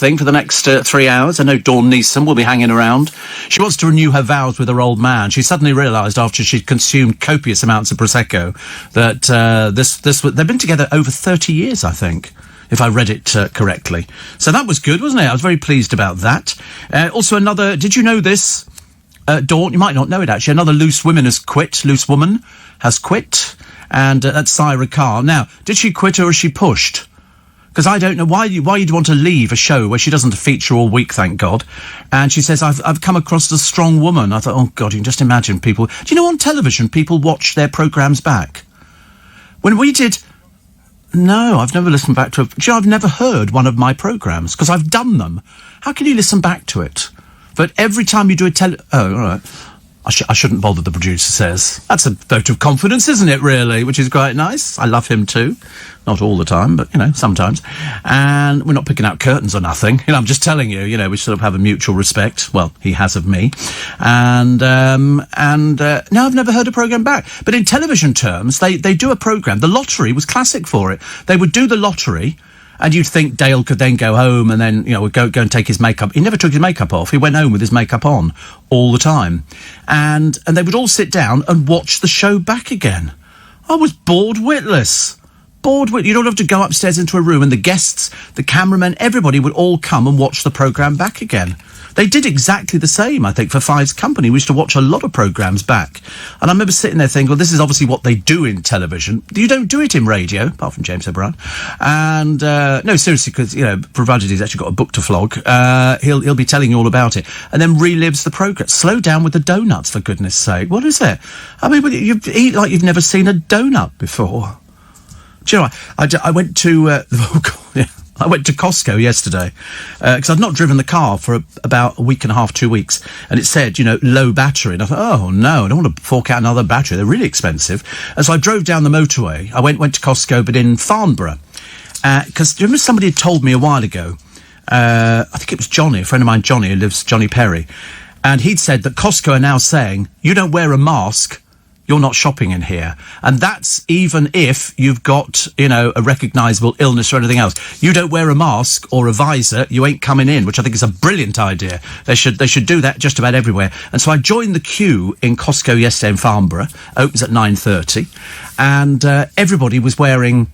think, for the next 3 hours. I know Dawn Neeson will be hanging around. She wants to renew her vows with her old man. She suddenly realised after she'd consumed copious amounts of Prosecco that they've been together over 30 years, I think, if I read it correctly. So that was good, wasn't it? I was very pleased about that. Also another, did you know this, Dawn? You might not know it, actually. Another loose woman has quit, and that's Syra Carr. Now, did she quit or is she pushed? Because I don't know why you'd want to leave a show where she doesn't feature all week, thank God. And she says, I've come across as a strong woman. I thought, oh, God, you can just imagine people. Do you know on television people watch their programmes back? When we did... No, I've never listened back to it. Do you know, I've never heard one of my programmes, because I've done them. How can you listen back to it? But every time you do a Oh, all right. I shouldn't bother, the producer says. That's a vote of confidence, isn't it, really? Which is quite nice. I love him too. Not all the time, but, sometimes. And we're not picking out curtains or nothing. I'm just telling you, we sort of have a mutual respect. Well, he has of me. No, I've never heard a programme back. But in television terms, they do a programme. The Lottery was classic for it. They would do the Lottery, and you'd think Dale could then go home and then, would go and take his makeup. He never took his makeup off. He went home with his makeup on all the time. And they would all sit down and watch the show back again. I was bored witless. You don't have to go upstairs into a room, and the guests, the cameramen, everybody would all come and watch the programme back again. They did exactly the same, I think, for Fives Company. We used to watch a lot of programmes back. And I remember sitting there thinking, well, this is obviously what they do in television. You don't do it in radio, apart from James O'Brien. And, no, seriously, because, provided he's actually got a book to flog, he'll be telling you all about it. And then relives the programme. Slow down with the donuts, for goodness sake. What is it? I mean, you eat like you've never seen a donut before. Do you know what? I went to... I went to Costco yesterday because I'd not driven the car for about a week and a half, 2 weeks, and it said, low battery. And I thought, oh, no, I don't want to fork out another battery. They're really expensive. And so I drove down the motorway. I went to Costco, but in Farnborough. Because do you remember somebody had told me a while ago, I think it was Johnny, a friend of mine, Johnny, who lives, Johnny Perry, and he'd said that Costco are now saying, you don't wear a mask, you're not shopping in here. And that's even if you've got, a recognisable illness or anything else. You don't wear a mask or a visor, you ain't coming in, which I think is a brilliant idea. They should do that just about everywhere. And so I joined the queue in Costco yesterday in Farnborough. Opens at 9:30. And everybody was wearing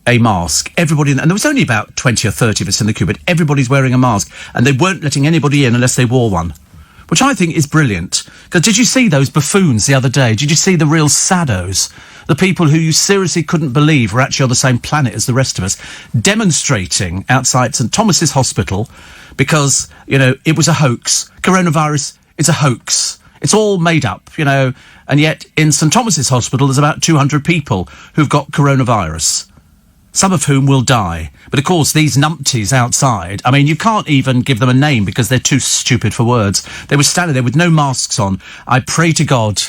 a mask. Everybody, and there was only about 20 or 30 of us in the queue, but everybody's wearing a mask. And they weren't letting anybody in unless they wore one, which I think is brilliant. Because did you see those buffoons the other day? Did you see the real saddos? The people who you seriously couldn't believe were actually on the same planet as the rest of us, demonstrating outside St Thomas's Hospital because, it was a hoax. Coronavirus is a hoax. It's all made up, and yet in St Thomas's Hospital there's about 200 people who've got coronavirus, some of whom will die. But of course, these numpties outside, I mean, you can't even give them a name because they're too stupid for words. They were standing there with no masks on. I pray to God,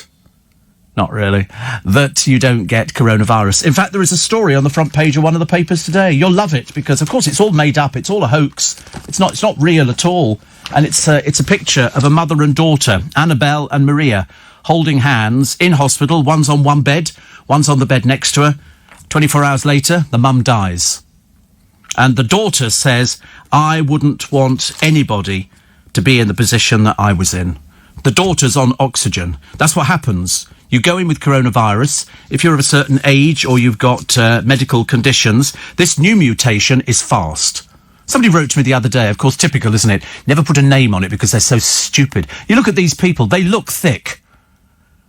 not really, that you don't get coronavirus. In fact, there is a story on the front page of one of the papers today. You'll love it because, of course, it's all made up. It's all a hoax. It's not real at all. And it's a picture of a mother and daughter, Annabelle and Maria, holding hands in hospital. One's on one bed, one's on the bed next to her. 24 hours later, the mum dies. And the daughter says, I wouldn't want anybody to be in the position that I was in. The daughter's on oxygen. That's what happens. You go in with coronavirus. If you're of a certain age or you've got medical conditions, this new mutation is fast. Somebody wrote to me the other day, of course, typical, isn't it? Never put a name on it because they're so stupid. You look at these people, they look thick.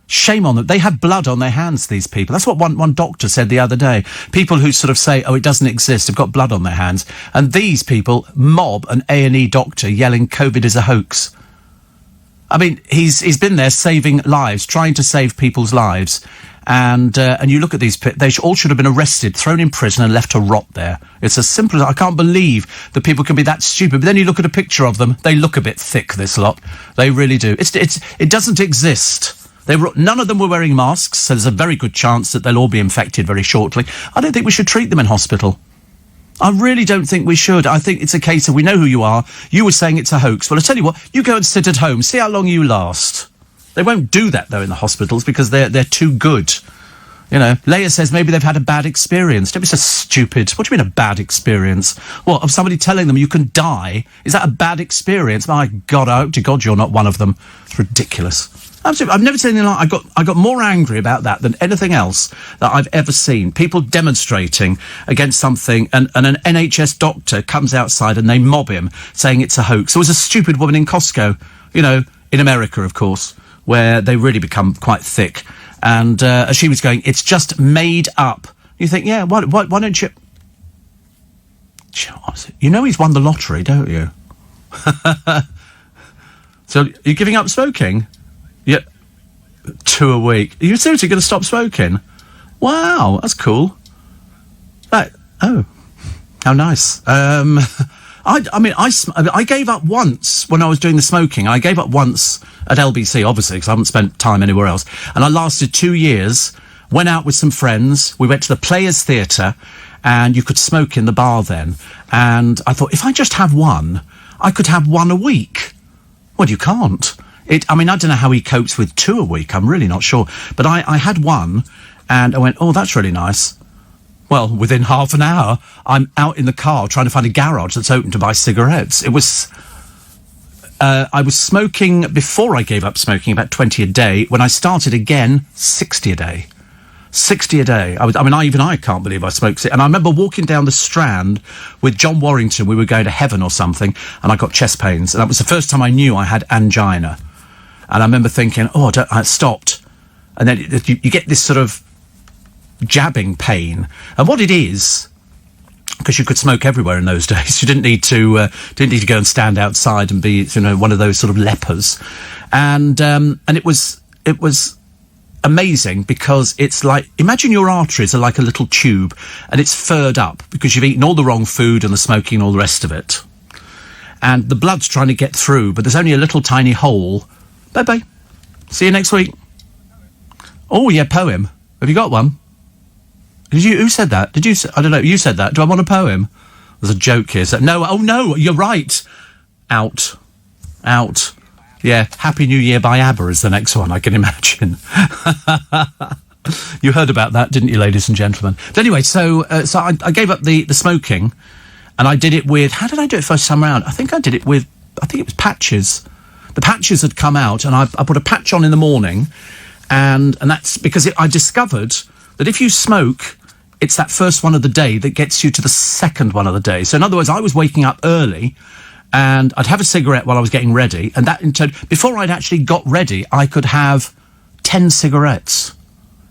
Shame on them. They have blood on their hands, these people. That's what one doctor said the other day. People who sort of say, oh, it doesn't exist, have got blood on their hands. And these people mob an A&E doctor yelling COVID is a hoax. I mean, he's been there saving lives, trying to save people's lives. And you look at these, they all should have been arrested, thrown in prison and left to rot there. It's as simple as, I can't believe that people can be that stupid. But then you look at a picture of them, they look a bit thick, this lot. They really do. It doesn't exist. None of them were wearing masks, so there's a very good chance that they'll all be infected very shortly. I don't think we should treat them in hospital. I really don't think we should. I think it's a case of, we know who you are. You were saying it's a hoax. Well, I tell you what, you go and sit at home, see how long you last. They won't do that, though, in the hospitals because they're too good. You know, Leia says maybe they've had a bad experience. Don't be so stupid. What do you mean a bad experience? What, of somebody telling them you can die? Is that a bad experience? My God, I hope to God you're not one of them. It's ridiculous. Absolutely. I've never seen anything like I got more angry about that than anything else that I've ever seen. People demonstrating against something and an NHS doctor comes outside and they mob him saying it's a hoax. There was a stupid woman in Costco, you know, in America, of course, where they really become quite thick. And as she was going, it's just made up. You think, yeah, why don't you... You know he's won the lottery, don't you? So you're giving up smoking? Yeah. 2 a week. Are you seriously going to stop smoking? Wow, that's cool. Right. Oh, how nice. I gave up once when I was doing the smoking. I gave up once at LBC, obviously, because I haven't spent time anywhere else. And I lasted 2 years, went out with some friends. We went to the Players Theatre, and you could smoke in the bar then. And I thought, if I just have one, I could have one a week. Well, you can't. I don't know how he copes with 2 a week. I'm really not sure. But I had one, and I went, oh, that's really nice. Well, within half an hour, I'm out in the car trying to find a garage that's open to buy cigarettes. It was... I was smoking, before I gave up smoking, about 20 a day. When I started again, 60 a day. 60 a day. I can't believe I smoked it. And I remember walking down the Strand with John Warrington. We were going to Heaven or something, and I got chest pains. And that was the first time I knew I had angina. And I remember thinking, I stopped. And then you get this sort of jabbing pain. And what it is, because you could smoke everywhere in those days, you didn't need to go and stand outside and be, one of those sort of lepers. And it was amazing, because it's like, imagine your arteries are like a little tube, and it's furred up because you've eaten all the wrong food and the smoking and all the rest of it. And the blood's trying to get through, but there's only a little tiny hole. Bye-bye. See you next week. Oh, yeah, poem. Have you got one? Who said that? Did you? I don't know. You said that. Do I want a poem? There's a joke here. No. Oh, no. You're right. Out. Yeah. Happy New Year by ABBA is the next one, I can imagine. You heard about that, didn't you, ladies and gentlemen? But anyway, so I gave up the smoking, and I did it with... How did I do it first time around? I think it was patches. The patches had come out, and I put a patch on in the morning, and that's because I discovered that if you smoke, it's that first one of the day that gets you to the second one of the day. So in other words, I was waking up early, and I'd have a cigarette while I was getting ready, and that in turn, before I'd actually got ready, I could have 10 cigarettes.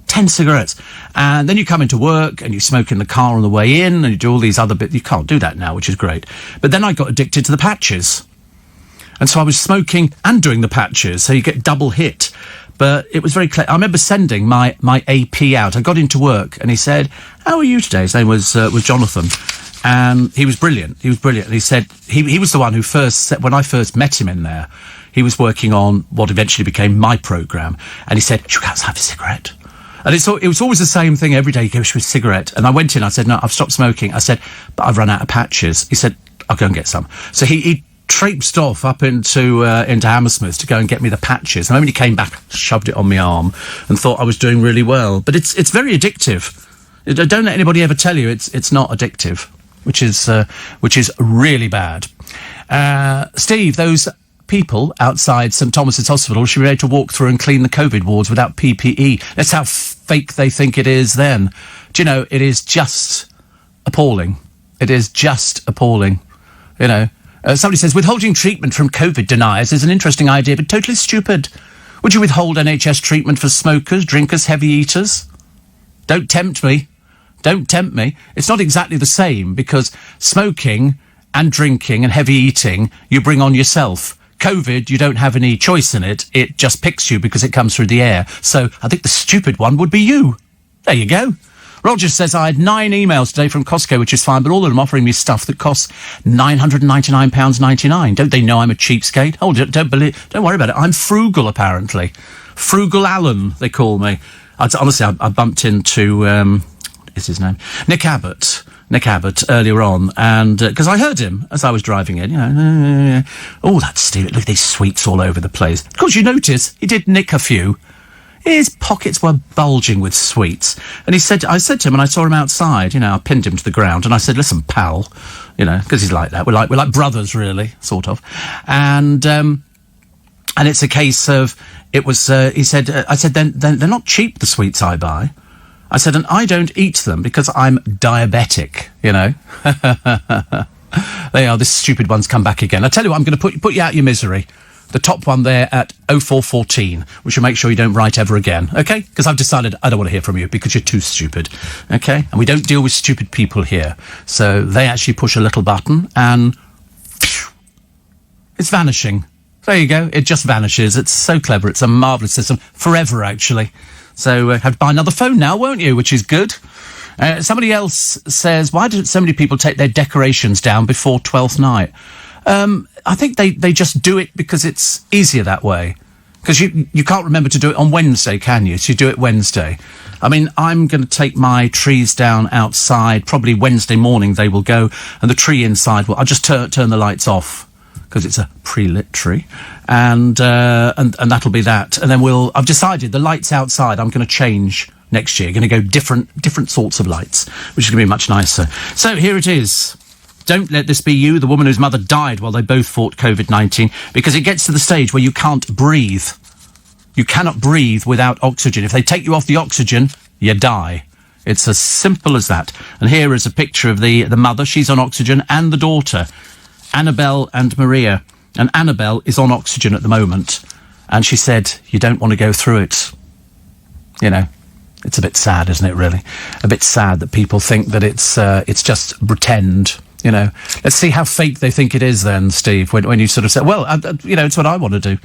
10 cigarettes. And then you come into work, and you smoke in the car on the way in, and you do all these other bits. You can't do that now, which is great. But then I got addicted to the patches. And so I was smoking and doing the patches, so you get double hit. But it was very clear. I remember sending my AP out. I got into work, and he said, "How are you today?" His name was Jonathan, and he was brilliant. And he said he was the one who first said, when I first met him in there, he was working on what eventually became my programme, and he said, "Should we go have a cigarette?" And it was always the same thing every day. He goes, "Should we have a cigarette?" And I went in. I said, "No, I've stopped smoking." I said, "But I've run out of patches." He said, "I'll go and get some." So he traipsed off up into Hammersmith to go and get me the patches. And when he came back, shoved it on my arm and thought I was doing really well. But it's very addictive. Don't let anybody ever tell you it's not addictive, which is really bad. Steve, those people outside St Thomas's Hospital should be able to walk through and clean the COVID wards without PPE. That's how fake they think it is then. Do you know, it is just appalling. It is just appalling, you know. Somebody says, withholding treatment from COVID deniers is an interesting idea, but totally stupid. Would you withhold NHS treatment for smokers, drinkers, heavy eaters? Don't tempt me. Don't tempt me. It's not exactly the same, because smoking and drinking and heavy eating, you bring on yourself. COVID, you don't have any choice in it. It just picks you because it comes through the air. So I think the stupid one would be you. There you go. Roger says, I had 9 emails today from Costco, which is fine, but all of them offering me stuff that costs £999.99. Don't they know I'm a cheapskate? Oh, don't worry about it. I'm frugal, apparently. Frugal Alan, they call me. Honestly, I bumped into, what is his name? Nick Abbott earlier on, and because I heard him as I was driving in, you know, oh, that's Steve, look at these sweets all over the place. Of course, you notice he did nick a few. His pockets were bulging with sweets. And I said to him, and I saw him outside, I pinned him to the ground, and I said, listen, pal, because he's like that. We're like brothers, really, sort of. And it's a case of, he said, I said, then they're not cheap, the sweets I buy. I said, and I don't eat them because I'm diabetic, They are, this stupid one's come back again. I tell you what, I'm going to put you out of your misery. The top one there at 0414. We should make sure you don't write ever again, okay? Because I've decided I don't want to hear from you because you're too stupid, okay? And we don't deal with stupid people here. So they actually push a little button and phew, it's vanishing. There you go. It just vanishes. It's so clever. It's a marvellous system. Forever, actually. So have to buy another phone now, won't you? Which is good. Somebody else says, why do so many people take their decorations down before 12th night? I think they just do it because it's easier that way. Because you can't remember to do it on Wednesday, can you? So you do it Wednesday. I mean, I'm going to take my trees down outside. Probably Wednesday morning they will go. And the tree inside, I'll just turn the lights off. Because it's a pre-lit tree. And that'll be that. And then I've decided the lights outside I'm going to change next year. Going to go different sorts of lights, which is going to be much nicer. So here it is. Don't let this be you, the woman whose mother died while they both fought COVID-19, because it gets to the stage where you can't breathe. You cannot breathe without oxygen. If they take you off the oxygen, you die. It's as simple as that. And here is a picture of the mother. She's on oxygen, and the daughter, Annabelle and Maria. And Annabelle is on oxygen at the moment. And she said, you don't want to go through it. It's a bit sad, isn't it, really? A bit sad that people think that it's just pretend. Let's see how fake they think it is then, Steve, when you sort of say, well, it's what I want to do.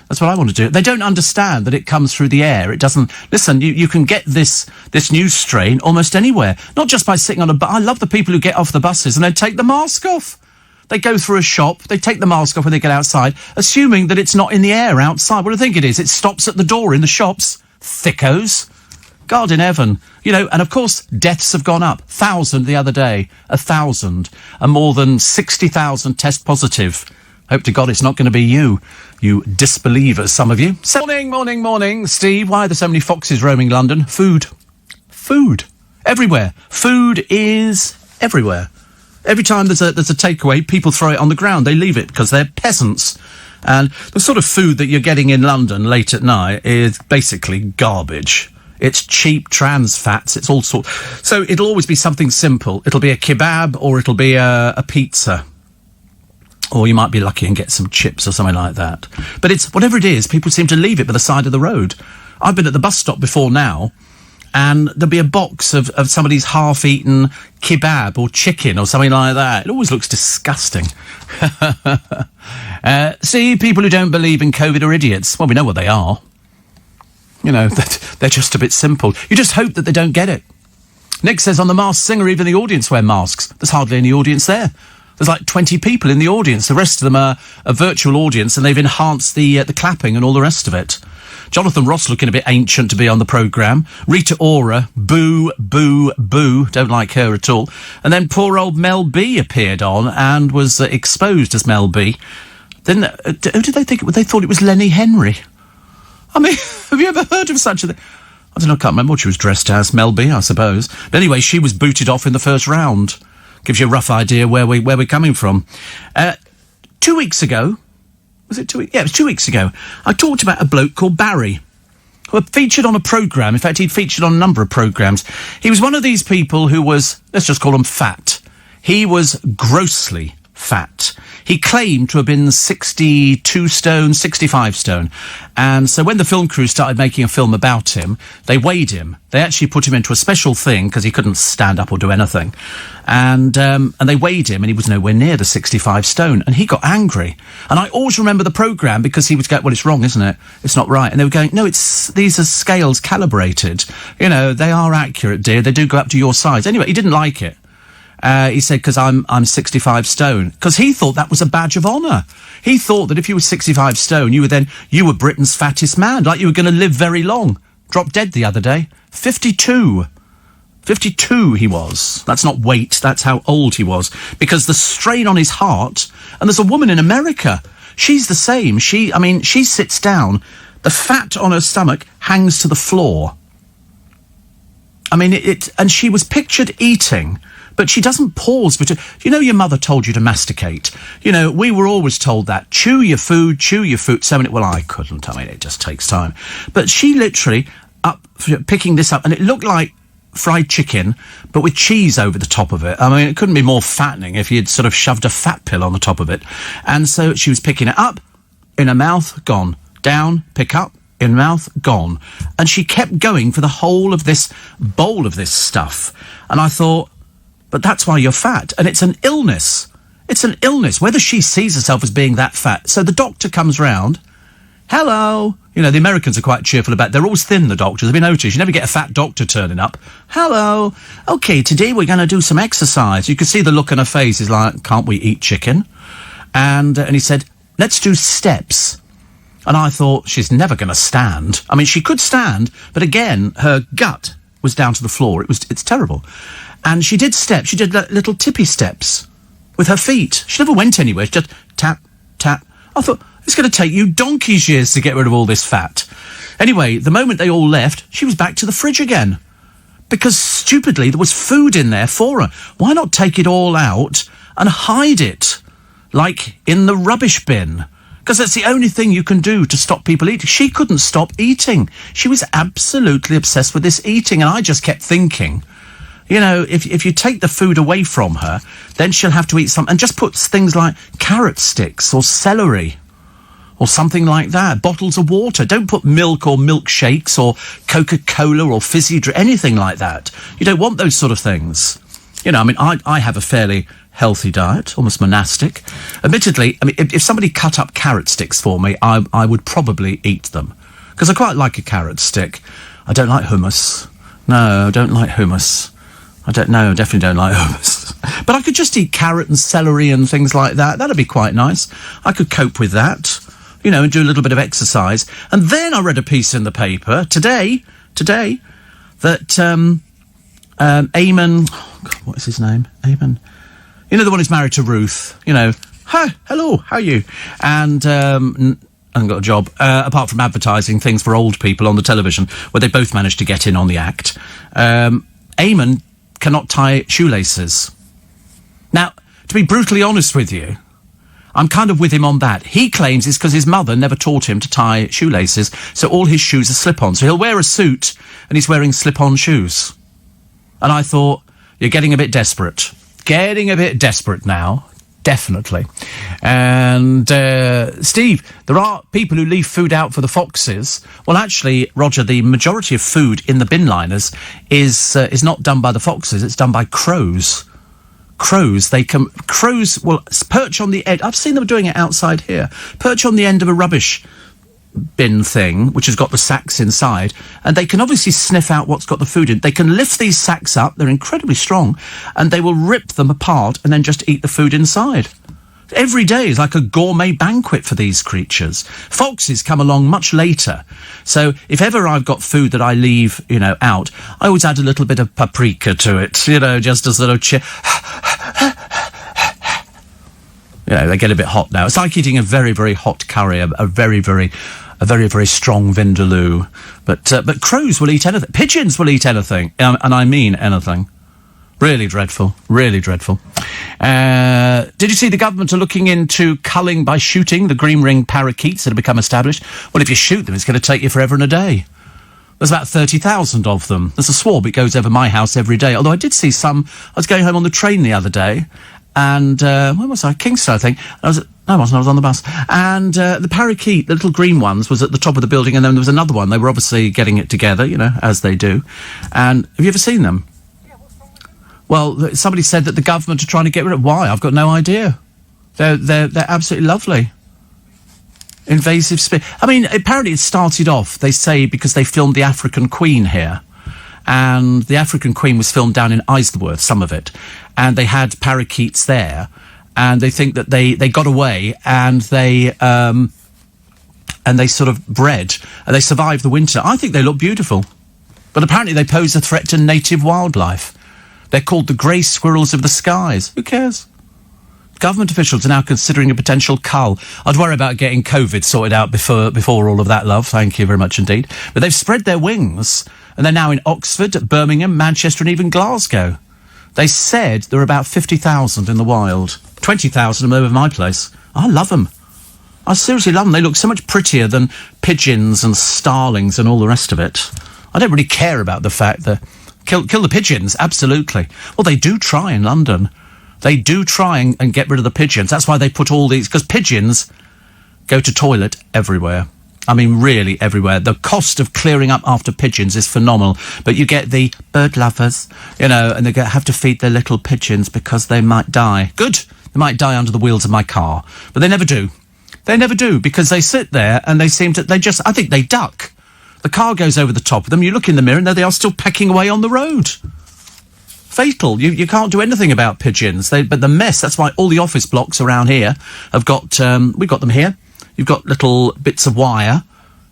That's what I want to do. They don't understand that it comes through the air. It doesn't... Listen, you can get this new strain almost anywhere. Not just by sitting on a bus. I love the people who get off the buses and they take the mask off. They go through a shop, they take the mask off when they get outside, assuming that it's not in the air outside. What do you think it is? It stops at the door in the shops. Thickos. God in heaven. And of course, deaths have gone up. 1,000 the other day. 1,000. And more than 60,000 test positive. Hope to God it's not going to be you disbelievers, some of you. So, morning, Steve. Why are there so many foxes roaming London? Food. Everywhere. Food is everywhere. Every time there's a takeaway, people throw it on the ground. They leave it because they're peasants. And the sort of food that you're getting in London late at night is basically garbage. It's cheap trans fats. It's all sorts. So it'll always be something simple. It'll be a kebab or it'll be a pizza. Or you might be lucky and get some chips or something like that. But it's whatever it is, people seem to leave it by the side of the road. I've been at the bus stop before now, and there'll be a box of somebody's half-eaten kebab or chicken or something like that. It always looks disgusting. See, people who don't believe in COVID are idiots. Well, we know what they are. They're just a bit simple. You just hope that they don't get it. Nick says, on The Masked Singer, even the audience wear masks. There's hardly any audience there. There's like 20 people in the audience. The rest of them are a virtual audience, and they've enhanced the clapping and all the rest of it. Jonathan Ross looking a bit ancient to be on the programme. Rita Ora, boo, boo, boo. Don't like her at all. And then poor old Mel B appeared on and was exposed as Mel B. Then, who did they think? They thought it was Lenny Henry. I mean, have you ever heard of such a thing? I don't know, I can't remember what she was dressed as. Mel B, I suppose. But anyway, she was booted off in the first round. Gives you a rough idea where we're coming from. 2 weeks ago, was it 2 weeks? Yeah, it was 2 weeks ago. I talked about a bloke called Barry, who featured on a programme. In fact, he'd featured on a number of programmes. He was one of these people who was, let's just call him fat. He was grossly fat. He claimed to have been 62 stone, 65 stone. And so when the film crew started making a film about him, they weighed him. They actually put him into a special thing because he couldn't stand up or do anything. And they weighed him and he was nowhere near the 65 stone. And he got angry. And I always remember the programme because he was going, well, it's wrong, isn't it? It's not right. And they were going, no, these are scales calibrated. They are accurate, dear. They do go up to your size. Anyway, he didn't like it. He said, because I'm 65 stone. Because he thought that was a badge of honour. He thought that if you were 65 stone, you were Britain's fattest man, like you were going to live very long. Dropped dead the other day. 52. 52 he was. That's not weight, that's how old he was. Because the strain on his heart, and there's a woman in America, she's the same. She sits down, The fat on her stomach hangs to the floor. I mean, and she was pictured eating, but she doesn't pause. But you know, your mother told you to masticate. You know, we were always told that. Chew your food. So many, well, I couldn't. I mean, it just takes time. But she literally, picking this up, and it looked like fried chicken, but with cheese over the top of it. I mean, it couldn't be more fattening if you'd sort of shoved a fat pill on the top of it. And so she was picking it up, in her mouth, gone. Down, pick up, in mouth, gone. And she kept going for the whole of this bowl of this stuff. And I thought, but that's why you're fat. And it's an illness. It's an illness, whether she sees herself as being that fat. So the doctor comes round. Hello. You know, the Americans are quite cheerful about it. They're always thin, the doctors. Have you noticed? You never get a fat doctor turning up. Hello. OK, today we're going to do some exercise. You could see the look on her face. Is like, can't we eat chicken? And he said, let's do steps. And I thought, she's never going to stand. I mean, she could stand, but again, her gut was down to the floor. It's terrible. And she did steps. She did little tippy steps with her feet. She never went anywhere. She just tap, tap. I thought, it's going to take you donkey's years to get rid of all this fat. Anyway, the moment they all left, she was back to the fridge again. Because, stupidly, there was food in there for her. Why not take it all out and hide it? Like in the rubbish bin. Because that's the only thing you can do to stop people eating. She couldn't stop eating. She was absolutely obsessed with this eating. And I just kept thinking, you know, if you take the food away from her, then she'll have to eat some. And just put things like carrot sticks or celery or something like that. Bottles of water. Don't put milk or milkshakes or Coca-Cola or fizzy drink, anything like that. You don't want those sort of things. You know, I mean, I have a fairly healthy diet, almost monastic. Admittedly, I mean, if somebody cut up carrot sticks for me, I would probably eat them. Because I quite like a carrot stick. I don't like hummus. No, I don't like hummus. Definitely don't like hummus. But I could just eat carrot and celery and things like that. That'd be quite nice. I could cope with that, you know, and do a little bit of exercise. And then I read a piece in the paper today, that Eamon, oh God, what is his name? Eamon. You know, the one who's married to Ruth, you know, hi, hello, how are you? And hasn't got a job, apart from advertising things for old people on the television, where they both managed to get in on the act. Eamon cannot tie shoelaces. Now, to be brutally honest with you, I'm kind of with him on that. He claims it's because his mother never taught him to tie shoelaces, so all his shoes are slip-on. So he'll wear a suit, and he's wearing slip-on shoes. And I thought, you're getting a bit desperate. Getting a bit desperate now, definitely. And, Steve, there are people who leave food out for the foxes. Well, actually, Roger, the majority of food in the bin liners is not done by the foxes, it's done by crows. Crows will perch on the end. I've seen them doing it outside here. Perch on the end of a rubbish bin thing, which has got the sacks inside, and they can obviously sniff out what's got the food in. They can lift these sacks up, they're incredibly strong, and they will rip them apart and then just eat the food inside. Every day is like a gourmet banquet for these creatures. Foxes come along much later. So if ever I've got food that I leave, you know, out, I always add a little bit of paprika to it, you know, just as a little you know, they get a bit hot now. It's like eating a very, very hot curry, a very, very strong vindaloo. But crows will eat anything. Pigeons will eat anything, and I mean anything. Really dreadful. Really dreadful. Did you see the government are looking into culling by shooting the green ring parakeets that have become established? Well, if you shoot them, it's going to take you forever and a day. There's about 30,000 of them. There's a swarm. It goes over my house every day. Although I did see some. I was going home on the train the other day, and where was I? Kingston, I think. I was on the bus. And the parakeet, the little green ones, was at the top of the building, and then there was another one. They were obviously getting it together, you know, as they do. And have you ever seen them? Well, somebody said that the government are trying to get rid of... Why? I've got no idea. They're absolutely lovely. Invasive species. I mean, apparently it started off, they say, because they filmed The African Queen here. And The African Queen was filmed down in Isleworth, some of it. And they had parakeets there. And they think that they got away and they sort of bred. And they survived the winter. I think they look beautiful. But apparently they pose a threat to native wildlife. They're called the grey squirrels of the skies. Who cares? Government officials are now considering a potential cull. I'd worry about getting COVID sorted out before all of that, love. Thank you very much indeed. But they've spread their wings, and they're now in Oxford, Birmingham, Manchester, and even Glasgow. They said there are about 50,000 in the wild. 20,000 of them over my place. I love them. I seriously love them. They look so much prettier than pigeons and starlings and all the rest of it. I don't really care about the fact that... Kill the pigeons, absolutely. Well, they do try in London. They do try and get rid of the pigeons. That's why they put all these... Because pigeons go to toilet everywhere. I mean, really everywhere. The cost of clearing up after pigeons is phenomenal. But you get the bird lovers, and they have to feed their little pigeons because they might die. Good. They might die under the wheels of my car. But they never do. They never do, because they sit there and they seem to... I think they duck. The car goes over the top of them. You look in the mirror and there they are still pecking away on the road. Fatal. You can't do anything about pigeons. But the mess, that's why all the office blocks around here have got... we've got them here. You've got little bits of wire,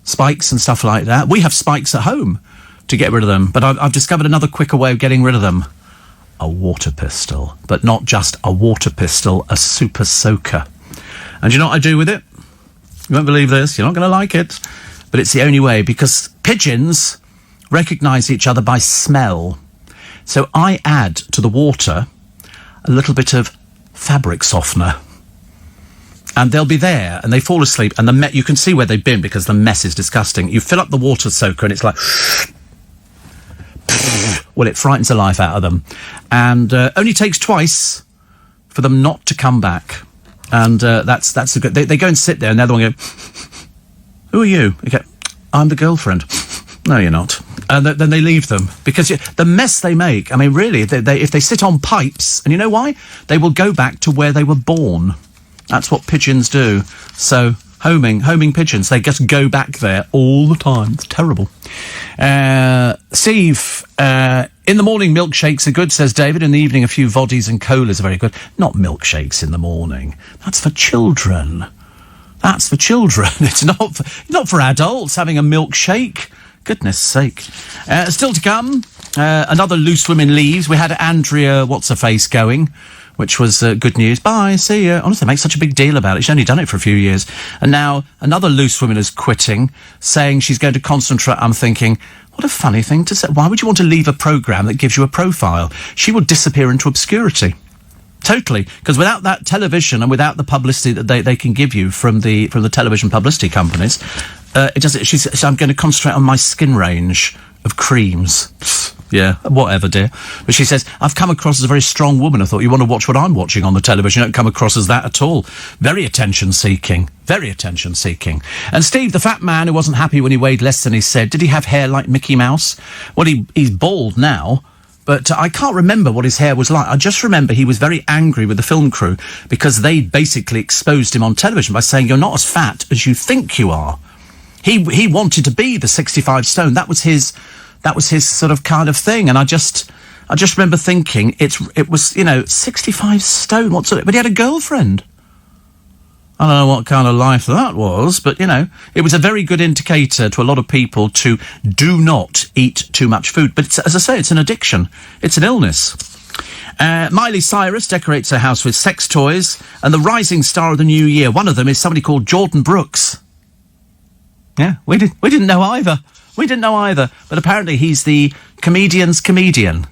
spikes and stuff like that. We have spikes at home to get rid of them. But I've discovered another quicker way of getting rid of them. A water pistol. But not just a water pistol, a super soaker. And do you know what I do with it? You won't believe this. You're not going to like it. But it's the only way, because pigeons recognise each other by smell. So I add to the water a little bit of fabric softener. And they'll be there, and they fall asleep, and you can see where they've been because the mess is disgusting. You fill up the water soaker, and it's like... Well, it frightens the life out of them. And only takes twice for them not to come back. And that's a good... They go and sit there, and the other one go... Who are you? Okay, I'm the girlfriend. No, you're not. And then they leave them. Because the mess they make, I mean, really, if they sit on pipes, and you know why? They will go back to where they were born. That's what pigeons do. So, homing pigeons, they just go back there all the time. It's terrible. Steve, in the morning, milkshakes are good, says David. In the evening, a few voddies and colas are very good. Not milkshakes in the morning. That's for children. That's for children. It's not for adults having a milkshake. Goodness sake. Still to come, another Loose Women leaves. We had Andrea What's-Her-Face going, which was good news. Bye, see ya. Honestly, make such a big deal about it. She's only done it for a few years. And now another Loose Woman is quitting, saying she's going to concentrate. I'm thinking, what a funny thing to say. Why would you want to leave a programme that gives you a profile? She would disappear into obscurity. Totally, because without that television and without the publicity that they can give you from the television publicity companies, it doesn't. She says, I'm going to concentrate on my skin range of creams. Yeah, whatever, dear. But she says, I've come across as a very strong woman. I thought, you want to watch what I'm watching on the television. You don't come across as that at all. Very attention-seeking. Very attention-seeking. And Steve, the fat man who wasn't happy when he weighed less than he said, did he have hair like Mickey Mouse? Well, he's bald now. But I can't remember what his hair was like. I just remember he was very angry with the film crew because they basically exposed him on television by saying, you're not as fat as you think you are. He wanted to be the 65 stone. That was his sort of kind of thing. And I just remember thinking it was 65 stone. But he had a girlfriend. I don't know what kind of life that was, but, it was a very good indicator to a lot of people to do not eat too much food. But as I say, it's an addiction. It's an illness. Miley Cyrus decorates her house with sex toys, and the rising star of the new year, one of them is somebody called Jordan Brooks. Yeah, we didn't know either. We didn't know either. But apparently he's the comedian's comedian.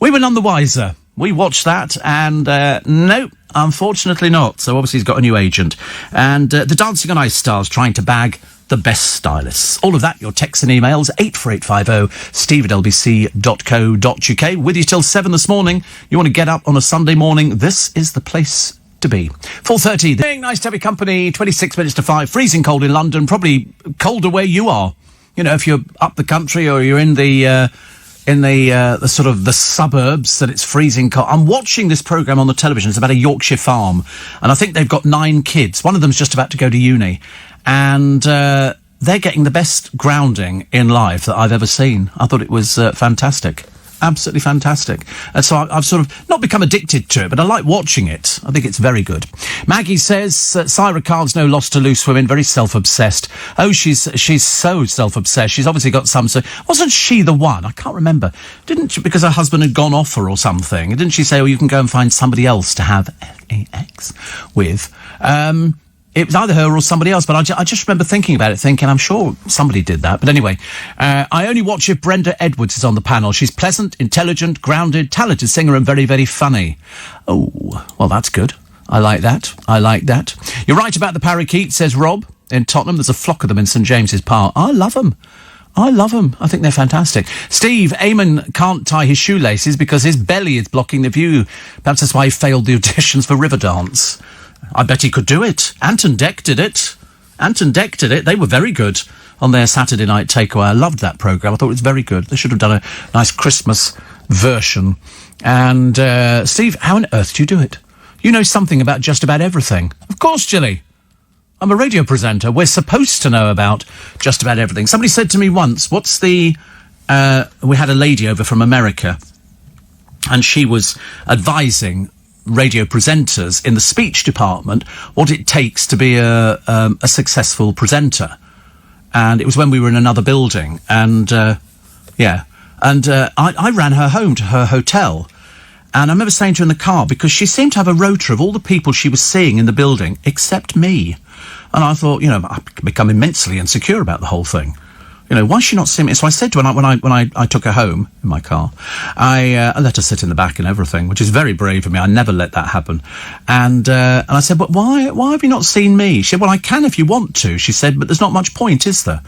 We were none the wiser. We watched that, and no, unfortunately not. So obviously he's got a new agent. And the Dancing on Ice stars trying to bag the best stylists. All of that, your texts and emails, 84850 steve@lbc.co.uk. With you till 7 this morning. You want to get up on a Sunday morning, this is the place to be. 4:30. Nice to have your company. 26 minutes to 5. Freezing cold in London. Probably colder where you are. If you're up the country or you're in the sort of the suburbs, that it's freezing cold. I'm watching this programme on the television. It's about a Yorkshire farm. And I think they've got 9 kids. One of them's just about to go to uni. And they're getting the best grounding in life that I've ever seen. I thought it was fantastic. Absolutely fantastic. And so I've sort of not become addicted to it, but I like watching it. I think it's very good. Maggie says, Syra Khan's no loss to loose women, very self-obsessed. Oh, she's so self-obsessed. She's obviously got some... So, wasn't she the one? I can't remember. Didn't she, because her husband had gone off her or something, didn't she say, oh, you can go and find somebody else to have sex with? It was either her or somebody else, but I just remember thinking about it, thinking, I'm sure somebody did that. But anyway, I only watch if Brenda Edwards is on the panel. She's pleasant, intelligent, grounded, talented singer and very, very funny. Oh, well, that's good. I like that. I like that. You're right about the parakeets, says Rob, in Tottenham. There's a flock of them in St James's Park. I love them. I love them. I think they're fantastic. Steve, Eamon can't tie his shoelaces because his belly is blocking the view. Perhaps that's why he failed the auditions for Riverdance. I bet he could do it. Anton Deck did it. They were very good on their Saturday night takeaway. I loved that programme. I thought it was very good. They should have done a nice Christmas version. And, Steve, how on earth do you do it? You know something about just about everything. Of course, Jilly. I'm a radio presenter. We're supposed to know about just about everything. Somebody said to me once, we had a lady over from America, and she was advising radio presenters in the speech department what it takes to be a successful presenter. And it was when we were in another building, and I ran her home to her hotel, and I remember saying to her in the car, because she seemed to have a rota of all the people she was seeing in the building except me, and I thought, I've become immensely insecure about the whole thing. Why is she not seeing me? So I said to her, when I took her home in my car, I let her sit in the back and everything, which is very brave of me. I never let that happen. And I said, but why have you not seen me? She said, well, I can if you want to. She said, but there's not much point, is there?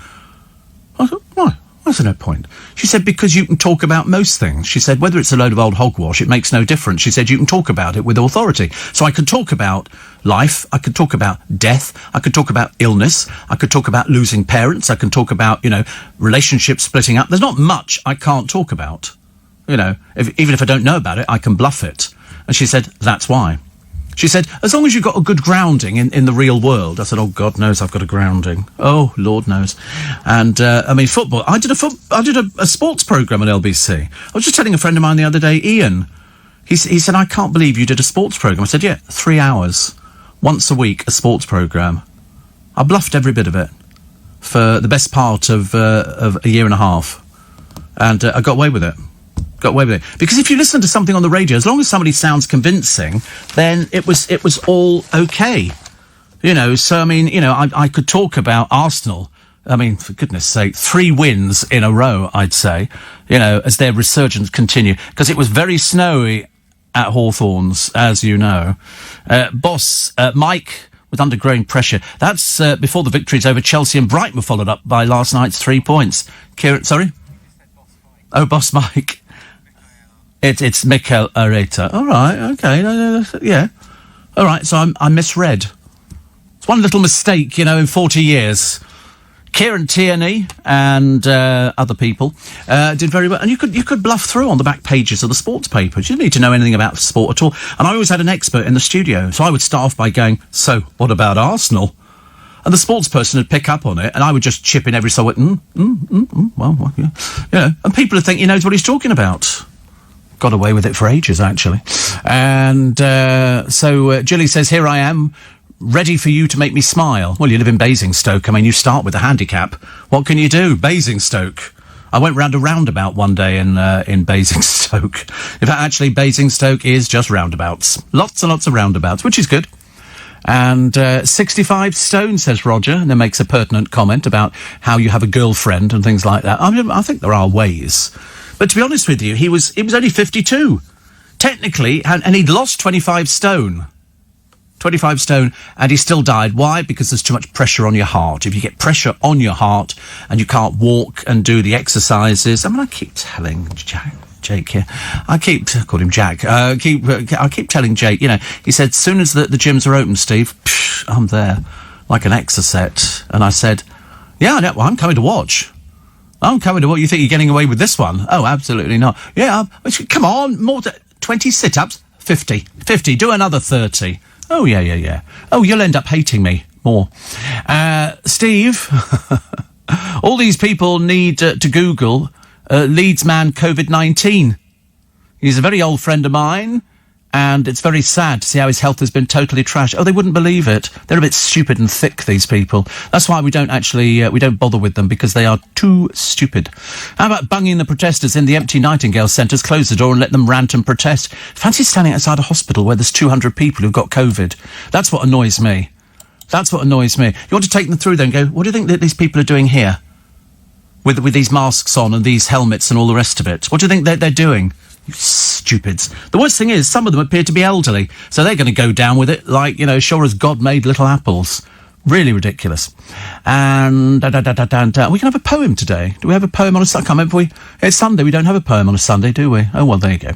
I thought, why? Why is there no point? She said, because you can talk about most things. She said, whether it's a load of old hogwash, it makes no difference. She said, you can talk about it with authority. So I could talk about life, I could talk about death, I could talk about illness, I could talk about losing parents, I can talk about, relationships splitting up. There's not much I can't talk about. Even if I don't know about it, I can bluff it. And she said, that's why. She said, as long as you've got a good grounding in the real world. I said, oh, God knows I've got a grounding. Oh, Lord knows. And, football. I did a sports programme on LBC. I was just telling a friend of mine the other day, Ian. He said, I can't believe you did a sports programme. I said, yeah, 3 hours. Once a week, a sports programme. I bluffed every bit of it for the best part of a year and a half. And I got away with it. Because if you listen to something on the radio, as long as somebody sounds convincing, then it was all okay. So, I could talk about Arsenal. For goodness sake, 3 wins in a row, I'd say, as their resurgence continue. Because it was very snowy at Hawthorns, as you know. Boss, Mike, with under growing pressure. That's before the victories over Chelsea and Brighton were followed up by last night's 3 points. Kieran, sorry? Oh, Boss Mike. It's Mikel Arteta. All right, okay, yeah. All right, so I misread. It's one little mistake, in 40 years. Kieran Tierney and other people did very well. And you could bluff through on the back pages of the sports papers. You didn't need to know anything about sport at all. And I always had an expert in the studio. So I would start off by going, so what about Arsenal? And the sports person would pick up on it, and I would just chip in every so often, well, yeah. And people would think he knows what he's talking about. Got away with it for ages, actually. And so Gilly says, here I am, ready for you to make me smile. Well, you live in Basingstoke. You start with a handicap. What can you do? Basingstoke. I went round a roundabout one day in Basingstoke. In fact, actually, Basingstoke is just roundabouts. Lots and lots of roundabouts, which is good. And 65 stone, says Roger, and then makes a pertinent comment about how you have a girlfriend and things like that. I think there are ways. But to be honest with you, he was only 52. Technically, and he'd lost 25 stone. 25 stone, and he still died. Why? Because there's too much pressure on your heart. If you get pressure on your heart and you can't walk and do the exercises... I keep telling Jake here. I called him Jack. I keep telling Jake, he said, as soon as the gyms are open, Steve, I'm there, like an Exocet. And I said, yeah, well, I'm coming to watch. I'm coming to what you think you're getting away with this one. Oh, absolutely not. Yeah, come on, more 20 sit-ups, 50, do another 30. Oh, yeah. Oh, you'll end up hating me more. Steve, all these people need to Google Leeds man COVID-19. He's a very old friend of mine, and it's very sad to see how his health has been totally trashed. Oh, they wouldn't believe it. They're a bit stupid and thick, these people. That's why we don't actually, we don't bother with them, because they are too stupid. How about bunging the protesters in the empty Nightingale centres, close the door and let them rant and protest? Fancy standing outside a hospital where there's 200 people who've got COVID. That's what annoys me. That's what annoys me. You want to take them through there and go, what do you think that these people are doing here? With these masks on and these helmets and all the rest of it. What do you think they're doing? You stupids. The worst thing is, some of them appear to be elderly, so they're going to go down with it like, sure as God made little apples. Really ridiculous. And we can have a poem today. Do we have a poem on a Sunday? I can't remember. It's Sunday. We don't have a poem on a Sunday, do we? Oh, well, there you go.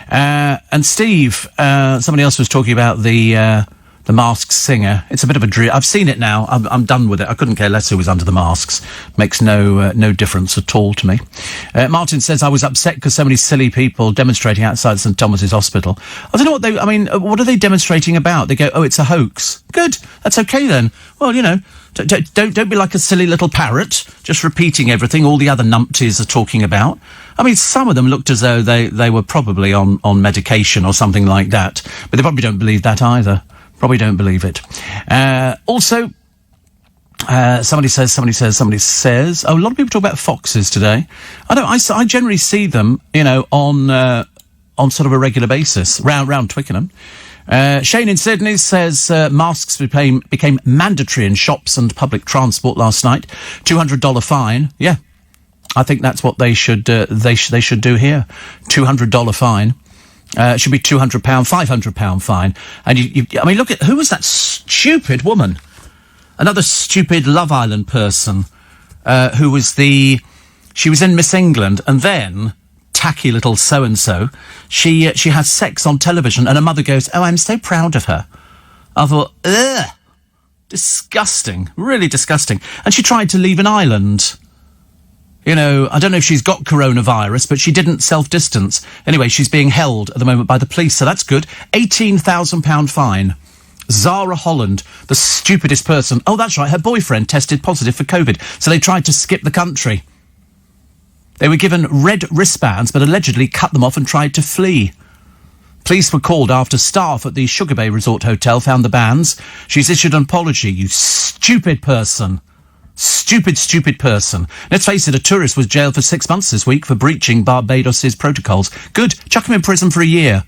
And Steve, somebody else was talking about the Masked Singer. It's a bit of a dream. I've seen it now. I'm done with it. I couldn't care less who was under the masks. Makes no difference at all to me. Martin says, I was upset because so many silly people demonstrating outside St Thomas's Hospital. I don't know what are they demonstrating about? They go, oh, it's a hoax. Good. That's okay then. Well, don't be like a silly little parrot, just repeating everything all the other numpties are talking about. I mean, some of them looked as though they were probably on medication or something like that, but they probably don't believe that either. Probably don't believe it. Also, somebody says, oh, a lot of people talk about foxes today. I generally see them, on sort of a regular basis, round Twickenham. Shane in Sydney says, masks became mandatory in shops and public transport last night. $200 fine. Yeah. I think that's what they should do here. $200 fine. It should be £200, £500 fine. And look at, who was that stupid woman? Another stupid Love Island person, she was in Miss England, and then, tacky little so-and-so, she has sex on television, and her mother goes, oh, I'm so proud of her. I thought, ugh, disgusting, really disgusting. And she tried to leave an island. I don't know if she's got coronavirus, but she didn't self-distance. Anyway, she's being held at the moment by the police, so that's good. £18,000 fine. Zara Holland, the stupidest person. Oh, that's right, her boyfriend tested positive for COVID, so they tried to skip the country. They were given red wristbands, but allegedly cut them off and tried to flee. Police were called after staff at the Sugar Bay Resort Hotel found the bands. She's issued an apology, you stupid person. Stupid person. Let's face it, a tourist was jailed for 6 months this week for breaching Barbados's protocols. Good. Chuck him in prison for a year.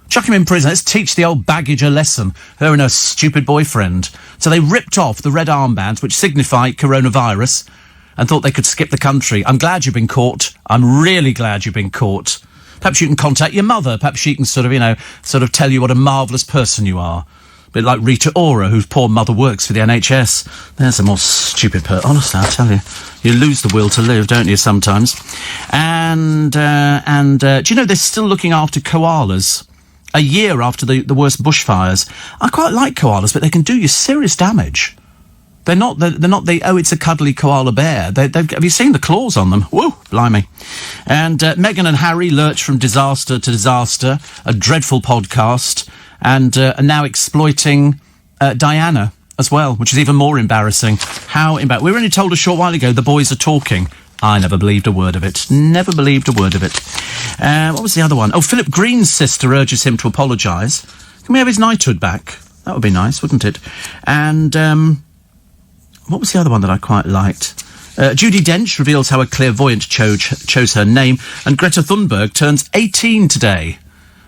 Chuck him in prison. Let's teach the old baggage a lesson. Her and her stupid boyfriend. So they ripped off the red armbands, which signify coronavirus, and thought they could skip the country. I'm glad you've been caught. I'm really glad you've been caught. Perhaps you can contact your mother. Perhaps she can sort of tell you what a marvellous person you are. A bit like Rita Ora, whose poor mother works for the NHS. There's a more stupid person. Honestly, I tell you, you lose the will to live, don't you, sometimes? And do you know they're still looking after koalas? A year after the worst bushfires. I quite like koalas, but they can do you serious damage. They're not the, oh, it's a cuddly koala bear. Have you seen the claws on them? Whoa, blimey. And Meghan and Harry lurch from disaster to disaster, a dreadful podcast, and are now exploiting Diana as well, which is even more embarrassing. How embarrassing. We were only told a short while ago the boys are talking. I never believed a word of it. Never believed a word of it. What was the other one? Oh, Philip Green's sister urges him to apologise. Can we have his knighthood back? That would be nice, wouldn't it? And what was the other one that I quite liked? Judi Dench reveals how a clairvoyant chose her name, and Greta Thunberg turns 18 today.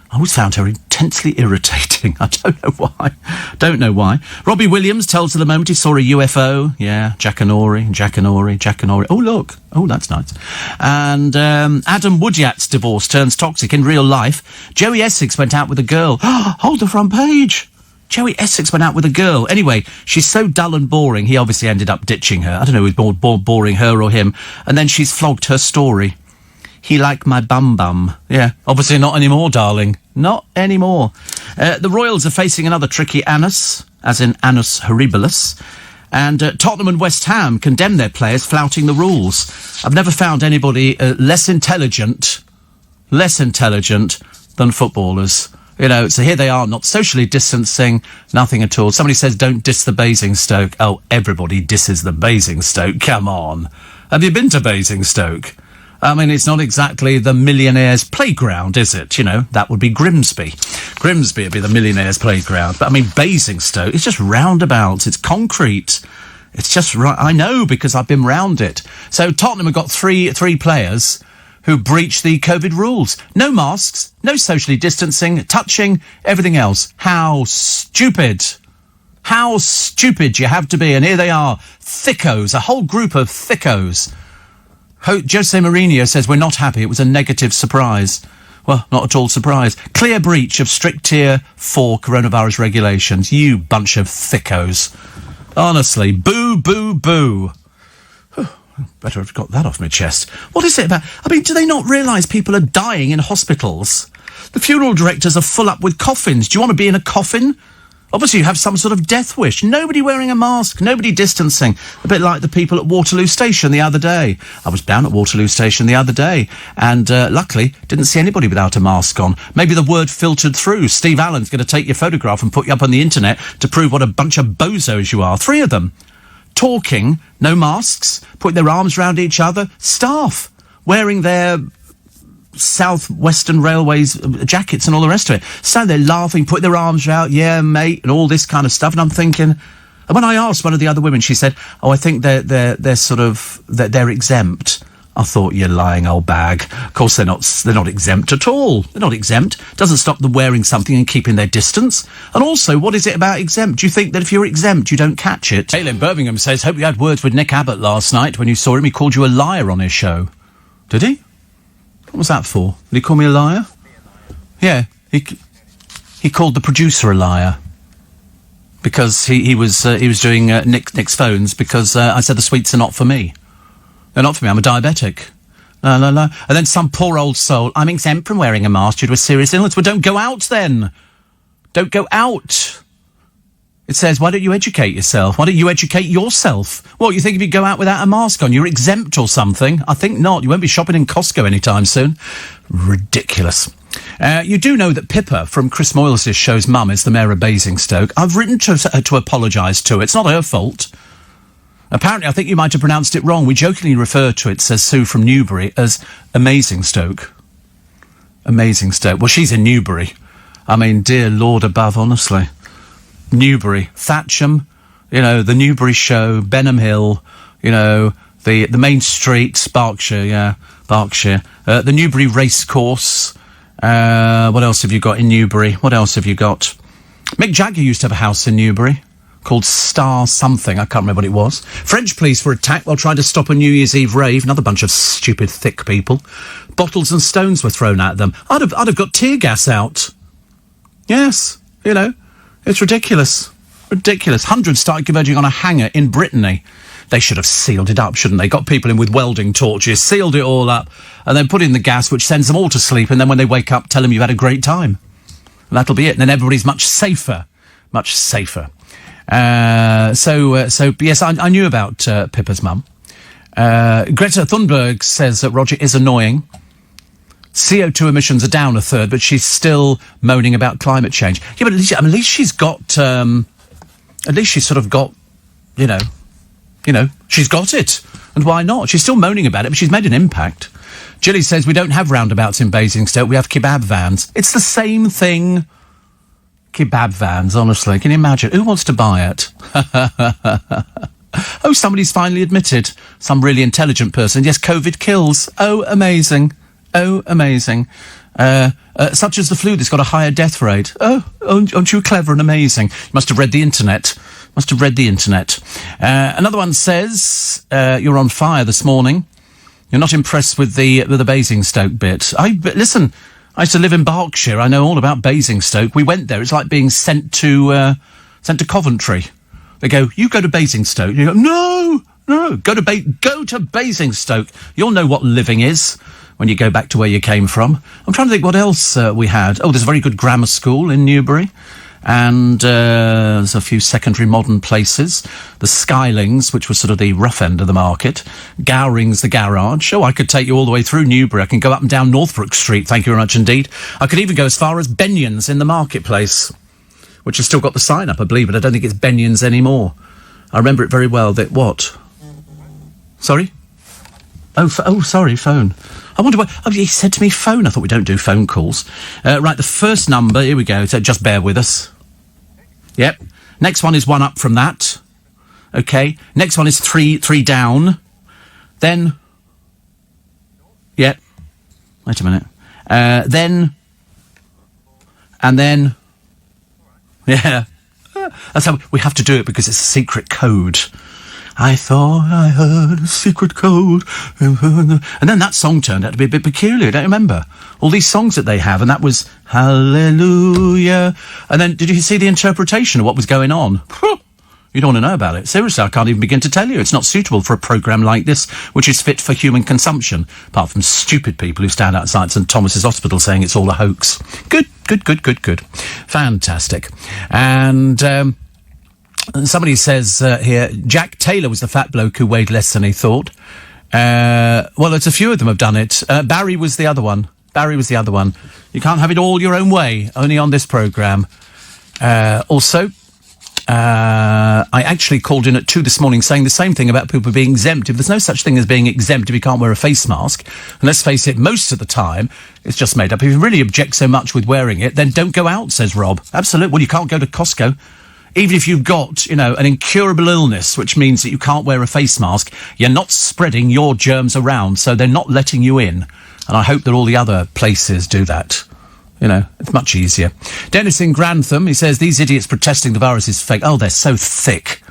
I always found her intensely irritating. I don't know why. Robbie Williams tells of the moment he saw a UFO. Yeah, Jackanory. Oh, look. Oh, that's nice. And Adam Woodyat's divorce turns toxic in real life. Joey Essex went out with a girl. Hold the front page. Joey Essex went out with a girl. Anyway, she's so dull and boring, he obviously ended up ditching her. I don't know who was more boring, her or him. And then she's flogged her story. He liked my bum. Yeah, obviously not anymore, darling. Not anymore. The Royals are facing another tricky annus, as in annus horribilis. And Tottenham and West Ham condemn their players flouting the rules. I've never found anybody less intelligent than footballers. So here they are, not socially distancing, nothing at all. Somebody says, don't diss the Basingstoke. Oh, everybody disses the Basingstoke. Come on. Have you been to Basingstoke? I mean, it's not exactly the millionaire's playground, is it? You know, that would be Grimsby. Grimsby would be the millionaire's playground. But, I mean, Basingstoke, it's just roundabouts. It's concrete. It's just right. I know, because I've been round it. So Tottenham have got three players who breached the COVID rules. No masks, no socially distancing, touching, everything else. How stupid. How stupid you have to be. And here they are, thickos, a whole group of thickos. Jose Mourinho says, we're not happy. It was a negative surprise. Well, not at all surprise. Clear breach of strict Tier 4 coronavirus regulations. You bunch of thickos. Honestly, boo, boo, boo. Better have got that off my chest. What is it about? I mean, do they not realise people are dying in hospitals? The funeral directors are full up with coffins. Do you want to be in a coffin? Obviously, you have some sort of death wish. Nobody wearing a mask, nobody distancing. A bit like the people at Waterloo Station the other day. I was down at Waterloo Station the other day, and luckily, didn't see anybody without a mask on. Maybe the word filtered through. Steve Allen's going to take your photograph and put you up on the internet to prove what a bunch of bozos you are. 3 of them. Talking, no masks, putting their arms round each other. Staff wearing their South Western Railways jackets and all the rest of it. So they're laughing, putting their arms out, yeah, mate, and all this kind of stuff. And I'm thinking, and when I asked one of the other women, she said, oh, I think they're sort of, they're exempt. I thought, you lying old bag. Of course they're not exempt at all. They're not exempt. Doesn't stop them wearing something and keeping their distance. And also, what is it about exempt? Do you think that if you're exempt, you don't catch it? Aileen Birmingham says, hope you had words with Nick Abbott last night when you saw him. He called you a liar on his show. Did he? What was that for? Did he call me a liar? Yeah, he called the producer a liar. Because he was doing Nick's phones because I said the sweets are not for me. They're not for me, I'm a diabetic. La, la, la. And then some poor old soul, I'm exempt from wearing a mask due to a serious illness. Well, don't go out then. Don't go out. It says, why don't you educate yourself? Why don't you educate yourself? What, you think if you go out without a mask on, you're exempt or something? I think not. You won't be shopping in Costco anytime soon. Ridiculous. You do know that Pippa from Chris Moyles' show's mum is the mayor of Basingstoke. I've written to her to apologise to her. It's not her fault. Apparently, I think you might have pronounced it wrong. We jokingly refer to it, says Sue from Newbury, as Amazingstoke. Amazingstoke. Well, she's in Newbury. I mean, dear Lord above, honestly. Newbury. Thatcham, you know, the Newbury show, Benham Hill, you know, the main street, Berkshire, yeah, Berkshire. The Newbury Racecourse. What else have you got in Newbury? What else have you got? Mick Jagger used to have a house in Newbury called Star something. I can't remember what it was. French police were attacked while trying to stop a New Year's Eve rave. Another bunch of stupid, thick people. Bottles and stones were thrown at them. I'd have got tear gas out. Yes, you know, it's ridiculous. Ridiculous. Hundreds started converging on a hangar in Brittany. They should have sealed it up, shouldn't they? Got people in with welding torches, sealed it all up, and then put in the gas, which sends them all to sleep, and then when they wake up, tell them you've had a great time. And that'll be it. And then everybody's much safer. Much safer. So yes, I knew about Pippa's mum. Greta Thunberg says that Roger is annoying. CO2 emissions are down a third, but she's still moaning about climate change. Yeah, but at least she's got, at least she's sort of got, you know, she's got it. And why not? She's still moaning about it, but she's made an impact. Gilly says we don't have roundabouts in Basingstoke, we have kebab vans. It's the same thing. Kebab vans, honestly. Can you imagine? Who wants to buy it? Oh, somebody's finally admitted. Some really intelligent person. Yes, COVID kills. Oh, amazing. Oh, amazing. Such as the flu that's got a higher death rate. Oh, aren't you clever and amazing? You must have read the internet. Must have read the internet. Another one says, you're on fire this morning. You're not impressed with the Basingstoke bit. Listen, I used to live in Berkshire. I know all about Basingstoke. We went there. It's like being sent to Coventry. They go, you go to Basingstoke. You go, no, go to Basingstoke. You'll know what living is when you go back to where you came from. I'm trying to think what else we had. Oh, there's a very good grammar school in Newbury. And there's a few secondary modern places. The Skylings, which was sort of the rough end of the market. Gowring's the garage. Oh, I could take you all the way through Newbury. I can go up and down Northbrook Street, thank you very much indeed. I could even go as far as Benyon's in the marketplace, which has still got the sign up, I believe, but I don't think it's Benyon's anymore. I remember it very well. That what? Sorry? Sorry, phone. I wonder what... Oh, he said to me phone. I thought we don't do phone calls. Right, the first number, here we go. So just bear with us. Yep. Next one is one up from that. Okay. Next one is three down. Then... Yep. Wait a minute. Then... And then... Yeah. That's how we have to do it because it's a secret code. I thought I heard a secret code. And then that song turned out to be a bit peculiar, don't you remember? All these songs that they have, and that was Hallelujah. And then, did you see the interpretation of what was going on? You don't want to know about it. Seriously, I can't even begin to tell you. It's not suitable for a programme like this, which is fit for human consumption, apart from stupid people who stand outside St Thomas's Hospital saying it's all a hoax. Good. Fantastic. And somebody says here, Jack Taylor was the fat bloke who weighed less than he thought. Well, there's a few of them have done it. Barry was the other one. You can't have it all your own way, only on this programme. Also... I actually called in at 2 this morning saying the same thing about people being exempt. If there's no such thing as being exempt if you can't wear a face mask, and let's face it, most of the time, it's just made up. If you really object so much with wearing it, then don't go out, says Rob. Absolutely. Well, you can't go to Costco. Even if you've got, an incurable illness, which means that you can't wear a face mask, you're not spreading your germs around, so they're not letting you in. And I hope that all the other places do that. It's much easier. Dennis in Grantham, he says, these idiots protesting the virus is fake. Oh, they're so thick.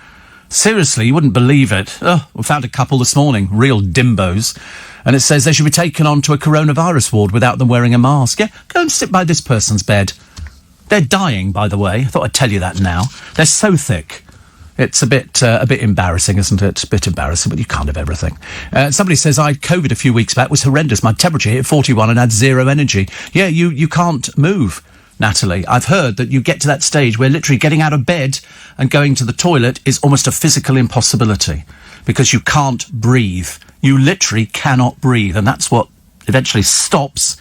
Seriously, you wouldn't believe it. Oh, we found a couple this morning, real dimbos. And it says they should be taken on to a coronavirus ward without them wearing a mask. Yeah, go and sit by this person's bed. They're dying, by the way. I thought I'd tell you that now. They're so thick. It's a bit embarrassing, isn't it? A bit embarrassing, but you can't have everything. Somebody says, I had COVID a few weeks back. It was horrendous. My temperature hit 41 and had zero energy. Yeah, you can't move, Natalie. I've heard that you get to that stage where literally getting out of bed and going to the toilet is almost a physical impossibility because you can't breathe. You literally cannot breathe, and that's what eventually stops,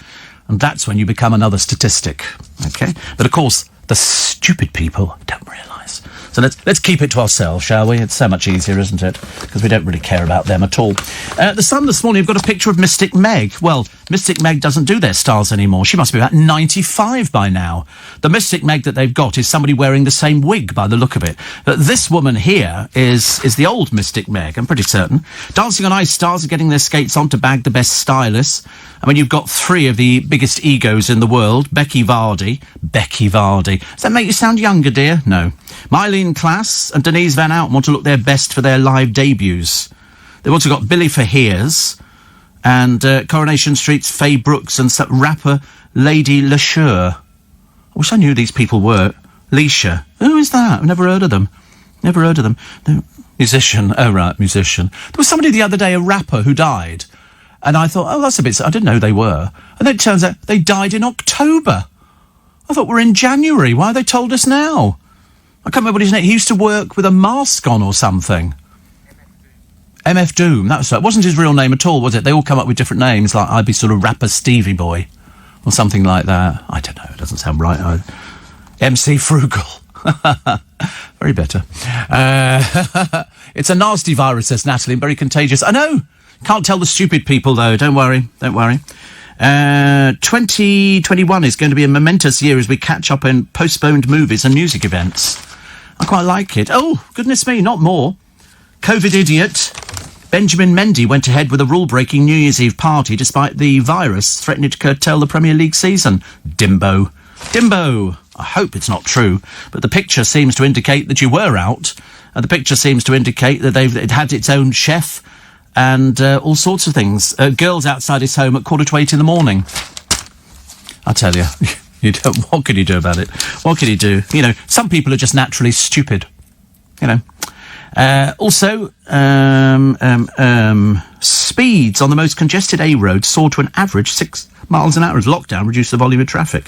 and that's when you become another statistic. Okay? But, of course, the stupid people don't realise. So let's keep it to ourselves, shall we? It's so much easier, isn't it? Because we don't really care about them at all. The Sun this morning, you've got a picture of Mystic Meg. Well, Mystic Meg doesn't do their stars anymore. She must be about 95 by now. The Mystic Meg that they've got is somebody wearing the same wig by the look of it. But this woman here is the old Mystic Meg, I'm pretty certain. Dancing on Ice stars are getting their skates on to bag the best stylists. I mean, you've got three of the biggest egos in the world. Becky Vardy. Does that make you sound younger, dear? No. Mylene Klass and Denise Van Outen want to look their best for their live debuts. They've also got Billy Fahears and Coronation Street's Faye Brooks and rapper Lady LeSure. I wish I knew who these people were. Leisha. Who is that? I've never heard of them. No. Musician. Oh, right, musician. There was somebody the other day, a rapper, who died. And I thought, that's a bit... I didn't know who they were. And then it turns out they died in October. I thought we're in January. Why have they told us now? I can't remember what his name... He used to work with a mask on or something. MF Doom. That was right. It wasn't his real name at all, was it? They all come up with different names, like I'd be sort of rapper Stevie Boy or something like that. I don't know. It doesn't sound right. MC Frugal. Very better. It's a nasty virus, says Natalie, and very contagious. I know. Can't tell the stupid people, though. Don't worry. 2021 is going to be a momentous year as we catch up on postponed movies and music events. I quite like it. Oh, goodness me, not more. COVID idiot Benjamin Mendy went ahead with a rule-breaking New Year's Eve party despite the virus threatening to curtail the Premier League season. Dimbo. I hope it's not true, but the picture seems to indicate that you were out. The picture seems to indicate that it had its own chef and all sorts of things. Girls outside his home at 7:45 in the morning. I tell you, what can you do about it? What can you do? Some people are just naturally stupid. Also, speeds on the most congested A roads soared to an average 6 miles an hour as lockdown reduced the volume of traffic.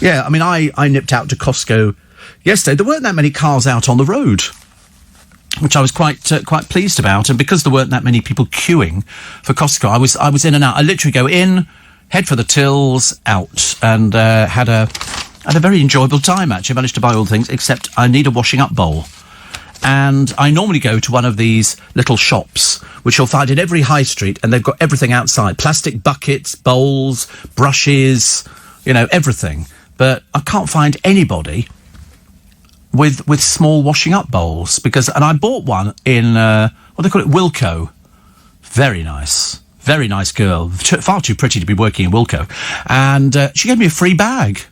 Yeah, I mean, I nipped out to Costco yesterday. There weren't that many cars out on the road, which I was quite pleased about. And because there weren't that many people queuing for Costco, I was in and out. I literally go in, head for the tills, out, and had a very enjoyable time, actually. I managed to buy all the things, except I need a washing up bowl. And I normally go to one of these little shops, which you'll find in every high street, and they've got everything outside. Plastic buckets, bowls, brushes, everything. But I can't find anybody with small washing up bowls, and I bought one in, what they call it, Wilko. Very nice girl, far too pretty to be working in Wilko. And she gave me a free bag.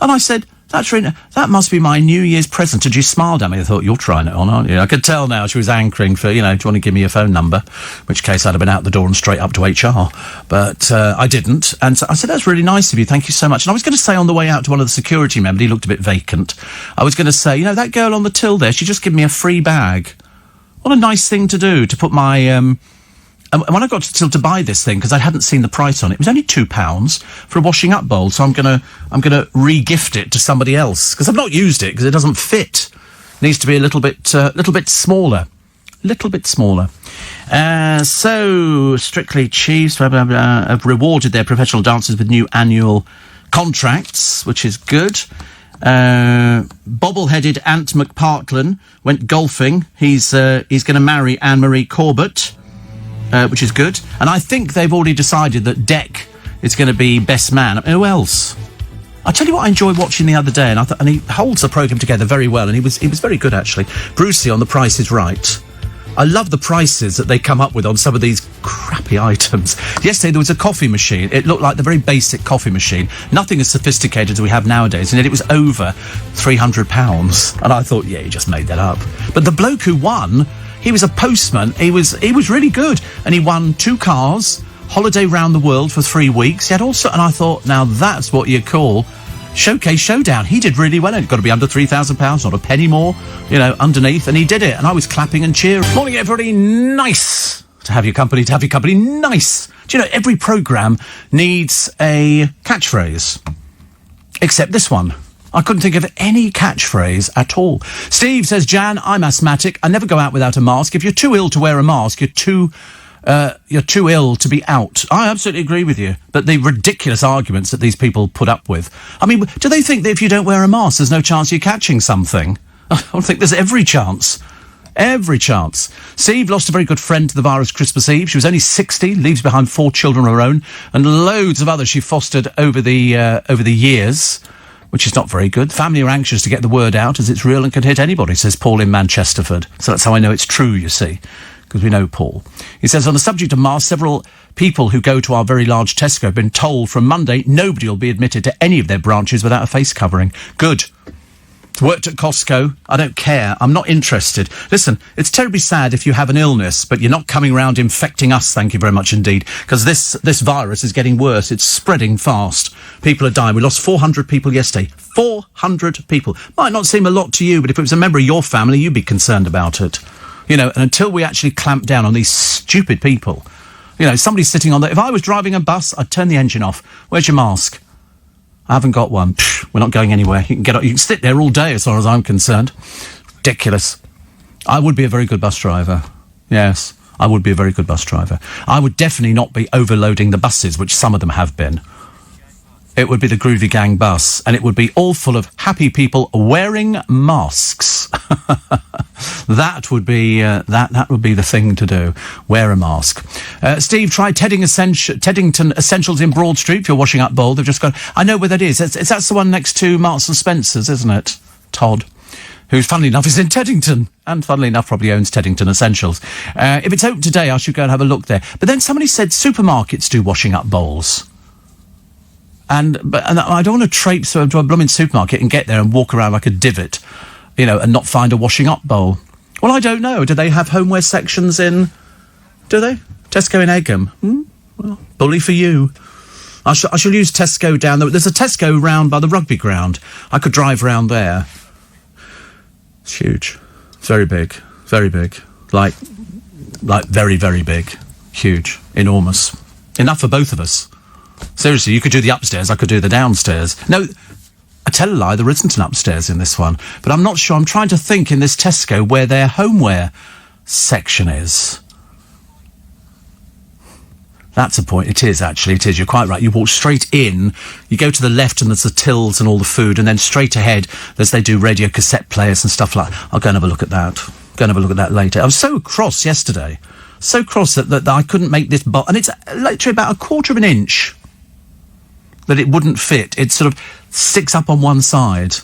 And I said, that must be my New Year's present. And she smiled at me. I thought, you're trying it on, aren't you? I could tell now she was anchoring for, do you want to give me your phone number? In which case I'd have been out the door and straight up to HR. But I didn't. And so I said, that's really nice of you. Thank you so much. And I was going to say on the way out to one of the security members, he looked a bit vacant. I was going to say, that girl on the till there, she just gave me a free bag. What a nice thing to do, to put my... And when I got to till to buy this thing, because I hadn't seen the price on it, it was only £2 for a washing up bowl. So I'm gonna re-gift it to somebody else, because I've not used it because it doesn't fit. It needs to be a little bit smaller. So Strictly Chiefs have rewarded their professional dancers with new annual contracts, which is good. Bobble-headed Ant McPartlin went golfing. He's going to marry Anne-Marie Corbett. Which is good. And I think they've already decided that Deck is going to be best man. Who else? I tell you what I enjoyed watching the other day, and he holds the programme together very well, and he was very good, actually. Brucey on The Price is Right. I love the prices that they come up with on some of these crappy items. Yesterday there was a coffee machine. It looked like the very basic coffee machine. Nothing as sophisticated as we have nowadays, and yet it was over £300. And I thought, yeah, he just made that up. But the bloke who won... He was a postman. He was really good. And he won 2 cars, holiday round the world for 3 weeks. He had also, and I thought, now that's what you call Showcase Showdown. He did really well. It's got to be under £3,000, not a penny more, underneath. And he did it. And I was clapping and cheering. Morning, everybody. Nice to have your company, Nice. Do you know, every programme needs a catchphrase. Except this one. I couldn't think of any catchphrase at all. Steve says, Jan, I'm asthmatic. I never go out without a mask. If you're too ill to wear a mask, you're too ill to be out. I absolutely agree with you. But the ridiculous arguments that these people put up with. I mean, do they think that if you don't wear a mask, there's no chance you're catching something? I think there's every chance. Every chance. Steve lost a very good friend to the virus Christmas Eve. She was only 60, leaves behind 4 children of her own, and loads of others she fostered over the years, which is not very good. Family are anxious to get the word out, as it's real and can hit anybody, says Paul in Manchesterford. So that's how I know it's true, you see, because we know Paul. He says, on the subject of masks, several people who go to our very large Tesco have been told from Monday nobody will be admitted to any of their branches without a face covering. Good. Worked at Costco. I don't care. I'm not interested. Listen, it's terribly sad if you have an illness, but you're not coming around infecting us, thank you very much indeed, because this virus is getting worse. It's spreading fast. People are dying. We lost 400 people yesterday. 400 people. Might not seem a lot to you, but if it was a member of your family, you'd be concerned about it. And until we actually clamp down on these stupid people, somebody's sitting on if I was driving a bus, I'd turn the engine off. Where's your mask? I haven't got one. We're not going anywhere. You can sit there all day as far as I'm concerned. Ridiculous. I would be a very good bus driver. Yes, I would be a very good bus driver. I would definitely not be overloading the buses, which some of them have been. It would be the Groovy Gang bus, and it would be all full of happy people wearing masks. That would be that would be the thing to do. Wear a mask. Steve, try Teddington Essentials in Broad Street for your washing up bowl. They've just gone. I know where that is. That's the one next to Marks and Spencer's, isn't it? Todd, who, funnily enough, is in Teddington, and funnily enough, probably owns Teddington Essentials. If it's open today, I should go and have a look there. But then somebody said supermarkets do washing up bowls. And I don't want to traipse to a blooming supermarket and get there and walk around like a divot, and not find a washing up bowl. Well, I don't know. Do they have homeware sections in... Do they? Tesco in Egham? Well, bully for you. I shall use Tesco down there. There's a Tesco round by the rugby ground. I could drive round there. It's huge. Very big. Very big. Like very, very big. Huge. Enormous. Enough for both of us. Seriously, you could do the upstairs, I could do the downstairs. No, I tell a lie, there isn't an upstairs in this one. But I'm not sure. I'm trying to think in this Tesco where their homeware section is. That's a point. It is, actually. It is. You're quite right. You walk straight in, you go to the left and there's the tills and all the food, and then straight ahead, as they do radio cassette players and stuff like that. I'll go and have a look at that. Go and have a look at that later. I was so cross yesterday. So cross that I couldn't make this bowl. And it's literally about a quarter of an inch that it wouldn't fit. It sort of sticks up on one side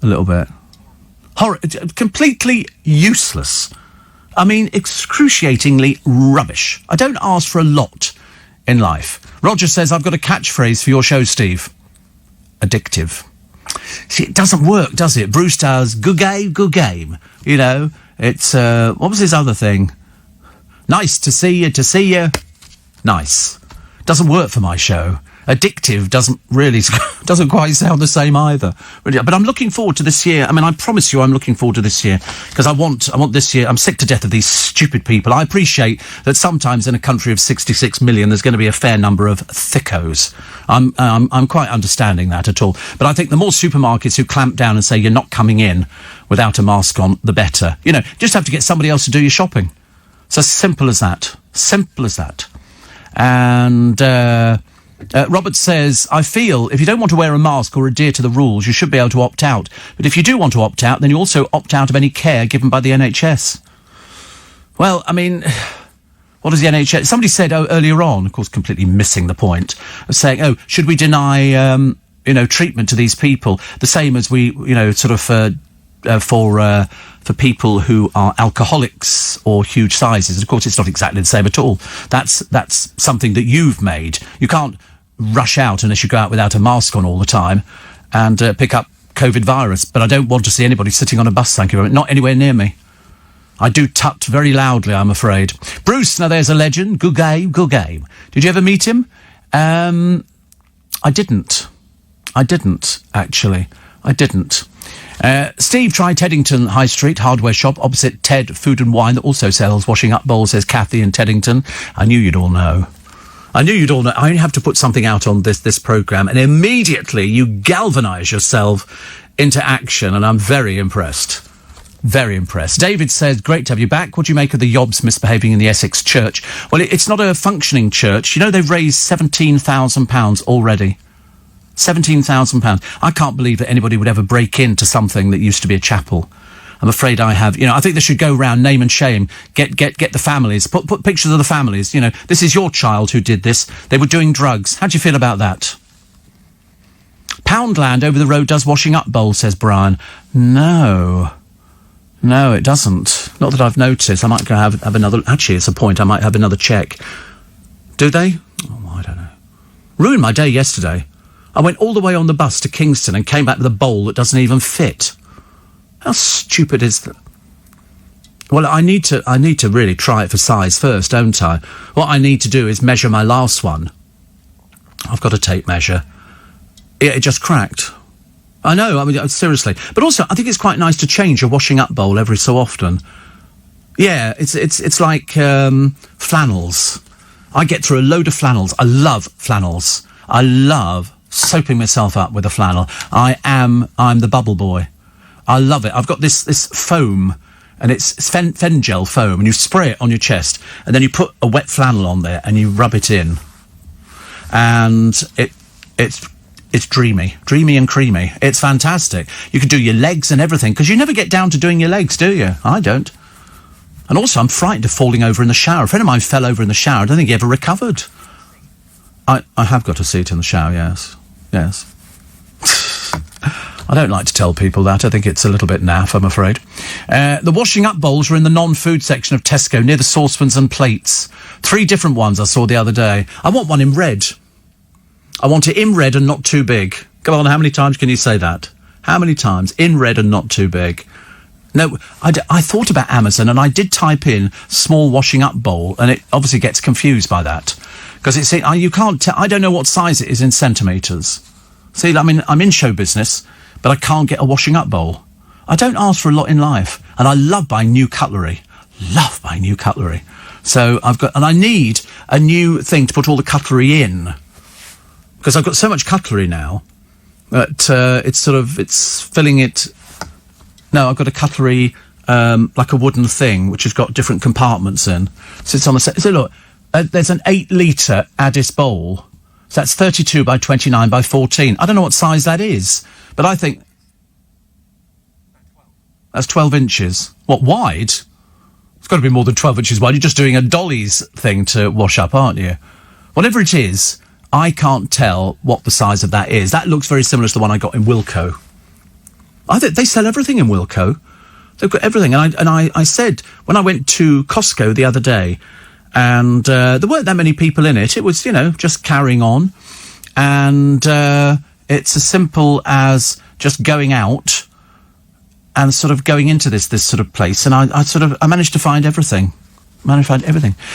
a little bit. Completely useless. I mean, excruciatingly rubbish. I don't ask for a lot in life. Roger says, I've got a catchphrase for your show, Steve. Addictive. See, it doesn't work, does it? Bruce does, good game, good game. You know, it's, what was his other thing? Nice to see you. Nice. Doesn't work for my show. Addictive doesn't quite sound the same either. But I'm looking forward to this year. I mean, I promise you I'm looking forward to this year, because I want this year. I'm sick to death of these stupid people. I appreciate that sometimes in a country of 66 million, there's going to be a fair number of thickos. I'm quite understanding that at all. But I think the more supermarkets who clamp down and say you're not coming in without a mask on, the better. You know, just have to get somebody else to do your shopping. It's as simple as that. Simple as that. And, Robert says, I feel if you don't want to wear a mask or adhere to the rules, you should be able to opt out. But if you do want to opt out, then you also opt out of any care given by the NHS. Well, I mean, what does the NHS... Somebody said earlier on, of course completely missing the point, of saying, should we deny, treatment to these people? The same as we, sort of for people who are alcoholics or huge sizes. And of course, it's not exactly the same at all. That's something that you've made. You can't rush out unless you go out without a mask on all the time and pick up COVID virus. But I don't want to see anybody sitting on a bus, thank you very much. Not anywhere near me. I do tut very loudly, I'm afraid. Bruce, now there's a legend. Good game, good game. Did you ever meet him? I didn't, actually. I didn't. Steve, try Teddington High Street hardware shop opposite Ted Food and Wine that also sells washing up bowls, says Kathy in Teddington. I knew you'd all know. I only have to put something out on this programme and immediately you galvanise yourself into action, and I'm very impressed. Very impressed. David says, great to have you back. What do you make of the Yobs misbehaving in the Essex church? Well, it's not a functioning church. You know, they've raised £17,000 already. £17,000. I can't believe that anybody would ever break into something that used to be a chapel. I'm afraid I have. I think they should go round, name and shame, get the families, put pictures of the families. This is your child who did this. They were doing drugs. How do you feel about that? Poundland over the road does washing up bowls, says Brian. No, it doesn't. Not that I've noticed. I might go have another... Actually, it's a point. I might have another check. Do they? Oh, I don't know. Ruined my day yesterday. I went all the way on the bus to Kingston and came back with a bowl that doesn't even fit. How stupid is that? Well, I need to really try it for size first, don't I? What I need to do is measure my last one. I've got a tape measure. It just cracked. I know, I mean, seriously. But also, I think it's quite nice to change your washing up bowl every so often. Yeah, it's like flannels. I get through a load of flannels. I love flannels. I love soaping myself up with a flannel. I'm the bubble boy. I love it. I've got this foam, and it's Fengel foam, and you spray it on your chest, and then you put a wet flannel on there, and you rub it in, and it's dreamy and creamy. It's fantastic. You can do your legs and everything, because you never get down to doing your legs, do you? I don't. And also, I'm frightened of falling over in the shower. A friend of mine fell over in the shower. I don't think he ever recovered. I have got a seat in the shower, yes. Yes. I don't like to tell people that. I think it's a little bit naff, I'm afraid. The washing up bowls are in the non-food section of Tesco, near the saucepans and plates. 3 different ones I saw the other day. I want one in red. I want it in red and not too big. Come on, how many times can you say that? How many times? In red and not too big. No, I thought about Amazon, and I did type in small washing up bowl, and it obviously gets confused by that. Because it's, you can't tell, I don't know what size it is in centimetres. See, I mean, I'm in show business, but I can't get a washing up bowl. I don't ask for a lot in life, and I love buying new cutlery. Love buying new cutlery. So and I need a new thing to put all the cutlery in. Because I've got so much cutlery now that it's filling it. No, I've got a cutlery, like a wooden thing, which has got different compartments in. Sits on the set. So look, there's an 8-litre Addis bowl. So that's 32 by 29 by 14. I don't know what size that is, but I think that's 12 inches. What, wide? It's got to be more than 12 inches wide. You're just doing a dolly's thing to wash up, aren't you? Whatever it is, I can't tell what the size of that is. That looks very similar to the one I got in Wilko. I think they sell everything in Wilko. They've got everything. And I said, when I went to Costco the other day, and there weren't that many people in it. It was, just carrying on. And it's as simple as just going out and sort of going into this sort of place. And I managed to find everything.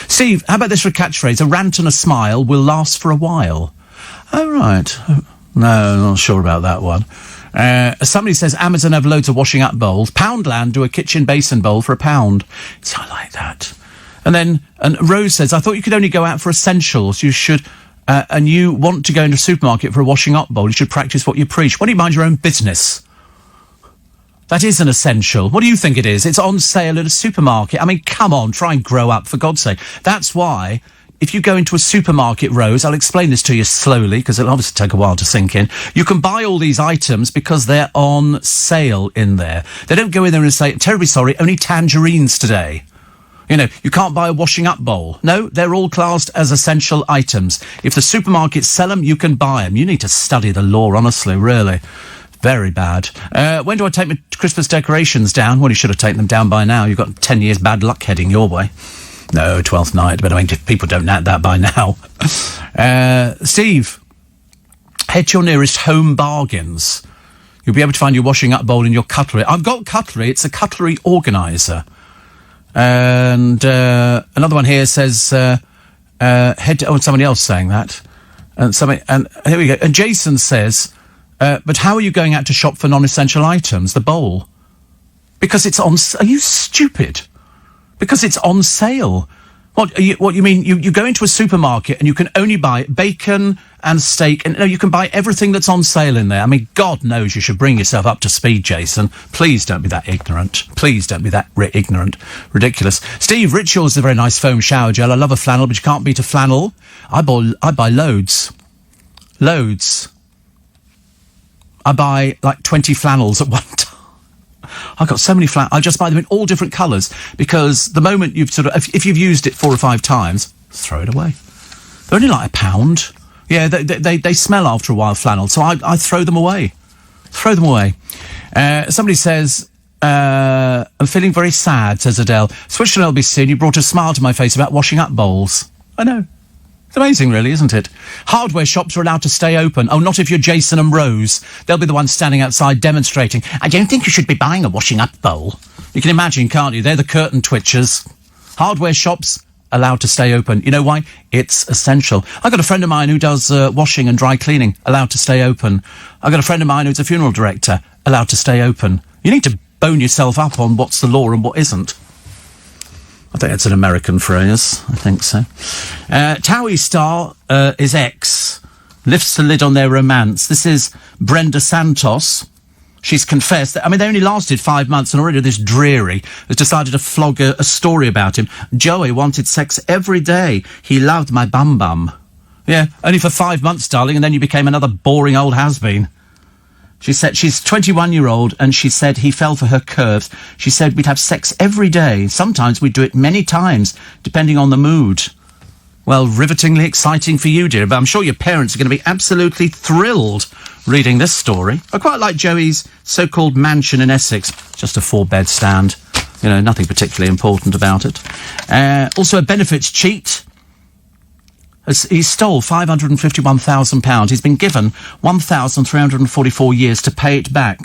Steve, how about this for a catchphrase? A rant and a smile will last for a while. Oh, right. No, not sure about that one. Somebody says Amazon have loads of washing up bowls. Poundland do a kitchen basin bowl for £1. So I like that. And Rose says, I thought you could only go out for essentials. You should, and you want to go into a supermarket for a washing up bowl. You should practice what you preach. Why don't you mind your own business? That is an essential. What do you think it is? It's on sale at a supermarket. I mean, come on, try and grow up, for God's sake. That's why, if you go into a supermarket, Rose, I'll explain this to you slowly, because it'll obviously take a while to sink in. You can buy all these items because they're on sale in there. They don't go in there and say, terribly sorry, only tangerines today. You can't buy a washing up bowl. No, they're all classed as essential items. If the supermarkets sell them, you can buy them. You need to study the law, honestly, really. Very bad. When do I take my Christmas decorations down? Well, you should have taken them down by now. You've got 10 years bad luck heading your way. No, 12th night, but I mean, if people don't know that by now. Steve, head to your nearest Home Bargains. You'll be able to find your washing up bowl and your cutlery. I've got cutlery. It's a cutlery organiser. And another one here says, head to... Oh, somebody else saying that. And here we go. And Jason says, but how are you going out to shop for non-essential items? The bowl. Because it's on... Are you stupid? Because it's on sale. What you mean? You go into a supermarket and you can only buy bacon and steak, and no, you can buy everything that's on sale in there. I mean, God knows you should bring yourself up to speed, Jason. Please don't be that ignorant. Please don't be that ignorant. Ridiculous. Steve, Ritual's a very nice foam shower gel. I love a flannel, but you can't beat a flannel. I buy loads. Loads. I buy like 20 flannels at one time. I've got so many I just buy them in all different colours, because the moment you've if you've used it 4 or 5 times, throw it away. They're only like £1. Yeah, they smell after a while, flannel, so I throw them away. Throw them away. Somebody says, I'm feeling very sad, says Adele. Switched to LBC and you brought a smile to my face about washing up bowls. I know. It's amazing, really, isn't it? Hardware shops are allowed to stay open. Oh, not if you're Jason and Rose. They'll be the ones standing outside demonstrating. I don't think you should be buying a washing up bowl. You can imagine, can't you? They're the curtain twitchers. Hardware shops allowed to stay open. You know why? It's essential. I've got a friend of mine who does washing and dry cleaning, allowed to stay open. I've got a friend of mine who's a funeral director, allowed to stay open. You need to bone yourself up on what's the law and what isn't. I think that's an American phrase. I think so. Towie star is ex. Lifts the lid on their romance. This is Brenda Santos. She's confessed that, I mean, they only lasted 5 months and already this dreary has decided to flog a story about him. Joey wanted sex every day. He loved my bum. Yeah, only for 5 months, darling, and then you became another boring old has-been. She said she's 21-year-old, and she said he fell for her curves. She said we'd have sex every day. Sometimes we'd do it many times, depending on the mood. Well, rivetingly exciting for you, dear, but I'm sure your parents are going to be absolutely thrilled reading this story. I quite like Joey's so-called mansion in Essex. Just a 4-bed stand. Nothing particularly important about it. Also a benefits cheat. He stole £551,000. He's been given 1,344 years to pay it back.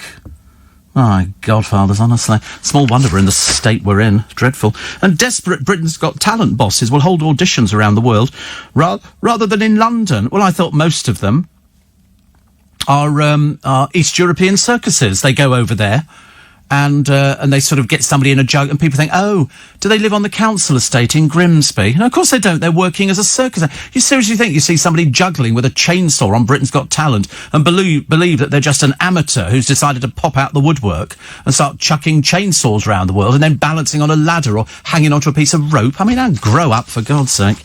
My godfathers, honestly. Small wonder we're in the state we're in. Dreadful. And desperate Britain's Got Talent bosses will hold auditions around the world rather than in London. Well, I thought most of them are East European circuses. They go over there and they sort of get somebody in a jug, and people think, oh, do they live on the council estate in Grimsby? No, of course they don't. They're working as a circus. You seriously think you see somebody juggling with a chainsaw on Britain's Got Talent and believe that they're just an amateur who's decided to pop out the woodwork and start chucking chainsaws around the world and then balancing on a ladder or hanging onto a piece of rope? I mean, grow up, for God's sake.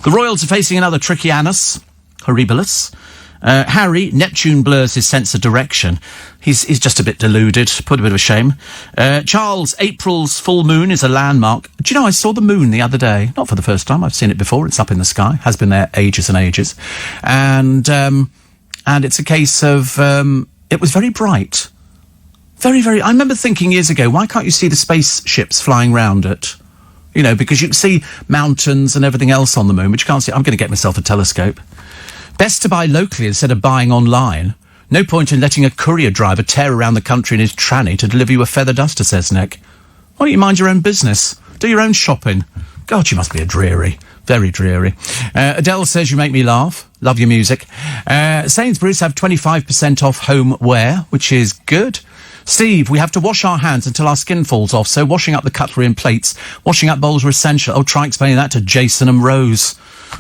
The Royals are facing another tricky Annus Horribilis. Harry, Neptune blurs his sense of direction. He's just a bit deluded. Put a bit of a shame. Charles, April's full moon is a landmark. Do you know, I saw the moon the other day. Not for the first time. I've seen it before. It's up in the sky. Has been there ages and ages. And it's a case of, it was very bright. Very, very... I remember thinking years ago, why can't you see the spaceships flying round it? You know, because you can see mountains and everything else on the moon, but you can't see... I'm going to get myself a telescope. Best to buy locally instead of buying online. No point in letting a courier driver tear around the country in his tranny to deliver you a feather duster, says Nick. Why don't you mind your own business? Do your own shopping. God, you must be a dreary. Very dreary. Adele says you make me laugh. Love your music. Sainsbury's have 25% off homeware, which is good. Steve, we have to wash our hands until our skin falls off, so washing up the cutlery and plates, washing up bowls are essential. Oh, try explaining that to Jason and Rose.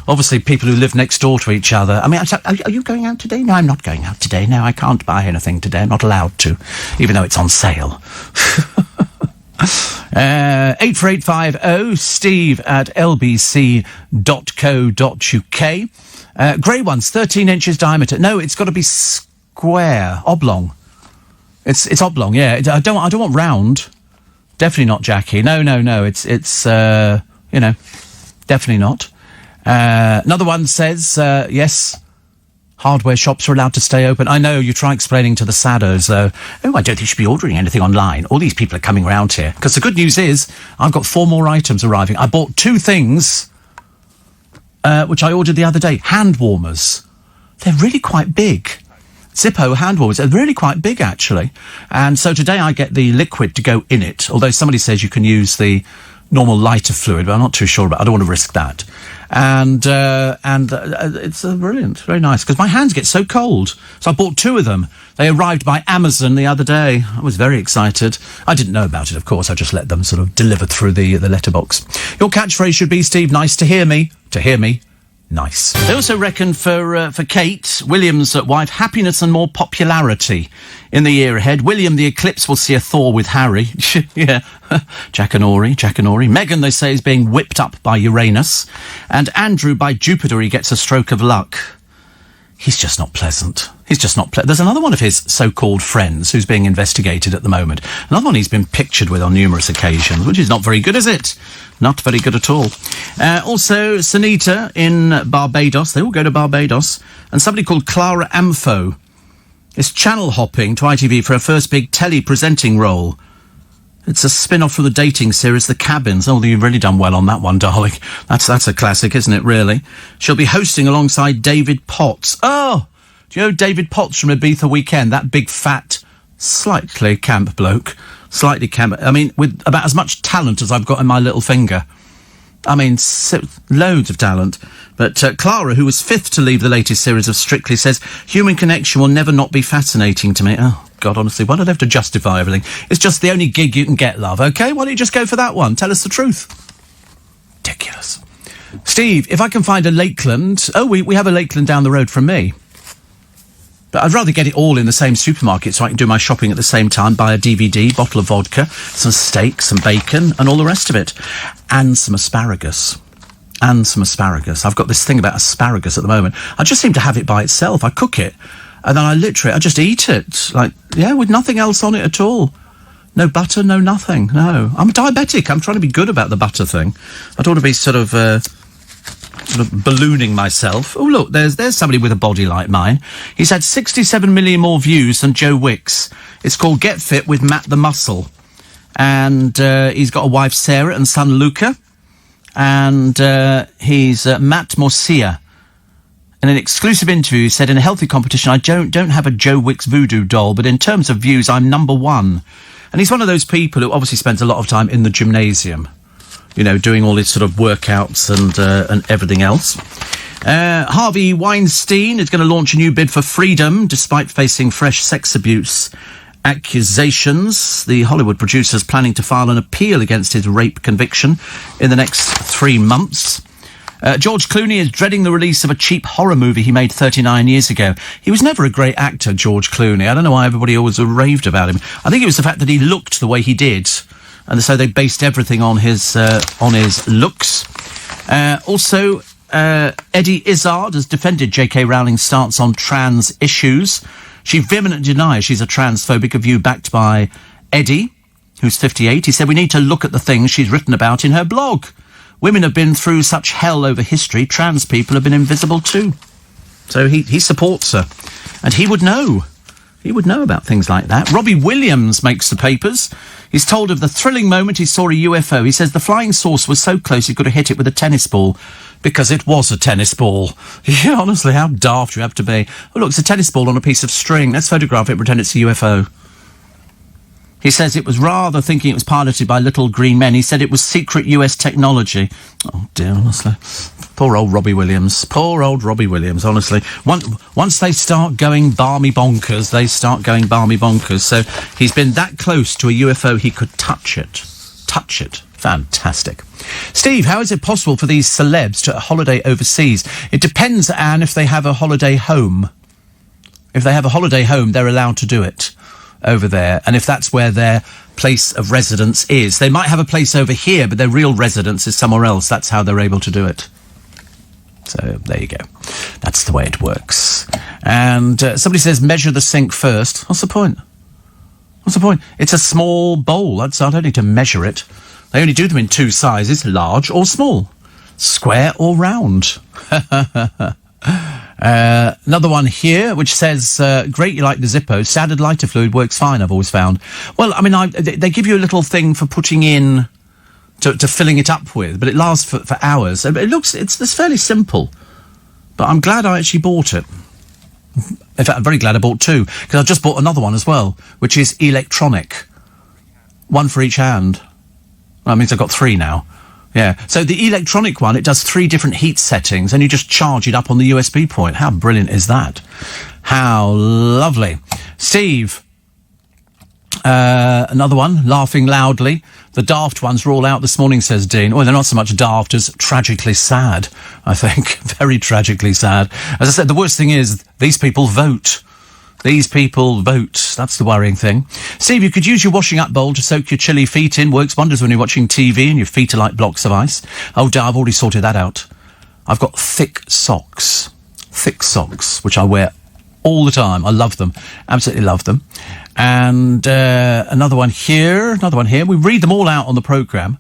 Obviously, people who live next door to each other. I mean, are you going out today? No, I'm not going out today. No, I can't buy anything today. I'm not allowed to, even though it's on sale. 84850 steve at lbc.co.uk. Grey ones, 13 inches diameter. No, it's got to be square, oblong. It's oblong, yeah. I don't want round. Definitely not, Jackie. No. It's definitely not. Another one says, yes, hardware shops are allowed to stay open. I know, you try explaining to the saddos, though. Oh, I don't think you should be ordering anything online. All these people are coming around here. Because the good news is, I've got 4 more items arriving. I bought 2 things, which I ordered the other day. Hand warmers. They're really quite big. Zippo hand warmers. They're really quite big, actually. And so today I get the liquid to go in it, although somebody says you can use the normal lighter fluid, but I'm not too sure about it. I don't want to risk that. And it's brilliant, very nice, because my hands get so cold. So I bought 2 of them. They arrived by Amazon the other day. I was very excited. I didn't know about it, of course. I just let them sort of deliver through the letterbox. Your catchphrase should be, Steve, nice to hear me. To hear me. Nice. They also reckon for Kate, William's wife, happiness and more popularity in the year ahead. William, the eclipse, will see a thaw with Harry. Yeah. Jack and Ori. Meghan, they say, is being whipped up by Uranus. And Andrew, by Jupiter, he gets a stroke of luck. He's just not pleasant. There's another one of his so-called friends who's being investigated at the moment. Another one he's been pictured with on numerous occasions, which is not very good, is it? Not very good at all. Also, Sunita in Barbados. They all go to Barbados. And somebody called Clara Amfo is channel hopping to ITV for her first big telly-presenting role. It's a spin-off from the dating series The Cabins. Oh, you've really done well on that one, darling. That's a classic, isn't it, really? She'll be hosting alongside David Potts. Oh! Do you know David Potts from Ibiza Weekend? That big, fat, slightly camp bloke. Slightly camp. I mean, with about as much talent as I've got in my little finger. I mean, loads of talent. But Clara, who was 5th to leave the latest series of Strictly, says, human connection will never not be fascinating to me. Oh, God, honestly, why do they have to justify everything? It's just the only gig you can get, love, OK? Why don't you just go for that one? Tell us the truth. Ridiculous. Steve, if I can find a Lakeland... Oh, we have a Lakeland down the road from me. But I'd rather get it all in the same supermarket so I can do my shopping at the same time, buy a DVD, bottle of vodka, some steak, some bacon, and all the rest of it. And some asparagus. I've got this thing about asparagus at the moment. I just seem to have it by itself. I cook it, and then I just eat it. Like, yeah, with nothing else on it at all. No butter, no nothing, no. I'm diabetic. I'm trying to be good about the butter thing. I don't want to be sort of ballooning myself. Oh, look, there's somebody with a body like mine. He's had 67 million more views than Joe Wicks. It's called Get Fit with Matt the Muscle. And he's got a wife, Sarah, and son, Luca. And he's Matt Morcia. In an exclusive interview, he said, in a healthy competition, I don't have a Joe Wicks voodoo doll, but in terms of views, I'm number 1. And he's one of those people who obviously spends a lot of time in the gymnasium, you know, doing all his sort of workouts and everything else. Harvey Weinstein is going to launch a new bid for freedom, despite facing fresh sex abuse accusations. The Hollywood producer is planning to file an appeal against his rape conviction in the next 3 months. George Clooney is dreading the release of a cheap horror movie he made 39 years ago. He was never a great actor, George Clooney. I don't know why everybody always raved about him. I think it was the fact that he looked the way he did, and so they based everything on his looks. Also, Eddie Izzard has defended J.K. Rowling's stance on trans issues. She vehemently denies she's a transphobic, a view backed by Eddie, who's 58. He said, we need to look at the things she's written about in her blog. Women have been through such hell over history. Trans people have been invisible too. So he supports her. And he would know. He would know about things like that. Robbie Williams makes the papers. He's told of the thrilling moment he saw a UFO. He says the flying saucer was so close he could have hit it with a tennis ball. Because it was a tennis ball. Yeah, honestly, how daft you have to be. Oh, look, it's a tennis ball on a piece of string. Let's photograph it, pretend it's a UFO. He says it was rather thinking it was piloted by little green men. He said it was secret US technology. Oh, dear, honestly. Poor old Robbie Williams. Poor old Robbie Williams, honestly. Once they start going balmy bonkers, they start going balmy bonkers. So he's been that close to a UFO he could touch it. Touch it. Fantastic. Steve, how is it possible for these celebs to holiday overseas? It depends, Anne, if they have a holiday home. If they have a holiday home, they're allowed to do it over there. And if that's where their place of residence is. They might have a place over here, but their real residence is somewhere else. That's how they're able to do it. So, there you go. That's the way it works. And somebody says, measure the sink first. What's the point? What's the point? It's a small bowl. I don't need to measure it. They only do them in two sizes, large or small. Square or round. Another one here, which says, great, you like the Zippo. Standard lighter fluid works fine, I've always found. Well, I mean, they give you a little thing for putting in, to filling it up with, but it lasts for hours. It's fairly simple. But I'm glad I actually bought it. In fact, I'm very glad I bought two, because I've just bought another one as well, which is electronic. One for each hand. Well, that means I've got three now. Yeah. So the electronic one, it does 3 different heat settings, and you just charge it up on the USB point. How brilliant is that? How lovely. Steve, another one, laughing loudly. The daft ones were all out this morning, says Dean. Well, they're not so much daft as tragically sad, I think. Very tragically sad. As I said, the worst thing is these people vote. These people vote. That's the worrying thing. Steve, you could use your washing up bowl to soak your chilly feet in. Works wonders when you're watching TV and your feet are like blocks of ice. Oh, dear, I've already sorted that out. I've got thick socks. Thick socks, which I wear all the time. I love them. Absolutely love them. And another one here. We read them all out on the programme.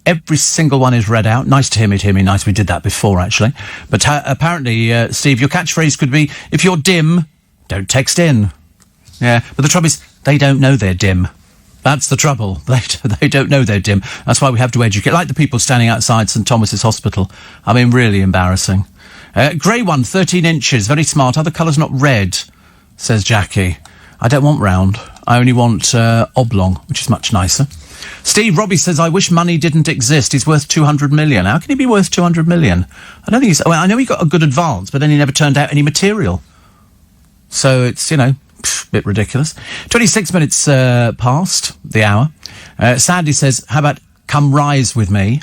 Every single one is read out. Nice to hear me. Nice, we did that before, actually. But apparently, Steve, your catchphrase could be, if you're dim, don't text in. Yeah, but the trouble is, they don't know they're dim. That's the trouble. They don't know they're dim. That's why we have to educate. Like the people standing outside St Thomas's Hospital. I mean, really embarrassing. Grey one, 13 inches. Very smart. Other colours not red, says Jackie. I don't want round. I only want oblong, which is much nicer. Steve, Robbie says, I wish money didn't exist. He's worth 200 million. How can he be worth 200 million? I don't think he's... Well, I know he got a good advance, but then he never turned out any material. So it's, a bit ridiculous. 26 minutes past the hour. Sandy says, how about Come Rise With Me?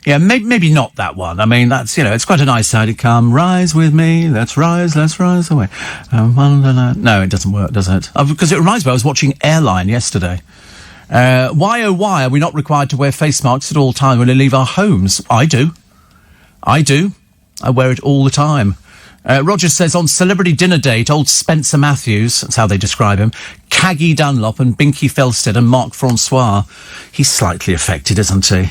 Yeah, maybe not that one. I mean, that's, it's quite a nice sound. Come rise with me, let's rise away. No, it doesn't work, does it? Because it reminds me, I was watching Airline yesterday. Why, oh why, are we not required to wear face masks at all times when we leave our homes? I do. I wear it all the time. Roger says, on Celebrity Dinner Date, old Spencer Matthews, that's how they describe him, Caggie Dunlop and Binky Felsted and Mark Francois. He's slightly affected, isn't he?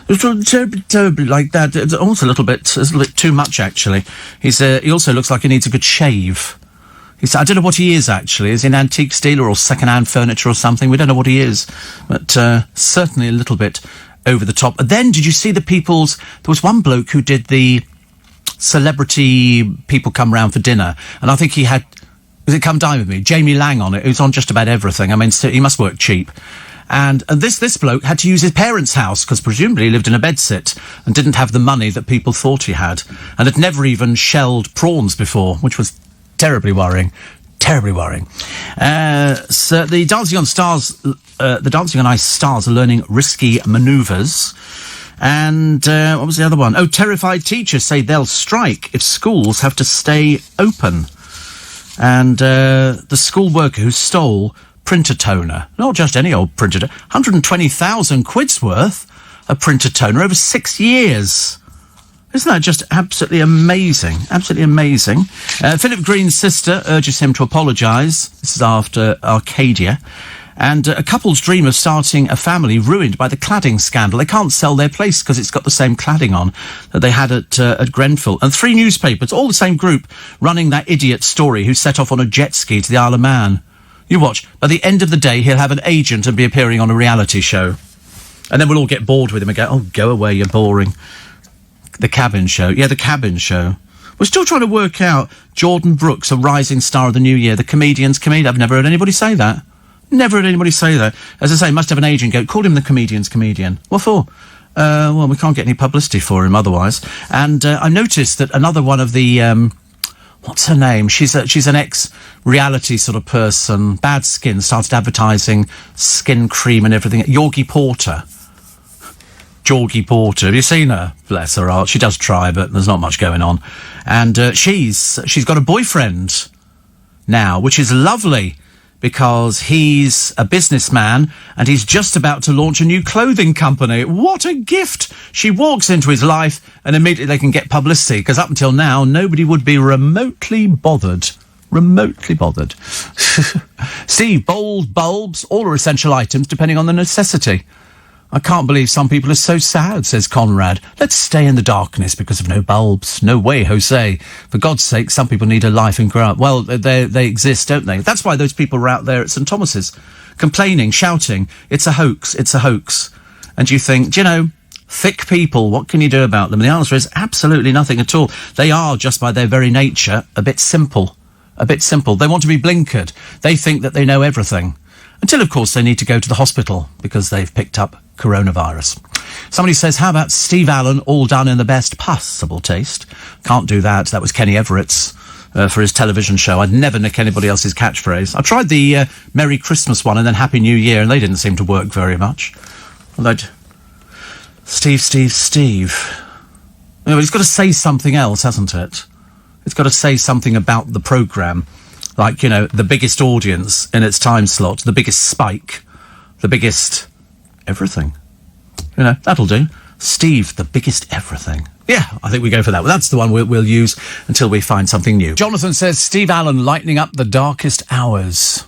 It's terribly like that. It's also a little bit too much, actually. He also looks like he needs a good shave. I don't know what he is, actually. Is he an antique dealer or second-hand furniture or something? We don't know what he is. But certainly a little bit over the top. Then, did you see there was one bloke who did the celebrity people come round for dinner, and I think he had, was it Come Dine With Me? Jamie Lang on it, who's on just about everything. I mean, he must work cheap. And this bloke had to use his parents' house, because presumably he lived in a bedsit and didn't have the money that people thought he had, and had never even shelled prawns before, which was terribly worrying. Terribly worrying. So the Dancing on Ice stars are learning risky manoeuvres. And what was the other one? Oh, terrified teachers say they'll strike if schools have to stay open. And the school worker who stole printer toner, not just any old printer toner, 120,000 quid's worth of printer toner over 6 years. Isn't that just absolutely amazing? Absolutely amazing. Philip Green's sister urges him to apologise. This is after Arcadia. And a couple's dream of starting a family ruined by the cladding scandal. They can't sell their place because it's got the same cladding on that they had at Grenfell. And 3 newspapers, all the same group, running that idiot story who set off on a jet ski to the Isle of Man. You watch. By the end of the day, he'll have an agent and be appearing on a reality show. And then we'll all get bored with him and go, oh, go away, you're boring. The Cabin Show. Yeah, The Cabin Show. We're still trying to work out Jordan Brooks, a rising star of the new year, the comedian's comedian. I've never heard anybody say that. Never heard anybody say that. As I say, must have an agent go, call him the comedian's comedian. What for? Well, we can't get any publicity for him otherwise. And I noticed that another one of the... what's her name? She's an ex-reality sort of person. Bad Skin started advertising skin cream and everything. Georgie Porter. Have you seen her? Bless her heart. She does try, but there's not much going on. And she's got a boyfriend now, which is lovely because he's a businessman and he's just about to launch a new clothing company. What a gift! She walks into his life and immediately they can get publicity, because up until now, nobody would be remotely bothered. Steve, bold bulbs, all are essential items depending on the necessity. I can't believe some people are so sad, says Conrad. Let's stay in the darkness because of no bulbs. No way, Jose. For God's sake, some people need a life and grow up. Well, they exist, don't they? That's why those people are out there at St Thomas's, complaining, shouting, it's a hoax. And you think, do you know, thick people, what can you do about them? And the answer is absolutely nothing at all. They are, just by their very nature, a bit simple. They want to be blinkered. They think that they know everything. Until, of course, they need to go to the hospital because they've picked up coronavirus. Somebody says, how about Steve Allen, all done in the best possible taste? Can't do that. That was Kenny Everett's for his television show. I'd never nick anybody else's catchphrase. I tried the Merry Christmas one and then Happy New Year, and they didn't seem to work very much. Although, Steve. You know, he's got to say something else, hasn't it? It's got to say something about the programme. Like, you know, the biggest audience in its time slot, the biggest spike, the biggest everything. You know, that'll do. Steve, the biggest everything. Yeah, I think we go for that. Well, that's the one we'll use until we find something new. Jonathan says, Steve Allen lightening up the darkest hours.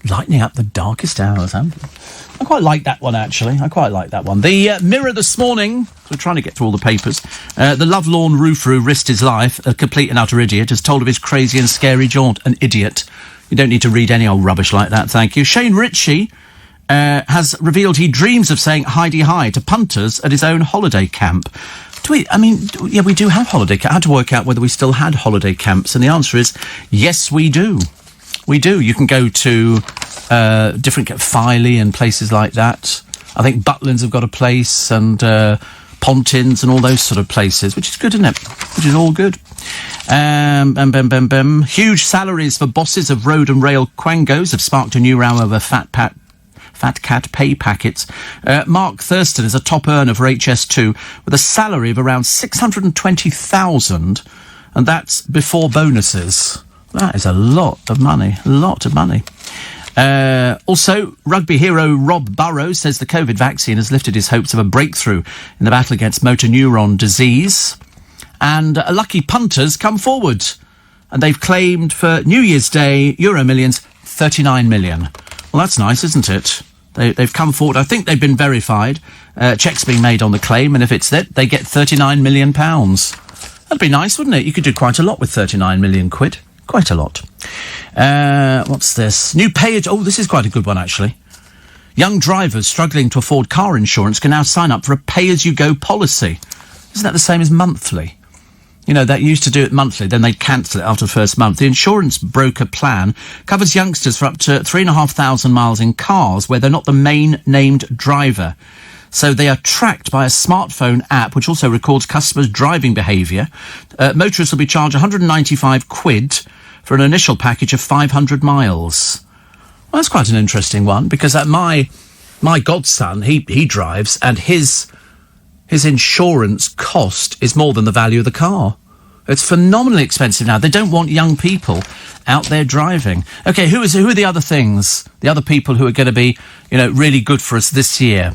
Lightening up the darkest hours, huh? I quite like that one, actually. I quite like that one. The Mirror this morning, we're trying to get through all the papers. The lovelorn roofer who risked his life, a complete and utter idiot, has told of his crazy and scary jaunt. An idiot. You don't need to read any old rubbish like that, thank you. Shane Ritchie has revealed he dreams of saying Heidi Hi to punters at his own holiday camp. We do have holiday camps. I had to work out whether we still had holiday camps, and the answer is yes, we do. We do. You can go to different Filey and places like that. I think Butlins have got a place, and Pontins and all those sort of places, which is good, isn't it? Which is all good. Huge salaries for bosses of road and rail quangos have sparked a new row over Fat Cat pay packets. Mark Thurston is a top earner for HS2 with a salary of around $620,000, and that's before bonuses. That is a lot of money. Also, rugby hero Rob Burrows says the COVID vaccine has lifted his hopes of a breakthrough in the battle against motor neuron disease. And lucky punters come forward. And they've claimed for New Year's Day, Euro Millions, 39 million. Well, that's nice, isn't it? They've come forward. I think they've been verified. Checks being made on the claim, and if it's that, they get £39 million. That'd be nice, wouldn't it? You could do quite a lot with 39 million quid. Quite a lot. What's this? New pay... Oh, this is quite a good one, actually. Young drivers struggling to afford car insurance can now sign up for a pay-as-you-go policy. Isn't that the same as monthly? You know, that used to do it monthly, then they'd cancel it after the first month. The insurance broker plan covers youngsters for up to 3,500 miles in cars where they're not the main named driver. So they are tracked by a smartphone app, which also records customers' driving behaviour. Motorists will be charged 195 quid for an initial package of 500 miles. Well, that's quite an interesting one, because my godson, he drives, and his insurance cost is more than the value of the car. It's phenomenally expensive now. They don't want young people out there driving. OK, who are the other things? The other people who are going to be, really good for us this year?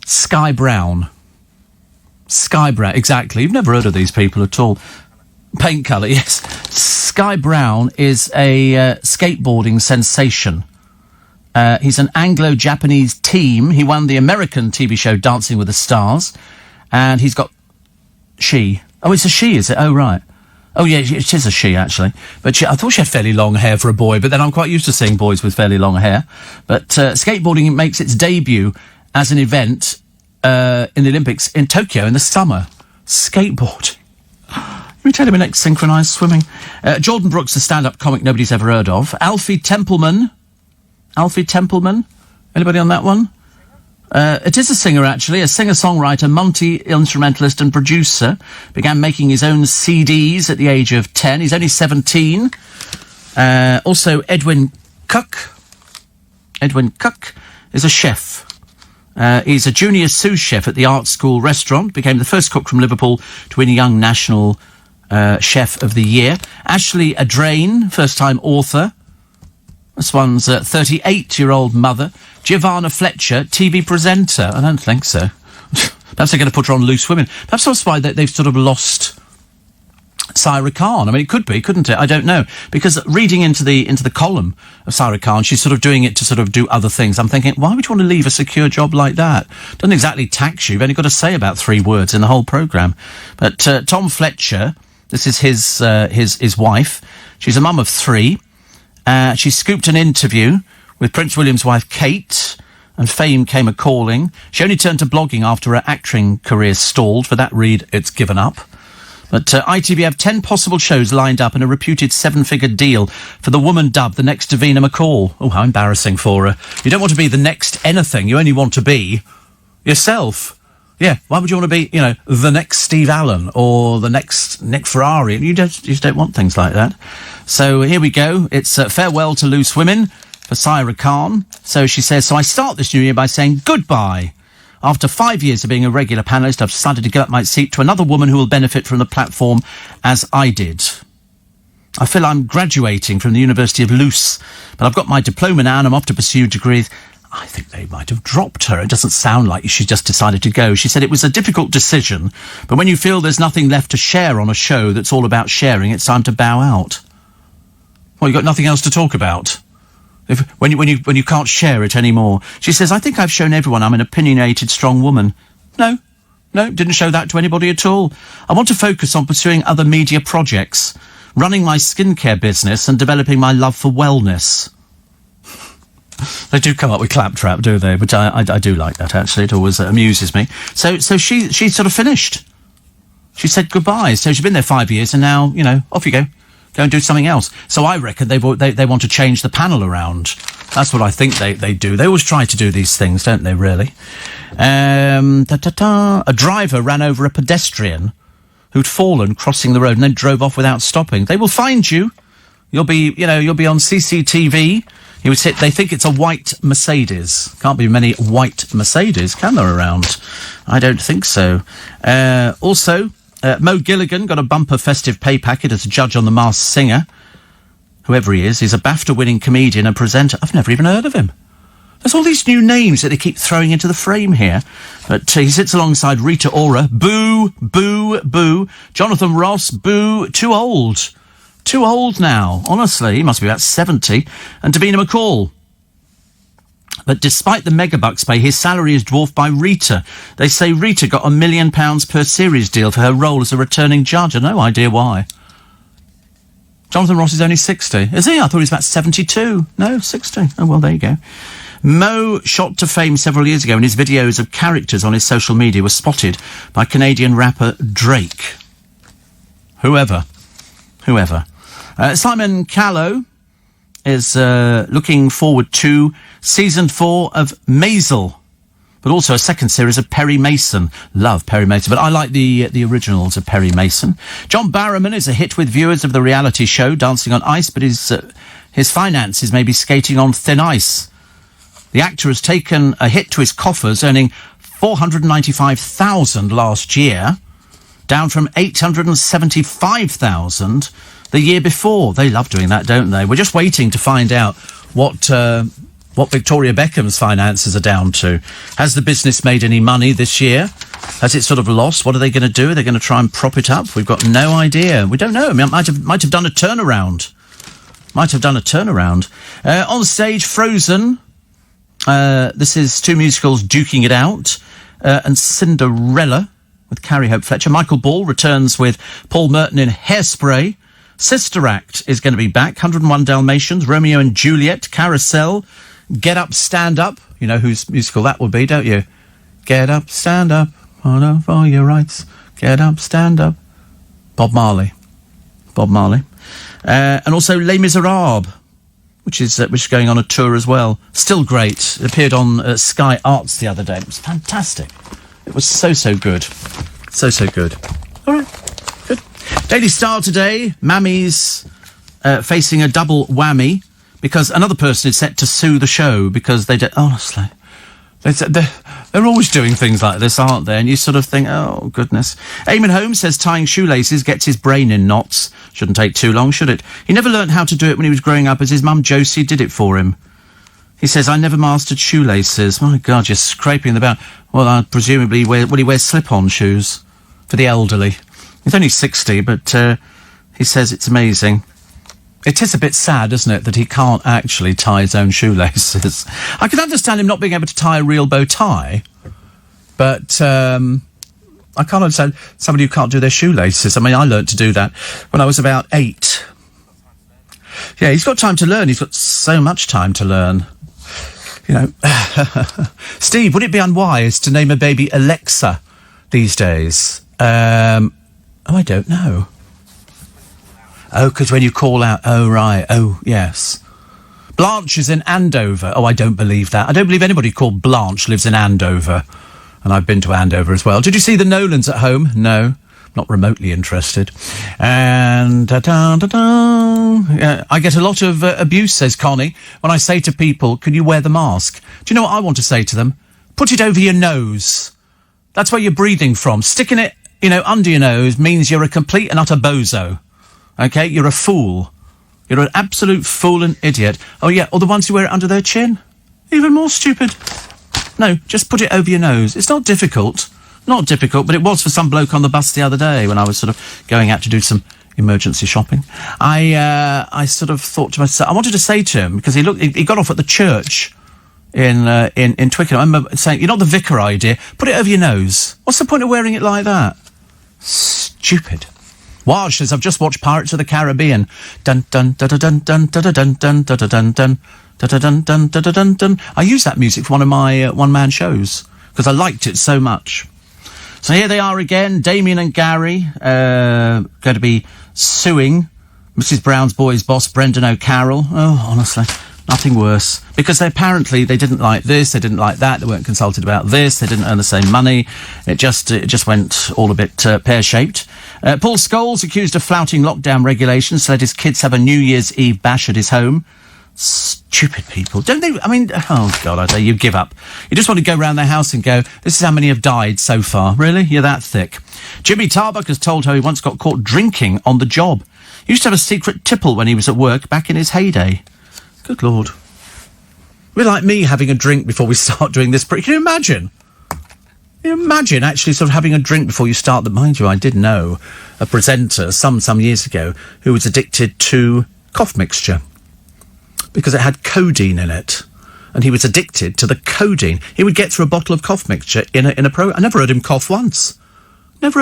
Sky Brown. Sky Brown, exactly. You've never heard of these people at all. Paint colour, yes. Sky Brown is a skateboarding sensation. He's an Anglo-Japanese team. He won the American TV show Dancing with the Stars. And he's got... She. Oh, it's a she, is it? Oh, right. Oh, yeah, it is a she, actually. But I thought she had fairly long hair for a boy, but then I'm quite used to seeing boys with fairly long hair. But skateboarding makes its debut as an event in the Olympics in Tokyo in the summer. Skateboard. Let me tell you my next synchronised swimming. Jordan Brooks, a stand-up comic nobody's ever heard of. Alfie Templeman. Anybody on that one? It is a singer, actually, a singer-songwriter, multi-instrumentalist and producer. Began making his own CDs at the age of 10. He's only 17. Also, Edwin Cook. Edwin Cook is a chef. He's a junior sous chef at the Art School restaurant. Became the first cook from Liverpool to win a Young National Chef of the Year. Ashley Adrain, first-time author. This one's 38-year-old mother. Giovanna Fletcher, TV presenter. I don't think so. Perhaps they're going to put her on Loose Women. Perhaps that's why they've sort of lost Saira Khan. I mean, it could be, couldn't it? I don't know. Because reading into the column of Saira Khan, she's sort of doing it to sort of do other things. I'm thinking, why would you want to leave a secure job like that? Doesn't exactly tax you. You've only got to say about 3 words in the whole programme. But Tom Fletcher, this is his wife. She's a mum of 3. She scooped an interview with Prince William's wife, Kate, and fame came a-calling. She only turned to blogging after her acting career stalled. For that read, it's given up. But ITV have 10 possible shows lined up and a reputed 7-figure deal for the woman dubbed the next Davina McCall. Oh, how embarrassing for her. You don't want to be the next anything. You only want to be yourself. Yeah, why would you want to be, the next Steve Allen or the next Nick Ferrari? You just don't want things like that. So here we go. It's farewell to Loose Women for Saira Khan. So she says, so I start this new year by saying goodbye. After 5 years of being a regular panellist, I've decided to give up my seat to another woman who will benefit from the platform as I did. I feel I'm graduating from the University of Luce, but I've got my diploma now and I'm off to pursue degrees. I think they might have dropped her. It doesn't sound like she just decided to go. She said it was a difficult decision, but when you feel there's nothing left to share on a show that's all about sharing, it's time to bow out. Well, you've got nothing else to talk about. When you can't share it anymore. She says, I think I've shown everyone I'm an opinionated, strong woman. No, didn't show that to anybody at all. I want to focus on pursuing other media projects, running my skincare business and developing my love for wellness. They do come up with claptrap, do they? But I do like that, actually. It always amuses me. So she's sort of finished. She said goodbye. So she's been there 5 years and now, off you go. Go and do something else. So I reckon they want to change the panel around. That's what I think they do. They always try to do these things, don't they, really? A driver ran over a pedestrian who'd fallen crossing the road and then drove off without stopping. They will find you. You'll be on CCTV. They think it's a white Mercedes. Can't be many white Mercedes, can there, around? I don't think so. Also... Mo Gilligan got a bumper festive pay packet as a judge on The Masked Singer. Whoever he is, he's a BAFTA-winning comedian and presenter. I've never even heard of him. There's all these new names that they keep throwing into the frame here. But he sits alongside Rita Ora. Boo, boo, boo. Jonathan Ross, boo. Too old. Too old now. Honestly, he must be about 70. And Davina McCall. But despite the megabucks pay, his salary is dwarfed by Rita. They say Rita got £1 million per series deal for her role as a returning judge. I've no idea why. Jonathan Ross is only 60. Is he? I thought he was about 72. No, 60. Oh, well, there you go. Mo shot to fame several years ago, and his videos of characters on his social media were spotted by Canadian rapper Drake. Whoever. Simon Callow is looking forward to season 4 of Maisel, but also a second series of Perry Mason. Love Perry Mason, but I like the originals of Perry Mason. John Barrowman is a hit with viewers of the reality show Dancing on Ice, but his finances may be skating on thin ice. The actor has taken a hit to his coffers, earning $495,000 last year, down from $875,000 the year before. They love doing that, don't they? We're just waiting to find out what Victoria Beckham's finances are down to. Has the business made any money this year? Has it sort of lost? What are they going to do? Are they going to try and prop it up? We've got no idea. We don't know. I mean, it might have done a turnaround. On stage, Frozen. This is two musicals duking it out. And Cinderella with Carrie Hope Fletcher. Michael Ball returns with Paul Merton in Hairspray. Sister Act is going to be back. 101 Dalmatians, Romeo and Juliet, Carousel, Get Up, Stand Up. You know whose musical that would be, don't you? Get up, stand up, hold on for your rights. Get up, stand up. Bob Marley. And also Les Miserables, which is going on a tour as well. Still great. It appeared on Sky Arts the other day. It was fantastic. It was so good. So good. All right. Good. Daily Star today. Mammy's facing a double whammy because another person is set to sue the show because they did... Honestly. They're always doing things like this, aren't they? And you sort of think, oh, goodness. Eamon Holmes says tying shoelaces gets his brain in knots. Shouldn't take too long, should it? He never learnt how to do it when he was growing up, as his mum Josie did it for him. He says, I never mastered shoelaces. My God, you're scraping the bound. Well, presumably he wears slip-on shoes for the elderly. He's only 60, but he says it's amazing. It is a bit sad, isn't it, that he can't actually tie his own shoelaces. I can understand him not being able to tie a real bow tie, but I can't understand somebody who can't do their shoelaces. I mean, I learnt to do that when I was about 8. Yeah, he's got time to learn. He's got so much time to learn. You know. Steve, would it be unwise to name a baby Alexa these days? I don't know. Oh, because when you call out, oh, right, oh, yes. Blanche is in Andover. Oh, I don't believe that. I don't believe anybody called Blanche lives in Andover. And I've been to Andover as well. Did you see the Nolans at home? No, not remotely interested. And I get a lot of abuse, says Connie, when I say to people, can you wear the mask? Do you know what I want to say to them? Put it over your nose. That's where you're breathing from. Sticking it, under your nose means you're a complete and utter bozo. OK, you're a fool. You're an absolute fool and idiot. Oh, yeah, or the ones who wear it under their chin. Even more stupid. No, just put it over your nose. It's not difficult. Not difficult, but it was for some bloke on the bus the other day when I was sort of going out to do some emergency shopping. I sort of thought to myself, I wanted to say to him, because he got off at the church in Twickenham. I remember saying, you're not the vicar idea. Put it over your nose. What's the point of wearing it like that? Stupid. Waj says, I've just watched Pirates of the Caribbean. Dun dun dun dun dun dun dun dun dun dun dun dun dun dun dun dun. I used that music for one of my one-man shows because I liked it so much. So here they are again, Damien and Gary, going to be suing Mrs. Brown's boys' boss, Brendan O'Carroll. Oh, honestly, nothing worse. Because they didn't like this, they didn't like that, they weren't consulted about this, they didn't earn the same money. It just went all a bit pear-shaped. Paul Scholes, accused of flouting lockdown regulations, let his kids have a New Year's Eve bash at his home. Stupid people. Don't they? I mean, oh, God, I tell you give up. You just want to go around their house and go, this is how many have died so far. Really? You're that thick. Jimmy Tarbuck has told how he once got caught drinking on the job. He used to have a secret tipple when he was at work back in his heyday. Good Lord. We're like me having a drink before we start doing this. Can you imagine? Can you imagine actually sort of having a drink before you start? That, mind you, I did know a presenter some years ago who was addicted to cough mixture because it had codeine in it, and he was addicted to the codeine. He would get through a bottle of cough mixture in a program. I never heard him cough once. But it's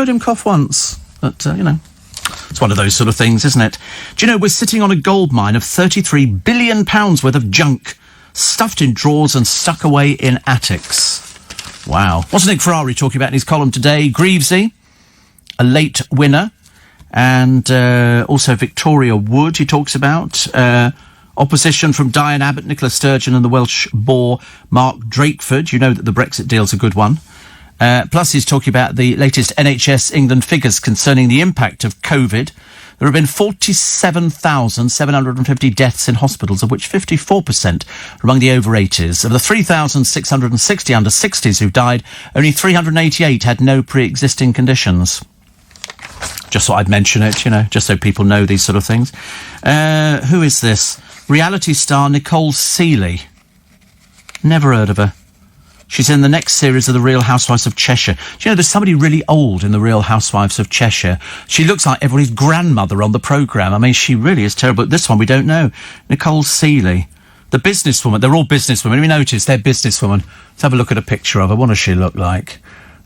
one of those sort of things, isn't it? Do you know, we're sitting on a gold mine of £33 billion worth of junk stuffed in drawers and stuck away in attics. Wow. What's Nick Ferrari talking about in his column today? Greavesy, a late winner, and also Victoria Wood, he talks about. Opposition from Diane Abbott, Nicola Sturgeon and the Welsh boar Mark Drakeford. You know that the Brexit deal's a good one. Plus he's talking about the latest NHS England figures concerning the impact of COVID. There have been 47,750 deaths in hospitals, of which 54% are among the over 80s. Of the 3,660 under 60s who died, only 388 had no pre-existing conditions. Just thought I'd mention it, just so people know these sort of things. Who is this? Reality star Nicole Seeley. Never heard of her. She's in the next series of The Real Housewives of Cheshire. Do you know, there's somebody really old in The Real Housewives of Cheshire. She looks like everybody's grandmother on the programme. I mean, she really is terrible. This one, we don't know. Nicole Seeley. The businesswoman. They're all businesswomen. Have you noticed? They're businesswomen. Let's have a look at a picture of her. What does she look like?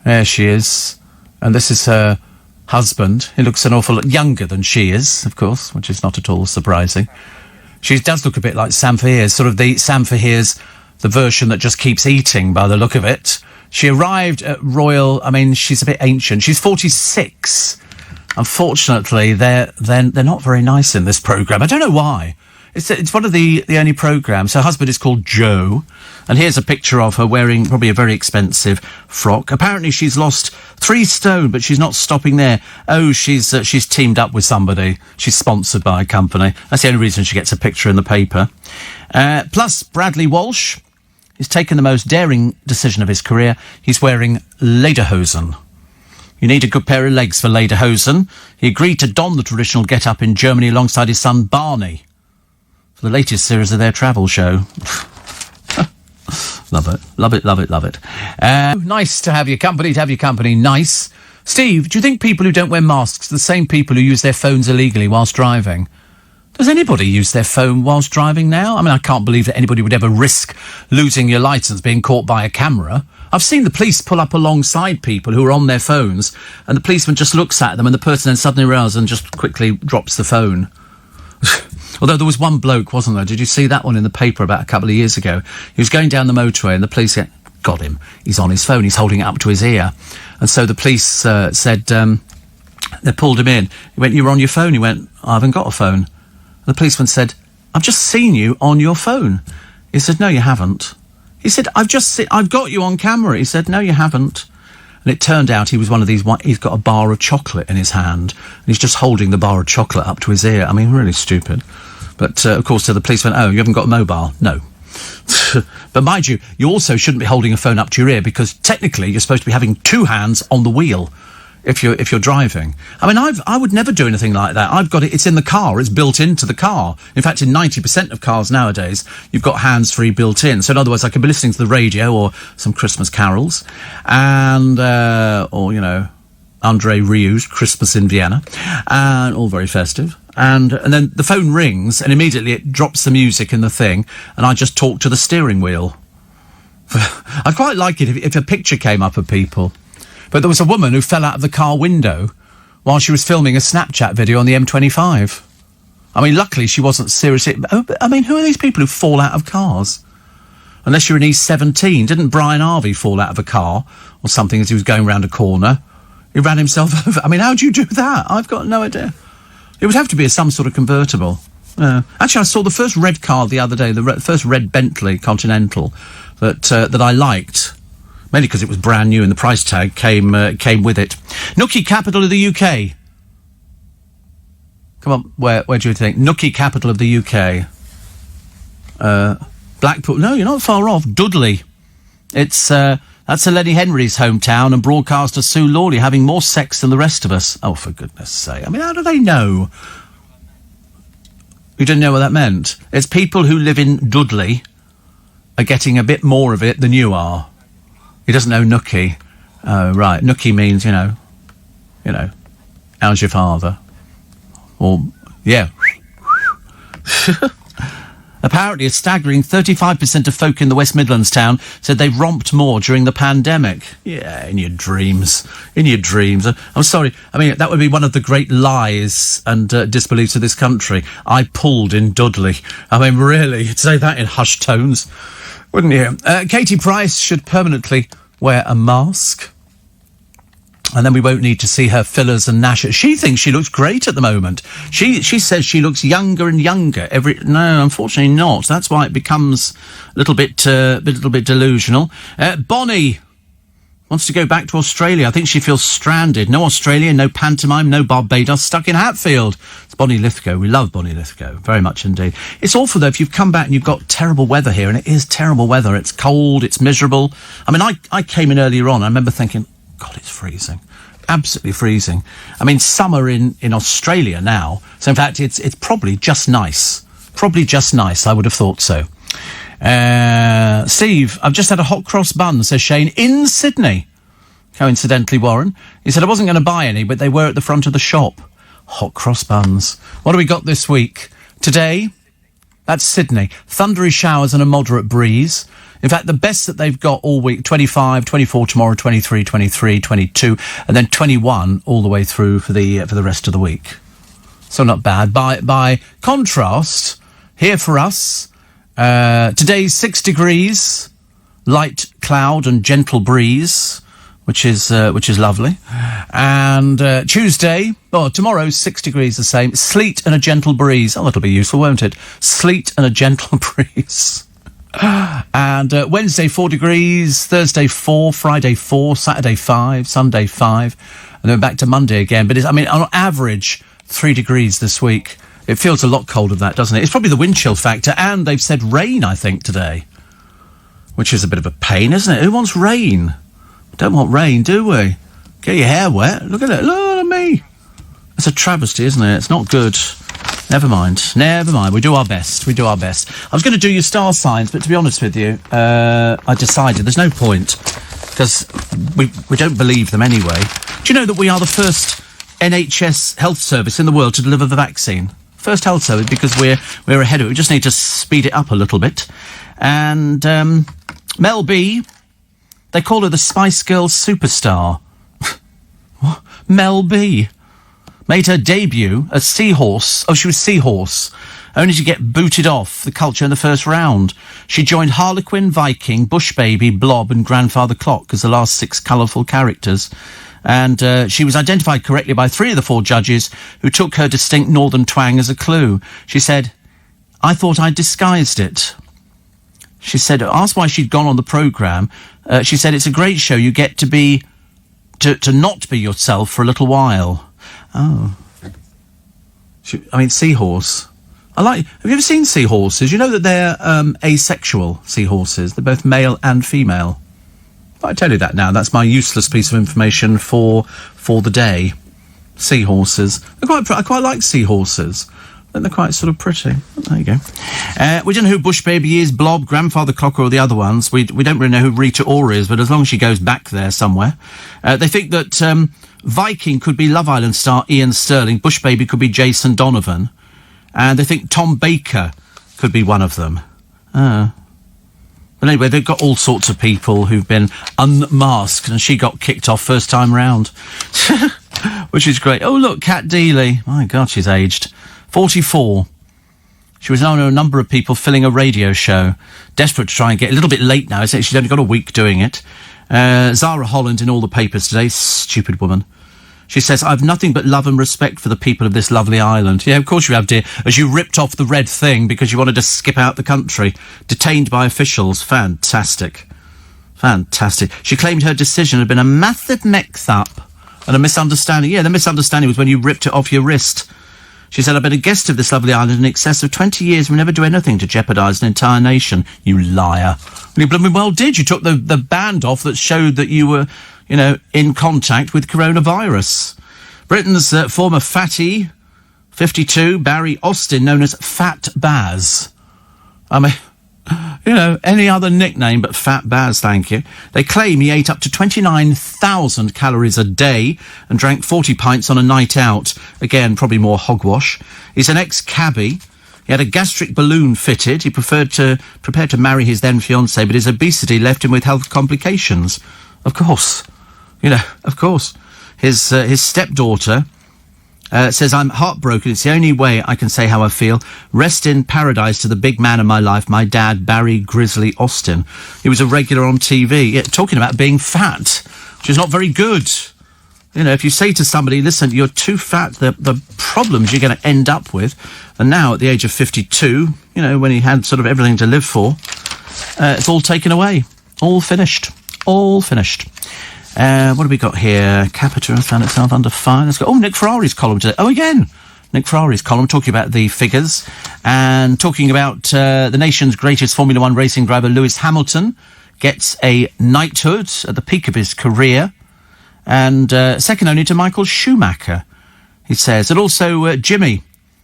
There she is. And this is her husband. He looks an awful lot younger than she is, of course, which is not at all surprising. She does look a bit like Sam Fahier's, sort of the Sam Fahier's, the version that just keeps eating by the look of it. She arrived at Royal, I mean, she's a bit ancient. She's 46. Unfortunately, they're not very nice in this programme. I don't know why. It's one of the only programmes. Her husband is called Joe, and here's a picture of her wearing probably a very expensive frock. Apparently she's lost 3 stone, but she's not stopping there. Oh, she's teamed up with somebody. She's sponsored by a company. That's the only reason she gets a picture in the paper. Plus, Bradley Walsh. He's taken the most daring decision of his career. He's wearing lederhosen. You need a good pair of legs for lederhosen. He agreed to don the traditional get-up in Germany alongside his son Barney for the latest series of their travel show. Love it, love it, love it, love it. Nice to have your company, nice. Steve, do you think people who don't wear masks are the same people who use their phones illegally whilst driving? Does anybody use their phone whilst driving now? I mean, I can't believe that anybody would ever risk losing your licence being caught by a camera. I've seen the police pull up alongside people who are on their phones, and the policeman just looks at them, and the person then suddenly realises and just quickly drops the phone. Although there was one bloke, wasn't there? Did you see that one in the paper about a couple of years ago? He was going down the motorway, and the police got him. He's on his phone. He's holding it up to his ear. And so the police said, they pulled him in. He went, "You were on your phone?" He went, "I haven't got a phone." The policeman said, "I've just seen you on your phone." He said, "No, you haven't." He said, "I've got you on camera." He said, "No, you haven't." And it turned out he was one of these, he's got a bar of chocolate in his hand, and he's just holding the bar of chocolate up to his ear. I mean, really stupid. But, of course, so the police went, "Oh, you haven't got a mobile?" No. But mind you, you also shouldn't be holding a phone up to your ear, because technically you're supposed to be having 2 hands on the wheel if you're driving. I mean, I would never do anything like that. I've got it, it's in the car, it's built into the car. In fact, in 90% of cars nowadays, you've got hands-free built in. So in other words, I could be listening to the radio or some Christmas carols, and, or, you know, Andre Rieu's Christmas in Vienna, and all very festive. And then the phone rings, and immediately it drops the music in the thing, and I just talk to the steering wheel. I'd quite like it if a picture came up of people. But there was a woman who fell out of the car window while she was filming a Snapchat video on the M25. I mean, luckily she wasn't seriously... I mean, who are these people who fall out of cars? Unless you're in E17. Didn't Brian Harvey fall out of a car or something as he was going round a corner? He ran himself over. I mean, how do you do that? I've got no idea. It would have to be some sort of convertible. Actually, I saw the first red car the other day, the first red Bentley Continental that I liked. Mainly because it was brand new and the price tag came with it. Nookie, capital of the UK. Come on, where do you think? Nookie, capital of the UK. Blackpool. No, you're not far off. Dudley. It's that's Lenny Henry's hometown, and broadcaster Sue Lawley having more sex than the rest of us. Oh, for goodness sake. I mean, how do they know? You didn't know what that meant? It's people who live in Dudley are getting a bit more of it than you are. He doesn't know nookie. Oh, right. Nookie means, you know, how's your father? Or, yeah. Apparently, a staggering 35% of folk in the West Midlands town said they romped more during the pandemic. Yeah, in your dreams. In your dreams. I'm sorry. I mean, that would be one of the great lies and disbeliefs of this country. I pulled in Dudley. I mean, really, you'd say that in hushed tones, wouldn't you? Katie Price should permanently wear a mask. And then we won't need to see her fillers and lashes. She thinks she looks great at the moment. She says she looks younger and younger. No, unfortunately not. That's why it becomes a little bit delusional. Bonnie wants to go back to Australia. I think she feels stranded. No Australia, no pantomime, no Barbados, stuck in Hatfield. It's Bonnie Lithgow. We love Bonnie Lithgow very much indeed. It's awful though if you've come back and you've got terrible weather here, and it is terrible weather. It's cold, it's miserable. I mean, I came in earlier on. I remember thinking, God, it's freezing. Absolutely freezing. I mean, summer in Australia now. So, in fact, it's probably just nice. Probably just nice, I would have thought so. Steve, I've just had a hot cross bun, says Shane, in Sydney. Coincidentally, Warren. He said I wasn't going to buy any, but they were at the front of the shop. Hot cross buns. What do we got this week? Today, that's Sydney. Thundery showers and a moderate breeze. In fact, the best that they've got all week, 25, 24 tomorrow, 23, 23, 22, and then 21 all the way through for the rest of the week. So not bad. By contrast, here for us, today's 6 degrees, light cloud and gentle breeze, which is lovely. And Tuesday, tomorrow's 6 degrees the same, sleet and a gentle breeze. Oh, that'll be useful, won't it? Sleet and a gentle breeze. And Wednesday 4 degrees, Thursday 4, Friday 4, Saturday 5, Sunday 5, and then back to Monday again. But on average 3 degrees this week. It feels a lot colder than that, doesn't it? It's probably the wind chill factor, and they've said rain, I think, today, which is a bit of a pain, isn't it? Who wants rain? We don't want rain, do we? Get your hair wet. Look at it. Look at me. It's a travesty, isn't it? It's not good. Never mind. We do our best. I was going to do your star signs, but to be honest with you, I decided there's no point, because we don't believe them anyway. Do you know that we are the first NHS health service in the world to deliver the vaccine? First health service, because we're ahead of it. We just need to speed it up a little bit. And Mel B, they call her the Spice Girls superstar. What? Mel B made her debut as Seahorse. Oh, she was Seahorse, only to get booted off the culture in the first round. She joined Harlequin, Viking, Bush Baby, Blob and Grandfather Clock as the last 6 colourful characters. And she was identified correctly by 3 of the 4 judges, who took her distinct northern twang as a clue. She said, I thought I'd disguised it. She said, asked why she'd gone on the programme, she said, it's a great show. You get to not be yourself for a little while. Oh. Seahorse. Have you ever seen seahorses? You know that they're asexual seahorses. They're both male and female. I tell you that now. That's my useless piece of information for the day. Seahorses. I quite like seahorses. I think they're quite sort of pretty. There you go. We don't know who Bush Baby is, Blob, Grandfather Clock, or the other ones. We don't really know who Rita Ora is, but as long as she goes back there somewhere. They think that Viking could be Love Island star Ian Sterling. Bush Baby could be Jason Donovan. And they think Tom Baker could be one of them. But anyway, they've got all sorts of people who've been unmasked, and she got kicked off first time round. Which is great. Oh, look, Kat Deely. My God, she's aged. 44. She was known to a number of people filling a radio show. Desperate to try and get a little bit late now. She's only got a week doing it. Zara Holland in all the papers today. Stupid woman. She says, I've nothing but love and respect for the people of this lovely island. Yeah, of course you have, dear. As you ripped off the red thing because you wanted to skip out the country. Detained by officials. Fantastic. Fantastic. She claimed her decision had been a massive mix-up and a misunderstanding. Yeah, the misunderstanding was when you ripped it off your wrist. She said, I've been a guest of this lovely island in excess of 20 years. We never do anything to jeopardise an entire nation. You liar. You blooming well did. You took the band off that showed that you were, in contact with coronavirus. Britain's former fatty, 52, Barry Austin, known as Fat Baz. Any other nickname but Fat Baz, thank you. They claim he ate up to 29,000 calories a day and drank 40 pints on a night out. Again, probably more hogwash. He's an ex-cabbie. He had a gastric balloon fitted. He prepared to marry his then fiancée, but his obesity left him with health complications. Of course. Of course. His stepdaughter says, I'm heartbroken. It's the only way I can say how I feel. Rest in paradise to the big man in my life, my dad, Barry Grizzly Austin. He was a regular on TV, talking about being fat, which is not very good. If you say to somebody, listen, you're too fat, the problems you're going to end up with. And now, at the age of 52, when he had sort of everything to live for, it's all taken away. All finished. What have we got here? Capita found itself under fire. Let's go. Nick Ferrari's column today. Again. Nick Ferrari's column, talking about the figures and talking about the nation's greatest Formula One racing driver, Lewis Hamilton, gets a knighthood at the peak of his career, and second only to Michael Schumacher, he says. And also Jimmy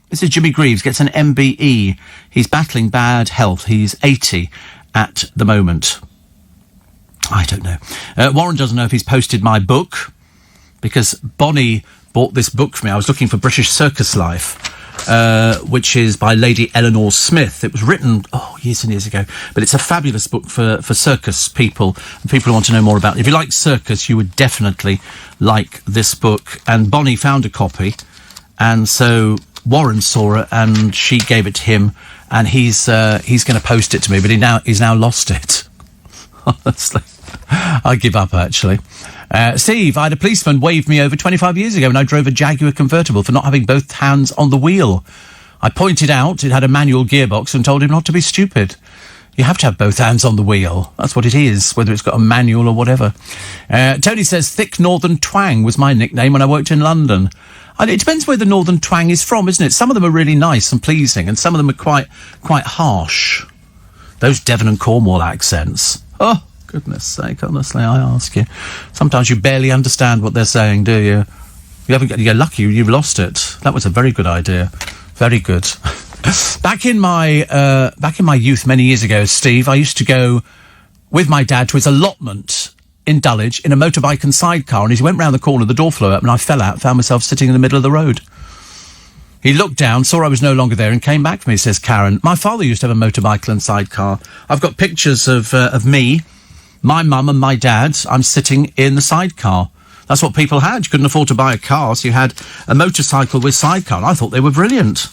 This is Jimmy Greaves, gets an MBE. He's battling bad health. He's 80 at the moment. I don't know. Warren doesn't know if he's posted my book, because Bonnie bought this book for me. I was looking for British Circus Life, which is by Lady Eleanor Smith. It was written, years and years ago. But it's a fabulous book for circus people, and people who want to know more about it. If you like circus, you would definitely like this book. And Bonnie found a copy, and so Warren saw it, and she gave it to him, and he's going to post it to me, but he's now lost it. Honestly, I give up, actually. Steve, I had a policeman wave me over 25 years ago when I drove a Jaguar convertible for not having both hands on the wheel. I pointed out it had a manual gearbox and told him not to be stupid. You have to have both hands on the wheel. That's what it is, whether it's got a manual or whatever. Tony says Thick Northern Twang was my nickname when I worked in London. It depends where the Northern Twang is from, isn't it? Some of them are really nice and pleasing, and some of them are quite harsh. Those Devon and Cornwall accents. Oh, goodness sake, honestly, I ask you. Sometimes you barely understand what they're saying, do you? You're lucky you've lost it. That was a very good idea. Very good. Back in my youth many years ago, Steve, I used to go with my dad to his allotment in Dulwich in a motorbike and sidecar, and as he went round the corner, the door flew up and I fell out, found myself sitting in the middle of the road. He looked down, saw I was no longer there, and came back for me, says Karen. My father used to have a motorbike and sidecar. I've got pictures of me, my mum and my dad. I'm sitting in the sidecar. That's what people had. You couldn't afford to buy a car, so you had a motorcycle with sidecar. I thought they were brilliant.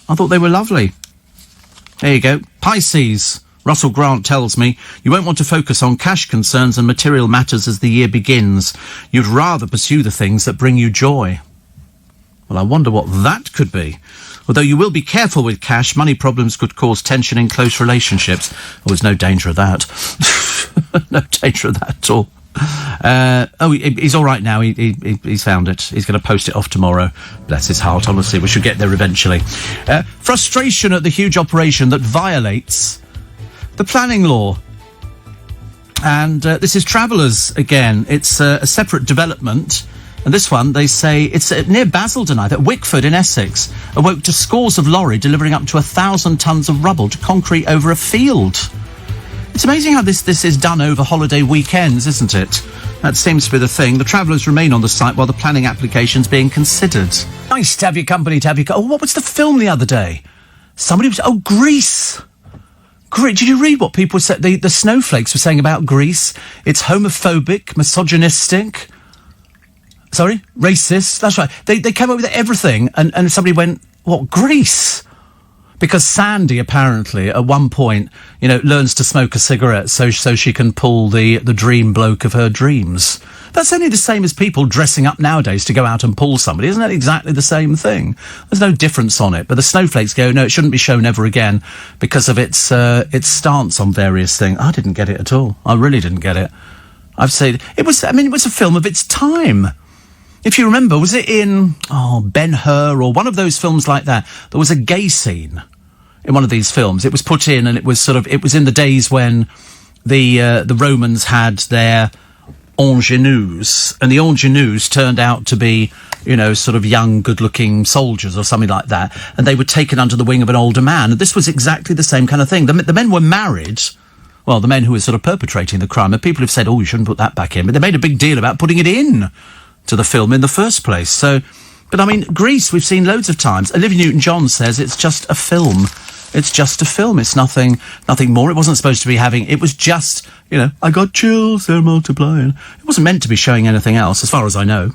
I thought they were lovely. There you go. Pisces. Russell Grant tells me, you won't want to focus on cash concerns and material matters as the year begins. You'd rather pursue the things that bring you joy. Well, I wonder what that could be. Although you will be careful with cash, money problems could cause tension in close relationships. Oh, there's no danger of that. No danger of that at all. He's all right now. He's found it. He's going to post it off tomorrow. Bless his heart, honestly. We should get there eventually. Frustration at the huge operation that violates the planning law. And this is Travellers again. It's a separate development. And this one, they say, it's near Basildon, at Wickford in Essex, awoke to scores of lorry delivering up to 1,000 tonnes of rubble to concrete over a field. It's amazing how this is done over holiday weekends, isn't it? That seems to be the thing. The Travellers remain on the site while the planning application's being considered. Nice to have your company, what was the film the other day? Grease! Did you read what people said? The snowflakes were saying about Grease. It's homophobic, misogynistic... Sorry? Racist? That's right. They came up with everything, and somebody went, what, Grease? Because Sandy, apparently, at one point, learns to smoke a cigarette so she can pull the dream bloke of her dreams. That's only the same as people dressing up nowadays to go out and pull somebody. Isn't that exactly the same thing? There's no difference on it. But the snowflakes go, no, it shouldn't be shown ever again because of its stance on various things. I didn't get it at all. I really didn't get it. I've said, it was a film of its time. If you remember, was it in Ben-Hur or one of those films like that? There was a gay scene in one of these films. It was put in, and it was in the days when the Romans had their ingenues, and the ingenues turned out to be, young, good-looking soldiers or something like that, and they were taken under the wing of an older man. And this was exactly the same kind of thing. The men were married. Well, the men who were perpetrating the crime, and people have said, you shouldn't put that back in, but they made a big deal about putting it in to the film in the first place. So, but Grease, we've seen loads of times. Olivia Newton-John says it's just a film. It's just a film. It's nothing more. It wasn't supposed to be it was just, I got chills, they're multiplying. It wasn't meant to be showing anything else, as far as I know.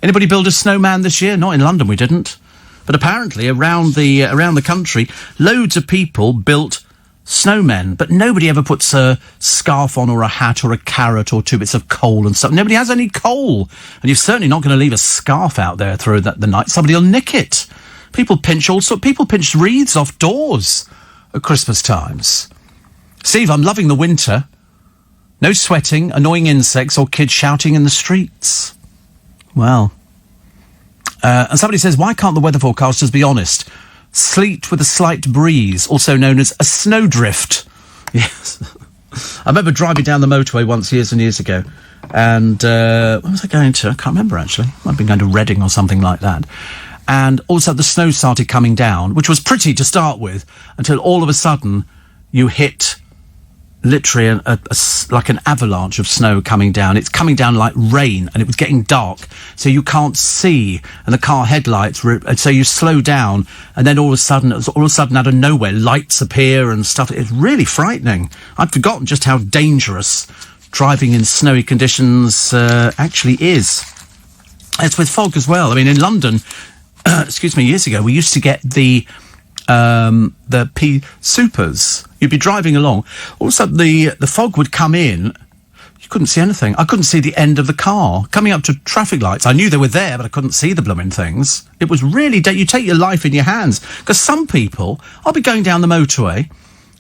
Anybody build a snowman this year? Not in London, we didn't. But apparently around the country, loads of people built snowmen, but nobody ever puts a scarf on or a hat or a carrot or 2 bits of coal and stuff. Nobody has any coal, and you're certainly not going to leave a scarf out there through the night. Somebody will nick it. People pinch wreaths off doors at Christmas times. Steve, I'm loving the winter. No sweating, annoying insects, or kids shouting in the streets. Well, and somebody says, why can't the weather forecasters be honest? Sleet with a slight breeze, also known as a snowdrift. Yes. I remember driving down the motorway once years and years ago, and where was I going to? I can't remember, actually. I've been going to Reading or something like that. and also the snow started coming down, which was pretty to start with, until all of a sudden you hit literally like an avalanche of snow coming down. It's coming down like rain, and it was getting dark, so you can't see, and the car headlights were, so you slow down, and then all of a sudden out of nowhere lights appear and stuff. It's really frightening. I'd forgotten just how dangerous driving in snowy conditions actually is. It's with fog as well. I mean, in London, years ago, we used to get the P Supers. You'd be driving along, all of a sudden the fog would come in. You couldn't see anything. I couldn't see the end of the car coming up to traffic lights. I knew they were there, but I couldn't see the blooming things. It was really you take your life in your hands, because some people, I'll be going down the motorway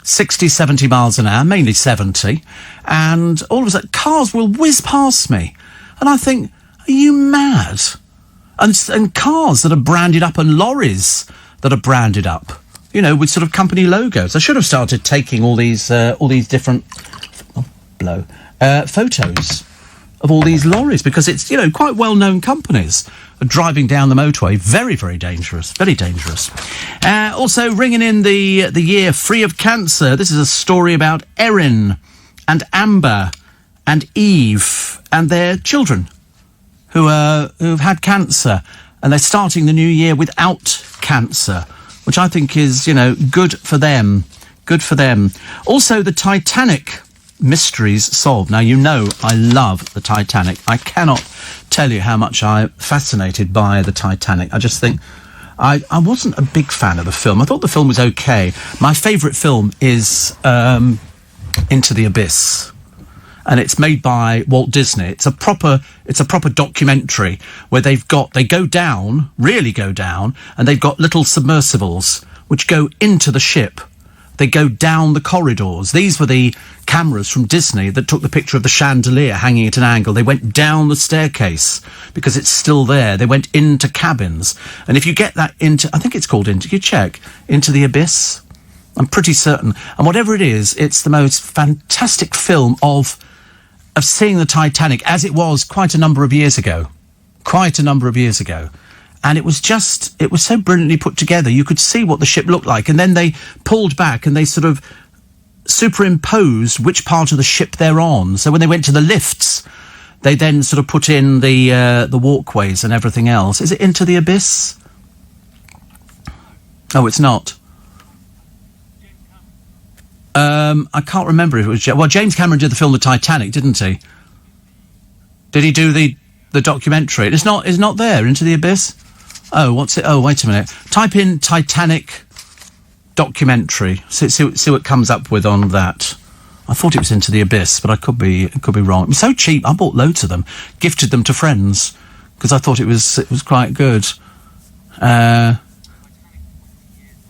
60, 70 miles an hour, mainly 70, and all of a sudden cars will whiz past me, and I think, are you mad? And cars that are branded up, and lorries that are branded up, with sort of company logos. I should have started taking all these different photos of all these lorries, because it's, quite well-known companies are driving down the motorway. Very, very dangerous. Very dangerous. Also, ringing in the year free of cancer. This is a story about Erin and Amber and Eve and their children who've had cancer, and they're starting the new year without cancer, which I think is, good for them. Good for them. Also, the Titanic mysteries solved. Now, I love the Titanic. I cannot tell you how much I'm fascinated by the Titanic. I just think I wasn't a big fan of the film. I thought the film was okay. My favourite film is Into the Abyss. And it's made by Walt Disney. It's a proper documentary where they go down, and they've got little submersibles which go into the ship. They go down the corridors. These were the cameras from Disney that took the picture of the chandelier hanging at an angle. They went down the staircase because it's still there. They went into cabins. And if you get that I think it's called Into the Abyss. I'm pretty certain. And whatever it is, it's the most fantastic film of seeing the Titanic as it was quite a number of years ago. And it was so brilliantly put together. You could see what the ship looked like. And then they pulled back and they sort of superimposed which part of the ship they're on. So when they went to the lifts, they then sort of put in the walkways and everything else. Is it Into the Abyss? Oh, it's not. I can't remember if it was... Well, James Cameron did the film The Titanic, didn't he? Did he do the documentary? It's not there, Into the Abyss? Oh, what's it? Oh, wait a minute. Type in Titanic documentary. See what comes up with on that. I thought it was Into the Abyss, but it could be wrong. It was so cheap. I bought loads of them, gifted them to friends, because I thought it was quite good.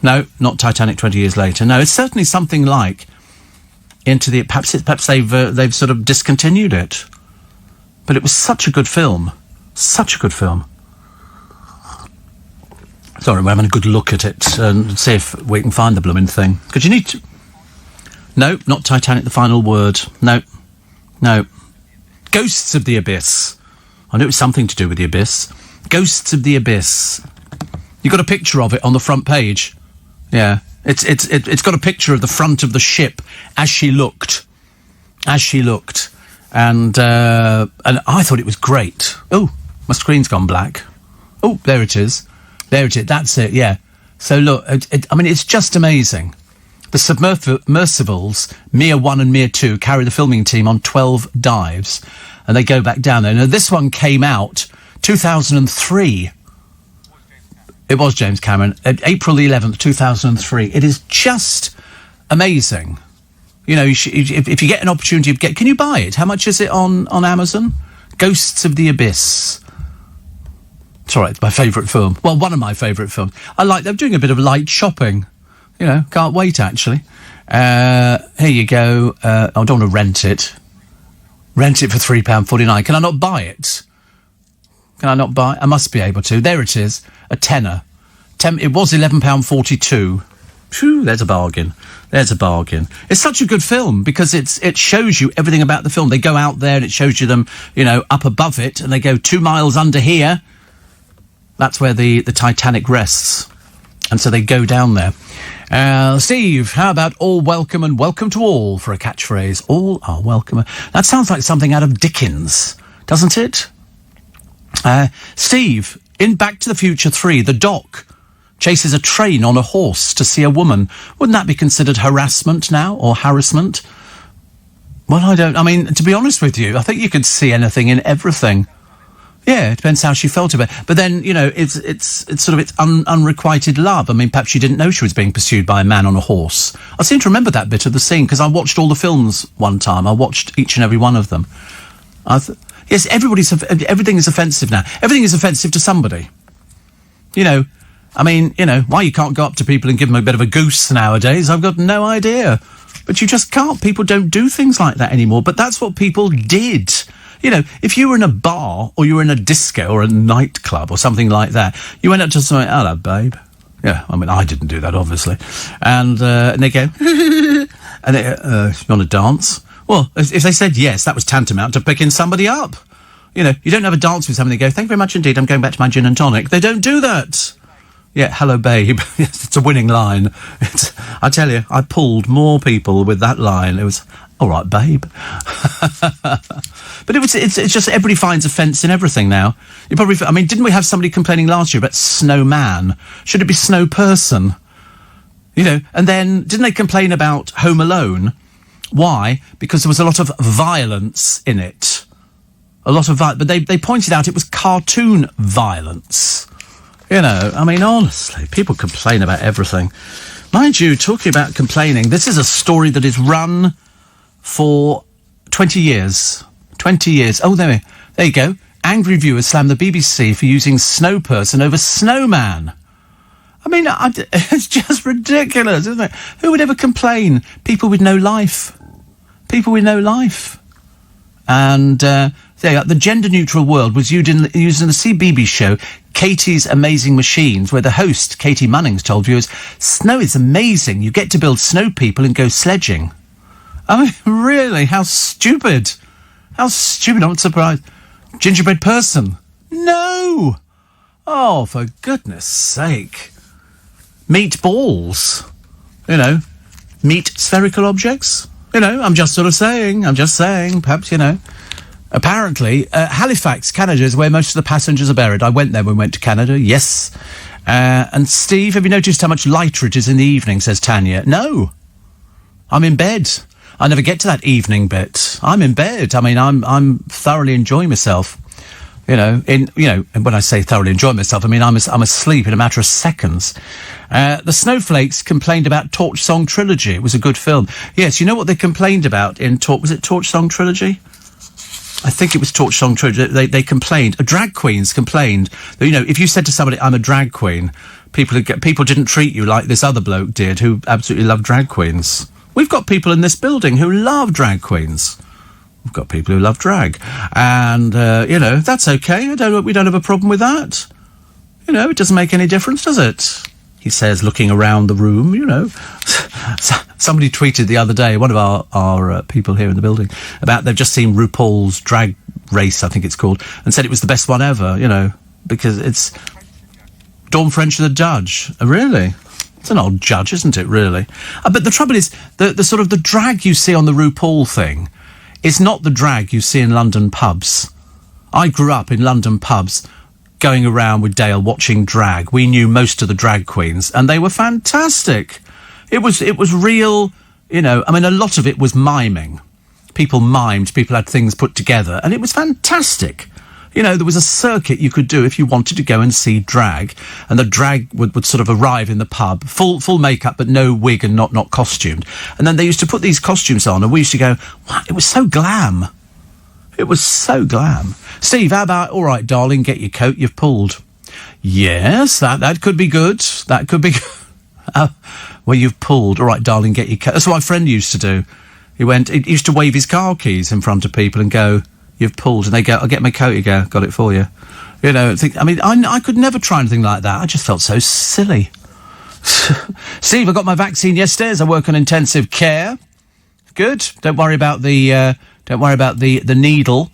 No, not Titanic 20 years later. No, it's certainly something like Into the... Perhaps they've sort of discontinued it. But it was such a good film. Such a good film. Sorry, we're having a good look at it and see if we can find the blooming thing. Because you need to... No, not Titanic, The Final Word. No. Ghosts of the Abyss. I knew it was something to do with the Abyss. Ghosts of the Abyss. You got a picture of it on the front page. Yeah, it's got a picture of the front of the ship as she looked, and I thought it was great. Oh, my screen's gone black. Oh, there it is. That's it. Yeah. So look, it's just amazing. The submersibles, Mir 1 and Mir 2, carry the filming team on 12 dives, and they go back down there. Now this one came out 2003. It was James Cameron, April the 11th, 2003. It is just amazing. If you get an opportunity, can you buy it? How much is it on Amazon? Ghosts of the Abyss. It's all right, it's my favourite film. Well, one of my favourite films. They're doing a bit of light shopping. Can't wait, actually. Here you go. I don't want to rent it. Rent it for £3.49. Can I not buy it? I must be able to. There it is. A tenner. It was £11.42. Phew, there's a bargain. It's such a good film because it shows you everything about the film. They go out there and it shows you them, up above it, and they go 2 miles under here. That's where the Titanic rests. And so they go down there. Steve, how about all welcome and welcome to all for a catchphrase? All are welcome. That sounds like something out of Dickens, doesn't it? Steve, in Back to the Future 3, the Doc chases a train on a horse to see a woman. Wouldn't that be considered harassment now, or harassment? Well, I mean, to be honest with you, I think you could see anything in everything. Yeah, it depends how she felt about it. But then, you know, it's sort of unrequited love. I mean, perhaps she didn't know she was being pursued by a man on a horse. I seem to remember that bit of the scene, because I watched all the films one time. I watched each and every one of them. Yes, everything is offensive now. Everything is offensive to somebody. You know, I mean, you know, why you can't go up to people and give them a bit of a goose nowadays, I've got no idea. But you just can't. People don't do things like that anymore. But that's what people did. You know, if you were in a bar or you were in a disco or a nightclub or something like that, you went up to someone, hello, babe. Yeah, I mean, I didn't do that, obviously. And they go, and they, you want to dance? Well, if they said yes, that was tantamount to picking somebody up. You know, you don't have a dance with somebody, they go, thank you very much indeed, I'm going back to my gin and tonic. They don't do that. Yeah, hello, babe. Yes, it's a winning line. I tell you, I pulled more people with that line. It was, all right, babe. But it's just everybody finds offence in everything now. You probably, I mean, didn't we have somebody complaining last year about snowman? Should it be snow person? You know, and then didn't they complain about Home Alone? Why? Because there was a lot of violence in it. A lot of violence. But they pointed out it was cartoon violence. You know, I mean, honestly, people complain about everything. Mind you, talking about complaining, this is a story that is run for 20 years. 20 years. Oh, there you go. Angry viewers slam the BBC for using snow person over snowman. I mean, it's just ridiculous, isn't it? Who would ever complain? People with no life. People with no life. And the gender-neutral world was used in the CBeebies show Katie's Amazing Machines, where the host, Katie Munnings, told viewers, snow is amazing. You get to build snow people and go sledging. I mean, really? How stupid. How stupid. I'm not surprised. Gingerbread person? No. Oh, for goodness sake. Meatballs. You know, meat spherical objects. You know, I'm just saying, perhaps, you know. Apparently, Halifax, Canada, is where most of the passengers are buried. I went there when we went to Canada, yes. And Steve, have you noticed how much lighter it is in the evening, says Tanya? No. I'm in bed. I never get to that evening bit. I'm in bed. I mean, I'm thoroughly enjoying myself. You know, and when I say thoroughly enjoying myself, I mean I'm asleep in a matter of seconds. The Snowflakes complained about Torch Song Trilogy. It was a good film. Yes, you know what they complained about in was it Torch Song Trilogy? I think it was Torch Song Trilogy. They complained. Drag queens complained that, you know, if you said to somebody, "I'm a drag queen," people didn't treat you like this other bloke did, who absolutely loved drag queens. We've got people in this building who love drag queens. We've got people who love drag. And, you know, that's okay. We don't have a problem with that. You know, it doesn't make any difference, does it? He says, looking around the room, you know. Somebody tweeted the other day, one of our people here in the building, about they've just seen RuPaul's Drag Race, I think it's called, and said it was the best one ever, you know, because it's Dawn French the judge. Really? It's an old judge, isn't it, really? But the trouble is, the sort of the drag you see on the RuPaul thing is not the drag you see in London pubs. I grew up in London pubs going around with Dale watching drag. We knew most of the drag queens, and they were fantastic. It was real, you know, I mean, a lot of it was miming. People mimed, people had things put together, and it was fantastic. You know, there was a circuit you could do if you wanted to go and see drag, and the drag would sort of arrive in the pub, full makeup, but no wig and not costumed. And then they used to put these costumes on, and we used to go, wow, it was so glam. It was so glam. Steve, how about, all right, darling, get your coat, you've pulled. Yes, that could be good. That could be good. Well, you've pulled. All right, darling, get your coat. That's what my friend used to do. He used to wave his car keys in front of people and go, you've pulled. And they go, I'll get my coat. You go, got it for you. You know, I could never try anything like that. I just felt so silly. Steve, I got my vaccine yesterday as I work on intensive care. Good. Don't worry about the needle.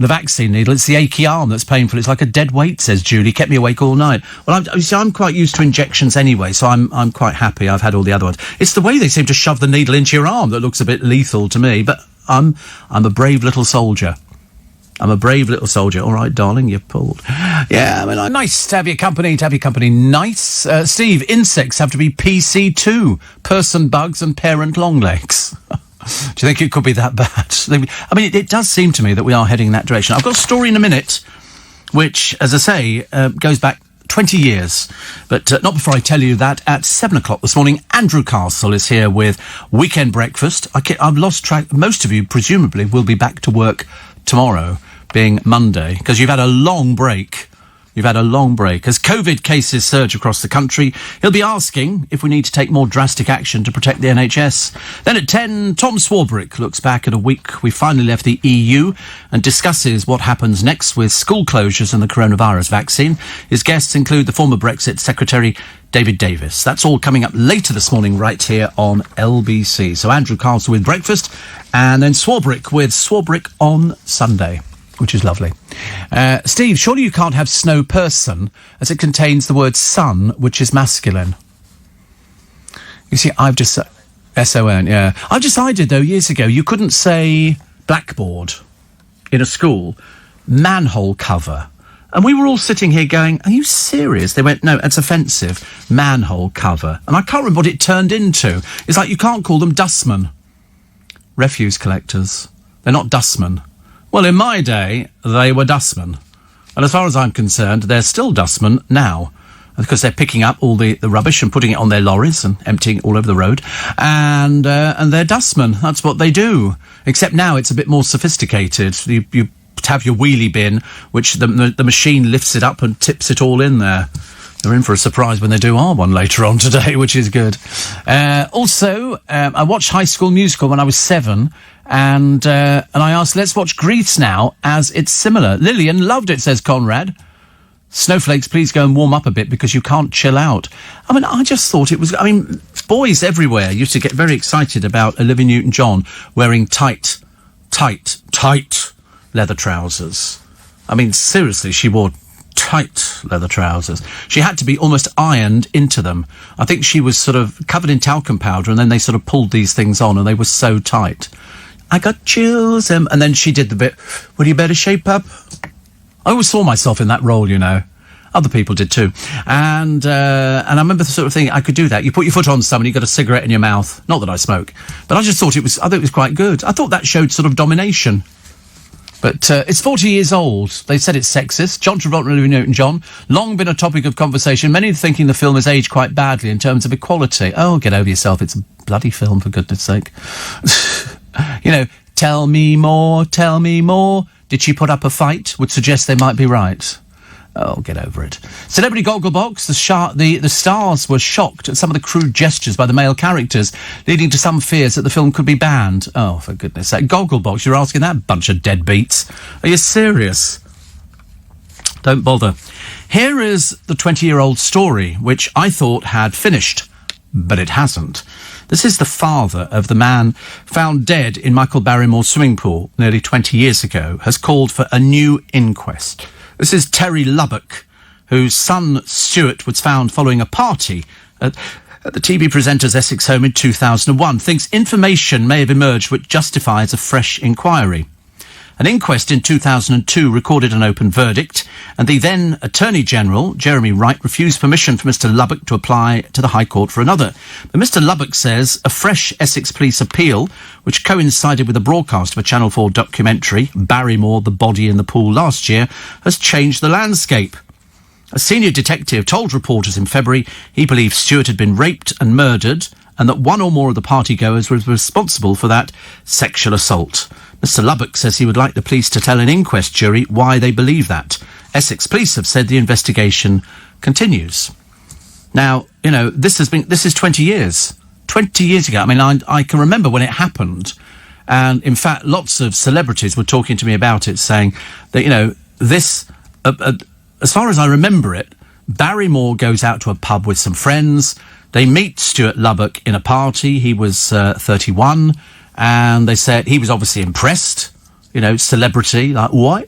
the vaccine needle. It's the achy arm that's painful. It's like a dead weight, says Julie. Kept me awake all night. Well, I'm quite used to injections anyway, so I'm quite happy. I've had all the other ones. It's the way they seem to shove the needle into your arm that looks a bit lethal to me, but I'm a brave little soldier. I'm a brave little soldier. All right, darling, you're pulled. Yeah, I mean, nice to have your company, nice. Steve, insects have to be PC2, person bugs and parent longlegs. Do you think it could be that bad? I mean, it does seem to me that we are heading in that direction. I've got a story in a minute, which, as I say, goes back 20 years. But not before I tell you that at 7 o'clock this morning, Andrew Castle is here with Weekend Breakfast. I've lost track. Most of you, presumably, will be back to work tomorrow, being Monday, because you've had a long break. You've had a long break. As COVID cases surge across the country, he'll be asking if we need to take more drastic action to protect the NHS. Then at 10, Tom Swarbrick looks back at a week we finally left the EU and discusses what happens next with school closures and the coronavirus vaccine. His guests include the former Brexit Secretary David Davis. That's all coming up later this morning right here on LBC. So Andrew Castle with breakfast, and then Swarbrick with Swarbrick on Sunday, which is lovely. Steve, surely you can't have snow person, as it contains the word sun, which is masculine. You see, I've just... S-O-N, yeah. I've decided, though, years ago, you couldn't say blackboard in a school, manhole cover. And we were all sitting here going, are you serious? They went, no, it's offensive. Manhole cover. And I can't remember what it turned into. It's like you can't call them dustmen. Refuse collectors. They're not dustmen. Well, in my day, they were dustmen. And as far as I'm concerned, they're still dustmen now. Because they're picking up all the rubbish and putting it on their lorries and emptying it all over the road. And they're dustmen. That's what they do. Except now it's a bit more sophisticated. You have your wheelie bin, which the machine lifts it up and tips it all in there. They're in for a surprise when they do our one later on today, which is good. Also, I watched High School Musical when I was 7. And I asked, let's watch Grease now, as it's similar. Lillian loved it, says Conrad. Snowflakes, please go and warm up a bit because you can't chill out. I mean, I just thought it was... I mean, boys everywhere used to get very excited about Olivia Newton-John wearing tight leather trousers. I mean, seriously, she wore tight leather trousers. She had to be almost ironed into them. I think she was sort of covered in talcum powder, and then they sort of pulled these things on, and they were so tight. I got chills, and then she did the bit, well, you better shape up. I always saw myself in that role, you know. Other people did too. And I remember the sort of thing, I could do that. You put your foot on someone, you got a cigarette in your mouth. Not that I smoke. But I thought it was quite good. I thought that showed sort of domination. But it's 40 years old. They said it's sexist. John Travolta and Olivia Newton-John, long been a topic of conversation. Many thinking the film has aged quite badly in terms of equality. Oh, get over yourself. It's a bloody film, for goodness sake. You know, tell me more. Did she put up a fight? Would suggest they might be right. Oh, get over it. Celebrity Gogglebox, the stars were shocked at some of the crude gestures by the male characters, leading to some fears that the film could be banned. Oh, for goodness sake. Gogglebox, you're asking that bunch of deadbeats. Are you serious? Don't bother. Here is the 20-year-old story, which I thought had finished, but it hasn't. This is the father of the man found dead in Michael Barrymore's swimming pool nearly 20 years ago, has called for a new inquest. This is Terry Lubbock, whose son Stuart was found following a party at the TV presenter's Essex home in 2001, thinks information may have emerged which justifies a fresh inquiry. An inquest in 2002 recorded an open verdict, and the then Attorney General, Jeremy Wright, refused permission for Mr Lubbock to apply to the High Court for another. But Mr Lubbock says a fresh Essex Police appeal, which coincided with the broadcast of a Channel 4 documentary, Barrymore, the Body in the Pool, last year, has changed the landscape. A senior detective told reporters in February he believed Stuart had been raped and murdered, and that one or more of the partygoers was responsible for that sexual assault. Mr Lubbock says he would like the police to tell an inquest jury why they believe that. Essex Police have said the investigation continues. Now, you know, this is 20 years. 20 years ago. I mean, I can remember when it happened. And, in fact, lots of celebrities were talking to me about it, saying that, you know, this, as far as I remember it, Barrymore goes out to a pub with some friends. They meet Stuart Lubbock in a party. He was 31. And they said he was obviously impressed celebrity, like, all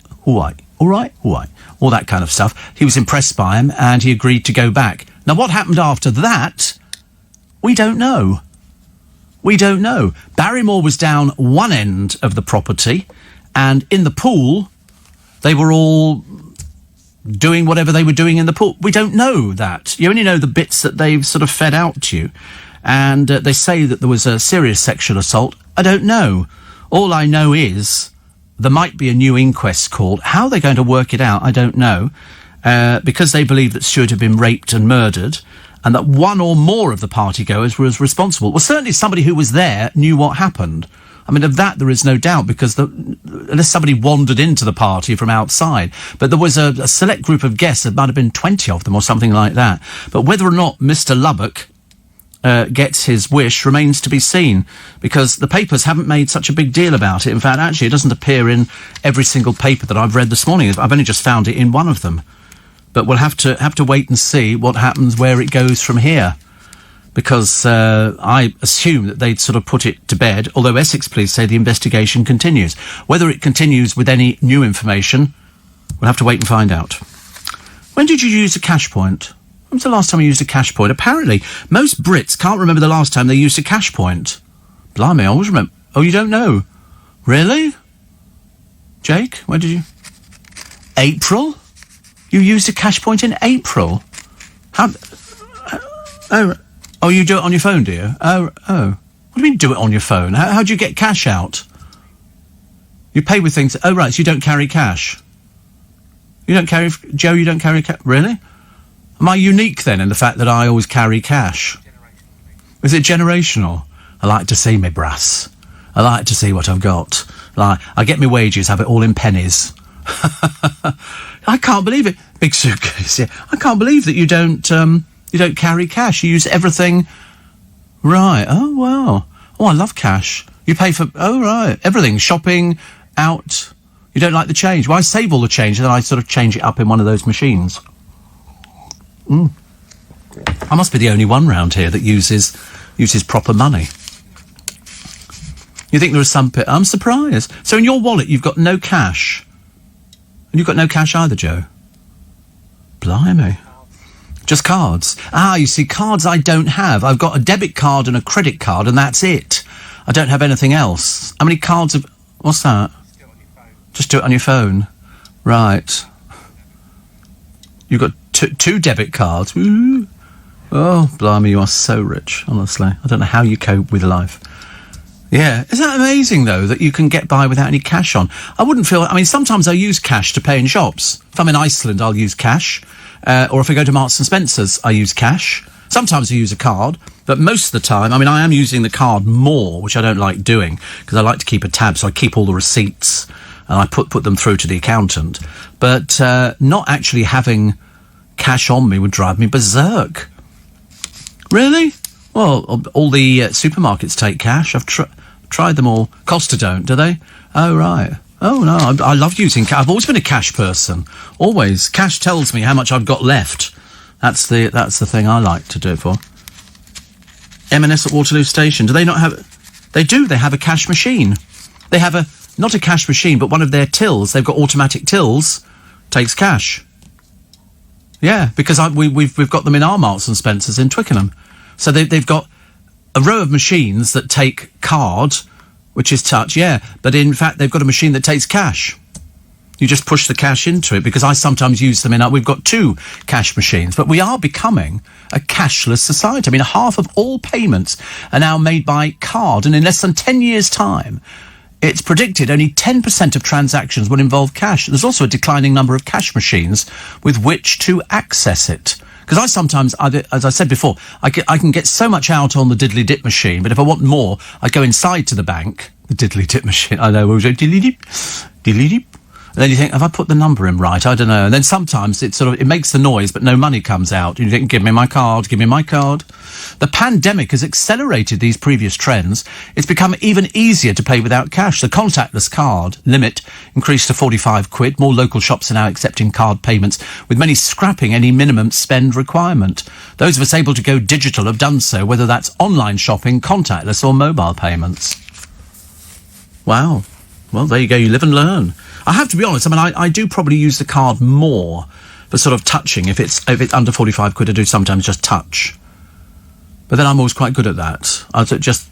right, all that kind of stuff. He was impressed by him and he agreed to go back. Now, what happened after that, we don't know. We don't know. Barrymore was down one end of the property, and in the pool, they were all doing whatever they were doing in the pool. We don't know that. You only know the bits that they've sort of fed out to you. And they say that there was a serious sexual assault. I don't know. All I know is there might be a new inquest called. How they're going to work it out, I don't know. Because they believe that Stuart had been raped and murdered, and that one or more of the partygoers was responsible. Well, certainly somebody who was there knew what happened. I mean, of that there is no doubt, because unless somebody wandered into the party from outside. But there was a select group of guests, there might have been 20 of them or something like that. But whether or not Mr. Lubbock gets his wish remains to be seen, because the papers haven't made such a big deal about it. In fact, actually, it doesn't appear in every single paper that I've read this morning. I've only just found it in one of them. But we'll have to wait and see what happens, where it goes from here. Because I assume that they'd sort of put it to bed, although Essex Police say the investigation continues. Whether it continues with any new information, we'll have to wait and find out. When did you use a cash point? When was the last time you used a cash point? Apparently, most Brits can't remember the last time they used a cash point. Blimey, I always remember. Oh, you don't know? Really? Jake, when did you? April? You used a cash point in April? How? Oh, you do it on your phone, do you? Oh. What do you mean do it on your phone? How do you get cash out? You pay with things. Oh, right, so you don't carry cash. You don't carry... Joe, you don't carry cash? Really? Am I unique, then, in the fact that I always carry cash? Is it generational? I like to see me brass. I like to see what I've got. Like, I get my wages, have it all in pennies. I can't believe it. Big suitcase, yeah. I can't believe that you don't carry cash. You use everything. Right. Oh, wow. Oh, I love cash. You pay for... Oh, right. Everything. Shopping, out. You don't like the change. Well, I save all the change and then I sort of change it up in one of those machines. I must be the only one round here that uses proper money. You think there are some... I'm surprised. So in your wallet, you've got no cash. And you've got no cash either, Joe? Blimey. Just cards. Ah, you see, cards I don't have. I've got a debit card and a credit card, and that's it. I don't have anything else. How many cards have... What's that? Just do it on your phone. Right. You've got two debit cards. Ooh. Oh, blimey, you are so rich, honestly. I don't know how you cope with life. Yeah. Isn't that amazing, though, that you can get by without any cash on? I wouldn't feel... I mean, sometimes I use cash to pay in shops. If I'm in Iceland, I'll use cash. Or if I go to Marks and Spencer's, I use cash. Sometimes I use a card, but most of the time, I mean, I am using the card more, which I don't like doing, because I like to keep a tab, so I keep all the receipts, and I put them through to the accountant. But not actually having cash on me would drive me berserk. Really? Well, all the supermarkets take cash. I've tried them all. Costa don't, do they? Oh, right. Oh, no, I love using cash. I've always been a cash person. Always. Cash tells me how much I've got left. That's the thing I like to do it for. M&S at Waterloo Station. Do they not have... They do. They have a cash machine. They have not a cash machine, but one of their tills. They've got automatic tills. Takes cash. Yeah, because we've got them in our Marks and Spencer's in Twickenham. So they've got a row of machines that take card... Which is touch, yeah. But in fact, they've got a machine that takes cash. You just push the cash into it, because I sometimes use them we've got two cash machines. But we are becoming a cashless society. I mean, half of all payments are now made by card. And in less than 10 years' time, it's predicted only 10% of transactions will involve cash. There's also a declining number of cash machines with which to access it. Because I sometimes, as I said before, I can get so much out on the diddly dip machine, but if I want more, I go inside to the bank. The diddly dip machine, I know, diddly dip, diddly dip. And then you think, have I put the number in right? I don't know. And then sometimes it makes the noise, but no money comes out. And you think, give me my card, give me my card. The pandemic has accelerated these previous trends. It's become even easier to pay without cash. The contactless card limit increased to 45 quid. More local shops are now accepting card payments, with many scrapping any minimum spend requirement. Those of us able to go digital have done so, whether that's online shopping, contactless or mobile payments. Wow. Well, there you go. You live and learn. I have to be honest. I mean, I do probably use the card more for sort of touching. If it's under 45 quid, I do sometimes just touch. But then I'm always quite good at that. I'll just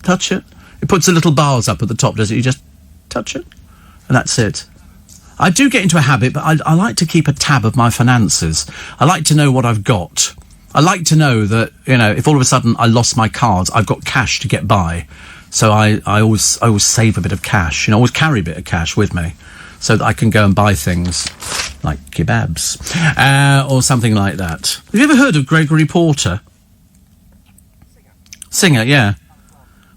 touch it. It puts the little bars up at the top, does it? You just touch it, and that's it. I do get into a habit, but I like to keep a tab of my finances. I like to know what I've got. I like to know that, you know, if all of a sudden I lost my cards, I've got cash to get by. So I always save a bit of cash. You know, always carry a bit of cash with me, so that I can go and buy things like kebabs or something like that. Have you ever heard of Gregory Porter? Singer, yeah.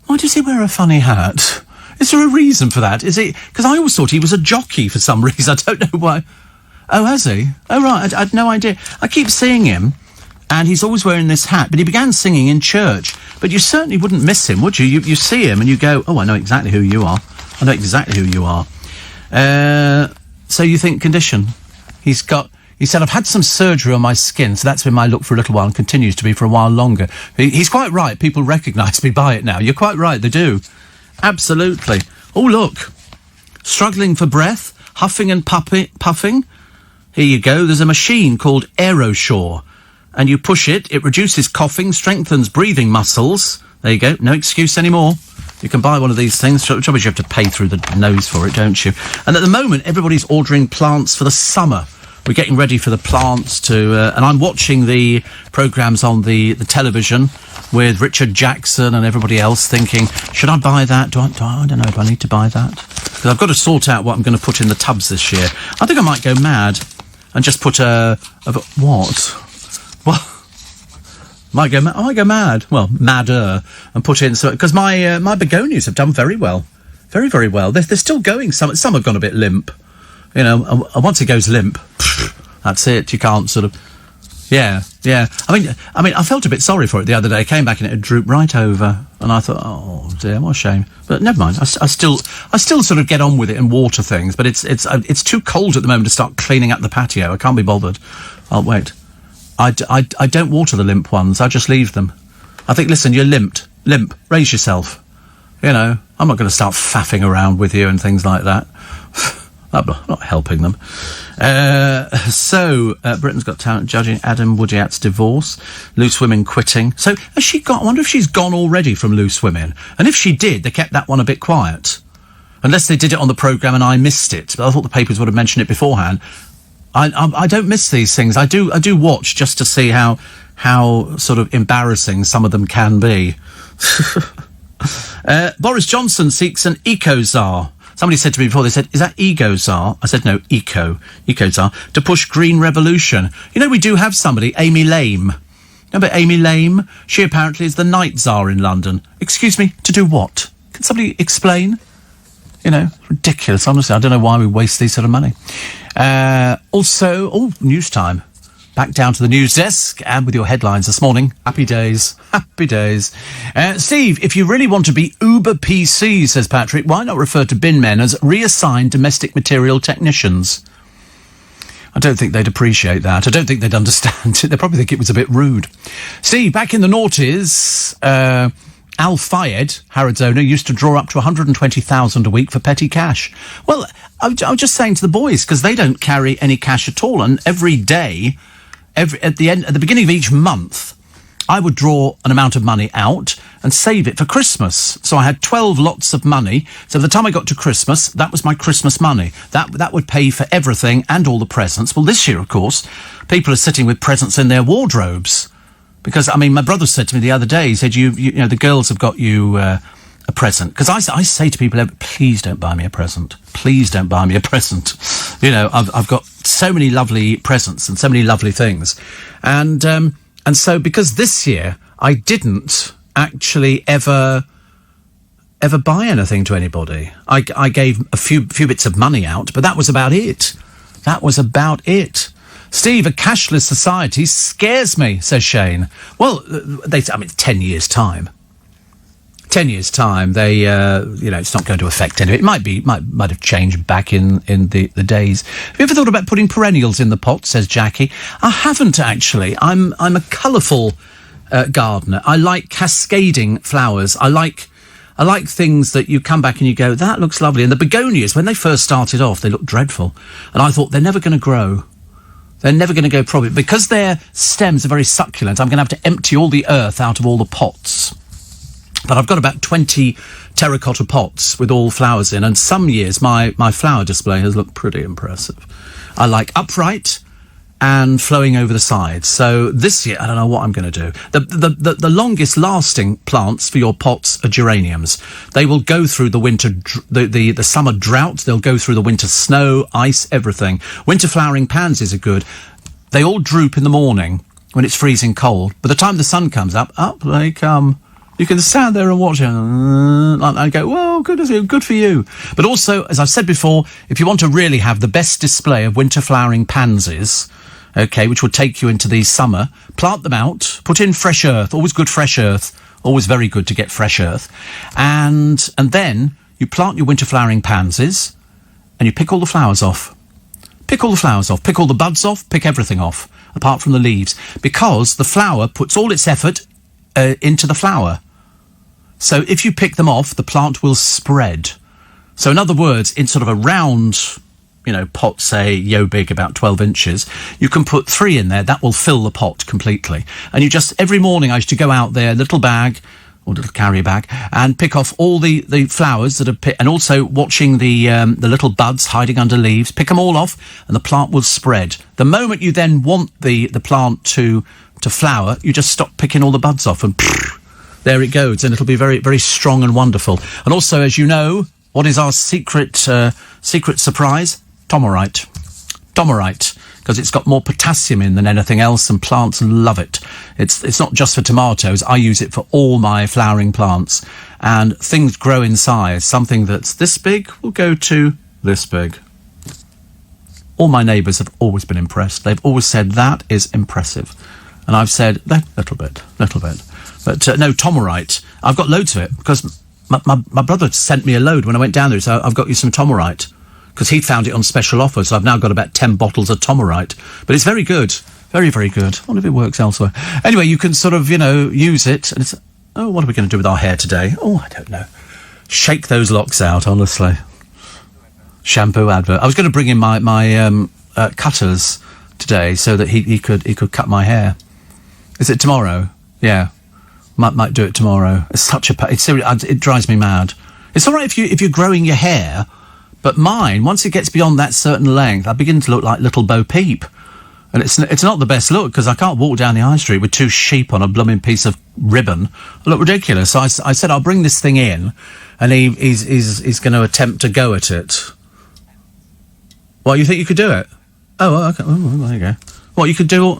Why does he wear a funny hat? Is there a reason for that? Is it because I always thought he was a jockey for some reason? I don't know why. Oh, has he? Oh, right. I had no idea. I keep seeing him, and he's always wearing this hat. But he began singing in church. But you certainly wouldn't miss him, would you? You see him and you go, oh, I know exactly who you are. I know exactly who you are. So you think condition? He said, I've had some surgery on my skin, so that's been my look for a little while and continues to be for a while longer. He's quite right. People recognise me by it now. You're quite right. They do. Absolutely. Oh, look. Struggling for breath, huffing and puffing. Here you go. There's a machine called AeroSure. And you push it, it reduces coughing, strengthens breathing muscles. There you go. No excuse anymore. You can buy one of these things. Trouble is you have to pay through the nose for it, don't you? And at the moment, everybody's ordering plants for the summer. We're getting ready for the plants to... and I'm watching the programmes on the television with Richard Jackson and everybody else thinking, should I buy that? I don't know if I need to buy that. Because I've got to sort out what I'm going to put in the tubs this year. I think I might go mad and just put what? Might go mad. Well, madder, and put in so because my begonias have done very well, very, very well. They're still going. Some have gone a bit limp, you know. And once it goes limp, that's it. You can't sort of, yeah. I mean, I felt a bit sorry for it the other day. I came back and it had drooped right over, and I thought, oh dear, what a shame. But never mind. I still sort of get on with it and water things. But it's too cold at the moment to start cleaning up the patio. I can't be bothered. I'll wait. I don't water the limp ones. I just leave them. I think, listen, you're limp. Raise yourself. You know, I'm not going to start faffing around with you and things like that. I'm not helping them. Britain's Got Talent judging Adam Woodyat's divorce. Loose Women quitting. So has she got... I wonder if she's gone already from Loose Women. And if she did, they kept that one a bit quiet. Unless they did it on the programme and I missed it. But I thought the papers would have mentioned it beforehand. I don't miss these things. I do watch just to see how sort of embarrassing some of them can be. Boris Johnson seeks an eco-czar. Somebody said to me before, they said, is that ego-czar? I said, no, eco-czar, to push green revolution. You know, we do have somebody, Amy Lame. Remember Amy Lame? She apparently is the night czar in London. Excuse me, to do what? Can somebody explain? You know, ridiculous, honestly. I don't know why we waste these sort of money. News time. Back down to the news desk and with your headlines this morning. Happy days. Happy days. Steve, if you really want to be uber PC, says Patrick, why not refer to bin men as reassigned domestic material technicians? I don't think they'd appreciate that. I don't think they'd understand it. They'd probably think it was a bit rude. Steve, back in the noughties, Al Fayed, Harrods owner, used to draw up to $120,000 a week for petty cash. Well, I was just saying to the boys, because they don't carry any cash at all, and every day, at the beginning of each month, I would draw an amount of money out and save it for Christmas. So I had 12 lots of money. So by the time I got to Christmas, that was my Christmas money. That would pay for everything and all the presents. Well, this year, of course, people are sitting with presents in their wardrobes. Because, I mean, my brother said to me the other day, he said, you know, the girls have got you a present. Because I say to people, please don't buy me a present. Please don't buy me a present. You know, I've got so many lovely presents and so many lovely things. And so because this year I didn't actually ever buy anything to anybody. I gave a few bits of money out, but that was about it. That was about it. Steve, a cashless society scares me, says Shane. Well, 10 years' time. 10 years' time, they, it's not going to affect anything. It might have changed back in the days. Have you ever thought about putting perennials in the pot, says Jackie? I haven't, actually. I'm a colourful gardener. I like cascading flowers. I like I like things that you come back and you go, that looks lovely. And the begonias, when they first started off, they looked dreadful. And I thought, they're never going to grow. They're never going to go properly. Because their stems are very succulent, I'm going to have to empty all the earth out of all the pots. But I've got about 20 terracotta pots with all flowers in. And some years, my flower display has looked pretty impressive. I like upright and flowing over the sides. So this year, I don't know what I'm going to do. The longest lasting plants for your pots are geraniums. They will go through the winter, the summer drought. They'll go through the winter snow, ice, everything. Winter flowering pansies are good. They all droop in the morning when it's freezing cold. By the time the sun comes up they come. You can stand there and watch it and go, well, good for you. But also, as I've said before, if you want to really have the best display of winter flowering pansies, okay, which will take you into the summer, plant them out, put in fresh earth, always good fresh earth, always very good to get fresh earth. And then you plant your winter flowering pansies and you pick all the flowers off. Pick all the flowers off, pick all the buds off, pick everything off, apart from the leaves. Because the flower puts all its effort into the flower. So if you pick them off, the plant will spread. So in other words, in sort of a round, pot, say, big, about 12 inches, you can put 3 in there. That will fill the pot completely. And you just, every morning I used to go out there, little bag, or little carrier bag, and pick off all the flowers that are, and also watching the little buds hiding under leaves, pick them all off, and the plant will spread. The moment you then want the plant to flower, you just stop picking all the buds off, and there it goes, and it'll be very, very strong and wonderful. And also, as you know, what is our secret surprise? Tomorite. Tomorite, because it's got more potassium in than anything else, and plants love it. It's not just for tomatoes. I use it for all my flowering plants. And things grow in size. Something that's this big will go to this big. All my neighbours have always been impressed. They've always said, that is impressive. And I've said, little bit. But no, Tomorite. I've got loads of it, because my brother sent me a load when I went down there, so I've got you some Tomorite. Because he found it on special offer, so I've now got about 10 bottles of Tomorite. But it's very good. Very, very good. I wonder if it works elsewhere. Anyway, you can sort of, use it. And it's, what are we going to do with our hair today? Oh, I don't know. Shake those locks out, honestly. Shampoo advert. I was going to bring in my cutters today so that he could cut my hair. Is it tomorrow? Yeah. Might do it tomorrow. It's such a... It drives me mad. It's all right if you're growing your hair... But mine, once it gets beyond that certain length, I begin to look like little Bo Peep. And it's not the best look, because I can't walk down the high street with 2 sheep on a blooming piece of ribbon. I look ridiculous. So I said, I'll bring this thing in, and he's going to attempt to go at it. Well, you think you could do it? Oh, okay. Oh, there you go. What, you could do...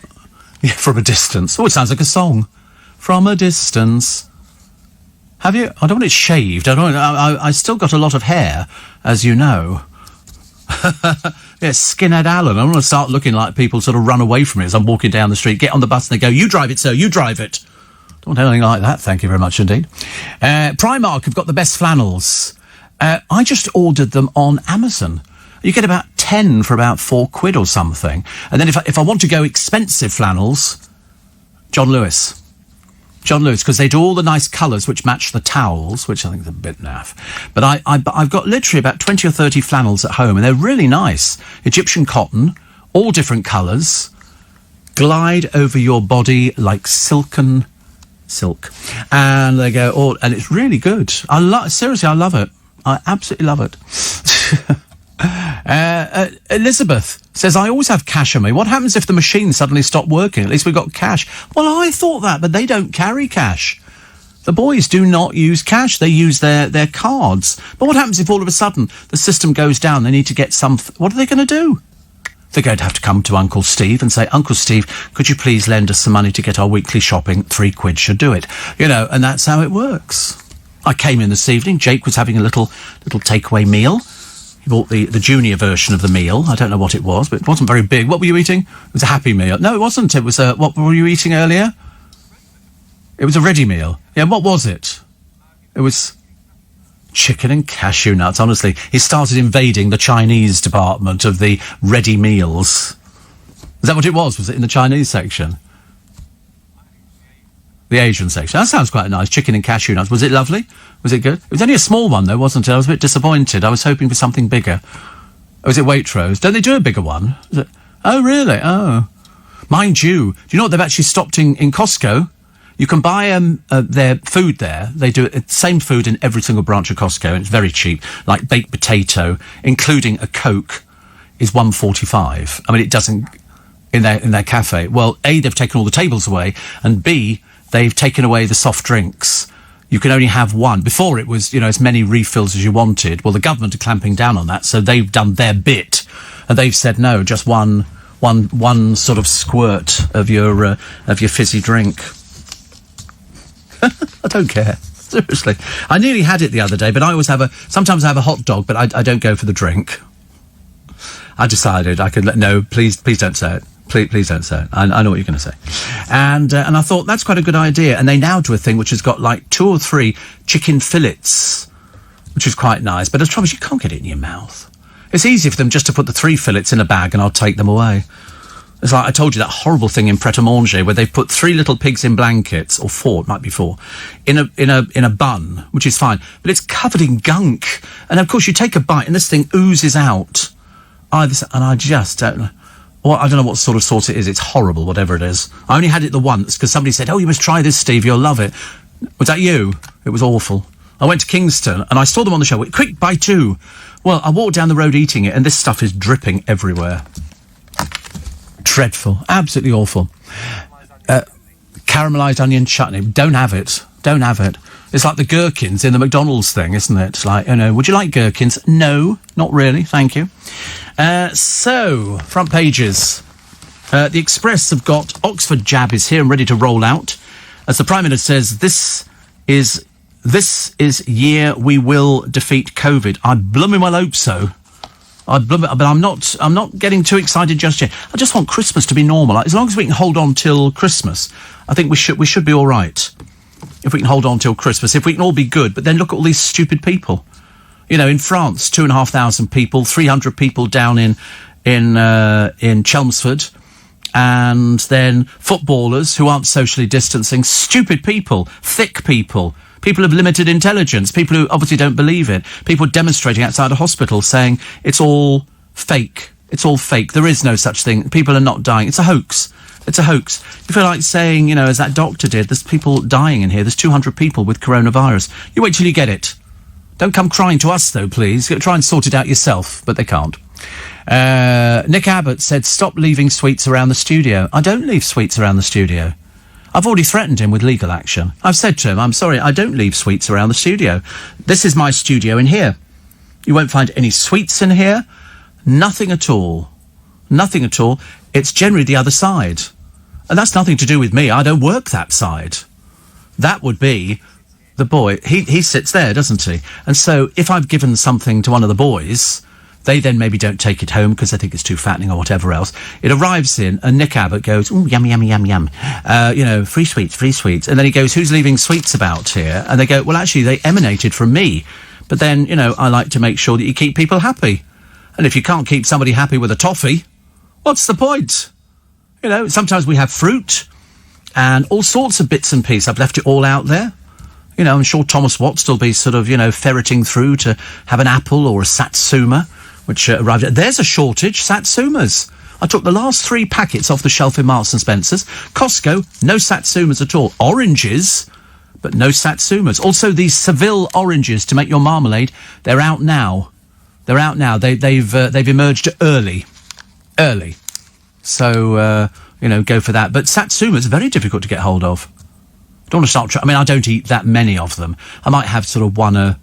Yeah, from a distance. Oh, it sounds like a song. From a distance... Have you? I don't want it shaved. I still got a lot of hair, as you know. Yeah, Skinhead Alan. I want to start looking like people sort of run away from me as I'm walking down the street, get on the bus and they go, you drive it, sir, you drive it. Don't want anything like that, thank you very much indeed. Primark have got the best flannels. I just ordered them on Amazon. You get about 10 for about £4 or something. And then if I want to go expensive flannels, John Lewis, because they do all the nice colours which match the towels, which I think is a bit naff. But I've got literally about 20 or 30 flannels at home, and they're really nice. Egyptian cotton, all different colours, glide over your body like silken silk. And they go, and it's really good. Seriously, I love it. I absolutely love it. Elizabeth says, I always have cash on me. What happens if the machine suddenly stopped working? At least we've got cash. Well, I thought that, but they don't carry cash. The boys do not use cash. They use their cards. But what happens if all of a sudden the system goes down? They need to get what are they going to do? They're going to have to come to Uncle Steve and say, Uncle Steve, could you please lend us some money to get our weekly shopping? £3 should do it. And that's how it works. I came in this evening. Jake was having a little takeaway meal. He bought the junior version of the meal. I don't know what it was, but it wasn't very big. What were you eating? It was a Happy Meal. No, it wasn't. It was what were you eating earlier? It was a ready meal. Yeah, what was it? It was chicken and cashew nuts. Honestly, he started invading the Chinese department of the ready meals. Is that what it was? Was it in the Chinese section? The Asian section. That sounds quite nice. Chicken and cashew nuts. Was it lovely? Was it good? It was only a small one, though, wasn't it? I was a bit disappointed. I was hoping for something bigger. Oh, is it Waitrose? Don't they do a bigger one? Oh, really? Oh. Mind you, do you know what they've actually stopped in Costco? You can buy their food there. They do the same food in every single branch of Costco, and it's very cheap. Like baked potato, including a Coke, is $1.45. I mean, it doesn't in their cafe. Well, A, they've taken all the tables away, and B, they've taken away the soft drinks. You can only have one. Before it was, as many refills as you wanted. Well, the government are clamping down on that, so they've done their bit, and they've said no, just one sort of squirt of your fizzy drink. I don't care. Seriously. I nearly had it the other day, but I always sometimes I have a hot dog, but I don't go for the drink. I decided I could no, please don't say it. Please don't say it. I know what you're going to say. And I thought, that's quite a good idea. And they now do a thing which has got like 2 or 3 chicken fillets, which is quite nice. But the trouble is you can't get it in your mouth. It's easy for them just to put the 3 fillets in a bag and I'll take them away. It's like I told you that horrible thing in Pret a Manger where they've put 3 little pigs in blankets, or 4, it might be 4, in a bun, which is fine. But it's covered in gunk. And of course you take a bite and this thing oozes out. And I just don't know. Well, I don't know what sort of sauce it is. It's horrible, whatever it is. I only had it the once because somebody said, "Oh, you must try this, Steve. You'll love it." Was that you? It was awful. I went to Kingston and I saw them on the show. Quick, buy 2. Well, I walked down the road eating it and this stuff is dripping everywhere. Dreadful. Absolutely awful. Caramelised onion chutney. Don't have it. Don't have it. It's like the gherkins in the McDonald's thing, isn't it? It's like, would you like gherkins? No, not really. Thank you. So, front pages. The Express have got Oxford jab is here and ready to roll out. As the Prime Minister says, this is year we will defeat COVID. I blooming well hope so. But I'm not getting too excited just yet. I just want Christmas to be normal. As long as we can hold on till Christmas, I think we should be all right. If we can hold on till Christmas, if we can all be good. But then look at all these stupid people. In France, 2,500 people, 300 people down in Chelmsford, and then footballers who aren't socially distancing. Stupid people, thick people. People of limited intelligence, people who obviously don't believe it, people demonstrating outside a hospital saying it's all fake. It's all fake. There is no such thing. People are not dying. It's a hoax. It's a hoax. You feel like saying, as that doctor did, there's people dying in here. There's 200 people with coronavirus. You wait till you get it. Don't come crying to us, though, please. Try and sort it out yourself, but they can't. Nick Abbott said, stop leaving sweets around the studio. I don't leave sweets around the studio. I've already threatened him with legal action. I've said to him, I'm sorry, I don't leave sweets around the studio. This is my studio in here. You won't find any sweets in here. Nothing at all. Nothing at all. It's generally the other side. And that's nothing to do with me. I don't work that side. That would be the boy. He sits there, doesn't he? And so if I've given something to one of the boys, they then maybe don't take it home because they think it's too fattening or whatever else. It arrives in, and Nick Abbott goes, "Ooh, yum, yum, yum, yum. Free sweets, free sweets." And then he goes, "Who's leaving sweets about here?" And they go, "Well, actually, they emanated from me. But then, I like to make sure that you keep people happy. And if you can't keep somebody happy with a toffee, what's the point? Sometimes we have fruit and all sorts of bits and pieces. I've left it all out there. I'm sure Thomas Watts will be sort of, ferreting through to have an apple or a satsuma, which arrived at. There's a shortage, satsumas. I took the last 3 packets off the shelf in Marks and Spencer's. Costco, no satsumas at all. Oranges, but no satsumas. Also, these Seville oranges to make your marmalade, they're out now. They're out now. They've emerged early. So, go for that. But satsuma's very difficult to get hold of. Don't want to start. I don't eat that many of them. I might have sort of one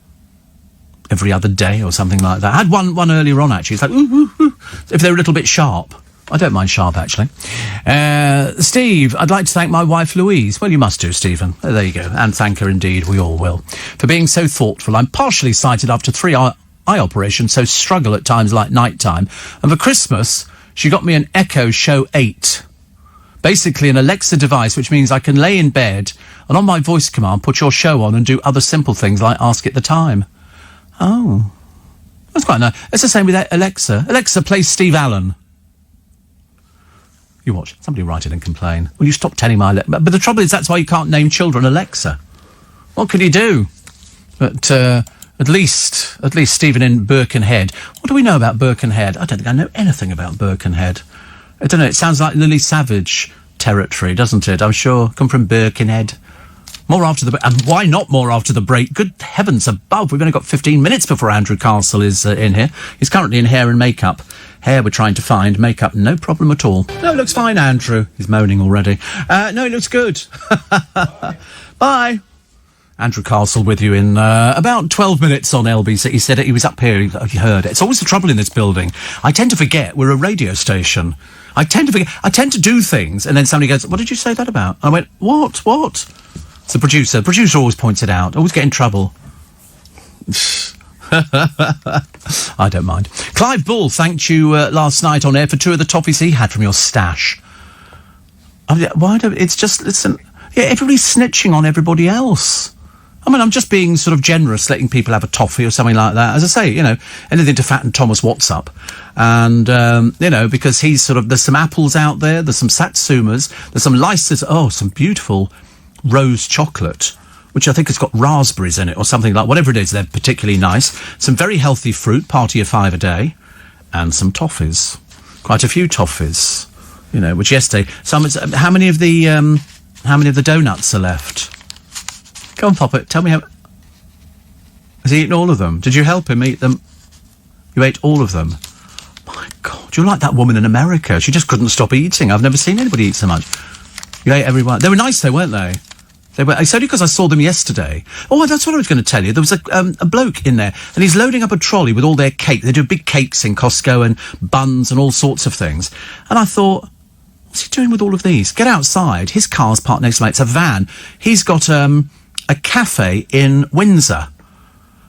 every other day or something like that. I had one earlier on, actually. It's like, ooh, ooh, ooh. If they're a little bit sharp. I don't mind sharp, actually. Steve, I'd like to thank my wife, Louise. Well, you must do, Stephen. There you go. And thank her indeed. We all will. For being so thoughtful. I'm partially sighted after 3 eye operations, so struggle at times like night time. And for Christmas, she got me an Echo Show 8. Basically an Alexa device, which means I can lay in bed and on my voice command put your show on and do other simple things like ask it the time. Oh. That's quite nice. It's the same with Alexa. Alexa, play Steve Allen. You watch. Somebody write it and complain. Will you stop telling my... But the trouble is, that's why you can't name children Alexa. What can you do? But at least Stephen in Birkenhead. What do we know about Birkenhead? I don't think I know anything about Birkenhead. I don't know. It sounds like Lily Savage territory, doesn't it? I'm sure. Come from Birkenhead. More after the... And why not more after the break? Good heavens above. We've only got 15 minutes before Andrew Castle is in here. He's currently in hair and makeup. Hair we're trying to find. Makeup, no problem at all. No, it looks fine, Andrew. He's moaning already. No, it looks good. Bye. Andrew Castle with you in about 12 minutes on LBC. He said it. He was up here. He heard it. It's always the trouble in this building. I tend to forget we're a radio station. I tend to forget. I tend to do things, and then somebody goes, "What did you say that about?" I went, "What? What?" It's the producer. The producer always points it out. Always get in trouble. I don't mind. Clive Bull thanked you last night on air for 2 of the toffees he had from your stash. Why don't... It's just... Listen... Yeah, everybody's snitching on everybody else. I mean, I'm just being sort of generous, letting people have a toffee or something like that. As I say, you know, anything to fatten Thomas Watts up. And, you know, because he's sort of... There's some apples out there. There's some satsumas. There's some lysis... Oh, some beautiful rose chocolate, which I think has got raspberries in it or something like... Whatever it is, they're particularly nice. Some very healthy fruit, party of 5 a day. And some toffees. Quite a few toffees. You know, which yesterday... How many of the donuts are left? Go on, Pop it. Tell me how... Has he eaten all of them? Did you help him eat them? You ate all of them? My God, you're like that woman in America. She just couldn't stop eating. I've never seen anybody eat so much. You ate every one. They were nice, though, weren't they? It's only because I saw them yesterday. Oh, that's what I was going to tell you. There was a bloke in there, and he's loading up a trolley with all their cake. They do big cakes in Costco and buns and all sorts of things. And I thought... What's he doing with all of these? Get outside. His car's parked next to me. It's a van. He's got a cafe in Windsor.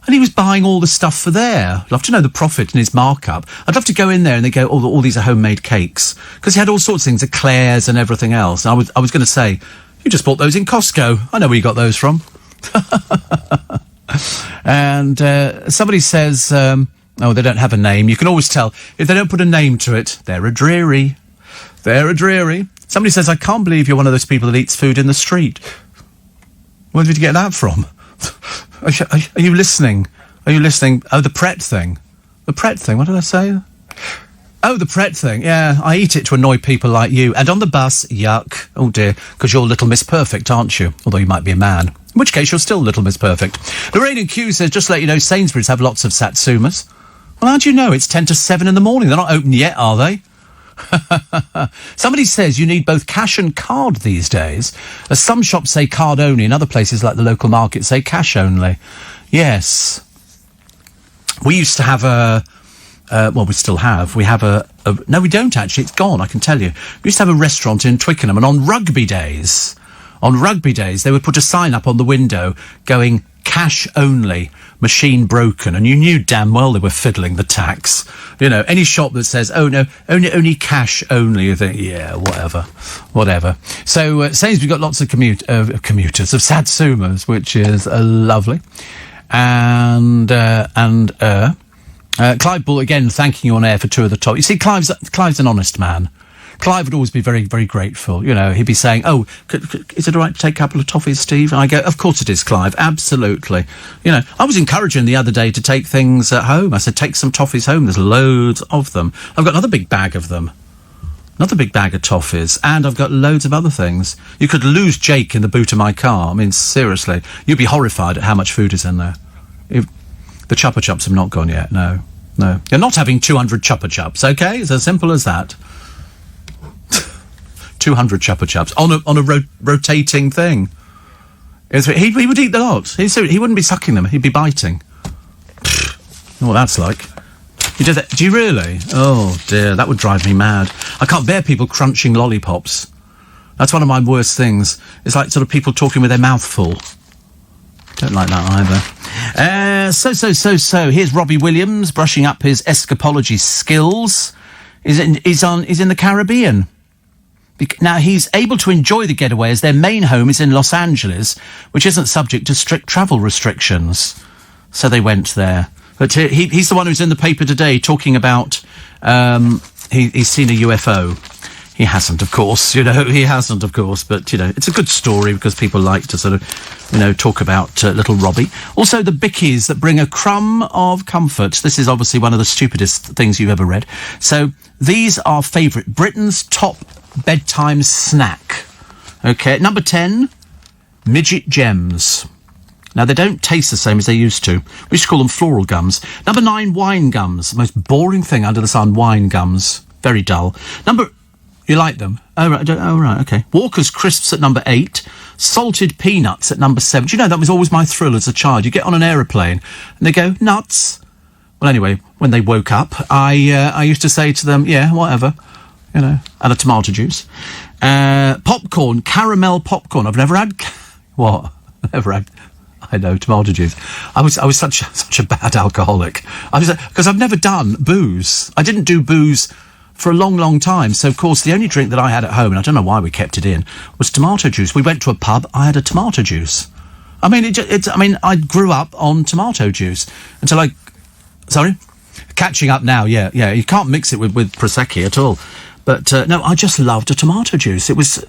And he was buying all the stuff for there. I'd love to know the profit and his markup. I'd love to go in there and they go, all these are homemade cakes. Because he had all sorts of things, eclairs and everything else. And I was going to say, you just bought those in Costco. I know where you got those from. And somebody says, oh, they don't have a name. You can always tell. If they don't put a name to it, they're a dreary. They're a dreary. Somebody says, I can't believe you're one of those people that eats food in the street. Where did you get that from? Are you listening? Are you listening? Oh, the Pret thing. The Pret thing, what did I say? Oh, the Pret thing. Yeah, I eat it to annoy people like you. And on the bus, yuck. Oh, dear, because you're Little Miss Perfect, aren't you? Although you might be a man. In which case, you're still Little Miss Perfect. Lorraine and Q says, just to let you know, Sainsbury's have lots of satsumas. Well, how do you know? It's 10 to 7 in the morning. They're not open yet, are they? Somebody says you need both cash and card these days. As some shops say card only, and other places like the local market say cash only. Yes. We used to have well, we still have. We have no, we don't actually. It's gone, I can tell you. We used to have a restaurant in Twickenham, and on rugby days, they would put a sign up on the window going, cash only, machine broken, and you knew damn well they were fiddling the tax. You know, any shop that says, oh no, only cash only, you think, yeah, whatever. So, Sainsbury's got lots of commuters, of satsumas, which is lovely. And Clive Bull, again, thanking you on air for 2 of the top. You see, Clive's an honest man. Clive would always be very, very grateful. You know, he'd be saying, oh, is it all right to take a couple of toffees, Steve? And I go, of course it is, Clive, absolutely. You know, I was encouraging the other day to take things at home. I said, take some toffees home. There's loads of them. I've got another big bag of them. Another big bag of toffees. And I've got loads of other things. You could lose Jake in the boot of my car. I mean, seriously. You'd be horrified at how much food is in there. The Chupa Chups have not gone yet, no. You're not having 200 Chupa Chups, OK? It's as simple as that. 200 Chupa Chups on a rotating thing. He would eat the lot. He wouldn't be sucking them. He'd be biting. What that's like. You do that? Do you really? Oh dear, that would drive me mad. I can't bear people crunching lollipops. That's one of my worst things. It's like sort of people talking with their mouth full. Don't like that either. So. Here's Robbie Williams brushing up his escapology skills. He's in the Caribbean. Now, he's able to enjoy the getaway as their main home is in Los Angeles, which isn't subject to strict travel restrictions. So they went there. But he's the one who's in the paper today talking about he's seen a UFO. He hasn't, of course, he hasn't, of course, but, it's a good story because people like to sort of, talk about little Robbie. Also, the Bickies that bring a crumb of comfort. This is obviously one of the stupidest things you've ever read. So, these are favourite Britain's top bedtime snack. Okay, number 10, Midget Gems. Now, they don't taste the same as they used to. We used to call them floral gums. Number 9, wine gums. The most boring thing under the sun, wine gums. Very dull. You like them? Oh, right, okay. Walker's Crisps at number 8. Salted Peanuts at number 7. Do you know, that was always my thrill as a child. You get on an aeroplane and they go, nuts. Well, anyway, when they woke up, I used to say to them, yeah, whatever, and a tomato juice. Popcorn, caramel popcorn. I've never had... What? Never had... I know, tomato juice. I was such a bad alcoholic. Because I've never done booze. I didn't do booze for a long, long time. So, of course, the only drink that I had at home, and I don't know why we kept it in, was tomato juice. We went to a pub, I had a tomato juice. I mean, I grew up on tomato juice until Sorry? Catching up now, yeah. You can't mix it with Prosecco at all. But, no, I just loved a tomato juice. It was...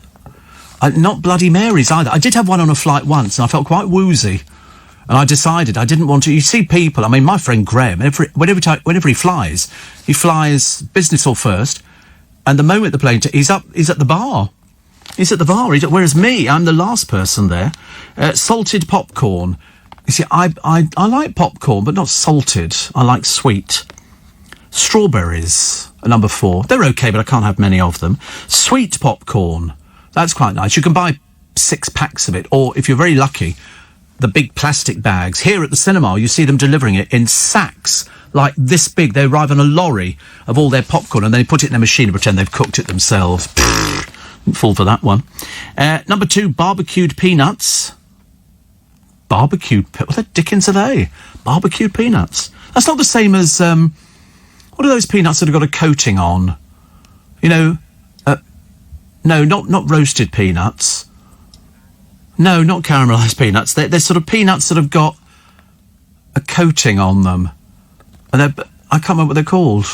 not Bloody Marys either. I did have one on a flight once, and I felt quite woozy. And I decided I didn't want to... You see people... I mean, my friend Graham, whenever he flies business or first, and the moment the plane... he's at the bar. He's at the bar. Whereas me, I'm the last person there. Salted popcorn. You see, I like popcorn, but not salted. I like sweet. Strawberries are number 4. They're okay, but I can't have many of them. Sweet popcorn. That's quite nice. You can buy 6 packs of it, or if you're very lucky, the big plastic bags. Here at the cinema, you see them delivering it in sacks like this big. They arrive on a lorry of all their popcorn, and they put it in a machine and pretend they've cooked it themselves. Didn't fall for that one. Number 2, barbecued peanuts. What the dickens are they? Barbecued peanuts. That's not the same as, what are those peanuts that have got a coating on? No, not roasted peanuts. No, not caramelised peanuts. They're sort of peanuts that have got a coating on them. And I can't remember what they're called.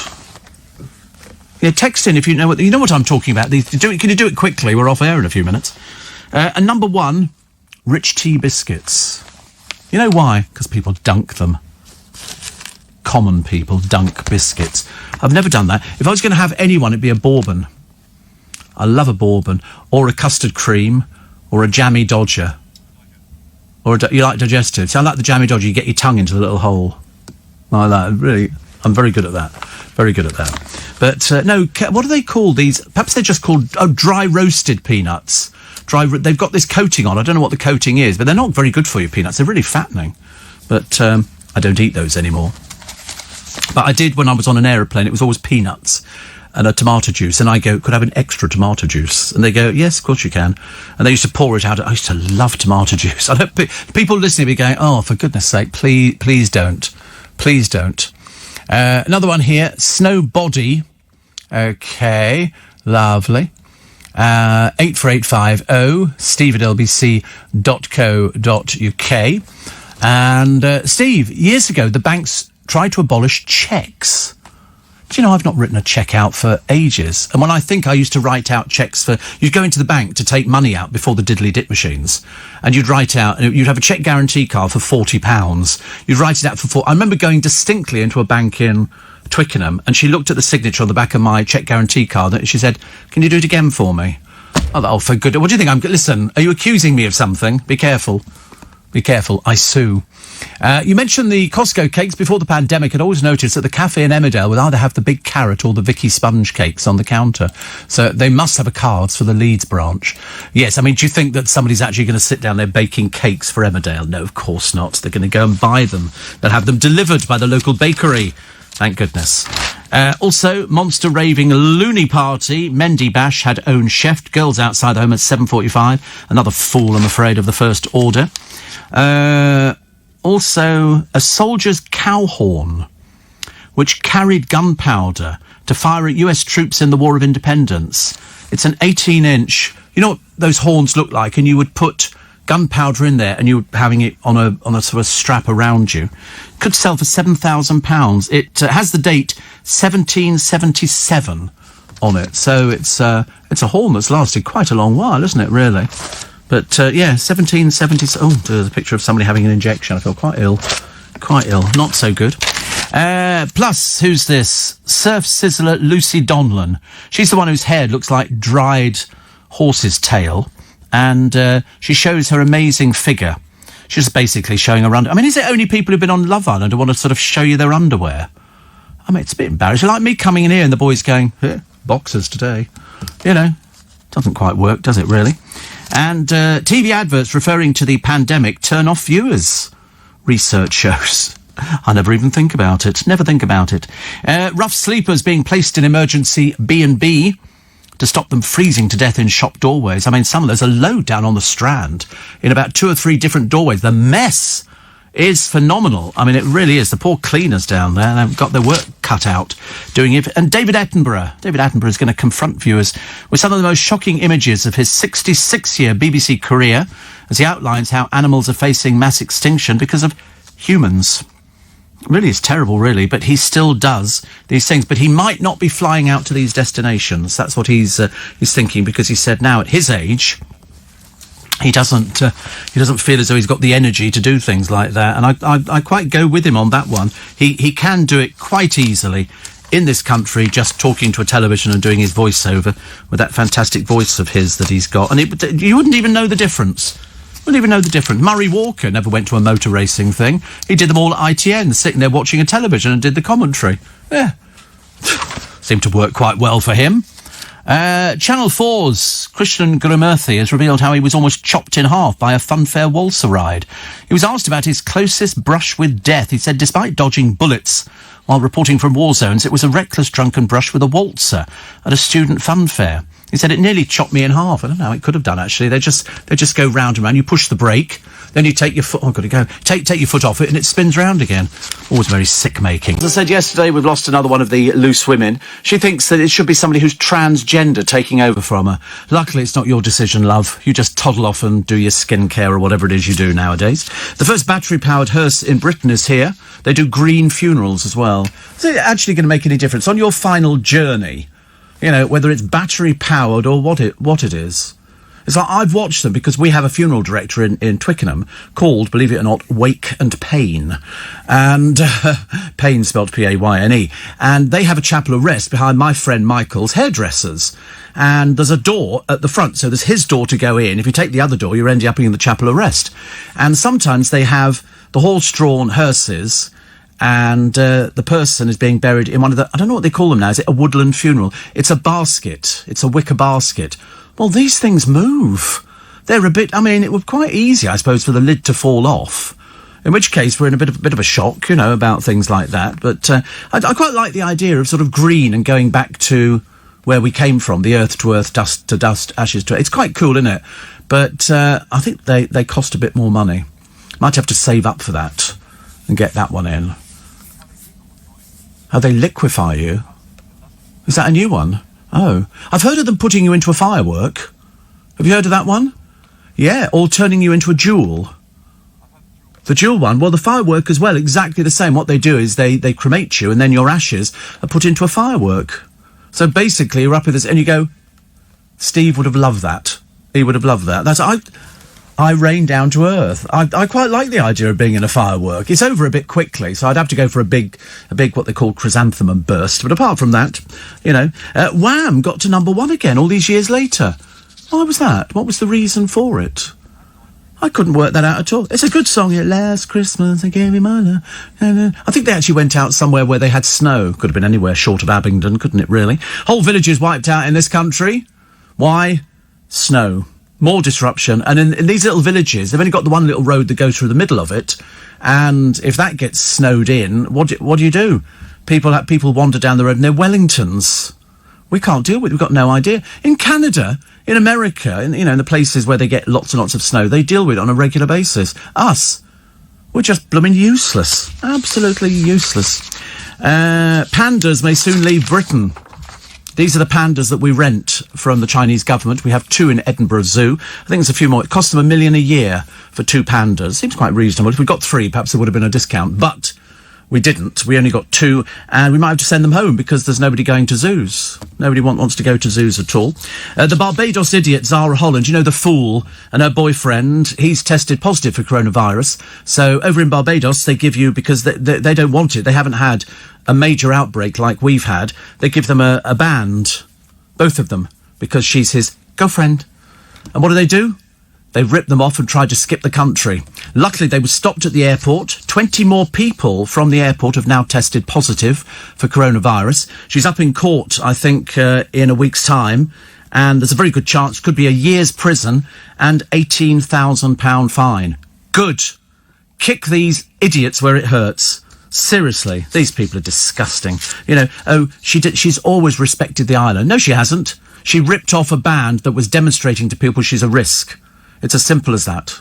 Yeah, text in if you know what I'm talking about. Can you do it quickly? We're off air in a few minutes. And number 1, rich tea biscuits. You know why? Because people dunk them. Common people dunk biscuits. I've never done that. If I was going to have anyone, it'd be a bourbon. I love a bourbon, or a custard cream, or a jammy dodger. You like digestives? So I like the jammy dodger. You get your tongue into the little hole. I like really. I'm very good at that. Very good at that. But no, what are they called? These? Perhaps they're just called dry roasted peanuts. They've got this coating on. I don't know what the coating is, but they're not very good for you, peanuts. They're really fattening. But I don't eat those anymore. But I did when I was on an aeroplane. It was always peanuts and a tomato juice, and I go, could I have an extra tomato juice? And they go, yes, of course you can. And they used to pour it out. I used to love tomato juice. People listening to me going, oh, for goodness sake, please don't. Please don't. Another one here, Snow Body. Okay, lovely. 84850, steve at lbc.co.uk. And, Steve, years ago, the banks tried to abolish cheques. Do you know, I've not written a cheque out for ages. And when I used to write out cheques you'd go into the bank to take money out before the diddly dip machines, and you'd write out, and you'd have a cheque guarantee card for £40. You'd write it out for I remember going distinctly into a bank in Twickenham, and she looked at the signature on the back of my cheque guarantee card, and she said, can you do it again for me? Oh, for good. What do you think? Listen, are you accusing me of something? Be careful. Be careful. I sue. You mentioned the Costco cakes. Before the pandemic, I'd always noticed that the cafe in Emmerdale would either have the big carrot or the Vicky sponge cakes on the counter. So they must have a cards for the Leeds branch. Yes, I mean, do you think that somebody's actually going to sit down there baking cakes for Emmerdale? No, of course not. They're going to go and buy them. They'll have them delivered by the local bakery. Thank goodness. Also, Monster Raving Loony Party. Mendy Bash had own chef. Girls outside the home at 7:45. Another fool, I'm afraid, of the First Order. Also, a soldier's cow horn, which carried gunpowder to fire at US troops in the War of Independence. It's an 18-inch... You know what those horns look like? And you would put gunpowder in there, and you were having it on a sort of strap around you. Could sell for £7,000. It has the date 1777. on it. So it's a horn that's lasted quite a long while, isn't it, really? But, 1770... Oh, there's a picture of somebody having an injection. I feel quite ill. Quite ill. Not so good. Plus, who's this? Surf sizzler Lucy Donlan. She's the one whose hair looks like dried horse's tail. And she shows her amazing figure. She's basically showing her underwear. I mean, is it only people who've been on Love Island who want to sort of show you their underwear? I mean, it's a bit embarrassing. Like me coming in here and the boys going, boxers today. You know, doesn't quite work, does it, really? And TV adverts referring to the pandemic turn off viewers, research shows. I never even think about it. Never think about it. Rough sleepers being placed in emergency B&B to stop them freezing to death in shop doorways. I mean, there's a load down on the Strand in about 2 or 3 different doorways. The mess is phenomenal. I mean, it really is. The poor cleaners down there, they've got their work cut out doing it. And David Attenborough is going to confront viewers with some of the most shocking images of his 66-year BBC career as he outlines how animals are facing mass extinction because of humans. Really, it's terrible, really, but he still does these things. But he might not be flying out to these destinations. That's what he's thinking, because he said now at his age, he doesn't feel as though he's got the energy to do things like that. And I quite go with him on that one. He can do it quite easily in this country, just talking to a television and doing his voiceover with that fantastic voice of his that he's got. And you wouldn't even know the difference. Wouldn't even know the difference. Murray Walker never went to a motor racing thing. He did them all at ITN, sitting there watching a television and did the commentary. Yeah. Seemed to work quite well for him. Channel 4's Krishnan Gurumurthy has revealed how he was almost chopped in half by a funfair waltzer ride. He was asked about his closest brush with death. He said despite dodging bullets while reporting from war zones, it was a reckless drunken brush with a waltzer at a student funfair. He said it nearly chopped me in half. I don't know how it could have done, actually. They just go round and round. You push the brake, then you take your foot... Oh, I've got to go. Take your foot off it, and it spins round again. Always very sick-making. As I said yesterday, we've lost another one of the loose women. She thinks that it should be somebody who's transgender taking over from her. Luckily, it's not your decision, love. You just toddle off and do your skincare or whatever it is you do nowadays. The first battery-powered hearse in Britain is here. They do green funerals as well. Is it actually going to make any difference? On your final journey... You know, whether it's battery-powered or what it is. It's like, I've watched them because we have a funeral director in Twickenham called, believe it or not, Wake and Pain. And, Pain spelled P-A-Y-N-E. And they have a chapel of rest behind my friend Michael's hairdressers. And there's a door at the front, so there's his door to go in. If you take the other door, you're ending up in the chapel of rest. And sometimes they have the horse-drawn hearses... And the person is being buried in one of the... I don't know what they call them now. Is it a woodland funeral? It's a basket. It's a wicker basket. Well, these things move. They're a bit... I mean, it would be quite easy, I suppose, for the lid to fall off. In which case, we're in a bit of a shock, you know, about things like that. But I quite like the idea of sort of green and going back to where we came from, the earth to earth, dust to dust, ashes to... It's quite cool, isn't it? But I think they cost a bit more money. Might have to save up for that and get that one in. How they liquefy you. Is that a new one? Oh. I've heard of them putting you into a firework. Have you heard of that one? Yeah, or turning you into a jewel. The jewel one? Well, the firework as well, exactly the same. What they do is they cremate you and then your ashes are put into a firework. So basically you're up with this and you go, Steve would have loved that. He would have loved that. I rain down to earth. I quite like the idea of being in a firework. It's over a bit quickly, so I'd have to go for a big what they call chrysanthemum burst. But apart from that, you know, Wham got to number 1 again all these years later. Why was that? What was the reason for it? I couldn't work that out at all. It's a good song. Last Christmas I gave you my love. I think they actually went out somewhere where they had snow. Could have been anywhere short of Abingdon, couldn't it, really? Whole villages wiped out in this country. Why? Snow. More disruption. And in these little villages, they've only got the one little road that goes through the middle of it. And if that gets snowed in, what do you do? People wander down the road and they're Wellingtons. We can't deal with it. We've got no idea. In Canada, in America, in the places where they get lots and lots of snow, they deal with it on a regular basis. Us, we're just blooming useless. Absolutely useless. Pandas may soon leave Britain. These are the pandas that we rent from the Chinese government. We have 2 in Edinburgh Zoo. I think there's a few more. It costs them $1 million a year for 2 pandas. Seems quite reasonable. If we got 3, perhaps there would have been a discount. But We didn't. We only got 2, and we might have to send them home because there's nobody going to zoos. Nobody wants to go to zoos at all. The Barbados idiot, Zara Holland, you know, the fool, and her boyfriend, he's tested positive for coronavirus. So over in Barbados, they give you, because they don't want it, they haven't had a major outbreak like we've had, they give them a band, both of them, because she's his girlfriend. And what do? They ripped them off and tried to skip the country. Luckily, they were stopped at the airport. 20 more people from the airport have now tested positive for coronavirus. She's up in court, I think, in a week's time, and there's a very good chance could be a year's prison and £18,000 fine. Good. Kick these idiots where it hurts. Seriously, these people are disgusting. You know, she's always respected the island. No, she hasn't. She ripped off a band that was demonstrating to people she's a risk. It's as simple as that.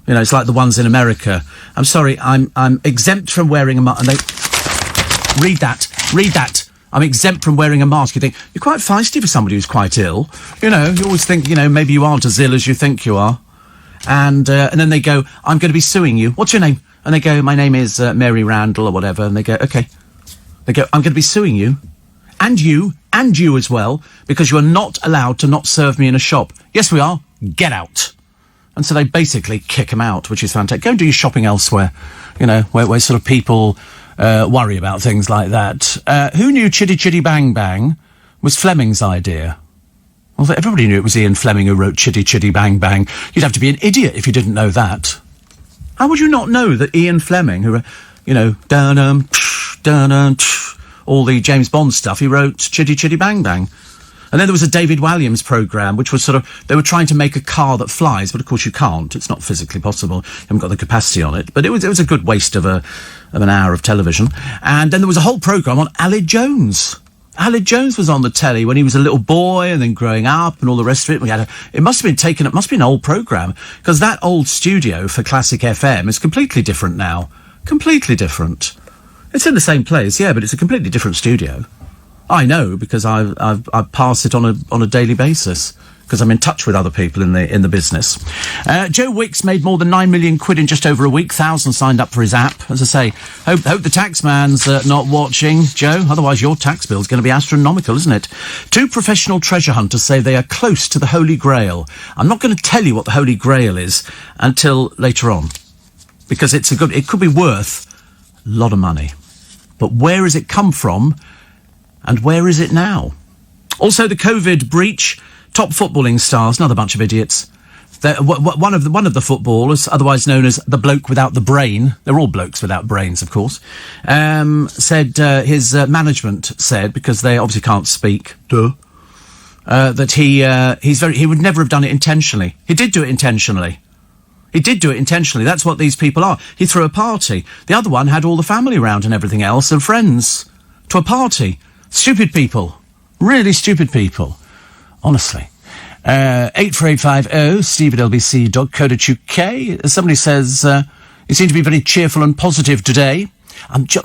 You know, it's like the ones in America. I'm sorry, I'm exempt from wearing a mask. And they read that. I'm exempt from wearing a mask. You think, you're quite feisty for somebody who's quite ill. You know, you always think, you know, maybe you aren't as ill as you think you are. And then they go, I'm going to be suing you. What's your name? And they go, my name is Mary Randall or whatever. And they go, okay. They go, I'm going to be suing you. And you as well, because you are not allowed to not serve me in a shop. Yes, we are. Get out. And so they basically kick him out, which is fantastic. Go and do your shopping elsewhere, you know, where sort of people worry about things like that. Who knew Chitty Chitty Bang Bang was Fleming's idea? Well, everybody knew it was Ian Fleming who wrote Chitty Chitty Bang Bang. You'd have to be an idiot if you didn't know that. How would you not know that Ian Fleming, who, you know, all the James Bond stuff, he wrote Chitty Chitty Bang Bang. And then there was a David Walliams programme, which was sort of, they were trying to make a car that flies, but of course you can't. It's not physically possible. You haven't got the capacity on it. But it was a good waste of an hour of television. And then there was a whole programme on Aled Jones. Aled Jones was on the telly when he was a little boy and then growing up and all the rest of it. It must have been an old programme, because that old studio for Classic FM is completely different now. Completely different. It's in the same place, yeah, but it's a completely different studio. I know, because I pass it on a daily basis, because I'm in touch with other people in the business. Joe Wicks made more than 9 million quid in just over a week. 1,000 signed up for his app. As I say, hope the tax man's not watching, Joe. Otherwise, your tax bill's going to be astronomical, isn't it? 2 professional treasure hunters say they are close to the Holy Grail. I'm not going to tell you what the Holy Grail is until later on, because it could be worth a lot of money. But where has it come from? And where is it now? Also, the COVID breach. Top footballing stars, another bunch of idiots. One of the footballers, otherwise known as the bloke without the brain, they're all blokes without brains, of course, said, his management said, because they obviously can't speak, that he would never have done it intentionally. He did do it intentionally. That's what these people are. He threw a party. The other one had all the family around and everything else, and friends, to a party. Stupid people. Really stupid people. Honestly. 84850 steve@lbc.co.uk. Somebody says, you seem to be very cheerful and positive today. Do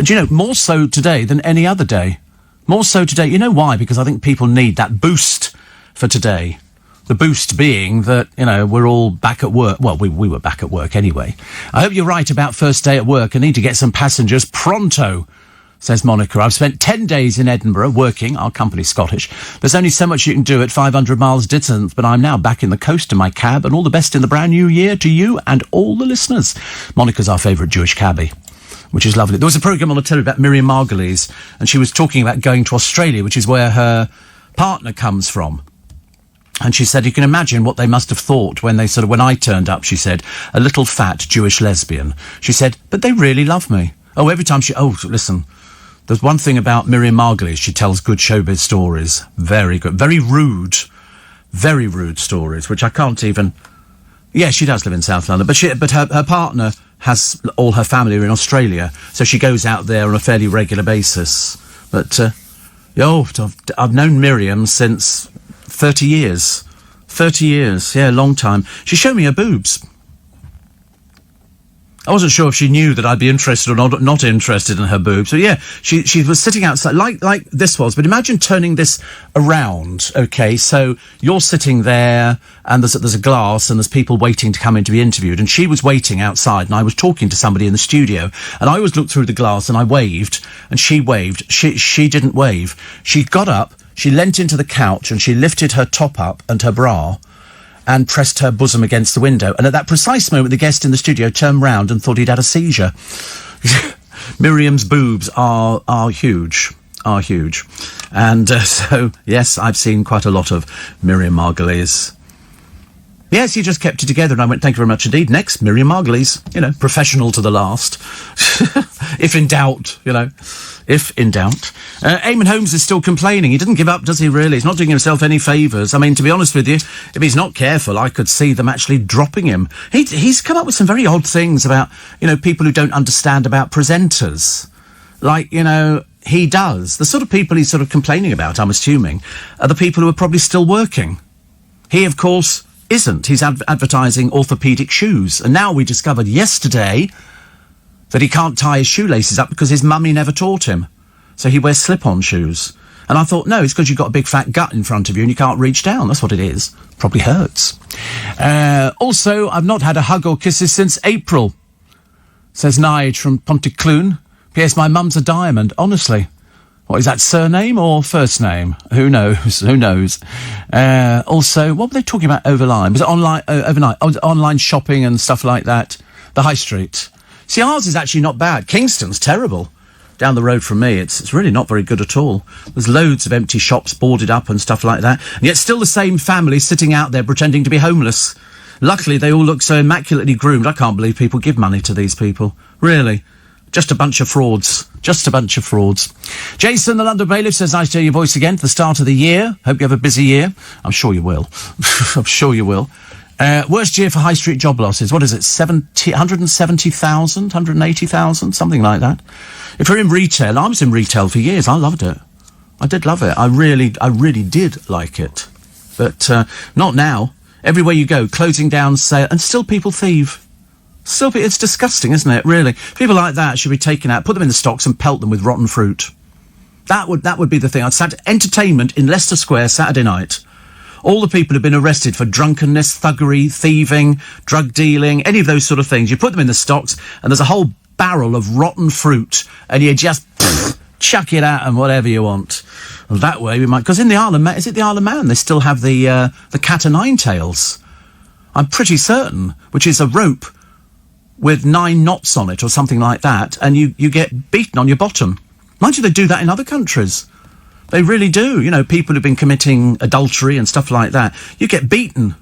you know, more so today than any other day. More so today. You know why? Because I think people need that boost for today. The boost being that, you know, we're all back at work. Well, we were back at work anyway. I hope you're right about first day at work. I need to get some passengers pronto, says Monica. I've spent 10 days in Edinburgh working. Our company's Scottish. There's only so much you can do at 500 miles distance, but I'm now back in the coast in my cab, and all the best in the brand new year to you and all the listeners. Monica's our favourite Jewish cabbie, which is lovely. There was a programme on the telly about Miriam Margolyes, and she was talking about going to Australia, which is where her partner comes from. And she said, you can imagine what they must have thought when I turned up, she said, a little fat Jewish lesbian. She said, but they really love me. Oh, every time listen, there's one thing about Miriam Margolyes, she tells good showbiz stories. Very good. Very rude stories, which I can't even... Yeah, she does live in South London, but her partner has all her family in Australia, so she goes out there on a fairly regular basis. But, I've known Miriam since 30 years. 30 years, yeah, long time. She showed me her boobs. I wasn't sure if she knew that I'd be interested or not interested in her boobs. So yeah, she was sitting outside like this was. But imagine turning this around. Okay, so you're sitting there, and there's a glass, and there's people waiting to come in to be interviewed. And she was waiting outside, and I was talking to somebody in the studio. And I always looked through the glass, and I waved, and she waved. She didn't wave. She got up, she leant into the couch, and she lifted her top up and her bra, and pressed her bosom against the window. And at that precise moment, the guest in the studio turned round and thought he'd had a seizure. Miriam's boobs are huge. And so, yes, I've seen quite a lot of Miriam Margolyes. Yes, he just kept it together, and I went, thank you very much indeed. Next, Miriam Margolyes, professional to the last. If in doubt, if in doubt. Eamon Holmes is still complaining. He doesn't give up, does he, really? He's not doing himself any favours. I mean, to be honest with you, if he's not careful, I could see them actually dropping him. He's come up with some very odd things about, people who don't understand about presenters. Like, he does. The sort of people he's sort of complaining about, I'm assuming, are the people who are probably still working. He, of course, isn't. He's advertising orthopaedic shoes. And now we discovered yesterday that he can't tie his shoelaces up because his mummy never taught him. So he wears slip-on shoes. And I thought, no, it's because you've got a big fat gut in front of you and you can't reach down. That's what it is. Probably hurts. Also, I've not had a hug or kisses since April, says Nige from Pontyclun. P.S. My mum's a diamond, honestly. What is that, surname or first name? Who knows? Also, what were they talking about overnight? Was it online, overnight? Oh, online shopping and stuff like that. The high street. See, ours is actually not bad. Kingston's terrible. Down the road from me, it's really not very good at all. There's loads of empty shops boarded up and stuff like that. And yet still the same family sitting out there pretending to be homeless. Luckily, they all look so immaculately groomed. I can't believe people give money to these people. Really. Just a bunch of frauds. Jason, the London bailiff, says, nice to hear your voice again at the start of the year. Hope you have a busy year. I'm sure you will. Worst year for high street job losses. What is it? 170,000? 180,000? Something like that. If you're in retail, I was in retail for years. I loved it. I did love it. I really did like it. But not now. Everywhere you go, closing down sale, and still people thieve. It's disgusting, isn't it, really? People like that should be taken out, put them in the stocks and pelt them with rotten fruit. That would be the thing. I'd sat entertainment in Leicester Square Saturday night. All the people who've been arrested for drunkenness, thuggery, thieving, drug dealing, any of those sort of things. You put them in the stocks and there's a whole barrel of rotten fruit and you just chuck it at them, whatever you want. Well, that way we might... Because in the Isle of Man... Is it the Isle of Man? They still have the cat o' nine tails. I'm pretty certain. Which is a rope with 9 knots on it or something like that, and you get beaten on your bottom. Mind you, they do that in other countries. They really do. People who've been committing adultery and stuff like that, you get beaten,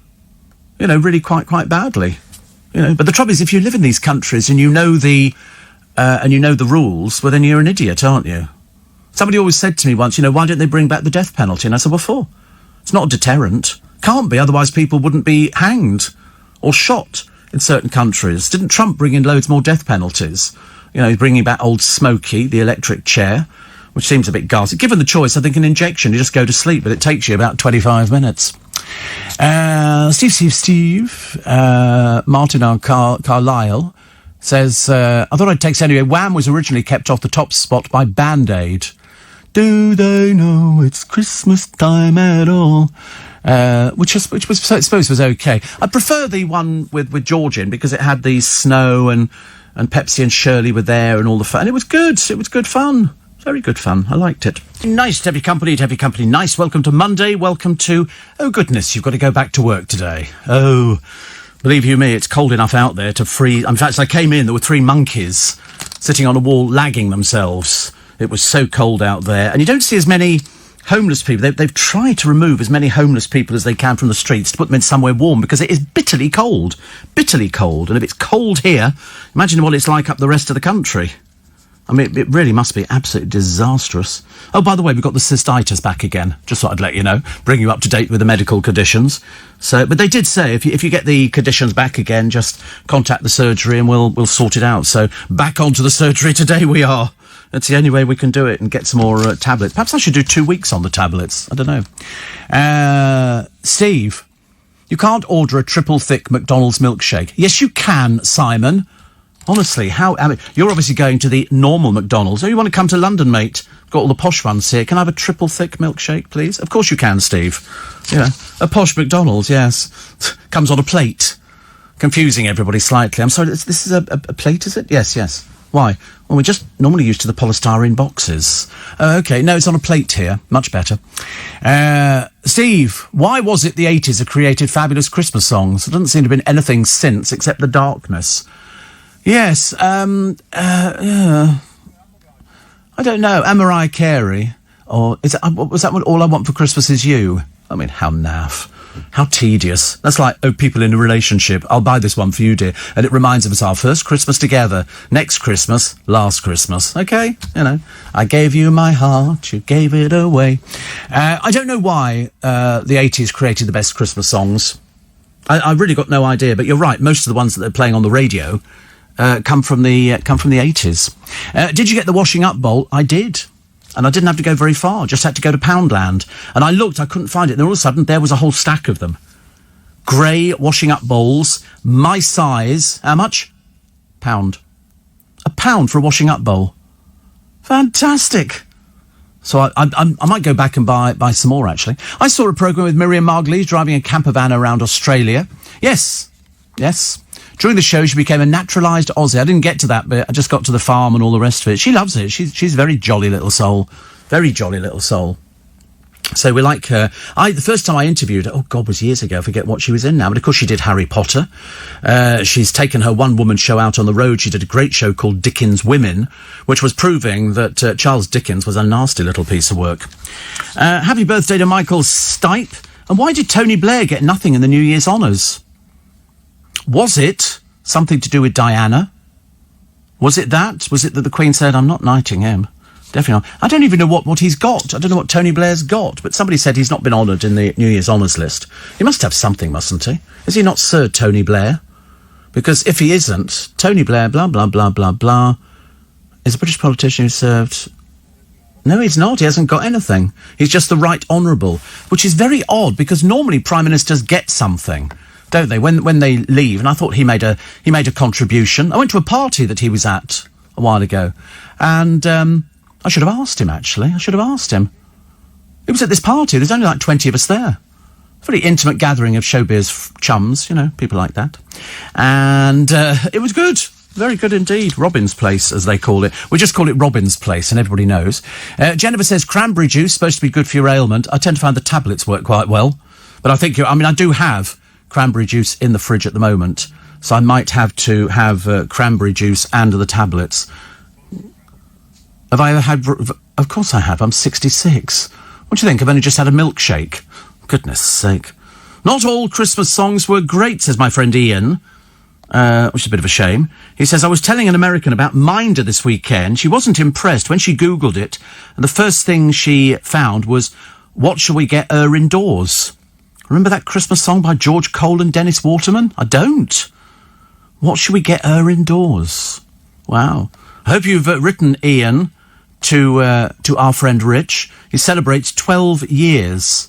really quite badly. But the trouble is, if you live in these countries and you know the rules, well, then you're an idiot, aren't you? Somebody always said to me once, why don't they bring back the death penalty? And I said, what for? It's not a deterrent. Can't be, otherwise people wouldn't be hanged or shot in certain countries. Didn't Trump bring in loads more death penalties? He's bringing back old Smokey, the electric chair, which seems a bit ghastly. Given the choice, I think an injection, you just go to sleep, but it takes you about 25 minutes. Steve, Martin R. Carlisle says, I thought I'd text anyway. Wham was originally kept off the top spot by Band-Aid. Do they know it's Christmas time at all? Which was I suppose was okay. I prefer the one with George in because it had the snow and Pepsi and Shirley were there and all the fun. And it was good. It was good fun. Very good fun. I liked it. Nice to have your company. Nice. Welcome to Monday. Welcome to... Oh, goodness, you've got to go back to work today. Oh, believe you me, it's cold enough out there to freeze. In fact, as I came in, there were 3 monkeys sitting on a wall lagging themselves. It was so cold out there. And you don't see as many homeless people. They've tried to remove as many homeless people as they can from the streets to put them in somewhere warm because it is bitterly cold. Bitterly cold. And if it's cold here, imagine what it's like up the rest of the country. I mean, it really must be absolutely disastrous. Oh, by the way, we've got the cystitis back again. Just thought I'd let you know, bring you up to date with the medical conditions. So, but they did say if you get the conditions back again, just contact the surgery and we'll sort it out. So back onto the surgery today we are. That's the only way we can do it and get some more tablets. Perhaps I should do 2 weeks on the tablets. I don't know. Steve, you can't order a triple thick McDonald's milkshake. Yes, you can, Simon. Honestly, you're obviously going to the normal McDonald's. Oh, you want to come to London, mate? Got all the posh ones here. Can I have a triple thick milkshake, please? Of course you can, Steve. Yeah, a posh McDonald's, yes. Comes on a plate. Confusing everybody slightly. I'm sorry, this is a plate, is it? Yes. Why? Well, we're just normally used to the polystyrene boxes. OK, no, it's on a plate here. Much better. Steve, why was it the 80s have created fabulous Christmas songs? There doesn't seem to have been anything since except the darkness. Yes, I don't know. And Mariah Carey, or was that what All I Want for Christmas Is You? I mean, how naff. How tedious. That's like, people in a relationship. I'll buy this one for you, dear. And it reminds of us our first Christmas together. Next Christmas, last Christmas. OK? I gave you my heart, you gave it away. I don't know why the 80s created the best Christmas songs. I really got no idea, but you're right. Most of the ones that they're playing on the radio come from the 80s. Did you get the washing up bowl? I did. And I didn't have to go very far. Just had to go to Poundland. And I looked, I couldn't find it. And all of a sudden, there was a whole stack of them. Grey washing up bowls, my size. How much? £1. £1 for a washing up bowl. Fantastic. So I might go back and buy some more, actually. I saw a programme with Miriam Margolyes driving a camper van around Australia. Yes. During the show, she became a naturalised Aussie. I didn't get to that bit. I just got to the farm and all the rest of it. She loves it. She's a very jolly little soul. Very jolly little soul. So we like her. The first time I interviewed her, was years ago. I forget what she was in now. But of course she did Harry Potter. She's taken her one-woman show out on the road. She did a great show called Dickens Women, which was proving that Charles Dickens was a nasty little piece of work. Happy birthday to Michael Stipe. And why did Tony Blair get nothing in the New Year's honours? Was it something to do with Diana? Was it that? Was it that the Queen said, I'm not knighting him? Definitely not. I don't even know what he's got. I don't know what Tony Blair's got, but somebody said he's not been honoured in the New Year's honours list. He must have something, mustn't he? Is he not Sir Tony Blair? Because if he isn't, Tony Blair, blah, blah, blah, blah, blah, is a British politician who served... No, he's not. He hasn't got anything. He's just the Right Honourable, which is very odd, because normally Prime Ministers get something, don't they, when they leave? And I thought he made a contribution. I went to a party that he was at a while ago, and I should have asked him, actually. I should have asked him. It was at this party. There's only like 20 of us there. Very intimate gathering of showbiz chums, people like that. And it was good. Very good indeed. Robin's Place, as they call it. We just call it Robin's Place, and everybody knows. Jennifer says cranberry juice supposed to be good for your ailment. I tend to find the tablets work quite well. But I think, I do have cranberry juice in the fridge at the moment, so I might have to have cranberry juice and the tablets. Have I ever had... Of course I have. I'm 66. What do you think? I've only just had a milkshake. Goodness sake. Not all Christmas songs were great, says my friend Ian, which is a bit of a shame. He says, I was telling an American about Minder this weekend. She wasn't impressed when she Googled it, and the first thing she found was, what shall we get her indoors? Remember that Christmas song by George Cole and Dennis Waterman? I don't. What should we get her indoors? Wow. I hope you've written, Ian, to our friend Rich. He celebrates 12 years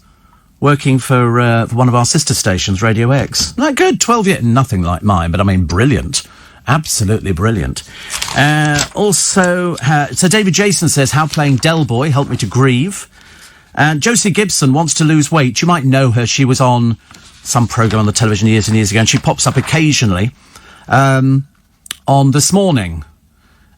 working for one of our sister stations, Radio X. Not good, 12 years. Nothing like mine, but I mean brilliant. Absolutely brilliant. So David Jason says, how playing Del Boy helped me to grieve. And Josie Gibson wants to lose weight. You might know her. She was on some programme on the television years and years ago, and she pops up occasionally on This Morning.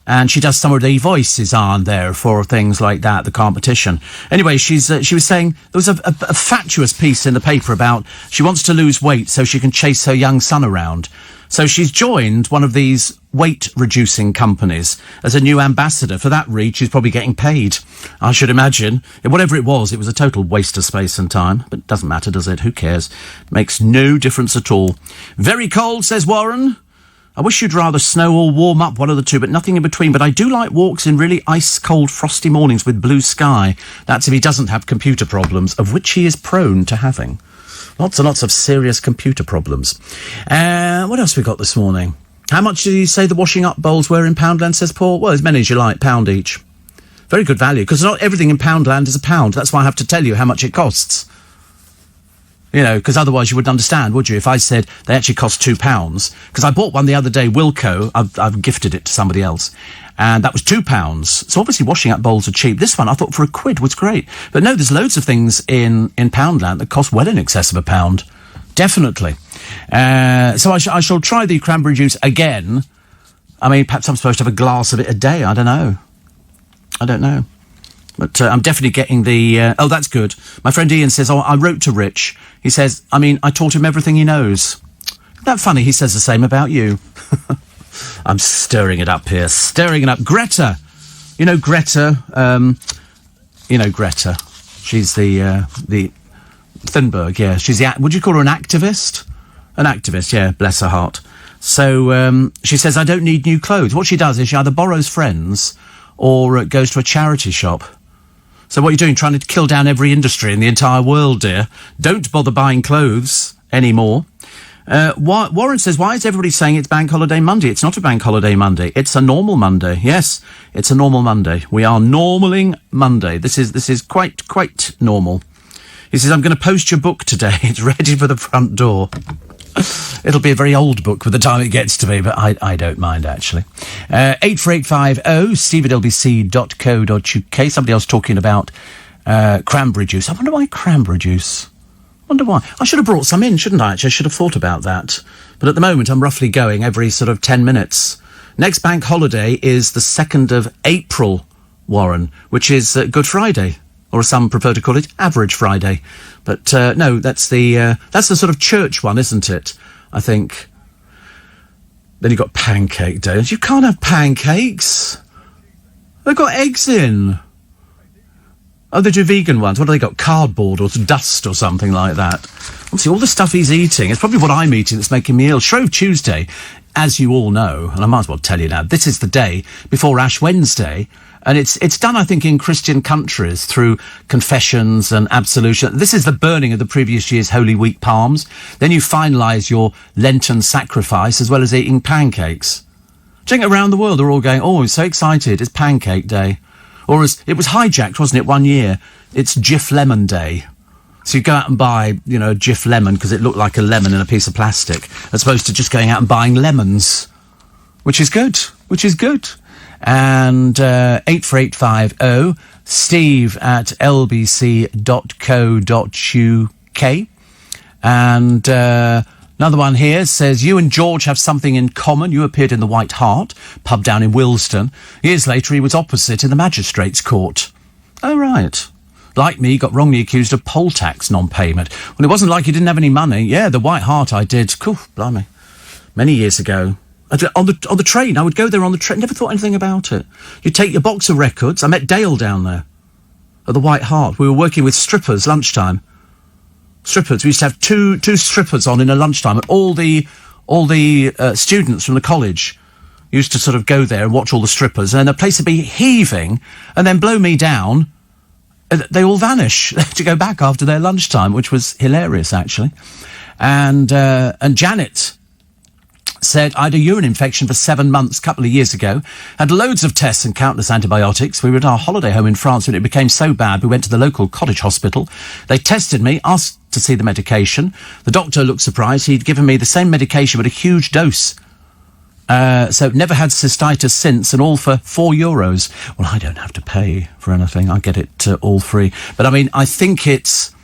And she does some of the voices on there for things like that, the competition. Anyway, she was saying there was a fatuous piece in the paper about she wants to lose weight so she can chase her young son around. So she's joined one of these weight-reducing companies as a new ambassador. For that read, she's probably getting paid, I should imagine. Whatever it was a total waste of space and time. But it doesn't matter, does it? Who cares? Makes no difference at all. Very cold, says Warren. I wish you'd rather snow or warm up, one of the two, but nothing in between. But I do like walks in really ice-cold, frosty mornings with blue sky. That's if he doesn't have computer problems, of which he is prone to having. Lots and lots of serious computer problems. What else we got this morning? How much did you say the washing up bowls were in Poundland, says Paul? Well, as many as you like, £1 each. Very good value, because not everything in Poundland is £1. That's why I have to tell you how much it costs. You know, because otherwise you wouldn't understand, would you? If I said they actually cost £2, because I bought one the other day, Wilko. I've gifted it to somebody else, and that was £2. So obviously washing up bowls are cheap. This one I thought for £1 was great, but no, there's loads of things in Poundland that cost well in excess of £1. Definitely. So I shall try the cranberry juice again. I mean, perhaps I'm supposed to have a glass of it a day. I don't know. But I'm definitely getting the... oh, that's good. My friend Ian says, I wrote to Rich. He says, I taught him everything he knows. Isn't that funny? He says the same about you. I'm stirring it up here. Stirring it up. Greta. You know Greta. Greta. She's the Thunberg, yeah. She's would you call her an activist? An activist, yeah. Bless her heart. So she says, I don't need new clothes. What she does is she either borrows friends or goes to a charity shop. So what are you doing? Trying to kill down every industry in the entire world, dear. Don't bother buying clothes anymore. Warren says, why is everybody saying it's Bank Holiday Monday? It's not a Bank Holiday Monday. It's a normal Monday. Yes, it's a normal Monday. We are normaling Monday. This is quite normal. He says, I'm going to post your book today. It's ready for the front door. It'll be a very old book by the time it gets to me, but I don't mind, actually. 84850 steve@lbc.co.uk. Somebody else talking about cranberry juice. I wonder why cranberry juice. Wonder why. I should have brought some in, shouldn't I? Actually, I should have thought about that. But at the moment, I'm roughly going every sort of 10 minutes. Next bank holiday is the 2nd of April, Warren, which is Good Friday. Or as some prefer to call it, Average Friday. But no, that's the sort of church one, isn't it? I think. Then you've got Pancake Day. You can't have pancakes. They've got eggs in. Oh, they do vegan ones. What have they got? Cardboard or dust or something like that. Obviously, all the stuff he's eating, it's probably what I'm eating that's making me ill. Shrove Tuesday, as you all know, and I might as well tell you now, this is the day before Ash Wednesday. And it's done, I think, in Christian countries through confessions and absolution. This is the burning of the previous year's Holy Week palms. Then you finalise your Lenten sacrifice as well as eating pancakes. Do you think around the world they're all going, oh, I'm so excited, it's Pancake Day. Or as it was hijacked, wasn't it, one year? It's Jif Lemon Day. So you go out and buy, a Jif lemon because it looked like a lemon in a piece of plastic, as opposed to just going out and buying lemons, which is good. And 84850 steve@lbc.co.uk. And another one here says, you and George have something in common. You appeared in the White Hart pub down in Willesden. Years later, he was opposite in the magistrate's court. Oh, right. Like me, got wrongly accused of poll tax non-payment. Well, it wasn't like he didn't have any money. Yeah, the White Hart I did. Cool, blimey. Many years ago. On the train, I would go there on the train. Never thought anything about it. You'd take your box of records. I met Dale down there at the White Hart. We were working with strippers lunchtime. Strippers. We used to have two strippers on in a lunchtime, and all the students from the college used to sort of go there and watch all the strippers, and then the place would be heaving, and then blow me down. They all vanish to go back after their lunchtime, which was hilarious, actually. And Janet said, I had a urine infection for 7 months a couple of years ago, had loads of tests and countless antibiotics. We were at our holiday home in France when it became so bad we went to the local cottage hospital. They tested me, asked to see the medication. The doctor looked surprised. He'd given me the same medication but a huge dose. So never had cystitis since, and all for €4. Well, I don't have to pay for anything. I get it all free. But I mean, I think it's...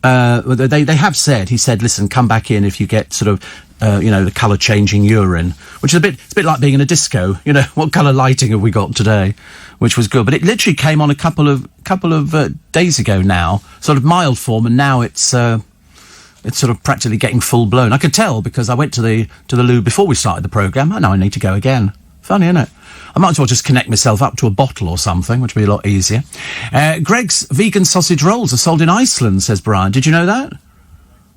they have said, he said, listen, come back in if you get sort of, the colour changing urine, which is it's a bit like being in a disco. What colour lighting have we got today? Which was good. But it literally came on a couple of days ago now, sort of mild form, and now it's sort of practically getting full blown. I could tell because I went to the loo before we started the programme. I know I need to go again. Funny, isn't it? I might as well just connect myself up to a bottle or something, which would be a lot easier. Greg's vegan sausage rolls are sold in Iceland, says Brian. Did you know that?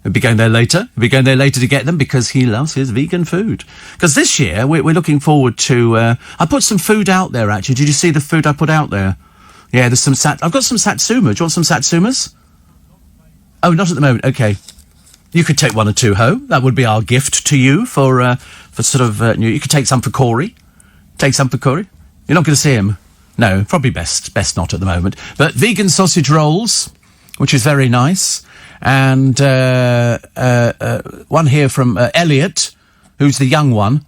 He'll be going there later. He'll be going there later to get them because he loves his vegan food. Because this year, we're looking forward to... I put some food out there, actually. Did you see the food I put out there? Yeah, there's some... I've got some satsuma. Do you want some satsumas? Oh, not at the moment. OK. You could take one or two home. That would be our gift to you for sort of... you could take some for Corey. Take some for Corey. You're not going to see him. No, probably best not at the moment. But vegan sausage rolls, which is very nice. And one here from Elliot, who's the young one.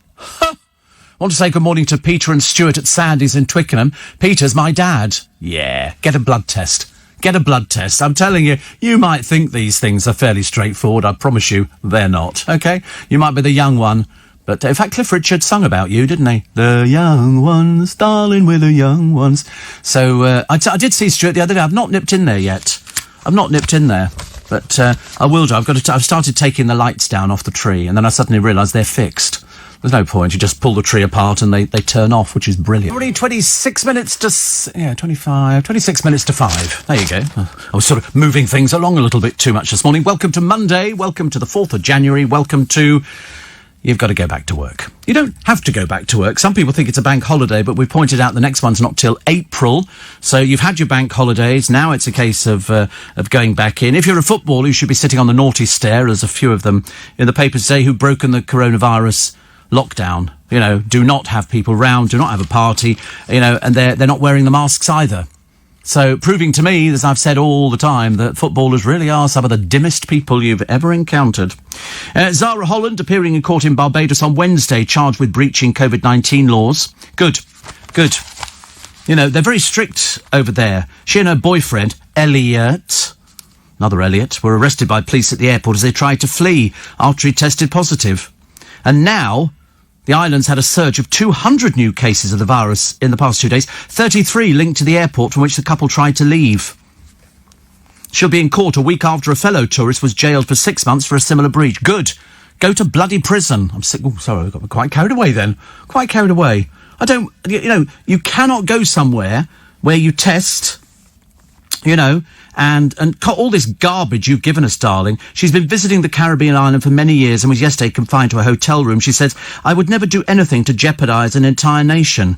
Want to say good morning to Peter and Stuart at Sandy's in Twickenham. Peter's my dad. Yeah, get a blood test. Get a blood test. I'm telling you, you might think these things are fairly straightforward. I promise you, they're not, OK? You might be the young one. But, in fact, Cliff Richard sung about you, didn't he? The young ones, darling, we're the young ones. So, I did see Stuart the other day. I've not nipped in there yet. I've not nipped in there. But I will do. I've started taking the lights down off the tree, and then I suddenly realised they're fixed. There's no point. You just pull the tree apart and they turn off, which is brilliant. Already 26 minutes to 26 minutes to 5. There you go. I was sort of moving things along a little bit too much this morning. Welcome to Monday. Welcome to the 4th of January. Welcome to... You've got to go back to work. You don't have to go back to work. Some people think it's a bank holiday, but we've pointed out the next one's not till April. So you've had your bank holidays. Now it's a case of going back in. If you're a footballer, you should be sitting on the naughty stare. There's a few of them in the papers today who've broken the coronavirus lockdown. You know, do not have people round, do not have a party, you know, and they're not wearing the masks either. So proving to me, as I've said all the time, that footballers really are some of the dimmest people you've ever encountered. Zara Holland appearing in court in Barbados on Wednesday, charged with breaching COVID-19 laws. Good. You know, they're very strict over there. She and her boyfriend, Elliot, another Elliot, were arrested by police at the airport as they tried to flee after he tested positive. And now... the island's had a surge of 200 new cases of the virus in the past 2 days, 33 linked to the airport from which the couple tried to leave. She'll be in court a week after a fellow tourist was jailed for 6 months for a similar breach. Good. Go to bloody prison. I'm sick. Oh, sorry, I got quite carried away then. Quite carried away. You cannot go somewhere where you test, and all this garbage you've given us, darling. She's been visiting the Caribbean island for many years and was yesterday confined to a hotel room. She says, I would never do anything to jeopardise an entire nation.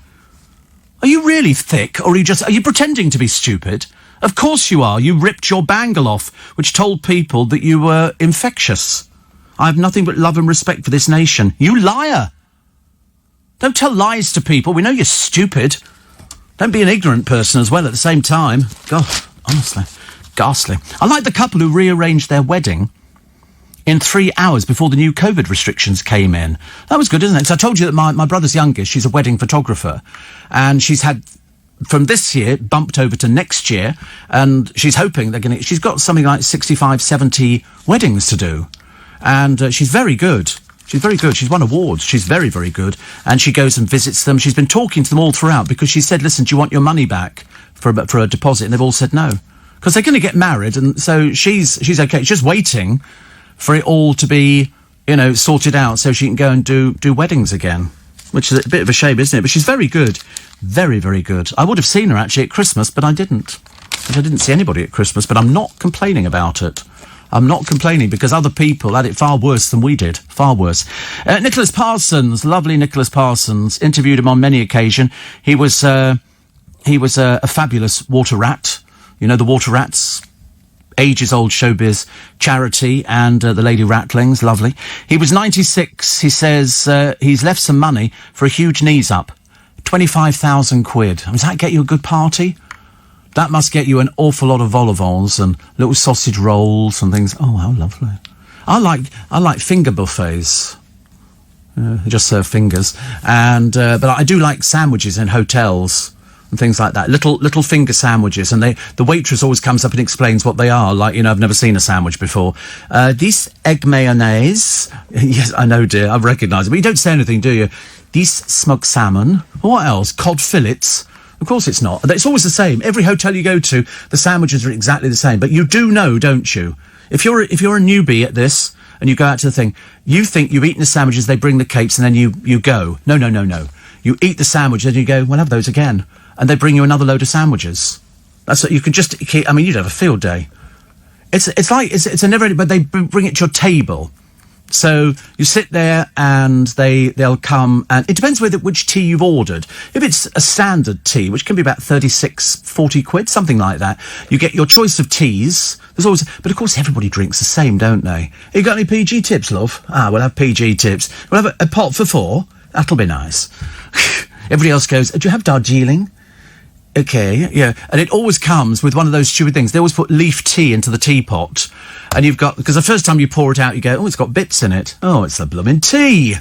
Are you really thick, or are you pretending to be stupid? Of course you are. You ripped your bangle off, which told people that you were infectious. I have nothing but love and respect for this nation. You liar! Don't tell lies to people. We know you're stupid. Don't be an ignorant person as well at the same time. God, honestly. Ghastly. I like the couple who rearranged their wedding in 3 hours before the new COVID restrictions came in. That was good, isn't it? So I told you that my brother's youngest, she's a wedding photographer, and she's had, from this year, bumped over to next year, and she's hoping she's got something like 65, 70 weddings to do. And she's very good. She's very good. She's won awards. She's very, very good. And she goes and visits them. She's been talking to them all throughout because she said, listen, do you want your money back for a deposit? And they've all said no. Because they're going to get married, and so she's okay. She's just waiting for it all to be, sorted out so she can go and do weddings again, which is a bit of a shame, isn't it? But she's very good. Very, very good. I would have seen her, actually, at Christmas, but I didn't. I didn't see anybody at Christmas, but I'm not complaining about it. I'm not complaining because other people had it far worse than we did. Far worse. Nicholas Parsons, lovely Nicholas Parsons, interviewed him on many occasions. He was a fabulous water rat. You know, the Water Rats, ages-old showbiz charity, and the Lady Ratlings, lovely. He was 96. He says he's left some money for a huge knees up. 25,000 quid. Does that get you a good party? That must get you an awful lot of vol au vents and little sausage rolls and things. Oh, how lovely. I like finger buffets. They just serve fingers. And but I do like sandwiches in hotels and things like that. Little finger sandwiches, and the waitress always comes up and explains what they are. Like, I've never seen a sandwich before. This egg mayonnaise. Yes, I know, dear. I recognise it. But you don't say anything, do you? This smoked salmon. What else? Cod fillets. Of course it's not. It's always the same. Every hotel you go to, the sandwiches are exactly the same. But you do know, don't you? If you're a newbie at this and you go out to the thing, you think you've eaten the sandwiches, they bring the cakes, and then you go. No. You eat the sandwich, and you go, we'll have those again. And they bring you another load of sandwiches. That's what you can just keep. I mean, you'd have a field day. It's a never-ending, but they bring it to your table. So you sit there and they'll come, and it depends which tea you've ordered. If it's a standard tea, which can be about 36, 40 quid, something like that, you get your choice of teas. There's always, but of course everybody drinks the same, don't they? You got any PG tips, love? We'll have PG tips. We'll have a pot for 4. That'll be nice. Everybody else goes, do you have Darjeeling? Okay, yeah. And it always comes with one of those stupid things. They always put leaf tea into the teapot. And you've got... Because the first time you pour it out, you go, oh, it's got bits in it. Oh, it's the blooming tea.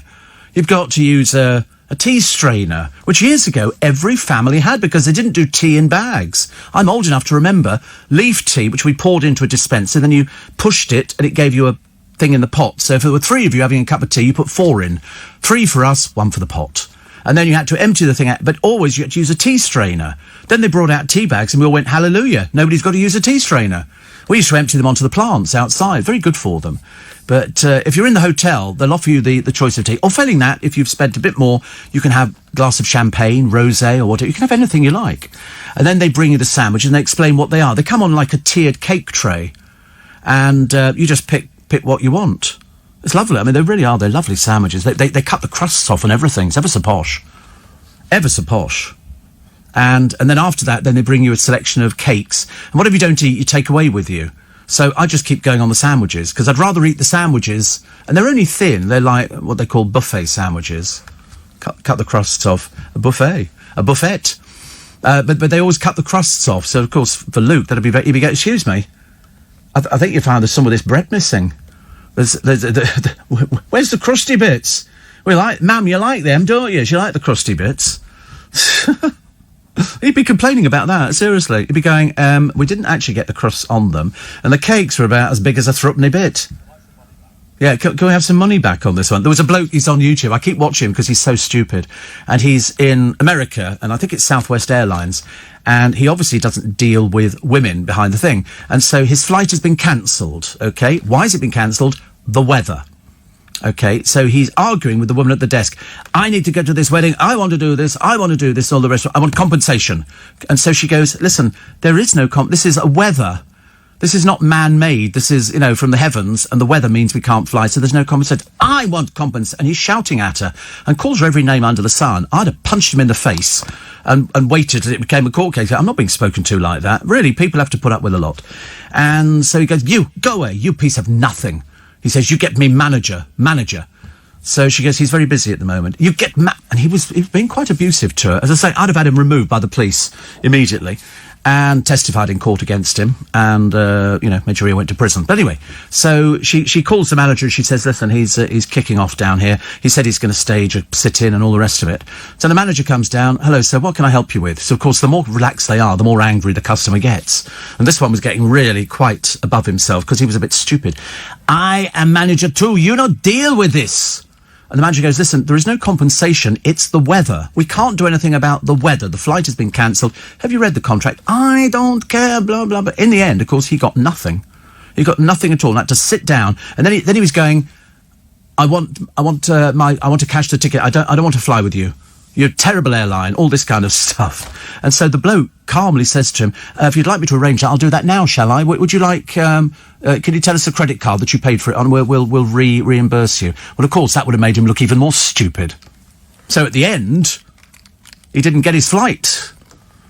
You've got to use a tea strainer, which years ago every family had because they didn't do tea in bags. I'm old enough to remember leaf tea, which we poured into a dispenser, then you pushed it and it gave you a thing in the pot. So if there were 3 of you having a cup of tea, you put 4 in. 3 for us, 1 for the pot. And then you had to empty the thing out, but always you had to use a tea strainer. Then they brought out tea bags and we all went, hallelujah, nobody's got to use a tea strainer. We used to empty them onto the plants outside, very good for them. But if you're in the hotel, they'll offer you the choice of tea. Or failing that, if you've spent a bit more, you can have a glass of champagne, rosé or whatever. You can have anything you like. And then they bring you the sandwich and they explain what they are. They come on like a tiered cake tray. And you just pick what you want. It's lovely. I mean, they really are. They're lovely sandwiches. They cut the crusts off and everything. It's ever so posh. Ever so posh. And then after that, then they bring you a selection of cakes. And whatever you don't eat, you take away with you. So I just keep going on the sandwiches, because I'd rather eat the sandwiches. And they're only thin. They're like what they call buffet sandwiches. Cut the crusts off. A buffet. A buffet. But they always cut the crusts off. So, of course, for Luke, that'd be very... He'd be going, excuse me, I think you found there's some of this bread missing. Where's the crusty bits? Ma'am, you like them, don't you? You like the crusty bits? He'd be complaining about that, seriously. He'd be going, we didn't actually get the crusts on them, and the cakes were about as big as a threepenny bit. Yeah, can we have some money back on this one? There was a bloke, he's on YouTube, I keep watching him because he's so stupid, and he's in America, and I think it's Southwest Airlines, and he obviously doesn't deal with women behind the thing, and so his flight has been cancelled, okay? Why has it been cancelled? The weather. Okay, so he's arguing with the woman at the desk. I need to go to this wedding. I want to do this. I want to do this. All the rest. I want compensation. And so she goes, listen, there is no this is a weather. This is not man-made. This is, from the heavens, and the weather means we can't fly, so there's no compensation. I want compensation. And he's shouting at her and calls her every name under the sun. I'd have punched him in the face and waited till it became a court case. I'm not being spoken to like that. Really, people have to put up with a lot. And so he goes, you, go away, you piece of nothing. He says, you get me manager. So she goes, he's very busy at the moment. You get and he was being quite abusive to her. As I say, I'd have had him removed by the police immediately and testified in court against him and, made sure he went to prison. But anyway, so she calls the manager and she says, listen, he's kicking off down here. He said he's going to stage a sit-in and all the rest of it. So the manager comes down, hello, sir, what can I help you with? So, of course, the more relaxed they are, the more angry the customer gets. And this one was getting really quite above himself because he was a bit stupid. I am manager too. You don't deal with this. And the manager goes, listen, there is no compensation. It's the weather. We can't do anything about the weather. The flight has been cancelled. Have you read the contract? I don't care, blah, blah, blah. In the end, of course, he got nothing. He got nothing at all. He had to sit down. And then he was going, I want to cash the ticket. I don't want to fly with you. You're a terrible airline, all this kind of stuff. And so the bloke calmly says to him, if you'd like me to arrange that, I'll do that now, shall I? Would you like, can you tell us the credit card that you paid for it on? We'll reimburse you. Well, of course, that would have made him look even more stupid. So at the end, he didn't get his flight.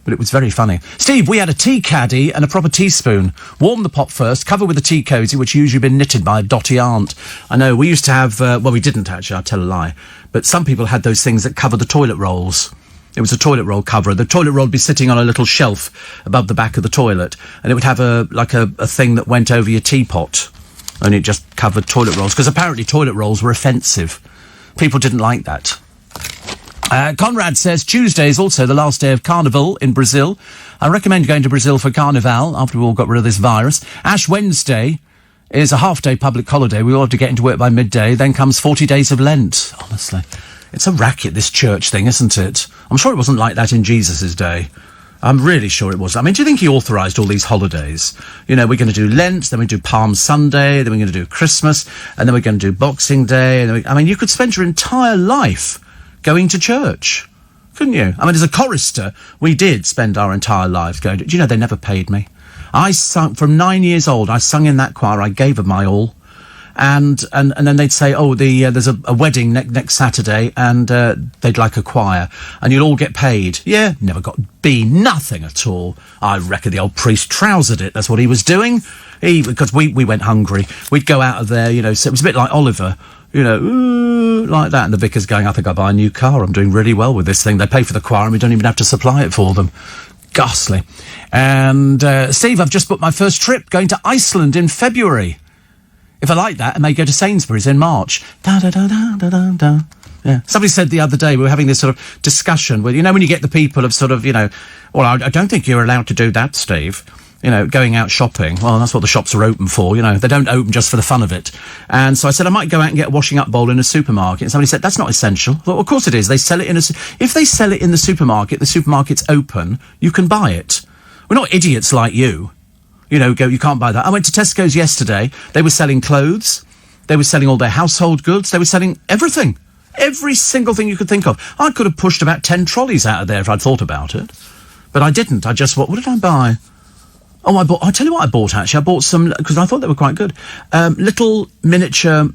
But it was very funny. Steve, we had a tea caddy and a proper teaspoon. Warm the pot first, cover with a tea cosy, which usually been knitted by a dotty aunt. I know, we used to have, we didn't actually, I'll tell a lie. But some people had those things that cover the toilet rolls. It was a toilet roll cover. The toilet roll would be sitting on a little shelf above the back of the toilet. And it would have a thing that went over your teapot. And it just covered toilet rolls. Because apparently toilet rolls were offensive. People didn't like that. Conrad says Tuesday is also the last day of Carnival in Brazil. I recommend going to Brazil for Carnival after we all got rid of this virus. Ash Wednesday is a half-day public holiday. We all have to get into work by midday. Then comes 40 days of Lent. Honestly, it's a racket, this church thing, isn't it? I'm sure it wasn't like that in Jesus' day. I'm really sure it was. I mean, do you think he authorised all these holidays? We're going to do Lent, then we do Palm Sunday, then we're going to do Christmas, and then we're going to do Boxing Day. And you could spend your entire life going to church, couldn't you? I mean, as a chorister, we did spend our entire lives going to... Do you know, they never paid me. I sung, from 9 years old, I sung in that choir, I gave them my all. And then they'd say, there's a wedding next Saturday, and they'd like a choir, and you'll all get paid. Yeah, never got nothing at all. I reckon the old priest trousered it, that's what he was doing. Because we went hungry. We'd go out of there, so it was a bit like Oliver, like that, and the vicar's going, I think I'll buy a new car, I'm doing really well with this thing. They pay for the choir and we don't even have to supply it for them. Ghastly. And Steve, I've just booked my first trip going to Iceland in February. If I like that, I may go to Sainsbury's in March. Da da da da da da da. Yeah. Somebody said the other day, we were having this sort of discussion where, when you get the people of sort of, well, I don't think you're allowed to do that, Steve. Going out shopping. Well, that's what the shops are open for, They don't open just for the fun of it. And so I said, I might go out and get a washing up bowl in a supermarket. And somebody said, that's not essential. I thought, well, of course it is. They sell it if they sell it in the supermarket's open, you can buy it. We're not idiots like you. You can't buy that. I went to Tesco's yesterday. They were selling clothes. They were selling all their household goods. They were selling everything. Every single thing you could think of. I could have pushed about 10 trolleys out of there if I'd thought about it. But I didn't. I just, what did I buy? Oh, I'll tell you what I bought, actually. I bought some, because I thought they were quite good, little miniature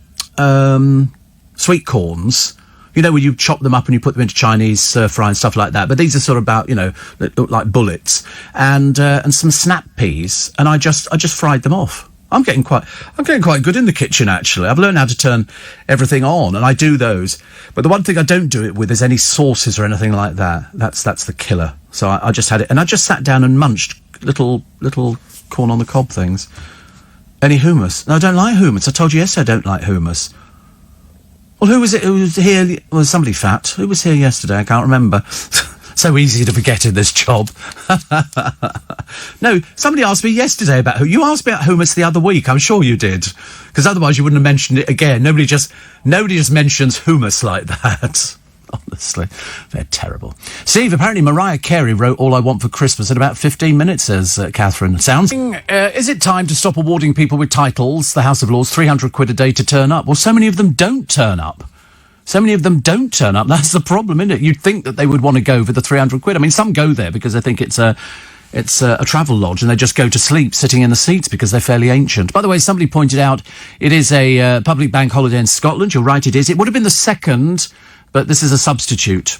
sweet corns. Where you chop them up and you put them into Chinese stir-fry and stuff like that. But these are sort of about, that look like bullets. And some snap peas. And I just fried them off. I'm getting quite good in the kitchen, actually. I've learned how to turn everything on, and I do those. But the one thing I don't do it with is any sauces or anything like that. That's the killer. So I just had it, and I just sat down and munched little corn on the cob things. Any hummus? No, I don't like hummus. I told you yesterday I don't like hummus. Well, who was it who was here? Was somebody fat? Who was here yesterday? I can't remember. So easy to forget in this job. No, somebody asked me yesterday about you asked me about hummus the other week. I'm sure you did, because otherwise you wouldn't have mentioned it again. Nobody just mentions hummus like that. Honestly, they're terrible. Steve, apparently Mariah Carey wrote All I Want for Christmas in about 15 minutes, says Catherine. Sounds. Is it time to stop awarding people with titles, the House of Lords, 300 quid a day to turn up? Well, so many of them don't turn up. So many of them don't turn up. That's the problem, isn't it? You'd think that they would want to go for the 300 quid. I mean, some go there because they think it's a travel lodge and they just go to sleep sitting in the seats because they're fairly ancient. By the way, somebody pointed out it is a public bank holiday in Scotland. You're right, it is. It would have been the second, but this is a substitute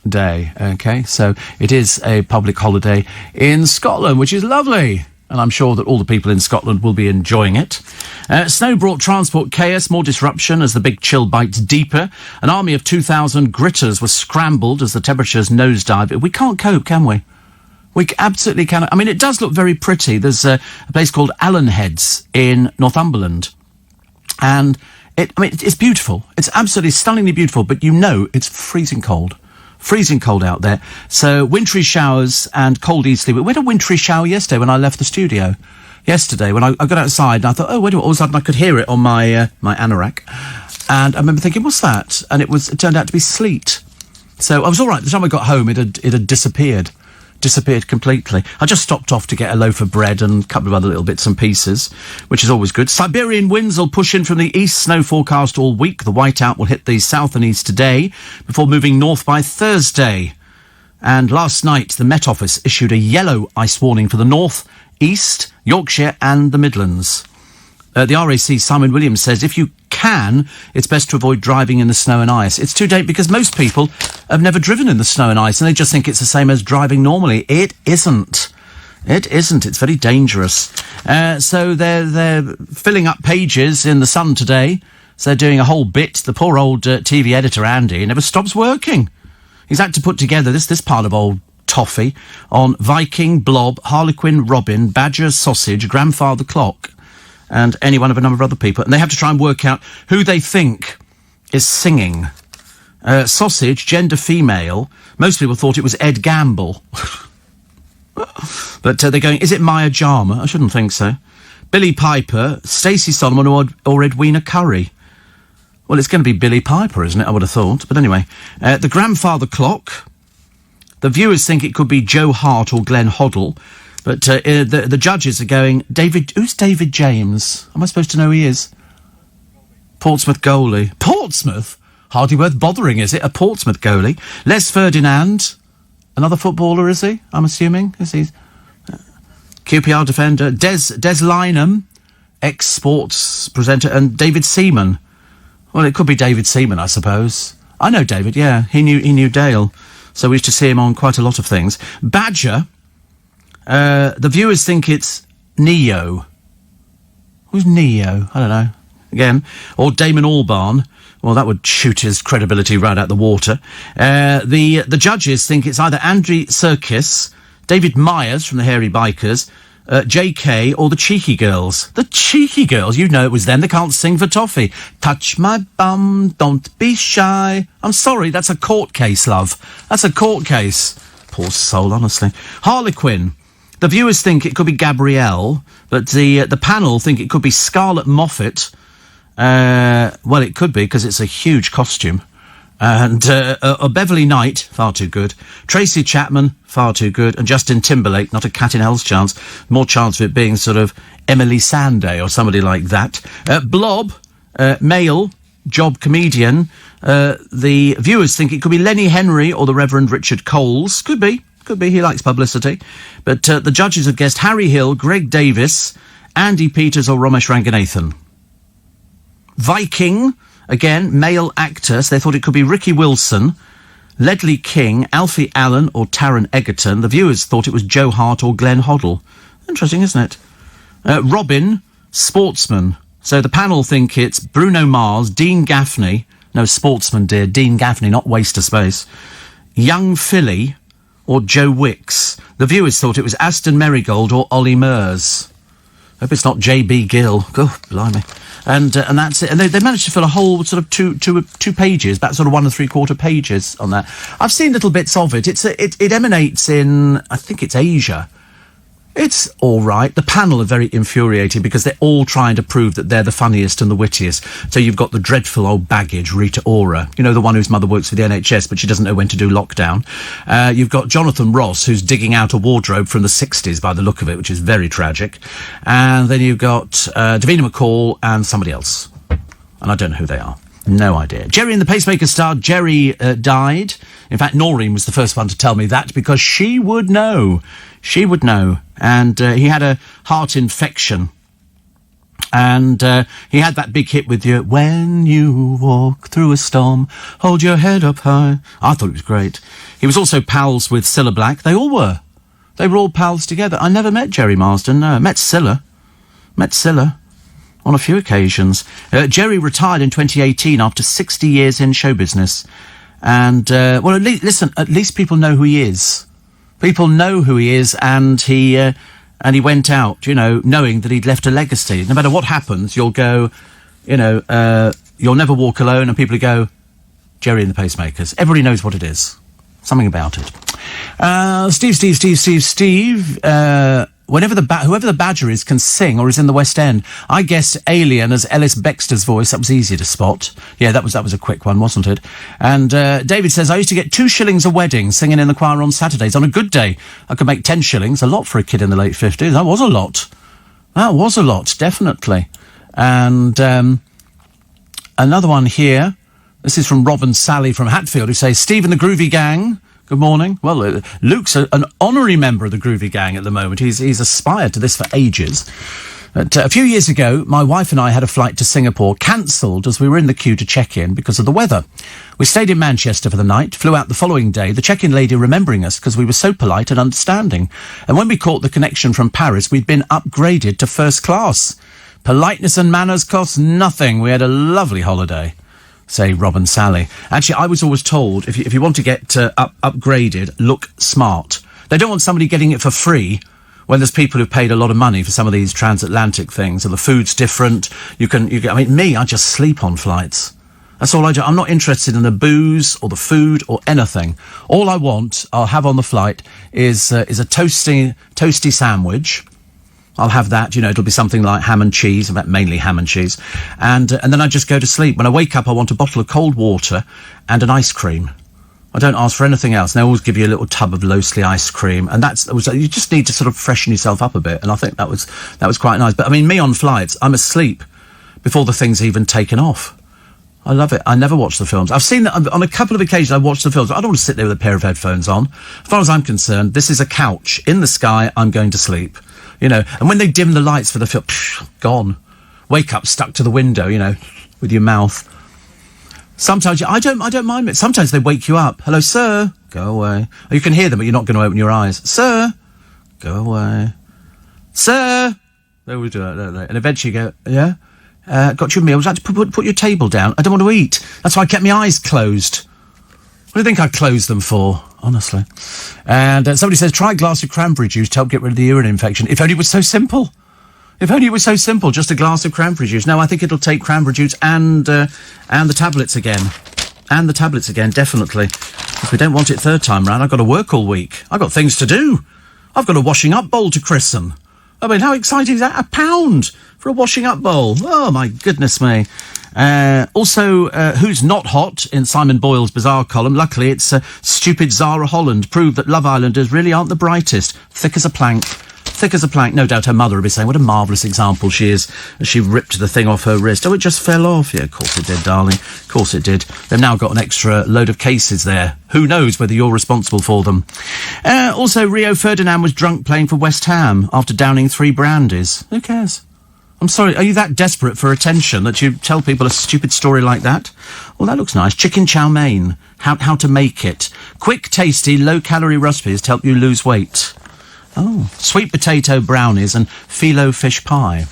day, OK? So it is a public holiday in Scotland, which is lovely. And I'm sure that all the people in Scotland will be enjoying it. Snow brought transport chaos, more disruption as the big chill bites deeper. An army of 2,000 gritters was scrambled as the temperatures nosedive. We can't cope, can we? We absolutely cannot. I mean, it does look very pretty. There's a place called Allen Heads in Northumberland. And it's beautiful. It's absolutely stunningly beautiful, but it's freezing cold. Freezing cold out there. So wintry showers and cold easterly. We had a wintry shower yesterday when I left the studio. Yesterday when I got outside and I thought, oh, wait a minute, all of a sudden I could hear it on my my anorak. And I remember thinking, what's that? And it turned out to be sleet. So I was all right. By the time I got home, it had disappeared completely. I just stopped off to get a loaf of bread and a couple of other little bits and pieces, which is always good. Siberian winds will push in from the east, snow forecast all week. The whiteout will hit the south and east today before moving north by Thursday. And last night, the Met Office issued a yellow ice warning for the north, east, Yorkshire and the Midlands. The RAC, Simon Williams, says if you can, it's best to avoid driving in the snow and ice. It's too late because most people have never driven in the snow and ice and they just think it's the same as driving normally. It isn't. It isn't. It's very dangerous. So they're filling up pages in The Sun today. So they're doing a whole bit. The poor old TV editor, Andy, never stops working. He's had to put together this part of old toffee on Viking, Blob, Harlequin, Robin, Badger, Sausage, Grandfather Clock, and any one of a number of other people. And they have to try and work out who they think is singing. Sausage, gender female. Most people thought it was Ed Gamble. But they're going, is it Maya Jama? I shouldn't think so. Billy Piper, Stacey Solomon or Edwina Curry. Well, it's going to be Billy Piper, isn't it? I would have thought. But anyway, the Grandfather Clock. The viewers think it could be Joe Hart or Glenn Hoddle. But the judges are going, who's David James? Am I supposed to know who he is? Portsmouth goalie. Portsmouth? Hardly worth bothering, is it? A Portsmouth goalie. Les Ferdinand, another footballer, is he? I'm assuming. Is he? QPR defender. Des Lynam, ex-sports presenter, and David Seaman. Well, it could be David Seaman, I suppose. I know David, yeah. He knew Dale. So we used to see him on quite a lot of things. Badger. The viewers think it's Neo. Who's Neo? I don't know. Again. Or Damon Albarn. Well, that would shoot his credibility right out the water. The judges think it's either Andy Serkis, David Myers from the Hairy Bikers, JK, or the Cheeky Girls. The Cheeky Girls, you know it was them. They can't sing for toffee. Touch my bum, don't be shy. I'm sorry, that's a court case, love. That's a court case. Poor soul, honestly. Harlequin. The viewers think it could be Gabrielle, but the panel think it could be Scarlett Moffat. Well, it could be, because it's a huge costume. And Beverly Knight, far too good. Tracy Chapman, far too good. And Justin Timberlake, not a cat in hell's chance. More chance of it being sort of Emily Sandé or somebody like that. Blob, male, job comedian. The viewers think it could be Lenny Henry or the Reverend Richard Coles. Could be, he likes publicity. But the judges have guessed Harry Hill, Greg Davis, Andy Peters or Ramesh Ranganathan. Viking, again, male actors. They thought it could be Ricky Wilson, Ledley King, Alfie Allen or Taron Egerton. The viewers thought it was Joe Hart or Glenn Hoddle. Interesting, isn't it? Robin, sportsman. So the panel think it's Bruno Mars, Dean Gaffney. No, sportsman, dear. Dean Gaffney, not waste of space. Young Philly or Joe Wicks. The viewers thought it was Aston Marigold or Ollie Murs. Hope it's not J.B. Gill. Oh, blimey. And that's it. And they managed to fill a whole sort of two pages, about sort of 1 3/4 pages on that. I've seen little bits of it. It emanates in, I think it's Asia. It's all right. The panel are very infuriating because they're all trying to prove that they're the funniest and the wittiest. So you've got the dreadful old baggage, Rita Ora, you know, the one whose mother works for the NHS, but she doesn't know when to do lockdown. You've got Jonathan Ross, who's digging out a wardrobe from the 60s by the look of it, which is very tragic. And then you've got Davina McCall and somebody else. And I don't know who they are. No idea. Jerry and the Pacemaker star, Jerry died. In fact, Noreen was the first one to tell me that because she would know. She would know. And he had a heart infection. And he had that big hit with you. When you walk through a storm, hold your head up high. I thought it was great. He was also pals with Cilla Black. They all were. They were all pals together. I never met Jerry Marsden, no. Met Cilla on a few occasions. Jerry retired in 2018 after 60 years in show business. And, well, at least people know who he is. People know who he is, and he went out, you know, knowing that he'd left a legacy. No matter what happens, you'll go, you know, you'll never walk alone, and people go, Jerry and the Pacemakers. Everybody knows what it is. Something about it. Steve. Whoever the Badger is can sing or is in the West End. I guess Alien as Ellis Bextor's voice. That was easy to spot. Yeah, that was a quick one, wasn't it? And David says, I used to get 2 shillings a wedding singing in the choir on Saturdays. On a good day, I could make 10 shillings. A lot for a kid in the late 50s. That was a lot. That was a lot, definitely. And another one here. This is from Rob and Sally from Hatfield, who say, Steve and the Groovy Gang. Good morning. Well, Luke's an honorary member of the Groovy Gang at the moment. He's aspired to this for ages. But, a few years ago, my wife and I had a flight to Singapore cancelled as we were in the queue to check in because of the weather. We stayed in Manchester for the night, flew out the following day, the check-in lady remembering us because we were so polite and understanding. And when we caught the connection from Paris, we'd been upgraded to first class. Politeness and manners cost nothing. We had a lovely holiday. Say Rob and Sally. Actually, I was always told, if you want to get upgraded, look smart. They don't want somebody getting it for free when there's people who've paid a lot of money for some of these transatlantic things, and the food's different. I mean, I just sleep on flights. That's all I do. I'm not interested in the booze or the food or anything. All I want, I'll have on the flight, is a toasty sandwich. I'll have that, you know, it'll be something like ham and cheese, mainly ham and cheese. And then I just go to sleep. When I wake up, I want a bottle of cold water and an ice cream. I don't ask for anything else. And they always give you a little tub of Loasley ice cream. And you just need to sort of freshen yourself up a bit. And I think that was quite nice. But I mean, me on flights, I'm asleep before the thing's even taken off. I love it. I never watch the films. I've seen that on a couple of occasions. I watched the films. I don't want to sit there with a pair of headphones on. As far as I'm concerned, this is a couch in the sky. I'm going to sleep. You know, and when they dim the lights for the film, gone. Wake up stuck to the window, you know, with your mouth. Sometimes I don't mind it. Sometimes they wake you up. Hello, sir. Go away. You can hear them, but you're not going to open your eyes. Sir. Go away. Sir. They always do that, don't they? And eventually you go, yeah? Got your meal. Would you like to put your table down? I don't want to eat. That's why I kept my eyes closed. What do you think I closed them for, honestly? And somebody says, try a glass of cranberry juice to help get rid of the urine infection. If only it was so simple. If only it was so simple, just a glass of cranberry juice. No, I think it'll take cranberry juice and the tablets again. And the tablets again, definitely. If we don't want it third time round, I've got to work all week. I've got things to do. I've got a washing up bowl to christen. I mean, how exciting is that? £1 for a washing up bowl. Oh, my goodness me. Also, who's not hot in Simon Boyle's bizarre column? Luckily, it's stupid Zara Holland. Proved that Love Islanders really aren't the brightest. Thick as a plank. Thick as a plank. No doubt her mother will be saying, what a marvellous example she is. As she ripped the thing off her wrist. Oh, it just fell off. Yeah, of course it did, darling. Of course it did. They've now got an extra load of cases there. Who knows whether you're responsible for them. Also, Rio Ferdinand was drunk playing for West Ham after downing 3 brandies. Who cares? I'm sorry, are you that desperate for attention that you tell people a stupid story like that? Well, that looks nice. Chicken chow mein. How to make it. Quick, tasty, low-calorie recipes to help you lose weight. Oh, sweet potato brownies and phyllo fish pie.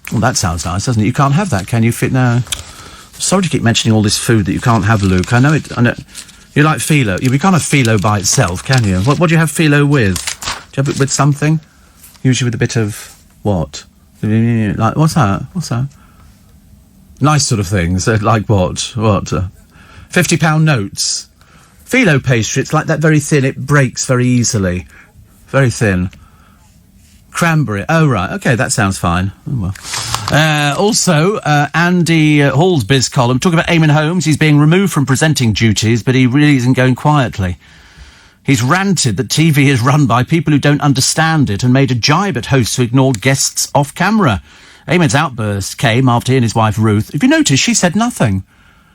Well, that sounds nice, doesn't it? You can't have that, can you? No. Sorry to keep mentioning all this food that you can't have, Luke. I know. You like phyllo. You can't have phyllo by itself, can you? What do you have phyllo with? Do you have it with something? Usually with a bit of what? Like, what's that? Nice sort of things. Like what? £50 notes. Phyllo pastry, it's like that, very thin. It breaks very easily. Very thin. Cranberry. Oh, right. OK, that sounds fine. Oh, well. Also, Andy Hall's biz column, talking about Eamonn Holmes. He's being removed from presenting duties, but he really isn't going quietly. He's ranted that TV is run by people who don't understand it and made a jibe at hosts who ignored guests off camera. Eamonn's outburst came after he and his wife Ruth. If you notice, she said nothing.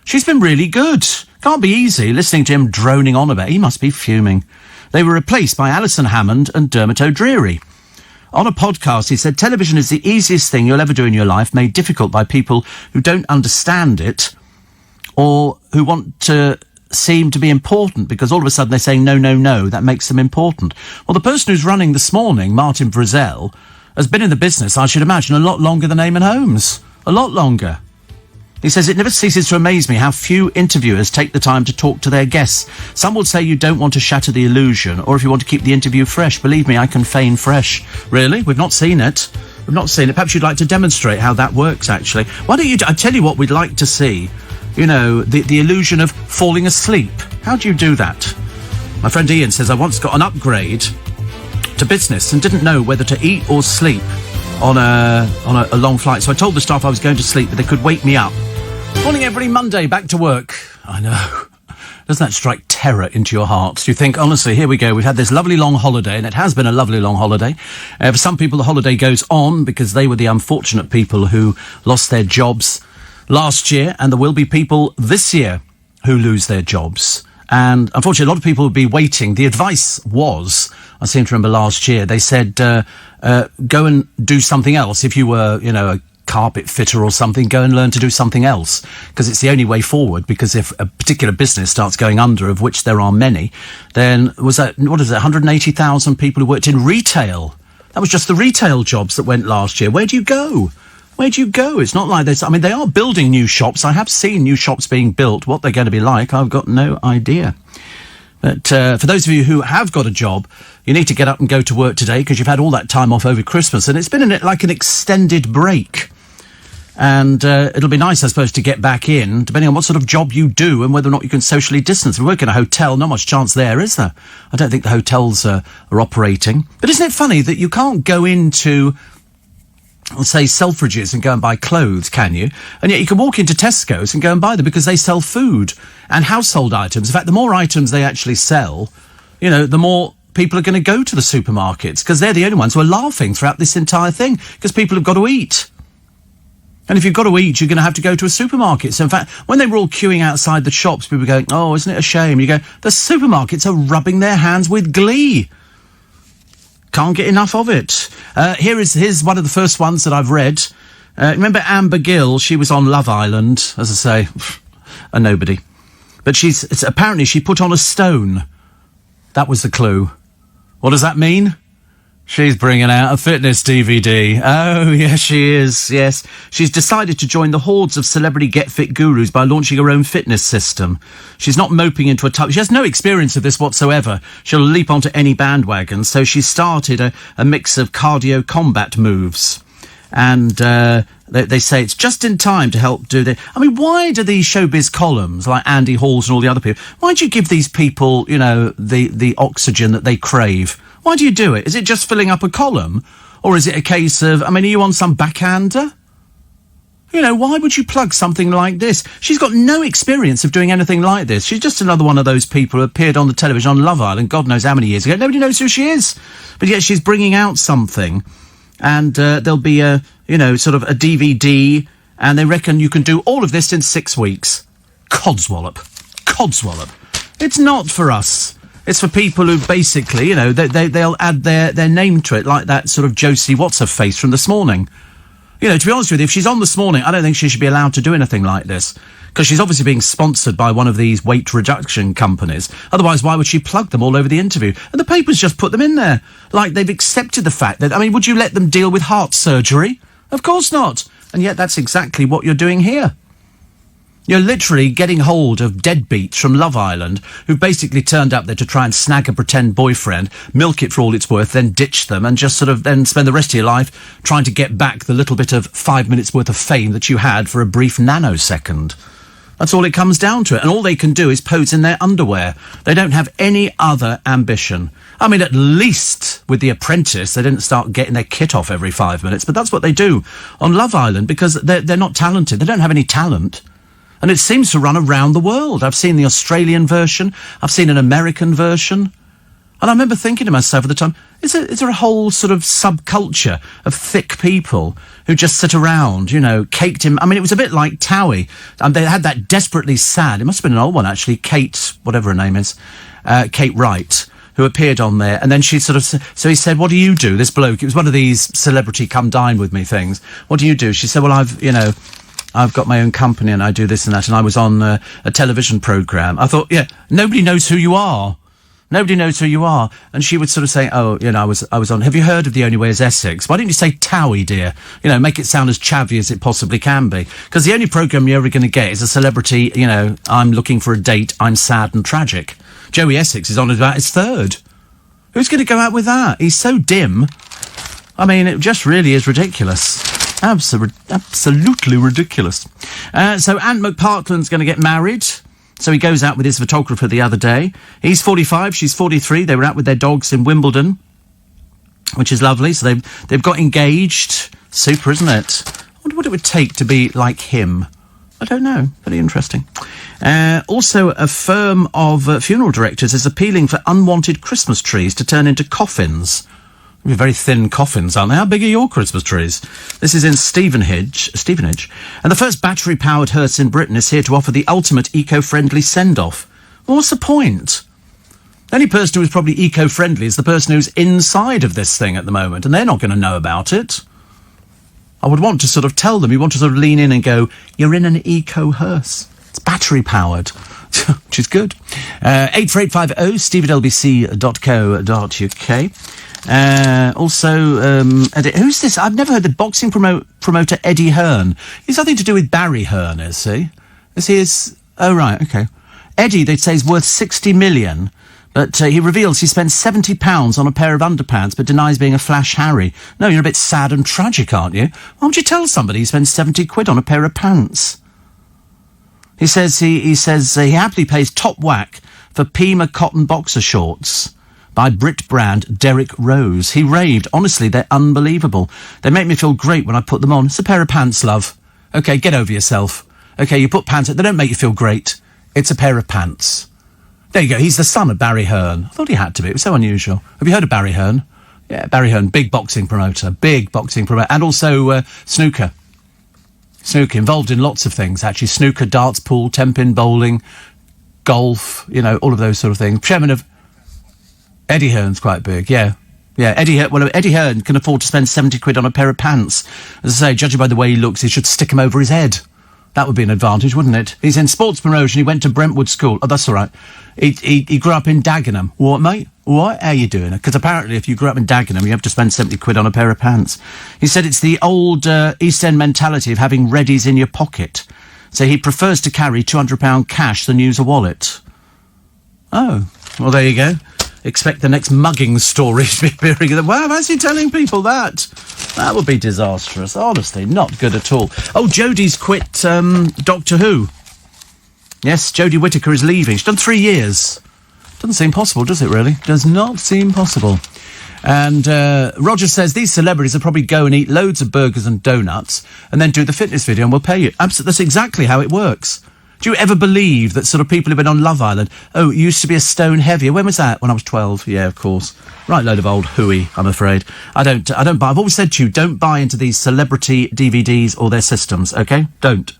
She's been really good. Can't be easy listening to him droning on about it. He must be fuming. They were replaced by Alison Hammond and Dermot O'Dreary. On a podcast, he said, television is the easiest thing you'll ever do in your life, made difficult by people who don't understand it or who want to seem to be important because all of a sudden they're saying no, no, no, that makes them important. Well, the person who's running This Morning, Martin Frizzell, has been in the business, I should imagine, a lot longer than Eamonn Holmes. A lot longer. He says, it never ceases to amaze me how few interviewers take the time to talk to their guests. Some will say you don't want to shatter the illusion, or if you want to keep the interview fresh. Believe me, I can feign fresh. Really? We've not seen it. We've not seen it. Perhaps you'd like to demonstrate how that works, actually. Why don't you... I tell you what we'd like to see. You know, the illusion of falling asleep. How do you do that? My friend Ian says, I once got an upgrade to business and didn't know whether to eat or sleep on a long flight. So I told the staff I was going to sleep, but they could wake me up. Morning every Monday, back to work. I know. Doesn't that strike terror into your hearts? You think, honestly, here we go. We've had this lovely long holiday, and it has been a lovely long holiday. For some people, the holiday goes on because they were the unfortunate people who lost their jobs last year, and there will be people this year who lose their jobs. And unfortunately, a lot of people will be waiting. The advice was, I seem to remember last year, they said, go and do something else. If you were, you know, a carpet fitter or something, go and learn to do something else, because it's the only way forward. Because if a particular business starts going under, of which there are many, then was that, what is it, 180,000 people who worked in retail. That was just the retail jobs that went last year. Where do you go? Where do you go? It's not like this. I mean, they are building new shops. I have seen new shops being built. What they're going to be like, I've got no idea. But for those of you who have got a job, you need to get up and go to work today because you've had all that time off over Christmas, and it's been like an extended break. And it'll be nice, I suppose, to get back in, depending on what sort of job you do and whether or not you can socially distance. We work in a hotel, not much chance there, is there? I don't think the hotels are operating. But isn't it funny that you can't go into, let's say, Selfridges and go and buy clothes, can you? And yet you can walk into Tesco's and go and buy them because they sell food and household items. In fact, the more items they actually sell, you know, the more people are going to go to the supermarkets because they're the only ones who are laughing throughout this entire thing because people have got to eat. And if you've got to eat, you're going to have to go to a supermarket. So, in fact, when they were all queuing outside the shops, people were going, oh, isn't it a shame? You go, the supermarkets are rubbing their hands with glee. Can't get enough of it. Here's one of the first ones that I've read. Remember Amber Gill? She was on Love Island, as I say, a nobody. But apparently she put on a stone. That was the clue. What does that mean? She's bringing out a fitness DVD. Oh, yes, she is, yes. She's decided to join the hordes of celebrity get-fit gurus by launching her own fitness system. She's not moping into a tub. She has no experience of this whatsoever. She'll leap onto any bandwagon, so she started a mix of cardio combat moves. And they say it's just in time to help do the... I mean, why do these showbiz columns, like Andy Halls and all the other people, why do you give these people, you know, the oxygen that they crave? Why do you do it? Is it just filling up a column? Or is it a case of, I mean, are you on some backhander? You know, why would you plug something like this? She's got no experience of doing anything like this. She's just another one of those people who appeared on the television on Love Island, God knows how many years ago. Nobody knows who she is. But yet she's bringing out something. And there'll be a, you know, sort of a DVD. And they reckon you can do all of this in 6 weeks. Codswallop. Codswallop. It's not for us. It's for people who basically, you know, they'll add their name to it, like that sort of Josie What's-Her-Face from This Morning. You know, to be honest with you, if she's on This Morning, I don't think she should be allowed to do anything like this. Because she's obviously being sponsored by one of these weight reduction companies. Otherwise, why would she plug them all over the interview? And the papers just put them in there. Like, they've accepted the fact that, I mean, would you let them deal with heart surgery? Of course not. And yet that's exactly what you're doing here. You're literally getting hold of deadbeats from Love Island who basically turned up there to try and snag a pretend boyfriend, milk it for all it's worth, then ditch them and just sort of then spend the rest of your life trying to get back the little bit of 5 minutes worth of fame that you had for a brief nanosecond. That's all it comes down to. And all they can do is pose in their underwear. They don't have any other ambition. I mean, at least with The Apprentice, they didn't start getting their kit off every 5 minutes, but that's what they do on Love Island because they're not talented. They don't have any talent. And it seems to run around the world. I've seen the Australian version. I've seen an American version. And I remember thinking to myself at the time, is there a whole sort of subculture of thick people who just sit around, you know, caked in... I mean, it was a bit like Towie. They had that desperately sad... It must have been an old one, actually. Kate, whatever her name is. Kate Wright, who appeared on there. And then she sort of... So he said, what do you do? This bloke, it was one of these celebrity come dine with me things. What do you do? She said, well, I've got my own company and I do this and that, and I was on a television programme. I thought, yeah, nobody knows who you are. Nobody knows who you are. And she would sort of say, oh, you know, I was on, have you heard of The Only Way is Essex? Why didn't you say Towie, dear? You know, make it sound as chavvy as it possibly can be. Because the only programme you're ever going to get is a celebrity, you know, I'm looking for a date, I'm sad and tragic. Joey Essex is on about his third. Who's going to go out with that? He's so dim. I mean, it just really is ridiculous. Absolutely ridiculous. So Ant McPartland's going to get married. So he goes out with his photographer the other day. He's 45, she's 43. They were out with their dogs in Wimbledon, which is lovely. So they've got engaged. Super, isn't it? I wonder what it would take to be like him. I don't know. Very interesting. Also, a firm of funeral directors is appealing for unwanted Christmas trees to turn into coffins. Very thin coffins, aren't they? How big are your Christmas trees? This is in Stevenage. And the first battery-powered hearse in Britain is here to offer the ultimate eco-friendly send-off. Well, what's the point? The only person who is probably eco-friendly is the person who's inside of this thing at the moment, and they're not going to know about it. I would want to sort of tell them, you want to sort of lean in and go, you're in an eco-hearse. It's battery-powered, which is good. 84850 steve@lbc.co.uk. Who's this? I've never heard the boxing promoter Eddie Hearn. He's nothing to do with Barry Hearn, is he? Oh, right, okay. Eddie, they'd say, is worth 60 million, but he reveals he spent £70 on a pair of underpants, but denies being a Flash Harry. No, you're a bit sad and tragic, aren't you? Why would you tell somebody he spends 70 quid on a pair of pants? He says he happily pays top whack for Pima cotton boxer shorts by Brit brand Derek Rose. He raved. Honestly, they're unbelievable. They make me feel great when I put them on. It's a pair of pants, love. Okay, get over yourself. Okay, you put pants on. They don't make you feel great. It's a pair of pants. There you go. He's the son of Barry Hearn. I thought he had to be. It was so unusual. Have you heard of Barry Hearn? Yeah, Barry Hearn, big boxing promoter. And also snooker. Snooker, involved in lots of things, actually. Snooker, darts, pool, ten-pin bowling, golf, you know, all of those sort of things. Chairman of... Eddie Hearn's quite big, yeah. Yeah, Eddie Hearn can afford to spend 70 quid on a pair of pants. As I say, judging by the way he looks, he should stick him over his head. That would be an advantage, wouldn't it? He's in sports promotion. He went to Brentwood School. Oh, that's all right. He grew up in Dagenham. What, mate? What? How you doing? Because apparently if you grew up in Dagenham, you have to spend 70 quid on a pair of pants. He said it's the old East End mentality of having readies in your pocket. So he prefers to carry £200 cash than use a wallet. Oh, well, there you go. Expect the next mugging story to be appearing. Wow, how's he telling people that? That would be disastrous. Honestly, not good at all. Oh, Jodie's quit Doctor Who. Yes, Jodie Whittaker is leaving. She's done 3 years. Doesn't seem possible, does it, really? Does not seem possible. And Roger says these celebrities will probably go and eat loads of burgers and donuts and then do the fitness video and we'll pay you. Absolutely, that's exactly how it works. Do you ever believe that sort of people who've been on Love Island, oh, it used to be a stone heavier? When was that? When I was 12. Yeah, of course. Right load of old hooey, I'm afraid. I don't buy. I've always said to you, don't buy into these celebrity DVDs or their systems, okay? Don't.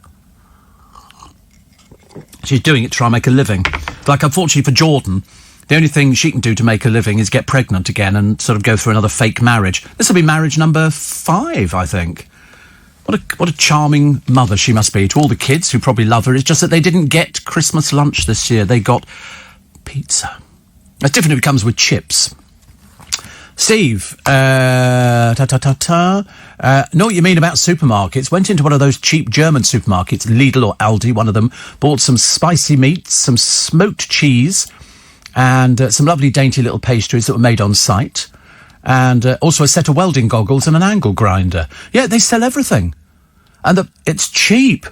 She's doing it to try and make a living. Like, unfortunately for Jordan, the only thing she can do to make a living is get pregnant again and sort of go through another fake marriage. This will be marriage number 5, I think. What a charming mother she must be to all the kids who probably love her. It's just that they didn't get Christmas lunch this year. They got pizza. It's different if it comes with chips. Steve, know what you mean about supermarkets. Went into one of those cheap German supermarkets, Lidl or Aldi, one of them, bought some spicy meats, some smoked cheese, and some lovely dainty little pastries that were made on site. And also a set of welding goggles and an angle grinder. Yeah, they sell everything. And it's cheap.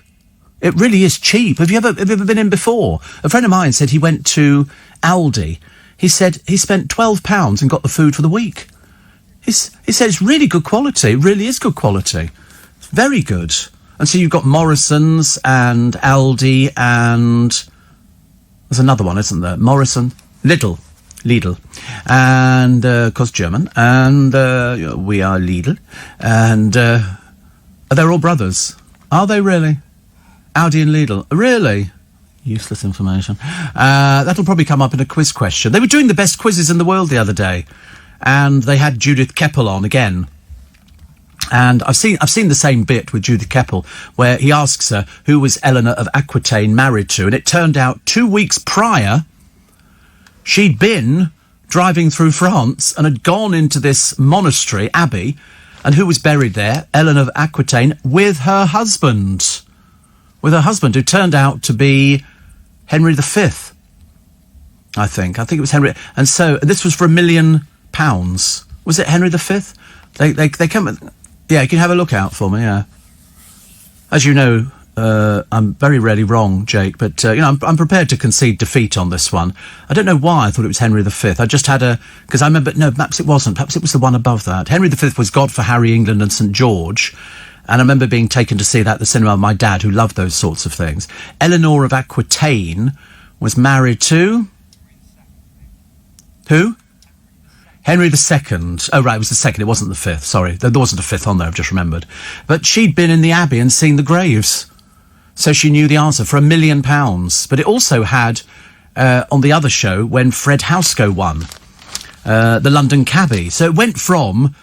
It really is cheap. Have you ever been in before? A friend of mine said he went to Aldi. He said he spent £12 and got the food for the week. He said it's really good quality. It really is good quality. It's very good. And so you've got Morrison's and Aldi and... There's another one, isn't there? Morrison. Lidl. And, of course, German. And we are Lidl. And they're all brothers. Are they really? Aldi and Lidl. Really? Useless information. That'll probably come up in a quiz question. They were doing the best quizzes in the world the other day. And they had Judith Keppel on again. And I've seen the same bit with Judith Keppel, where he asks her who was Eleanor of Aquitaine married to. And it turned out 2 weeks prior... she'd been driving through France and had gone into this monastery, abbey, and who was buried there? Eleanor of Aquitaine, with her husband. With her husband, who turned out to be Henry V, I think. I think it was Henry. And so, this was for £1 million. Was it Henry V? They come... Yeah, you can have a look out for me, yeah. As you know... I'm very rarely wrong, Jake, but, I'm prepared to concede defeat on this one. I don't know why I thought it was Henry V. I just had because I remember, no, perhaps it wasn't. Perhaps it was the one above that. Henry V was God for Harry, England and St. George. And I remember being taken to see that at the cinema with my dad, who loved those sorts of things. Eleanor of Aquitaine was married to... Who? Henry II. Oh, right, it was the second. It wasn't the fifth. Sorry. There wasn't a fifth on there, I've just remembered. But she'd been in the abbey and seen the graves. So she knew the answer for £1 million. But it also had, on the other show, when Fred Housego won, the London Cabbie. So it went from,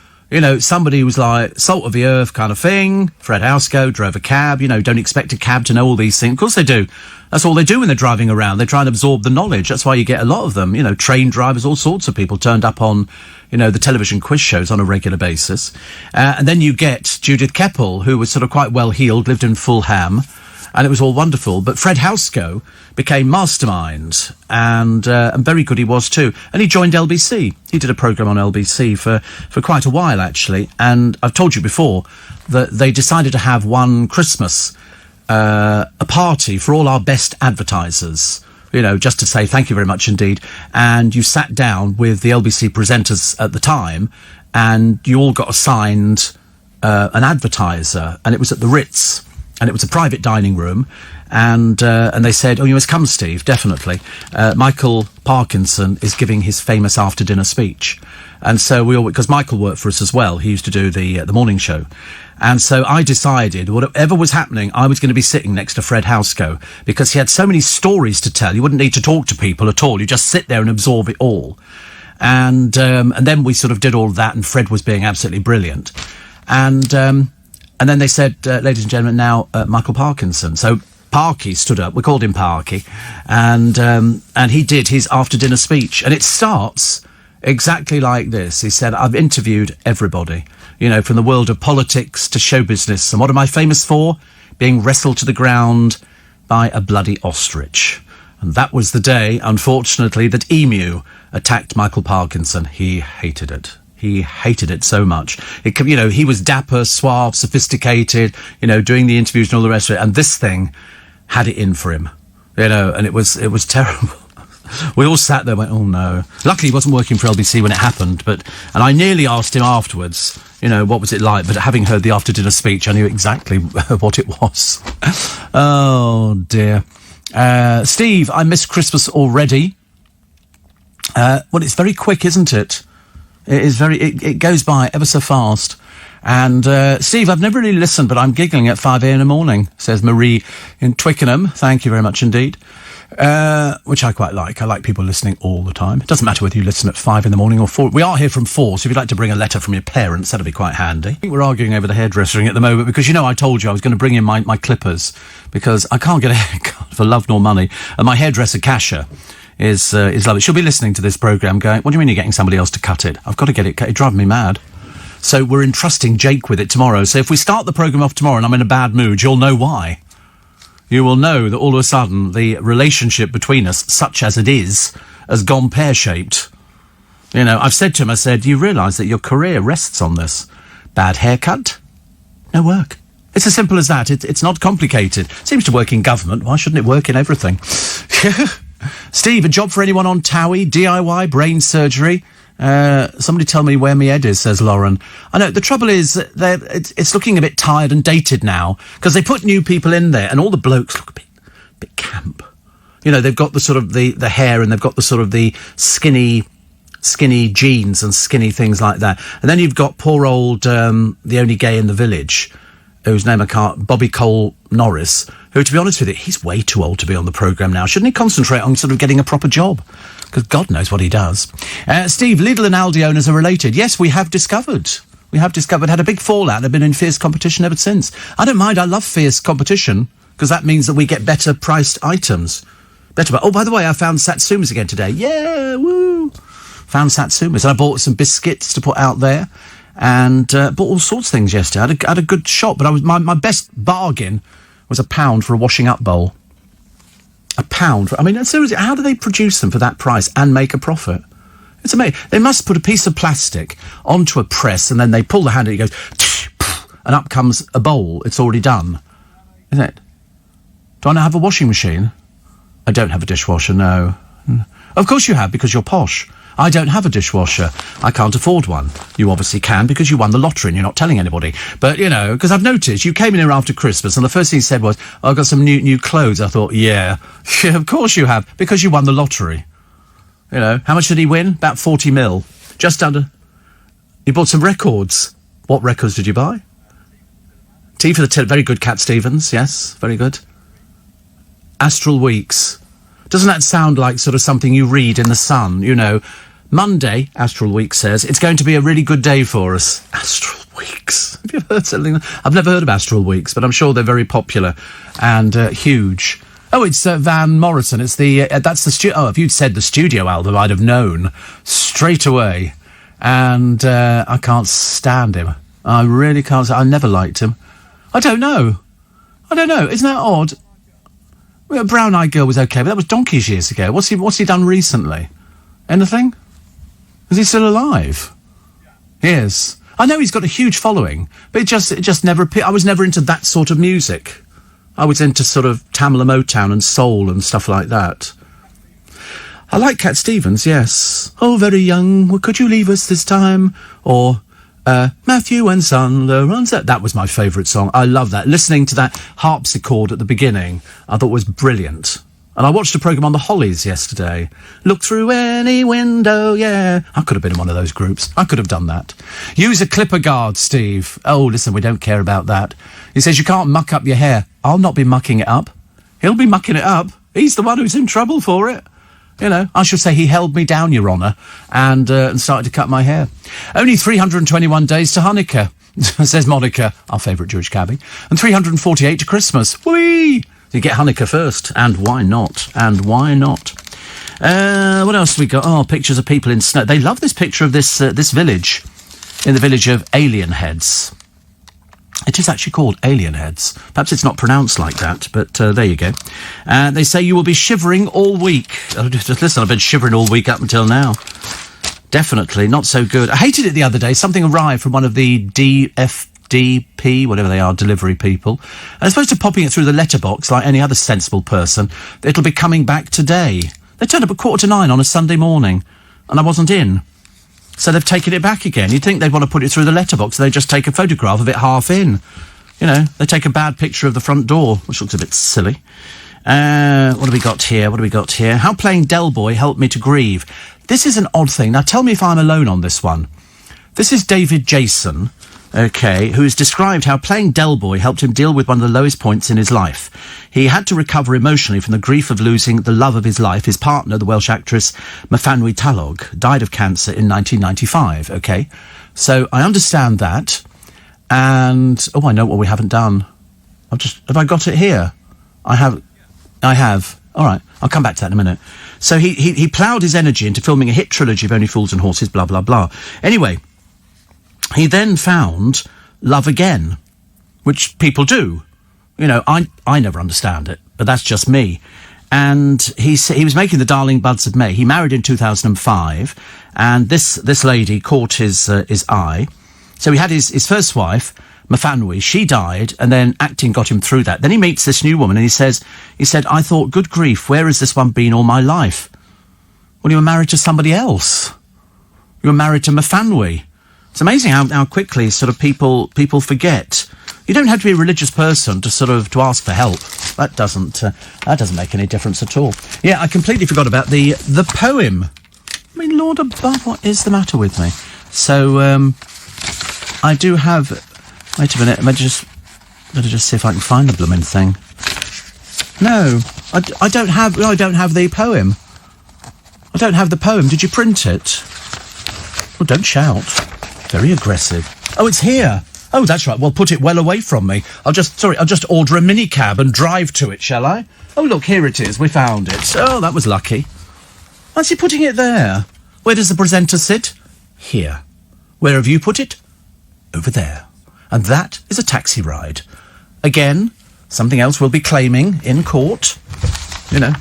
somebody who was like salt of the earth kind of thing. Fred Housego drove a cab. Don't expect a cab to know all these things. Of course they do. That's all they do when they're driving around. They try and absorb the knowledge. That's why you get a lot of them. Train drivers, all sorts of people turned up on, the television quiz shows on a regular basis. And then you get Judith Keppel, who was sort of quite well-heeled, lived in Fulham. And it was all wonderful. But Fred Housego became mastermind, and very good he was too. And he joined LBC. He did a programme on LBC for quite a while, actually. And I've told you before that they decided to have one Christmas, a party for all our best advertisers, just to say thank you very much indeed. And you sat down with the LBC presenters at the time, and you all got assigned an advertiser, and it was at the Ritz. And it was a private dining room, and they said, oh, you must come, Steve, definitely. Michael Parkinson is giving his famous after-dinner speech. And so because Michael worked for us as well, he used to do the morning show. And so I decided, whatever was happening, I was going to be sitting next to Fred Housego, because he had so many stories to tell, you wouldn't need to talk to people at all, you just sit there and absorb it all. And then we sort of did all of that, and Fred was being absolutely brilliant. And And then they said, ladies and gentlemen, now Michael Parkinson. So Parky stood up. We called him Parky. And he did his after-dinner speech. And it starts exactly like this. He said, I've interviewed everybody, you know, from the world of politics to show business. And what am I famous for? Being wrestled to the ground by a bloody ostrich. And that was the day, unfortunately, that Emu attacked Michael Parkinson. He hated it. He hated it so much. You know, he was dapper, suave, sophisticated, you know, doing the interviews and all the rest of it. And this thing had it in for him, you know, and it was terrible. We all sat there and went, oh no. Luckily he wasn't working for LBC when it happened, and I nearly asked him afterwards, you know, what was it like? But having heard the after-dinner speech, I knew exactly what it was. Oh dear. Steve, I miss Christmas already. Well, it's very quick, isn't it? It is it goes by ever so fast. And, Steve, I've never really listened, but I'm giggling at 5 a.m. in the morning, says Marie in Twickenham. Thank you very much indeed. Which I quite like. I like people listening all the time. It doesn't matter whether you listen at 5 in the morning or 4. We are here from 4, so if you'd like to bring a letter from your parents, that'd be quite handy. I think we're arguing over the hairdressing at the moment because, you know, I told you I was going to bring in my clippers because I can't get a haircut for love nor money. And my hairdresser, Kasia, is lovely. She'll be listening to this programme going, what do you mean you're getting somebody else to cut it? I've got to get it cut. It's driving me mad. So we're entrusting Jake with it tomorrow. So if we start the programme off tomorrow and I'm in a bad mood, you'll know why. You will know that all of a sudden the relationship between us, such as it is, has gone pear-shaped. You know, I've said to him, I said, you realise that your career rests on this. Bad haircut, no work. It's as simple as that. It's not complicated. Seems to work in government. Why shouldn't it work in everything? Steve, a job for anyone on TOWIE, DIY, brain surgery? Somebody tell me where my head is, says Lauren. I know, the trouble is, it's looking a bit tired and dated now, because they put new people in there, and all the blokes look a bit camp. You know, they've got the sort of the hair, and they've got the sort of the skinny jeans and skinny things like that. And then you've got poor old, the only gay in the village, whose name I can't, Bobby Cole Norris, who, to be honest with you, he's way too old to be on the programme now. Shouldn't he concentrate on sort of getting a proper job? Because God knows what he does. Steve, Lidl and Aldi owners are related. Yes, we have discovered. Had a big fallout. They've been in fierce competition ever since. I don't mind. I love fierce competition because that means that we get better priced items. Oh, by the way, I found Satsumas again today. Yeah, woo! Found Satsumas. And I bought some biscuits to put out there and bought all sorts of things yesterday. I had a good shop, but my best bargain was £1 for a washing up bowl. £1 I mean, seriously, how do they produce them for that price and make a profit? It's amazing. They must put a piece of plastic onto a press and then they pull the handle and it goes, and up comes a bowl. It's already done. Isn't it? Do I not have a washing machine? I don't have a dishwasher, no. Of course you have, because you're posh. I don't have a dishwasher. I can't afford one. You obviously can because you won the lottery and you're not telling anybody. But, you know, because I've noticed you came in here after Christmas and the first thing you said was, oh, I've got some new clothes. I thought, yeah, of course you have, because you won the lottery. You know, how much did he win? About 40 mil. Just under. You bought some records. What records did you buy? Tea for the Till. Very good, Cat Stevens. Yes, very good. Astral Weeks. Doesn't that sound like sort of something you read in the Sun, you know? Monday, Astral Week says, it's going to be a really good day for us. Astral Weeks. Have you heard something? I've never heard of Astral Weeks, but I'm sure they're very popular and huge. Oh, it's Van Morrison. It's that's the oh, if you'd said the studio album, I'd have known straight away. And I can't stand him. I really can't. I never liked him. I don't know. Isn't that odd? Well, Brown Eyed Girl was okay, but that was donkeys years ago. What's he done recently? Anything? Is he still alive? Yes. I know he's got a huge following, but it just never appeared. I was never into that sort of music. I was into sort of Tamla Motown and soul and stuff like that. I like Cat Stevens, yes. Oh, very young, well, could you leave us this time? Or Matthew and Son, that was my favourite song. I love that. Listening to that harpsichord at the beginning, I thought was brilliant. And I watched a programme on the Hollies yesterday. Look through any window, yeah. I could have been in one of those groups. I could have done that. Use a clipper guard, Steve. Oh, listen, we don't care about that. He says you can't muck up your hair. I'll not be mucking it up. He'll be mucking it up. He's the one who's in trouble for it. You know, I should say he held me down, Your Honour, and started to cut my hair. Only 321 days to Hanukkah. says Monica, our favourite Jewish cabbie. And 348 to Christmas. Whee! You get Hanukkah first. And why not? And why not? What else have we got? Oh, pictures of people in snow. They love this picture of this village, in the village of Alien Heads. It is actually called Alien Heads. Perhaps it's not pronounced like that, but there you go. They say you will be shivering all week. Listen, I've been shivering all week up until now. Definitely not so good. I hated it the other day. Something arrived from one of the DFDP, whatever they are, delivery people. As opposed to popping it through the letterbox like any other sensible person, it'll be coming back today. They turned up at 9:15 on a Sunday morning, and I wasn't in. So they've taken it back again. You'd think they'd want to put it through the letterbox. They just take a photograph of it half in. You know, they take a bad picture of the front door, which looks a bit silly. What have we got here? What have we got here? How playing Del Boy helped me to grieve. This is an odd thing. Now, tell me if I'm alone on this one. This is David Jason, okay, who has described how playing Del Boy helped him deal with one of the lowest points in his life. He had to recover emotionally from the grief of losing the love of his life. His partner, the Welsh actress Mfanwy Talog, died of cancer in 1995, okay? So I understand that. And, oh, I know what we haven't done. Have I got it here? I have. All right, I'll come back to that in a minute. So he ploughed his energy into filming a hit trilogy of Only Fools and Horses, blah, blah, blah. Anyway, he then found love again, which people do. You know, I never understand it, but that's just me. And he was making The Darling Buds of May. He married in 2005, and this lady caught his eye. So he had his first wife, Mfanwy. She died, and then acting got him through that. Then he meets this new woman, and he said, I thought, good grief, where has this one been all my life? Well, you were married to somebody else. You were married to Mfanwy. It's amazing how quickly sort of people forget. You don't have to be a religious person to ask for help. That doesn't make any difference at all. Yeah, I completely forgot about the poem. I mean, Lord above, what is the matter with me? So, I do have. Wait a minute. Better just see if I can find the blooming thing. No, I don't have the poem. I don't have the poem. Did you print it? Well, don't shout. Very aggressive. Oh, it's here. Oh, that's right. Well, put it well away from me. I'll just order a minicab and drive to it, shall I? Oh, look, here it is. We found it. Oh, that was lucky. Why's he putting it there? Where does the presenter sit? Here. Where have you put it? Over there. And that is a taxi ride. Again, something else we'll be claiming in court. You know.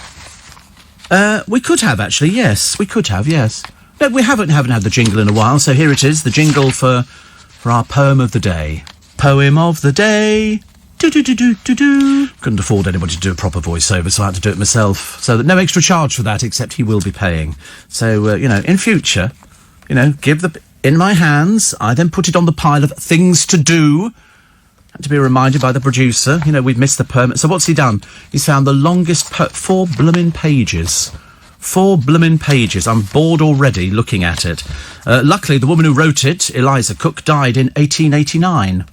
We could have, actually, yes. We could have, yes. No, we haven't had the jingle in a while, so here it is, the jingle for our poem of the day. Poem of the day. Do-do-do-do-do-do. Couldn't afford anybody to do a proper voiceover, so I had to do it myself. So that no extra charge for that, except he will be paying. So, in future, give in my hands, I then put it on the pile of things to do. Had to be reminded by the producer, we've missed the permit. So what's he done? He's found the longest 4 blooming pages. 4 blooming pages. I'm bored already looking at it. Luckily, the woman who wrote it, Eliza Cook, died in 1889.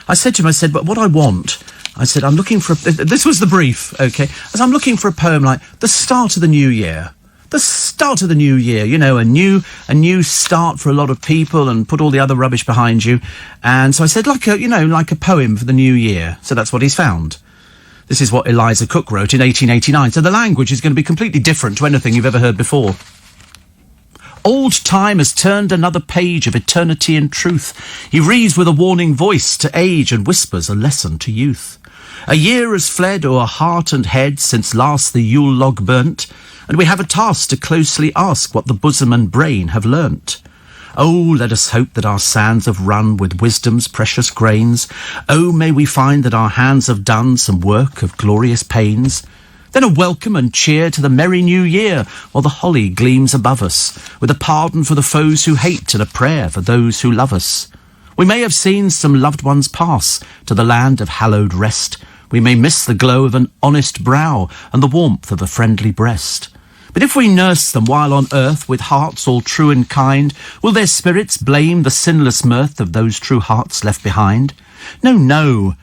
I said to him, but what I want, I'm looking for this was the brief, okay? I'm looking for a poem like the start of the new year. The start of the new year, a new start for a lot of people, and put all the other rubbish behind you. And so I said, like a poem for the new year. So that's what he's found. This is what Eliza Cook wrote in 1889. So the language is going to be completely different to anything you've ever heard before. Old time has turned another page of eternity and truth. He reads with a warning voice to age and whispers a lesson to youth. A year has fled o'er heart and head since last the Yule log burnt, and we have a task to closely ask what the bosom and brain have learnt. Oh, let us hope that our sands have run with wisdom's precious grains. Oh, may we find that our hands have done some work of glorious pains. Then a welcome and cheer to the merry new year, while the holly gleams above us, with a pardon for the foes who hate and a prayer for those who love us. We may have seen some loved ones pass to the land of hallowed rest. We may miss the glow of an honest brow and the warmth of a friendly breast. But if we nurse them while on earth with hearts all true and kind, will their spirits blame the sinless mirth of those true hearts left behind? No, no,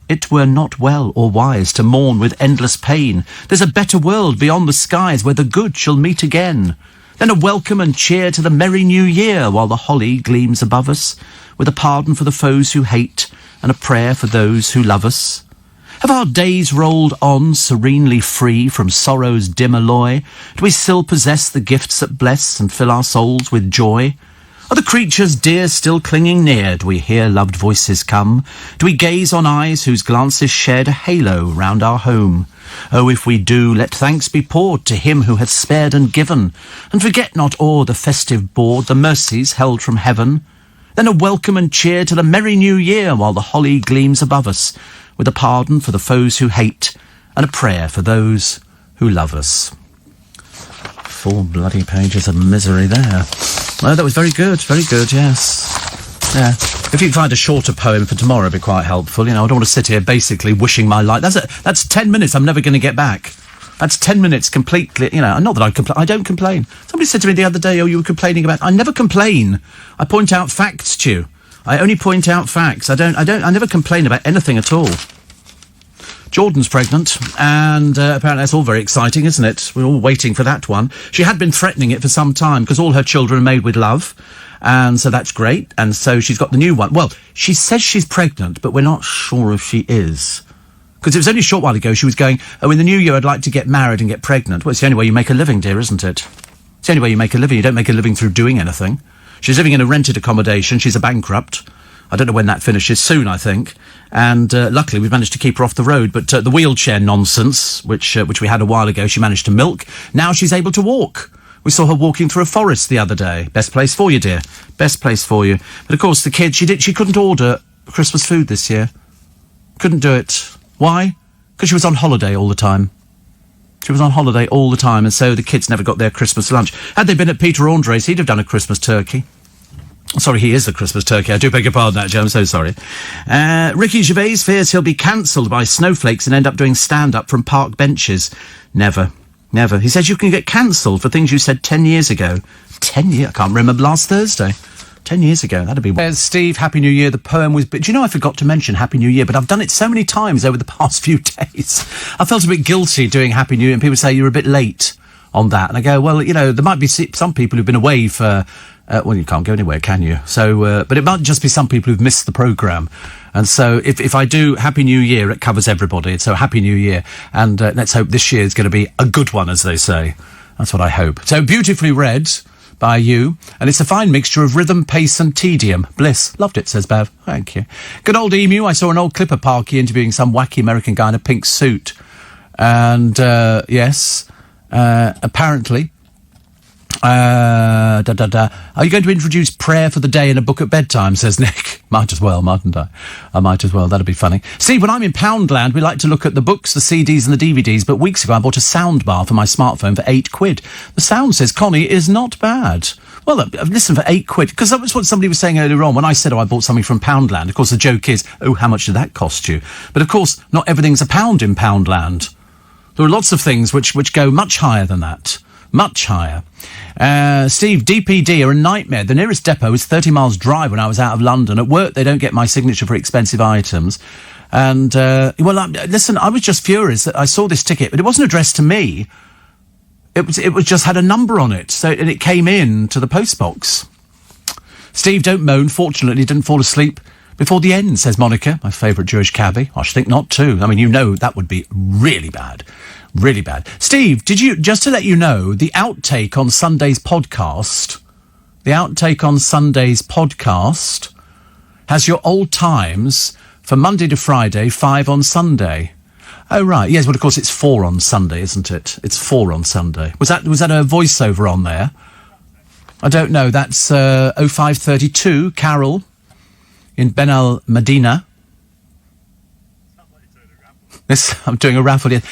it were not well or wise to mourn with endless pain. There's a better world beyond the skies where the good shall meet again. Then a welcome and cheer to the merry new year while the holly gleams above us, with a pardon for the foes who hate and a prayer for those who love us? Have our days rolled on serenely free from sorrow's dim alloy? Do we still possess the gifts that bless and fill our souls with joy? Are the creatures dear still clinging near? Do we hear loved voices come? Do we gaze on eyes whose glances shed a halo round our home? Oh, if we do, let thanks be poured to him who hath spared and given, and forget not o'er the festive board the mercies held from heaven. Then a welcome and cheer to the merry new year while the holly gleams above us, with a pardon for the foes who hate and a prayer for those who love us. 4 bloody pages of misery there. Oh, that was very good, yes. Yeah. If you find a shorter poem for tomorrow, it'd be quite helpful. You know, I don't want to sit here basically wishing my life. That's 10 minutes I'm never going to get back. That's 10 minutes completely, you know, not that I don't complain. Somebody said to me the other day, oh, you were complaining about... I never complain. I point out facts to you. I only point out facts. I never complain about anything at all. Jordan's pregnant, and apparently that's all very exciting, isn't it? We're all waiting for that one. She had been threatening it for some time, because all her children are made with love, and so that's great, and so she's got the new one. Well, she says she's pregnant, but we're not sure if she is. Because it was only a short while ago she was going, oh, in the new year I'd like to get married and get pregnant. Well, it's the only way you make a living, dear, isn't it? It's the only way you make a living. You don't make a living through doing anything. She's living in a rented accommodation. She's a bankrupt. I don't know when that finishes. Soon, I think. And luckily, we've managed to keep her off the road. But the wheelchair nonsense, which we had a while ago, she managed to milk. Now she's able to walk. We saw her walking through a forest the other day. Best place for you, dear. Best place for you. But of course, the kid, she couldn't order Christmas food this year. Couldn't do it. Why? Because she was on holiday all the time. She was on holiday all the time, and so the kids never got their Christmas lunch. Had they been at Peter Andre's, he'd have done a Christmas turkey. Sorry, he is the Christmas turkey. I do beg your pardon, that, Joe. I'm so sorry. Ricky Gervais fears he'll be cancelled by snowflakes and end up doing stand-up from park benches. Never. Never. He says you can get cancelled for things you said 10 years ago. 10 years? I can't remember last Thursday. 10 years ago. That'd be... There's Steve, Happy New Year. The poem was... But do you know, I forgot to mention Happy New Year, but I've done it so many times over the past few days. I felt a bit guilty doing Happy New Year, and people say you're a bit late on that. And I go, well, you know, there might be some people who've been away for... well, you can't go anywhere, can you? So, but it might just be some people who've missed the programme. And so if I do Happy New Year, it covers everybody. So Happy New Year. And let's hope this year is going to be a good one, as they say. That's what I hope. So beautifully read by you. And it's a fine mixture of rhythm, pace and tedium. Bliss. Loved it, says Bev. Thank you. Good old Emu. I saw an old Clipper Parky interviewing some wacky American guy in a pink suit. And, yes, apparently... Are you going to introduce prayer for the day in a book at bedtime, says Nick? Might as well, mightn't I? I might as well. That'd be funny. See, when I'm in Poundland, we like to look at the books, the CDs and the DVDs, but weeks ago I bought a soundbar for my smartphone for £8. The sound, says Connie, is not bad. Well, listen, for £8, because that was what somebody was saying earlier on when I said, oh, I bought something from Poundland. Of course, the joke is, oh, how much did that cost you? But of course, not everything's a pound in Poundland. There are lots of things which go much higher than that. Much higher. Steve, DPD are a nightmare. The nearest depot is 30 miles drive when I was out of London. At work, they don't get my signature for expensive items. And, listen, I was just furious that I saw this ticket, but it wasn't addressed to me. It was just had a number on it. So, and it came in to the postbox. Steve, don't moan. Fortunately, didn't fall asleep before the end, says Monica, my favourite Jewish cabbie. I should think not too. I mean, you know, that would be really bad. Really bad. Steve, just to let you know, the outtake on Sunday's podcast has your old times for Monday to Friday, 5 on Sunday. Oh, right. Yes, well, of course, it's 4 on Sunday, isn't it? It's 4 on Sunday. Was that a voiceover on there? I don't know. That's 0532, Carol, in Ben Al Medina. I'm doing a raffle here.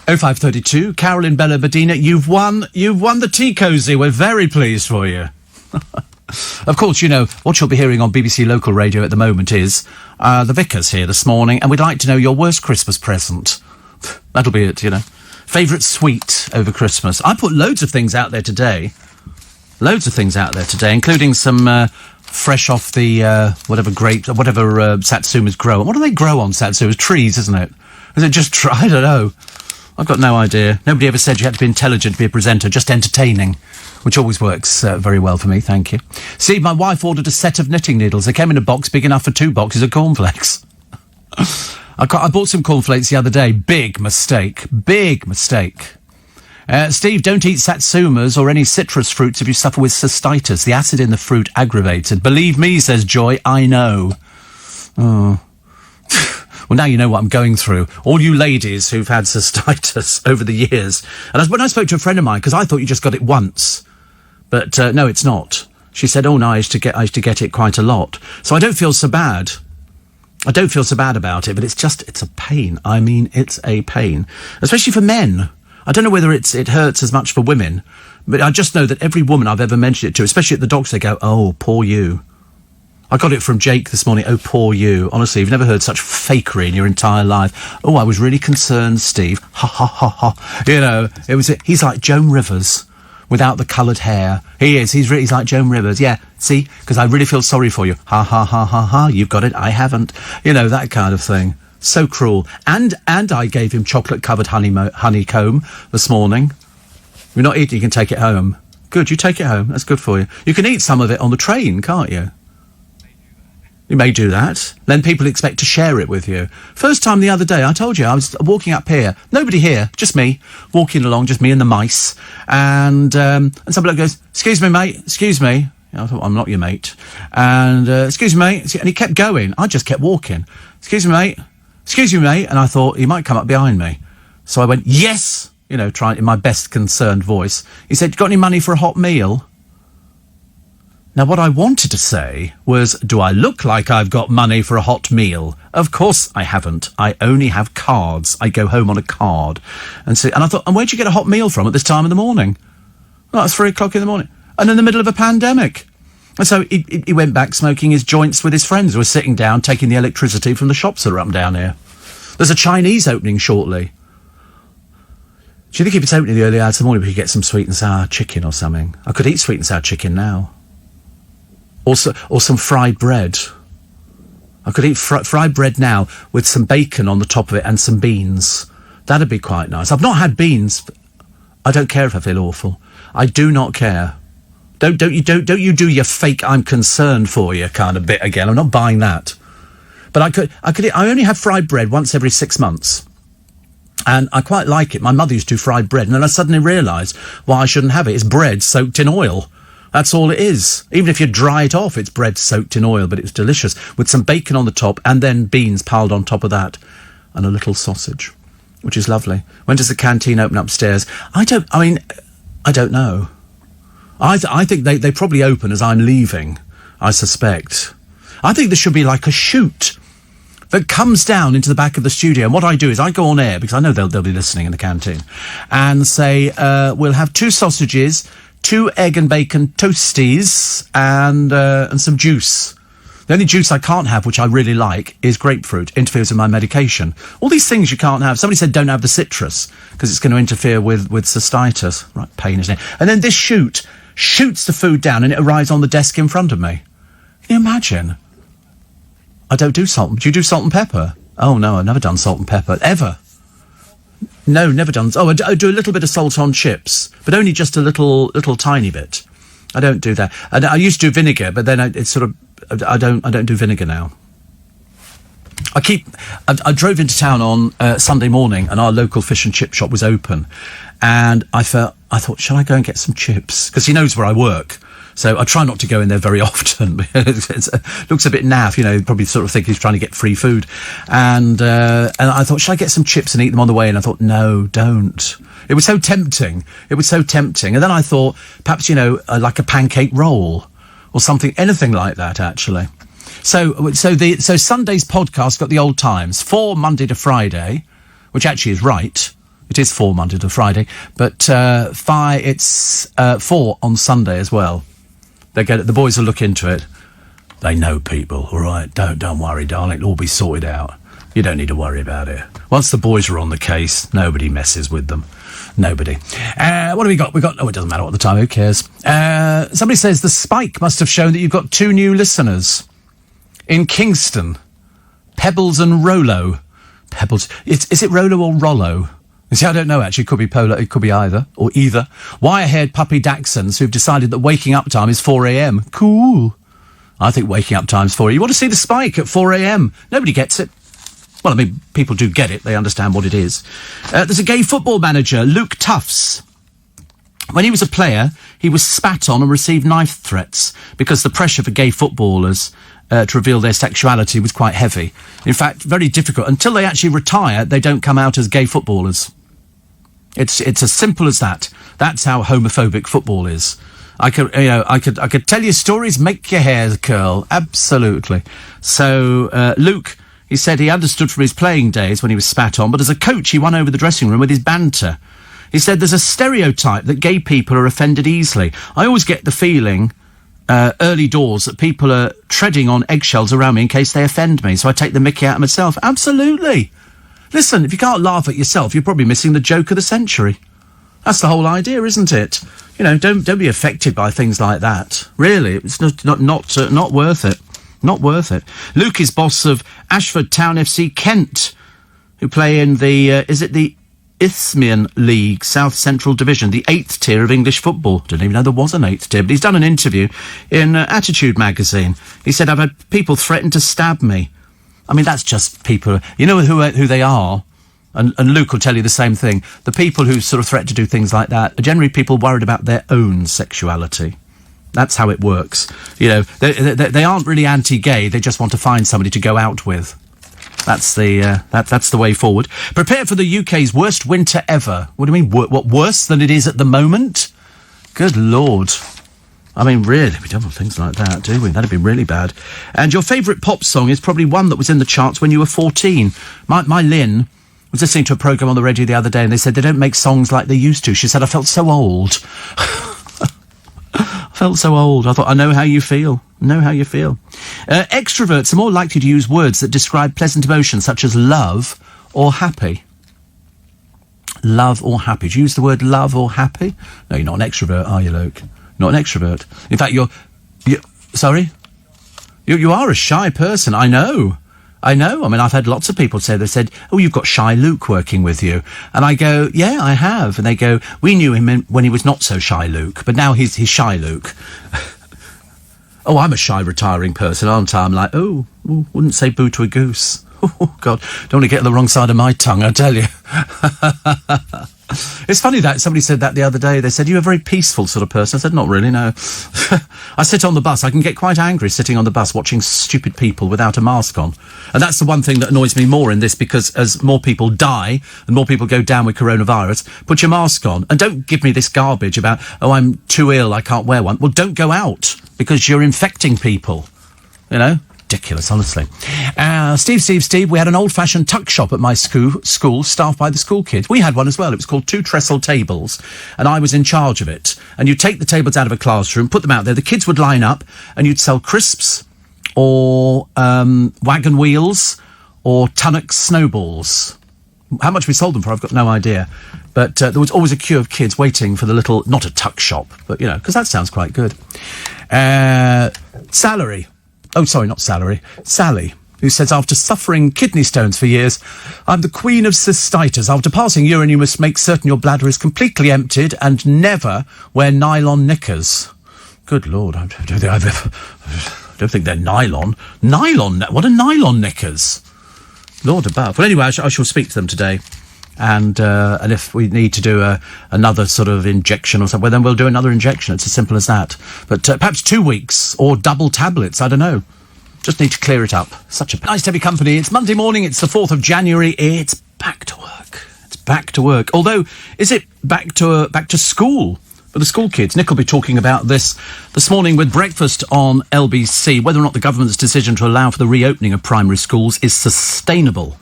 0532, Carol in Bella Medina, you've won the tea cosy. We're very pleased for you. Of course, you know, what you'll be hearing on BBC Local Radio at the moment is the Vicar's here this morning, and we'd like to know your worst Christmas present. That'll be it, you know. Favourite sweet over Christmas. I put loads of things out there today. Including some fresh off the whatever Satsumas grow. What do they grow on Satsumas? Trees, isn't it? Is it just I don't know. I've got no idea. Nobody ever said you had to be intelligent to be a presenter, just entertaining. which always works very well for me, thank you. Steve, my wife ordered a set of knitting needles. They came in a box big enough for 2 boxes of cornflakes. I bought some cornflakes the other day. Big mistake. Big mistake. Steve, don't eat satsumas or any citrus fruits if you suffer with cystitis. The acid in the fruit aggravated. Believe me, says Joy, I know. Oh. Well, now you know what I'm going through. All you ladies who've had cystitis over the years. And when I spoke to a friend of mine, because I thought you just got it once. But no, it's not. She said, oh, no, I used to get it quite a lot. So I don't feel so bad. I don't feel so bad about it, but it's a pain. I mean, it's a pain. Especially for men. I don't know whether it hurts as much for women, but I just know that every woman I've ever mentioned it to, especially at the doctor, they go, oh, poor you. I got it from Jake this morning. Oh, poor you. Honestly, you've never heard such fakery in your entire life. Oh, I was really concerned, Steve. Ha, ha, ha, ha. You know, he's like Joan Rivers without the coloured hair. He is. He's like Joan Rivers. Yeah, see? Because I really feel sorry for you. Ha, ha, ha, ha, ha. You've got it. I haven't. You know, that kind of thing. So cruel. And I gave him chocolate-covered honeycomb this morning. You're not eating, you can take it home. Good, you take it home. That's good for you. You can eat some of it on the train, can't you? You may do that. Then people expect to share it with you. First time the other day, I told you, I was walking up here. Nobody here, just me, walking along, just me and the mice. And some bloke goes, excuse me, mate, excuse me. I thought, I'm not your mate. And, excuse me, mate. And he kept going. I just kept walking. Excuse me, mate. Excuse me, mate. And I thought, he might come up behind me. So I went, yes, you know, trying in my best concerned voice. He said, got any money for a hot meal? Now, what I wanted to say was, do I look like I've got money for a hot meal? Of course I haven't. I only have cards. I go home on a card. And I thought, and where'd you get a hot meal from at this time in the morning? Well, it's 3 o'clock in the morning. And in the middle of a pandemic. And so he went back smoking his joints with his friends who were sitting down, taking the electricity from the shops that are up and down here. There's a Chinese opening shortly. Do you think if it's opening the early hours of the morning, we could get some sweet and sour chicken or something? I could eat sweet and sour chicken now. Or some fried bread. I could eat fried bread now with some bacon on the top of it and some beans. That'd be quite nice. I've not had beans. I don't care if I feel awful. I do not care. Don't you do your fake I'm concerned for you kind of bit again. I'm not buying that. But I only have fried bread once every 6 months. And I quite like it. My mother used to do fried bread, and then I suddenly realised why I shouldn't have it. It's bread soaked in oil. That's all it is. Even if you dry it off, it's bread soaked in oil, but it's delicious, with some bacon on the top and then beans piled on top of that, and a little sausage, which is lovely. When does the canteen open upstairs? I don't know. I think they probably open as I'm leaving, I suspect. I think there should be like a chute that comes down into the back of the studio. And what I do is I go on air, because I know they'll be listening in the canteen, and say, we'll have 2 sausages, 2 egg and bacon toasties, and some juice. The only juice I can't have, which I really like, is grapefruit. Interferes with my medication. All these things you can't have. Somebody said don't have the citrus, because it's going to interfere with cystitis. Right, pain, isn't it? And then this chute shoots the food down, and it arrives on the desk in front of me. Can you imagine? I don't do salt. Do you do salt and pepper? Oh, no, I've never done salt and pepper. Ever. No, never done. Oh, I do a little bit of salt on chips, but only just a little tiny bit. I don't do that. And I used to do vinegar, but then I don't do vinegar now. I drove into town on Sunday morning, and our local fish and chip shop was open, and I thought, shall I go and get some chips? Because he knows where I work. So I try not to go in there very often. It looks a bit naff, you know, probably sort of think he's trying to get free food. And I thought, should I get some chips and eat them on the way? And I thought, no, don't. It was so tempting. And then I thought, perhaps, you know, like a pancake roll or something, anything like that, actually. So Sunday's podcast got the old times, 4 Monday to Friday, which actually is right. It is 4 Monday to Friday, but it's 4 on Sunday as well. The boys will look into it. They know people, all right? Don't worry, darling. It'll all be sorted out. You don't need to worry about it. Once the boys are on the case, nobody messes with them. Nobody. What have we got? Oh, it doesn't matter what the time. Who cares? Somebody says the spike must have shown that you've got 2 new listeners in Kingston. Pebbles and Rollo. Pebbles. Is it Rollo or Rollo? You see, I don't know, actually. It could be polar, it could be either, or either. Wire-haired puppy Dachshunds who've decided that waking up time is 4 a.m. Cool. I think waking up time's 4 a.m. You want to see the spike at 4 a.m. Nobody gets it. Well, I mean, people do get it. They understand what it is. There's a gay football manager, Luke Tufts. When he was a player, he was spat on and received knife threats because the pressure for gay footballers to reveal their sexuality was quite heavy. In fact, very difficult. Until they actually retire, they don't come out as gay footballers. It's as simple as that. That's how homophobic football is. I could tell you stories, make your hair curl. Absolutely. So, Luke, he said he understood from his playing days when he was spat on, but as a coach, he won over the dressing room with his banter. He said there's a stereotype that gay people are offended easily. I always get the feeling, early doors, that people are treading on eggshells around me in case they offend me, so I take the mickey out of myself. Absolutely. Listen, if you can't laugh at yourself, you're probably missing the joke of the century. That's the whole idea, isn't it? You know, don't be affected by things like that. Really, it's not worth it. Not worth it. Luke is boss of Ashford Town FC Kent, who play in the, is it the Isthmian League, South Central Division, the 8th tier of English football. Didn't even know there was an 8th tier, but he's done an interview in Attitude magazine. He said, I've had people threaten to stab me. I mean, that's just people, you know who they are, and Luke will tell you the same thing. The people who sort of threaten to do things like that are generally people worried about their own sexuality. That's how it works. You know, they aren't really anti-gay, they just want to find somebody to go out with. That's the way forward. Prepare for the UK's worst winter ever. What do you mean, what, worse than it is at the moment? Good Lord. I mean, really, we don't want things like that, do we? That'd be really bad. And your favourite pop song is probably one that was in the charts when you were 14. My Lynn was listening to a programme on the radio the other day and they said they don't make songs like they used to. She said, I felt so old. I felt so old. I thought, I know how you feel. Extroverts are more likely to use words that describe pleasant emotions, such as love or happy. Love or happy. Do you use the word love or happy? No, you're not an extrovert, are you, Luke? Not an extrovert. In fact, sorry? You are a shy person, I know. I mean, I've had lots of people say, they said, oh, you've got shy Luke working with you. And I go, yeah, I have. And they go, we knew him when he was not so shy Luke, but now he's shy Luke. Oh, I'm a shy retiring person, aren't I? I'm like, oh, wouldn't say boo to a goose. Oh, God, don't want to get on the wrong side of my tongue, I tell you. It's funny that somebody said that the other day. They said, you're a very peaceful sort of person. I said, not really, no. I sit on the bus. I can get quite angry sitting on the bus watching stupid people without a mask on. And that's the one thing that annoys me more in this, because as more people die and more people go down with coronavirus, put your mask on. And don't give me this garbage about, oh, I'm too ill, I can't wear one. Well, don't go out, because you're infecting people, you know? Ridiculous, honestly. Steve, we had an old-fashioned tuck shop at my school, staffed by the school kids. We had one as well. It was called Two Trestle Tables, and I was in charge of it. And you'd take the tables out of a classroom, put them out there, the kids would line up, and you'd sell crisps, or wagon wheels, or Tunnock snowballs. How much we sold them for, I've got no idea. But there was always a queue of kids waiting for the little, not a tuck shop, but, you know, because that sounds quite good. Salary. Oh, sorry, not salary. Sally, who says, after suffering kidney stones for years, I'm the queen of cystitis. After passing urine, you must make certain your bladder is completely emptied and never wear nylon knickers. Good Lord, I don't think they're nylon. Nylon? What are nylon knickers? Lord above. Well, anyway, I shall speak to them today. And if we need to do another sort of injection or something, well, then we'll do another injection. It's as simple as that. But perhaps 2 weeks or double tablets. I don't know. Just need to clear it up. Such a nice to have your company. It's Monday morning. It's the 4th of January. It's back to work. It's back to work. Although, is it back to school for the school kids? Nick will be talking about this morning with breakfast on LBC, whether or not the government's decision to allow for the reopening of primary schools is sustainable.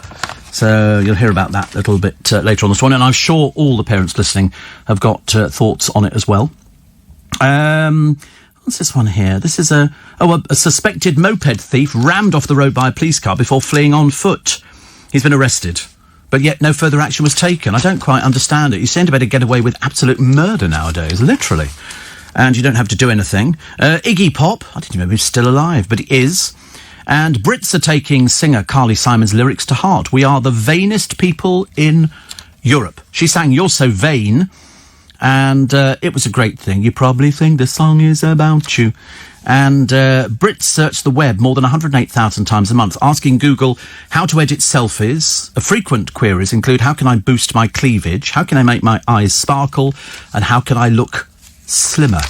So you'll hear about that a little bit later on this morning, and I'm sure all the parents listening have got thoughts on it as well. What's this one here? This is a suspected moped thief rammed off the road by a police car before fleeing on foot. He's been arrested, but yet no further action was taken. I don't quite understand it. You seem to better get away with absolute murder nowadays, literally. And you don't have to do anything. Iggy Pop, I didn't even know he was still alive, but he is. And Brits are taking singer Carly Simon's lyrics to heart. We are the vainest people in Europe. She sang You're So Vain, and it was a great thing. You probably think the song is about you. And Brits search the web more than 108,000 times a month, asking Google how to edit selfies. Frequent queries include, how can I boost my cleavage? How can I make my eyes sparkle? And how can I look slimmer?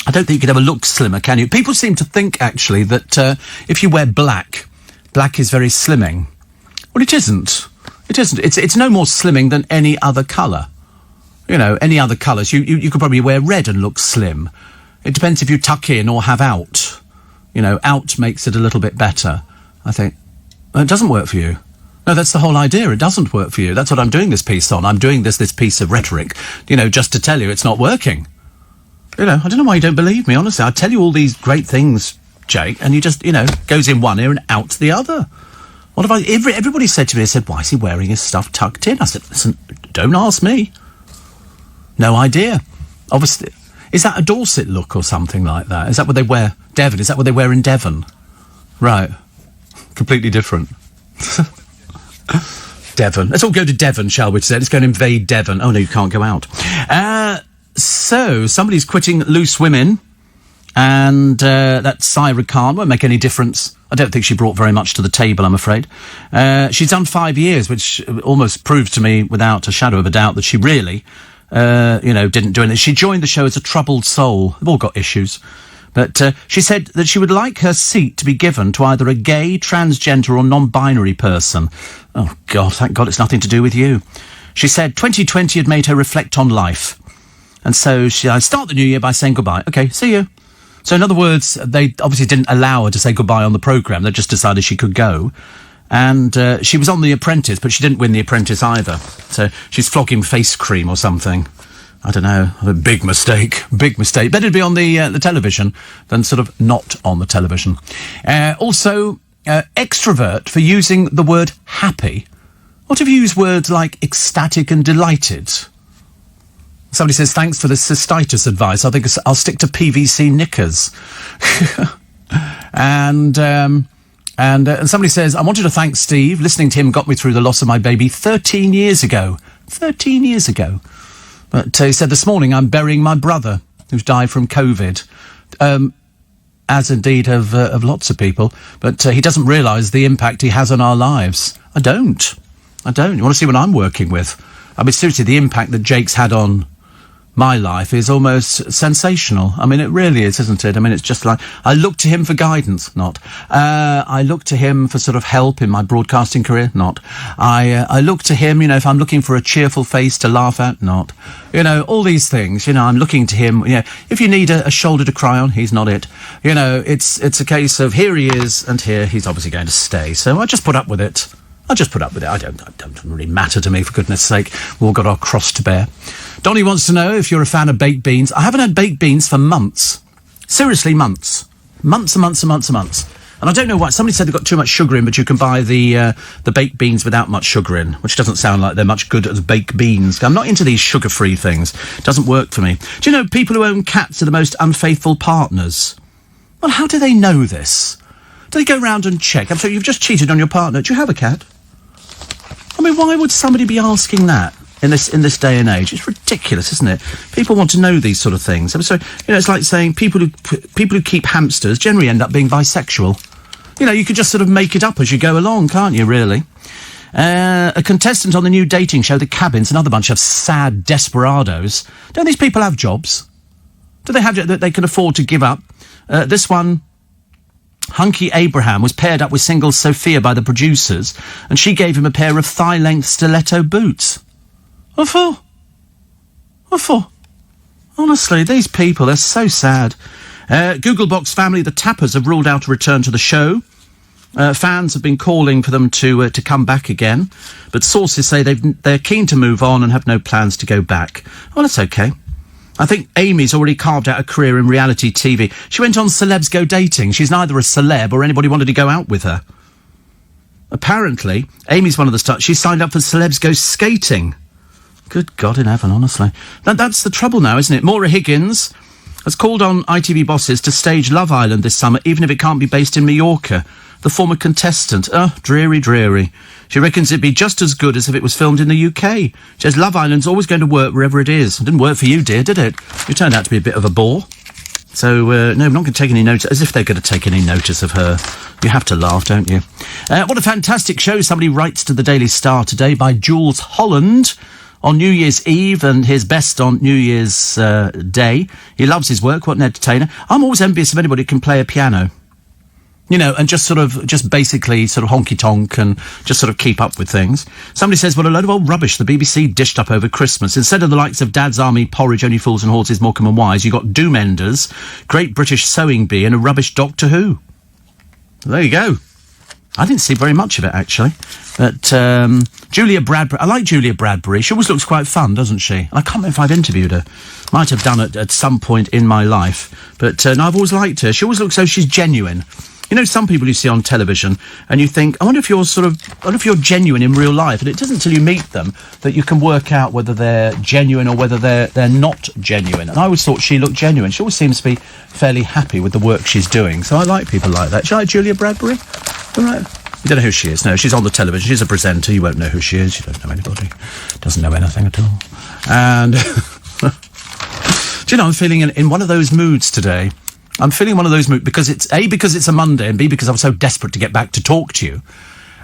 I don't think you could ever look slimmer, can you? People seem to think, actually, that if you wear black is very slimming. Well, it isn't. It isn't. It's no more slimming than any other colour. You know, any other colours. You could probably wear red and look slim. It depends if you tuck in or have out. You know, out makes it a little bit better, I think. It doesn't work for you. No, that's the whole idea. It doesn't work for you. That's what I'm doing this piece on. I'm doing this piece of rhetoric, you know, just to tell you it's not working. You know, I don't know why you don't believe me, honestly. I tell you all these great things, Jake, and you just, you know, goes in one ear and out the other. What have I... Everybody said to me, they said, why is he wearing his stuff tucked in? I said, listen, don't ask me. No idea. Obviously... Is that a Dorset look or something like that? Is that what they wear? Devon, is that what they wear in Devon? Right. Completely different. Devon. Let's all go to Devon, shall we, today? Let's go and invade Devon. Oh, no, you can't go out. So, somebody's quitting Loose Women, and that's Saira Khan. Won't make any difference. I don't think she brought very much to the table, I'm afraid. She's done 5 years, which almost proves to me, without a shadow of a doubt, that she really... didn't do anything. She joined the show as a troubled soul. They've all got issues. But she said that she would like her seat to be given to either a gay, transgender or non-binary person. Oh, God, thank God it's nothing to do with you. She said 2020 had made her reflect on life. And so I start the new year by saying goodbye. OK, see you. So in other words, they obviously didn't allow her to say goodbye on the programme. They just decided she could go. And she was on The Apprentice, but she didn't win The Apprentice either. So she's flogging face cream or something. I don't know. A big mistake. Big mistake. Better to be on the television than sort of not on the television. Also, extrovert for using the word happy. What if you use words like ecstatic and delighted? Somebody says, thanks for the cystitis advice. I think I'll stick to PVC knickers. And somebody says, I wanted to thank Steve. Listening to him got me through the loss of my baby 13 years ago. 13 years ago. But he said, this morning I'm burying my brother, who's died from COVID. As indeed have lots of people. But he doesn't realise the impact he has on our lives. I don't. You want to see what I'm working with? I mean, seriously, the impact that Jake's had on my life is almost sensational. I mean, it really is, isn't it? I mean, it's just like, I look to him for guidance, not. I look to him for sort of help in my broadcasting career, not. I look to him, you know, if I'm looking for a cheerful face to laugh at, not. You know, all these things, you know, I'm looking to him, you know, if you need a shoulder to cry on, he's not it. You know, it's a case of here he is, and here he's obviously going to stay. So I just put up with it. I don't really matter to me, for goodness sake. We've all got our cross to bear. Donnie wants to know if you're a fan of baked beans. I haven't had baked beans for months. Seriously, months. Months and months and months and months. And I don't know why. Somebody said they've got too much sugar in, but you can buy the baked beans without much sugar in, which doesn't sound like they're much good as baked beans. I'm not into these sugar-free things. Doesn't work for me. Do you know people who own cats are the most unfaithful partners? Well, how do they know this? Do they go round and check? I'm sorry, you've just cheated on your partner. Do you have a cat? I mean, why would somebody be asking that in this day and age? It's ridiculous, isn't it? People want to know these sort of things. I'm sorry, you know, it's like saying people who keep hamsters generally end up being bisexual. You know, you could just sort of make it up as you go along, can't you, really? A contestant on the new dating show, The Cabin's another bunch of sad desperados. Don't these people have jobs? Do they have that they can afford to give up? This one... Hunky Abraham was paired up with single Sophia by the producers, and she gave him a pair of thigh-length stiletto boots. What for? What for? Honestly, these people, they're so sad. Googlebox family, the Tappers, have ruled out a return to the show. Fans have been calling for them to come back again, but sources say they're keen to move on and have no plans to go back. Well, that's okay. I think Amy's already carved out a career in reality TV. She went on Celebs Go Dating. She's neither a celeb or anybody wanted to go out with her. Apparently, Amy's one of the stars. She signed up for Celebs Go Skating. Good God in heaven, honestly. That's the trouble now, isn't it? Maura Higgins has called on ITV bosses to stage Love Island this summer, even if it can't be based in Mallorca. the former contestant. Oh, dreary, dreary. She reckons it'd be just as good as if it was filmed in the UK. She says Love Island's always going to work wherever it is. It didn't work for you, dear, did it? You turned out to be a bit of a bore. So, no, I'm not going to take any notice, as if they're going to take any notice of her. You have to laugh, don't you? What a fantastic show. Somebody writes to the Daily Star today by Jules Holland on New Year's Eve and his best on New Year's Day. He loves his work. What an entertainer. I'm always envious of anybody who can play a piano. You know, and just basically sort of honky-tonk and just sort of keep up with things. Somebody says, what a load of old rubbish the BBC dished up over Christmas. Instead of the likes of Dad's Army, Porridge, Only Fools and Horses, Morecambe and Wise, you got Doom Enders, Great British Sewing Bee and a rubbish Doctor Who. There you go. I didn't see very much of it, actually. But Julia Bradbury, I like Julia Bradbury. She always looks quite fun, doesn't she? And I can't remember if I've interviewed her. Might have done it at some point in my life. But no, I've always liked her. She always looks so she's genuine. You know, some people you see on television and you think, I wonder if you're genuine in real life. And it isn't until you meet them that you can work out whether they're genuine or whether they're not genuine. And I always thought she looked genuine. She always seems to be fairly happy with the work she's doing. So I like people like that. Do you like Julia Bradbury? All right. You don't know who she is. No, she's on the television. She's a presenter. You won't know who she is. You don't know anybody. Doesn't know anything at all. And do you know, I'm feeling in one of those moods today. I'm feeling one of those moods because it's because it's a Monday, and B, because I'm so desperate to get back to talk to you,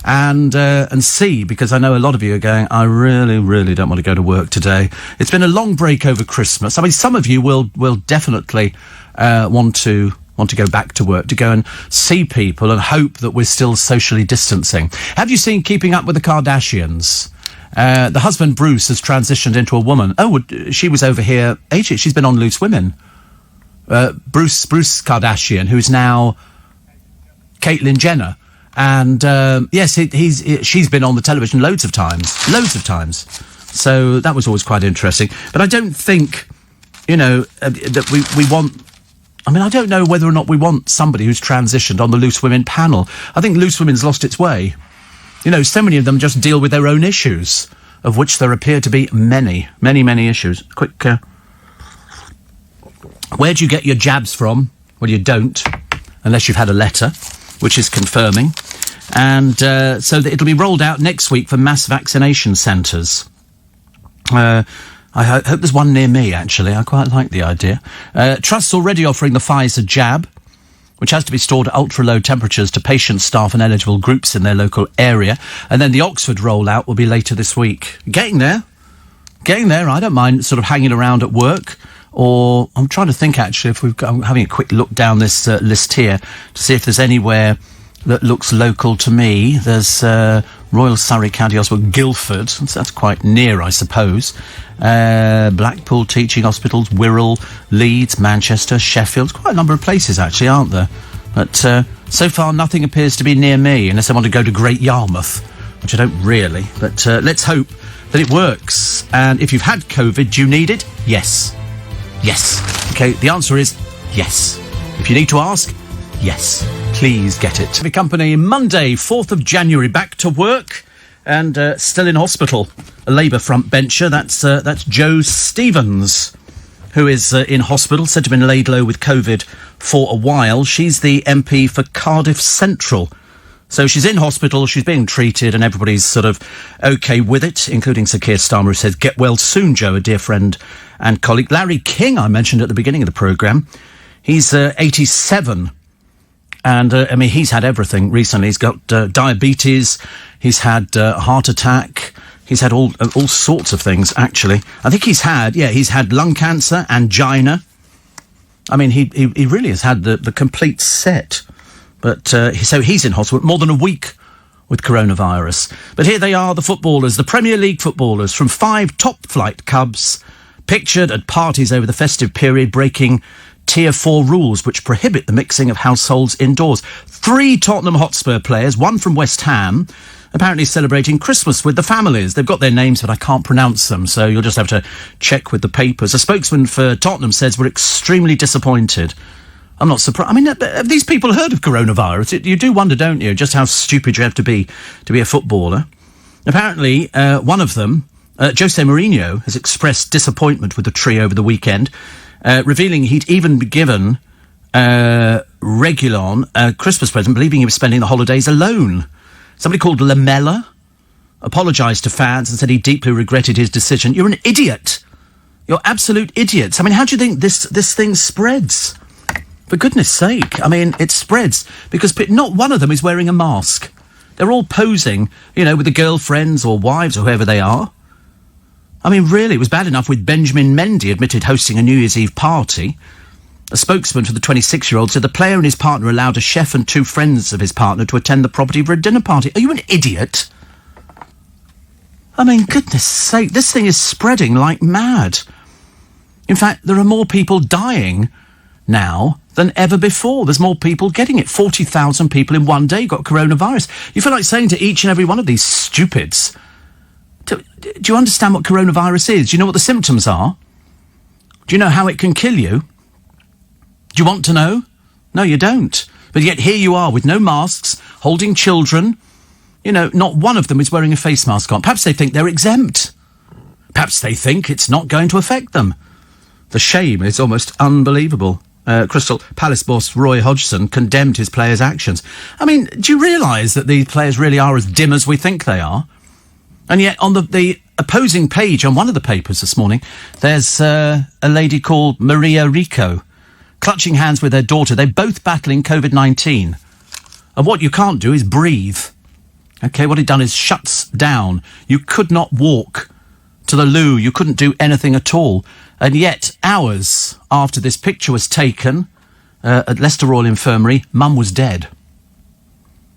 and C, because I know a lot of you are going, I really, really don't want to go to work today. It's been a long break over Christmas. I mean, some of you will definitely want to go back to work, to go and see people and hope that we're still socially distancing. Have you seen Keeping Up with the Kardashians? The husband, Bruce, has transitioned into a woman. Oh, she was over here ages. She's been on Loose Women. Bruce Kardashian, who's now Caitlyn Jenner. And, yes, she's been on the television loads of times. So that was always quite interesting. But I don't think, you know, that we want... I mean, I don't know whether or not we want somebody who's transitioned on the Loose Women panel. I think Loose Women's lost its way. You know, so many of them just deal with their own issues, of which there appear to be many, many, many issues. Quick... Where do you get your jabs from? Well, you don't, unless you've had a letter, which is confirming. And so it'll be rolled out next week for mass vaccination centres. I hope there's one near me, actually. I quite like the idea. Trust's already offering the Pfizer jab, which has to be stored at ultra-low temperatures to patients, staff and eligible groups in their local area. And then the Oxford rollout will be later this week. Getting there. I don't mind sort of hanging around at work. Or I'm trying to think, actually, if I'm having a quick look down this list here to see if there's anywhere that looks local to me. There's Royal Surrey County Hospital, Guildford. So that's quite near, I suppose. Blackpool Teaching Hospitals, Wirral, Leeds, Manchester, Sheffield. Quite a number of places, actually, aren't there? But so far, nothing appears to be near me, unless I want to go to Great Yarmouth, which I don't really. But let's hope that it works. And if you've had COVID, do you need it? Yes. Yes. Okay, the answer is yes. If you need to ask, yes. Please get it. The company Monday, 4th of January, back to work and still in hospital. A Labour front bencher, that's Jo Stevens, who is in hospital, said to have been laid low with COVID for a while. She's the MP for Cardiff Central. So she's in hospital, she's being treated, and everybody's sort of OK with it, including Sir Keir Starmer, who says, get well soon, Jo, a dear friend and colleague. Larry King, I mentioned at the beginning of the programme. He's 87, and, I mean, he's had everything recently. He's got diabetes, he's had a heart attack, he's had all sorts of things, actually. I think he's had lung cancer, angina. I mean, he really has had the complete set. But, so he's in hospital more than a week with coronavirus. But here they are, the footballers, the Premier League footballers from 5 top-flight clubs, pictured at parties over the festive period, breaking Tier 4 rules which prohibit the mixing of households indoors. 3 Tottenham Hotspur players, 1 from West Ham, apparently celebrating Christmas with the families. They've got their names, but I can't pronounce them, so you'll just have to check with the papers. A spokesman for Tottenham says, we're extremely disappointed. I'm not surprised. I mean, have these people heard of coronavirus? You do wonder, don't you, just how stupid you have to be a footballer. Apparently, one of them, Jose Mourinho, has expressed disappointment with the tree over the weekend, revealing he'd even been given Regulon a Christmas present, believing he was spending the holidays alone. Somebody called Lamella apologised to fans and said he deeply regretted his decision. You're an idiot. You're absolute idiots. I mean, how do you think this thing spreads? For goodness sake. I mean, it spreads because not one of them is wearing a mask. They're all posing, you know, with the girlfriends or wives or whoever they are. I mean, really, it was bad enough with Benjamin Mendy admitted hosting a New Year's Eve party. A spokesman for the 26-year-old said the player and his partner allowed a chef and 2 friends of his partner to attend the property for a dinner party. Are you an idiot? I mean, goodness sake, this thing is spreading like mad. In fact, there are more people dying now than ever before. There's more people getting it. 40,000 people in one day got coronavirus. You feel like saying to each and every one of these stupids, do you understand what coronavirus is? Do you know what the symptoms are? Do you know how it can kill you? Do you want to know? No, you don't. But yet here you are with no masks, holding children. You know, not one of them is wearing a face mask on. Perhaps they think they're exempt. Perhaps they think it's not going to affect them. The shame is almost unbelievable. Crystal Palace boss Roy Hodgson condemned his players' actions. I mean, do you realise that these players really are as dim as we think they are? And yet, on the opposing page on one of the papers this morning, there's a lady called Maria Rico, clutching hands with her daughter. They're both battling COVID-19. And what you can't do is breathe. OK, what he'd done is shuts down. You could not walk to the loo. You couldn't do anything at all. And yet, hours after this picture was taken at Leicester Royal Infirmary, Mum was dead.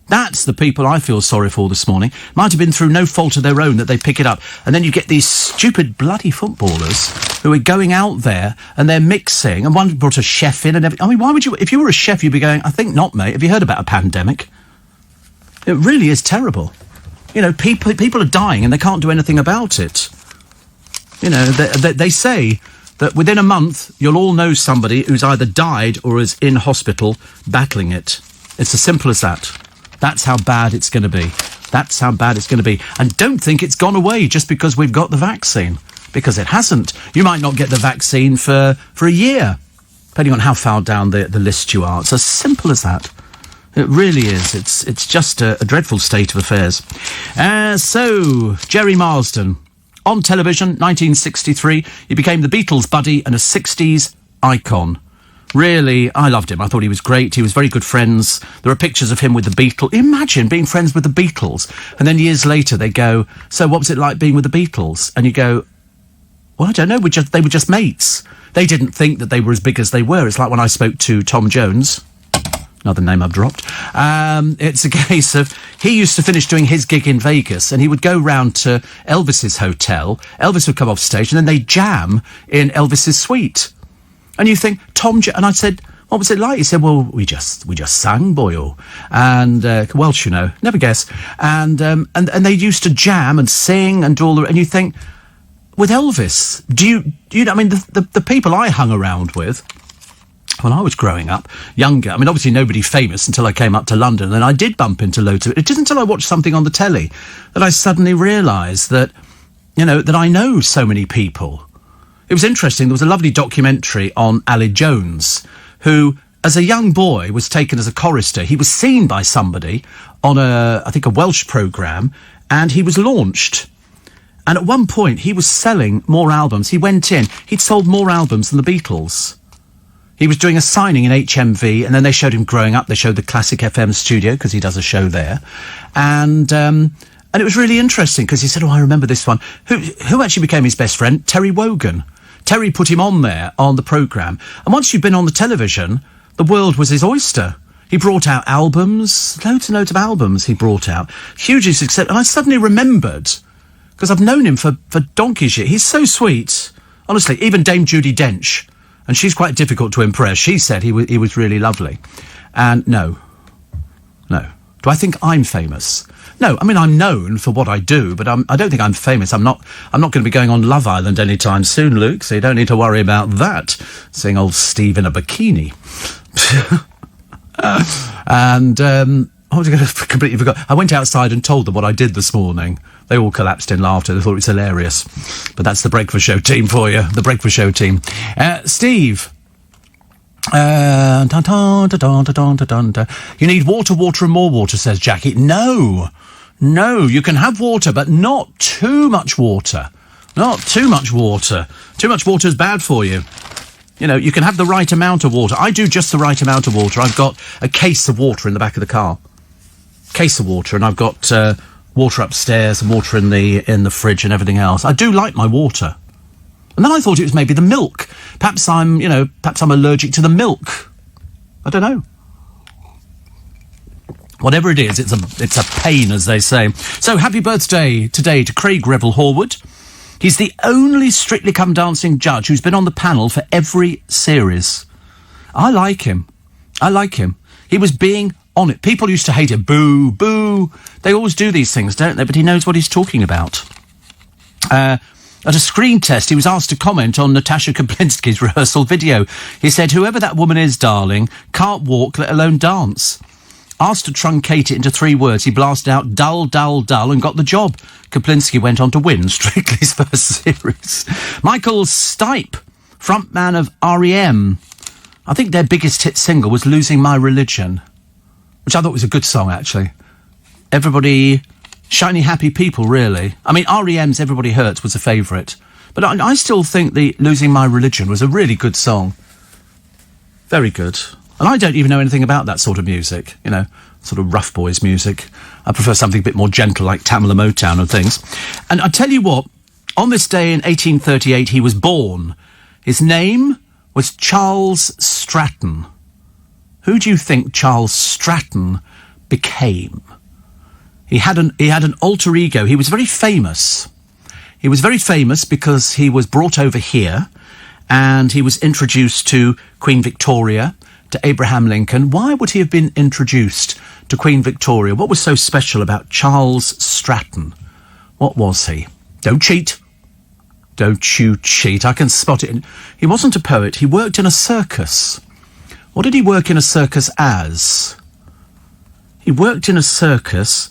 That's the people I feel sorry for this morning. Might have been through no fault of their own that they pick it up. And then you get these stupid bloody footballers who are going out there and they're mixing. And one brought a chef in and everything. I mean, why would you... If you were a chef, you'd be going, I think not, mate. Have you heard about a pandemic? It really is terrible. You know, people are dying and they can't do anything about it. You know, they say that within a month, you'll all know somebody who's either died or is in hospital battling it. It's as simple as that. That's how bad it's going to be. That's how bad it's going to be. And don't think it's gone away just because we've got the vaccine. Because it hasn't. You might not get the vaccine for a year, depending on how far down the list you are. It's as simple as that. It really is. It's just a dreadful state of affairs. So, Jerry Marsden. On television, 1963, he became the Beatles' buddy and a 60s icon. Really, I loved him. I thought he was great. He was very good friends. There are pictures of him with the Beatles. Imagine being friends with the Beatles. And then years later they go, so what was it like being with the Beatles? And you go, well, I don't know. They were just mates. They didn't think that they were as big as they were. It's like when I spoke to Tom Jones. Another name I've dropped. It's a case of he used to finish doing his gig in Vegas and he would go round to Elvis's hotel. Elvis would come off stage and then they'd jam in Elvis's suite. And you think, and I said, what was it like? He said, well, we just sang, boyo. And, Welsh, you know, never guess. And they used to jam and sing and do all the, and you think, with Elvis, do you know, I mean, the people I hung around with, when I was growing up, younger, I mean, obviously nobody famous until I came up to London, and I did bump into loads of it. It isn't until I watched something on the telly that I suddenly realised that, you know, that I know so many people. It was interesting. There was a lovely documentary on Ali Jones, who, as a young boy, was taken as a chorister. He was seen by somebody on I think a Welsh programme, and he was launched. And at one point, he was selling more albums. He went in. He'd sold more albums than the Beatles. He was doing a signing in HMV, and then they showed him growing up. They showed the Classic FM studio, because he does a show there. And it was really interesting, because he said, I remember this one. Who actually became his best friend? Terry Wogan. Terry put him on there, on the programme. And once you've been on the television, the world was his oyster. He brought out albums, loads and loads of albums he brought out. Hugely successful. And I suddenly remembered, because I've known him for donkey's years. He's so sweet. Honestly, even Dame Judi Dench, and she's quite difficult to impress, she said he was really lovely. And no. Do I think I'm famous? No, I mean, I'm known for what I do, but I don't think I'm famous. I'm not going to be going on Love Island anytime soon, Luke, so you don't need to worry about that. Seeing old Steve in a bikini. And I was going to completely forgot. I went outside and told them what I did this morning. They all collapsed in laughter. They thought it was hilarious. But that's the Breakfast Show team for you. The Breakfast Show team. Steve, Dun, dun, dun, dun, dun, dun, dun. You need water, water and more water, says Jackie. No, you can have water, but not too much water. Not too much water. Too much water is bad for you. You know, you can have the right amount of water. I do just the right amount of water. I've got a case of water in the back of the car. Case of water, and I've got water upstairs and water in the fridge and everything else. I do like my water. And then I thought it was maybe the milk. Perhaps I'm allergic to the milk. I don't know. Whatever it is, it's a pain, as they say. So, happy birthday today to Craig Revel Horwood. He's the only Strictly Come Dancing judge who's been on the panel for every series. I like him. He was being on it. People used to hate it. Boo, boo. They always do these things, don't they? But he knows what he's talking about. At a screen test, he was asked to comment on Natasha Kaplinsky's rehearsal video. He said, "Whoever that woman is, darling, can't walk, let alone dance." Asked to truncate it into 3 words, he blasted out dull, dull, dull and got the job. Kaplinsky went on to win Strictly's first series. Michael Stipe, frontman of R.E.M. I think their biggest hit single was Losing My Religion, which I thought was a good song, actually. Everybody... Shiny Happy People, really. I mean, R.E.M.'s Everybody Hurts was a favourite. But I still think the Losing My Religion was a really good song. Very good. And I don't even know anything about that sort of music, you know, sort of rough boys music. I prefer something a bit more gentle, like Tamla Motown and things. And I tell you what, on this day in 1838, he was born. His name was Charles Stratton. Who do you think Charles Stratton became? He had an alter ego. He was very famous. He was very famous because he was brought over here and he was introduced to Queen Victoria, to Abraham Lincoln. Why would he have been introduced to Queen Victoria? What was so special about Charles Stratton? What was he? Don't cheat. Don't you cheat. I can spot it. He wasn't a poet. He worked in a circus. What did he work in a circus as? He worked in a circus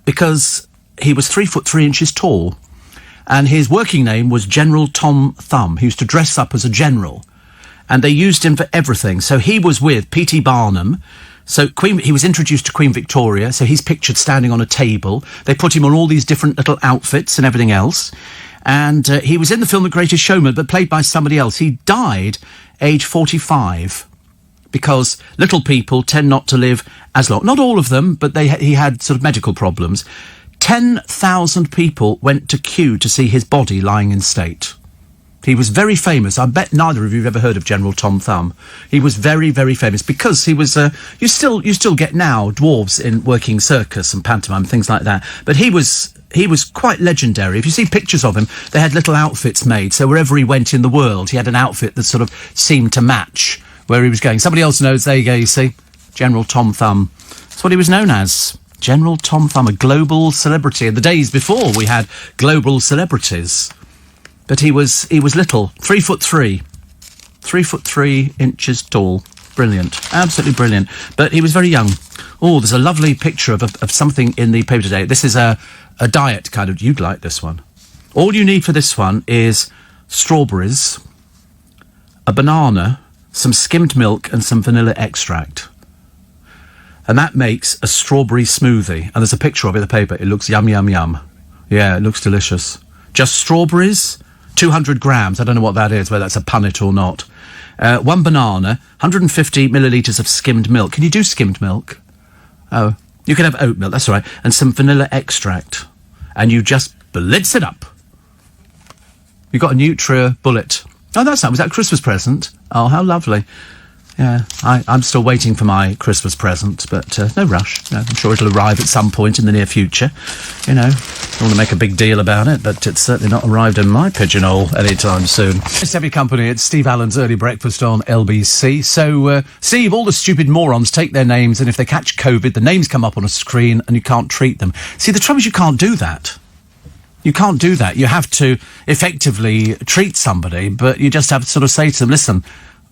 because he was 3'3" tall, and his working name was General Tom Thumb. He used to dress up as a general, and they used him for everything. So he was with P.T. Barnum. So he was introduced to Queen Victoria, so he's pictured standing on a table. They put him on all these different little outfits and everything else. And he was in the film The Greatest Showman, but played by somebody else. He died age 45. Because little people tend not to live as long. Not all of them, but he had sort of medical problems. 10,000 people went to queue to see his body lying in state. He was very famous. I bet neither of you have ever heard of General Tom Thumb. He was very, very famous because he was... You still get now dwarves in working circus and pantomime, things like that. But he was quite legendary. If you see pictures of him, they had little outfits made. So wherever he went in the world, he had an outfit that sort of seemed to match where he was going. Somebody else knows. There you go, you see. General Tom Thumb. That's what he was known as. General Tom Thumb, a global celebrity. In the days before we had global celebrities. But he was little. 3'3". 3'3" tall. Brilliant. Absolutely brilliant. But he was very young. Oh, there's a lovely picture of something in the paper today. This is a diet kind of... You'd like this one. All you need for this one is strawberries, a banana, some skimmed milk and some vanilla extract. And that makes a strawberry smoothie. And there's a picture of it in the paper. It looks yum, yum, yum. Yeah, it looks delicious. Just strawberries, 200 grams. I don't know what that is, whether that's a punnet or not. 1 banana, 150 millilitres of skimmed milk. Can you do skimmed milk? Oh, you can have oat milk, that's all right. And some vanilla extract. And you just blitz it up. You've got a Nutria Bullet. Oh, that's nice. Was that a Christmas present? Oh, how lovely. Yeah, I'm still waiting for my Christmas present, but no rush. No, I'm sure it'll arrive at some point in the near future. You know, don't want to make a big deal about it, but it's certainly not arrived in my pigeonhole anytime soon. It's every company. It's Steve Allen's Early Breakfast on LBC. So, Steve, all the stupid morons take their names, and if they catch COVID, the names come up on a screen, and you can't treat them. See, the trouble is you can't do that. You can't do that. You have to effectively treat somebody, but you just have to sort of say to them, listen,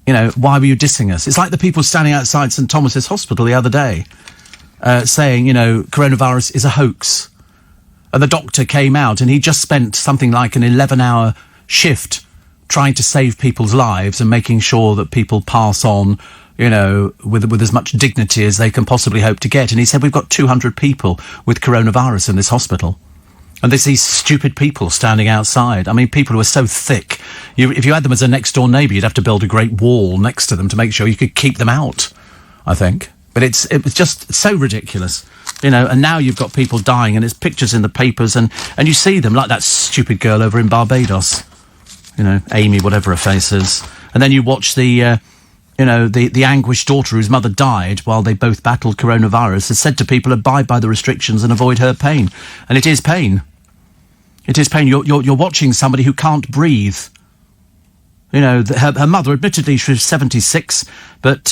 you know, why were you dissing us? It's like the people standing outside St Thomas's Hospital the other day saying, you know, coronavirus is a hoax. And the doctor came out and he just spent something like an 11-hour shift trying to save people's lives and making sure that people pass on, you know, with as much dignity as they can possibly hope to get. And he said, we've got 200 people with coronavirus in this hospital. And there's these stupid people standing outside. I mean, people who are so thick. If you had them as a next-door neighbour, you'd have to build a great wall next to them to make sure you could keep them out, I think. But it was just so ridiculous, you know, and now you've got people dying and there's pictures in the papers and you see them, like that stupid girl over in Barbados, you know, Amy, whatever her face is. And then you watch the anguished daughter whose mother died while they both battled coronavirus has said to people, abide by the restrictions and avoid her pain. And it is pain. It is pain. You're watching somebody who can't breathe. You know, her mother, admittedly, she was 76, but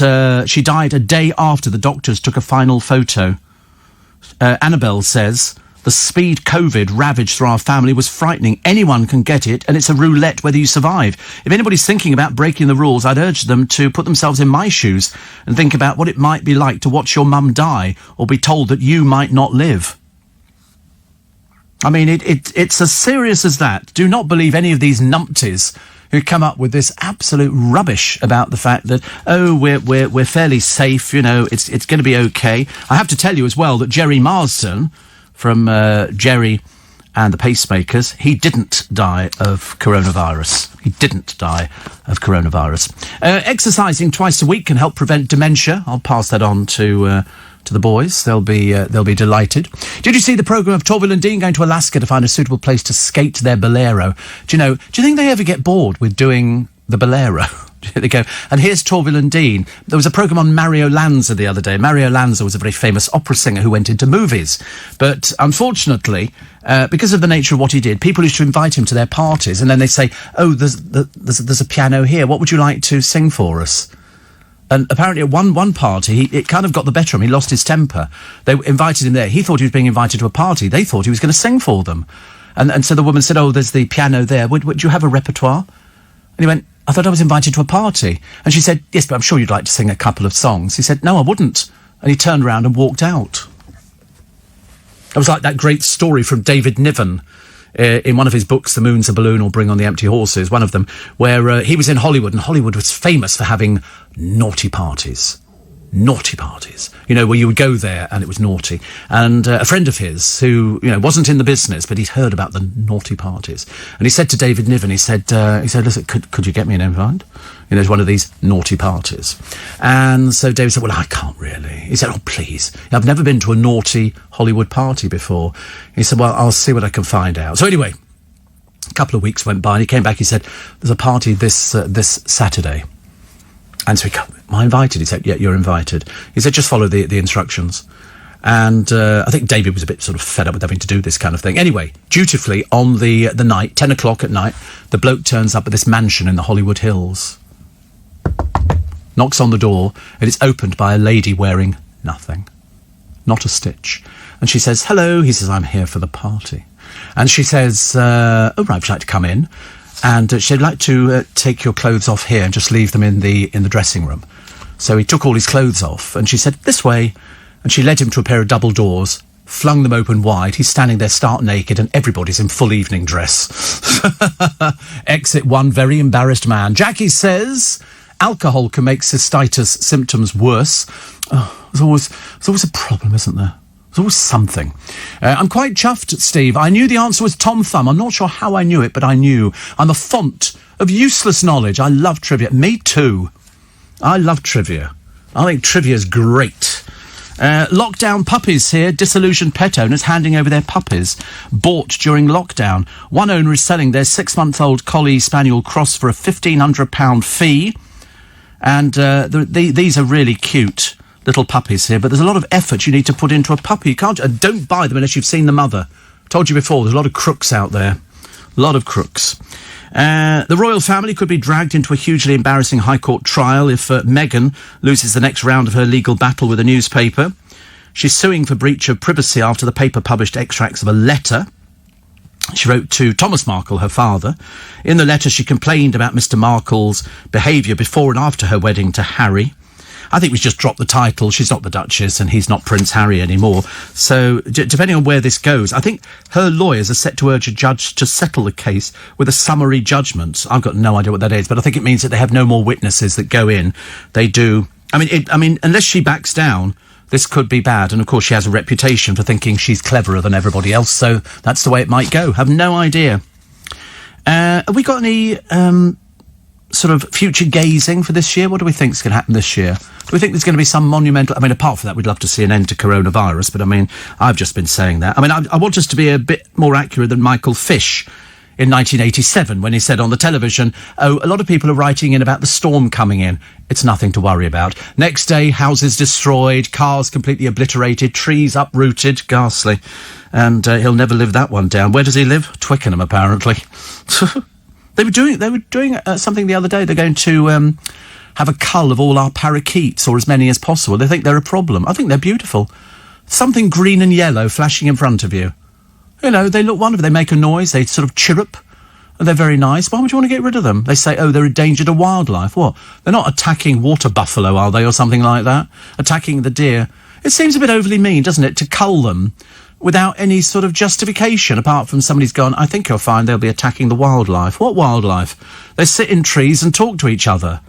she died a day after the doctors took a final photo. Annabelle says, the speed COVID ravaged through our family was frightening. Anyone can get it, and it's a roulette whether you survive. If anybody's thinking about breaking the rules, I'd urge them to put themselves in my shoes and think about what it might be like to watch your mum die or be told that you might not live. I mean, it's as serious as that. Do not believe any of these numpties who come up with this absolute rubbish about the fact that, oh, we're fairly safe, you know, it's going to be okay. I have to tell you as well that Jerry Marsden from Jerry and the Pacemakers, he didn't die of coronavirus. He didn't die of coronavirus. Exercising twice a week can help prevent dementia. I'll pass that on to the boys. They'll be delighted. Did you see the programme of Torvill and Dean going to Alaska to find a suitable place to skate their Bolero? Do you think they ever get bored with doing the Bolero? They go, and here's Torvill and Dean. There was a programme on Mario Lanza the other day. Mario Lanza was a very famous opera singer who went into movies. But unfortunately, because of the nature of what he did, people used to invite him to their parties, and then they say, oh, there's a piano here. What would you like to sing for us? And apparently at one party, it kind of got the better of him. He lost his temper. They invited him there. He thought he was being invited to a party. They thought he was going to sing for them. And so the woman said, oh, there's the piano there. Would you have a repertoire? And he went, I thought I was invited to a party. And she said, yes, but I'm sure you'd like to sing a couple of songs. He said, no, I wouldn't. And he turned around and walked out. It was like that great story from David Niven in one of his books, The Moon's a Balloon or Bring on the Empty Horses, one of them, where he was in Hollywood, and Hollywood was famous for having naughty parties. Naughty parties, you know, where you would go there and it was naughty. And a friend of his who, you know, wasn't in the business, but he'd heard about the naughty parties. And he said to David Niven, he said, listen, could you get me an invite? You know, to one of these naughty parties. And so David said, well, I can't really. He said, oh, please. I've never been to a naughty Hollywood party before. He said, well, I'll see what I can find out. So anyway, a couple of weeks went by and he came back. He said, there's a party this Saturday. And so he got, am I invited? He said, yeah, you're invited. He said, just follow the instructions. And I think David was a bit sort of fed up with having to do this kind of thing. Anyway, dutifully, on the night, 10 o'clock at night, the bloke turns up at this mansion in the Hollywood Hills. Knocks on the door, and it's opened by a lady wearing nothing. Not a stitch. And she says, hello. He says, I'm here for the party. And she says, oh, right, would you like to come in? And she'd like to take your clothes off here and just leave them in the dressing room. So he took all his clothes off, and she said, this way. And she led him to a pair of double doors, flung them open wide. He's standing there stark naked, and everybody's in full evening dress. Exit one very embarrassed man. Jackie says alcohol can make cystitis symptoms worse. Oh, there's always a problem, isn't there? There's always something. I'm quite chuffed, Steve. I knew the answer was Tom Thumb. I'm not sure how I knew it, but I knew. I'm a font of useless knowledge. I love trivia. Me too. I love trivia. I think trivia's great. Lockdown puppies here. Disillusioned pet owners handing over their puppies bought during lockdown. One owner is selling their 6-month-old collie spaniel cross for a £1,500 fee. And these are really cute little puppies here, but there's a lot of effort you need to put into a puppy. You can't, don't buy them unless you've seen the mother. Told you before, there's a lot of crooks out there. A lot of crooks. The royal family could be dragged into a hugely embarrassing High Court trial if Meghan loses the next round of her legal battle with a newspaper. She's suing for breach of privacy after the paper published extracts of a letter she wrote to Thomas Markle, her father. In the letter, she complained about Mr. Markle's behaviour before and after her wedding to Harry. I think we just drop the title. She's not the Duchess and he's not Prince Harry anymore. So, depending on where this goes, I think her lawyers are set to urge a judge to settle the case with a summary judgment. I've got no idea what that is, but I think it means that they have no more witnesses that go in. They do. I mean, unless she backs down, this could be bad. And, of course, she has a reputation for thinking she's cleverer than everybody else, so that's the way it might go. Have no idea. Have we got any sort of future gazing for this year? What do we think is going to happen this year? Do we think there's going to be some monumental... I mean, apart from that, we'd love to see an end to coronavirus, but, I mean, I've just been saying that. I mean, I want us to be a bit more accurate than Michael Fish in 1987, when he said on the television, oh, a lot of people are writing in about the storm coming in. It's nothing to worry about. Next day, houses destroyed, cars completely obliterated, trees uprooted, ghastly. And he'll never live that one down. Where does he live? Twickenham, apparently. They were doing something the other day. They're going to have a cull of all our parakeets, or as many as possible. They think they're a problem. I think they're beautiful. Something green and yellow flashing in front of you. You know, they look wonderful. They make a noise. They sort of chirrup. And they're very nice. Why would you want to get rid of them? They say, oh, they're a danger to wildlife. What? They're not attacking water buffalo, are they, or something like that? Attacking the deer. It seems a bit overly mean, doesn't it, to cull them without any sort of justification, apart from somebody's gone, I think you'll find they'll be attacking the wildlife. What wildlife? They sit in trees and talk to each other.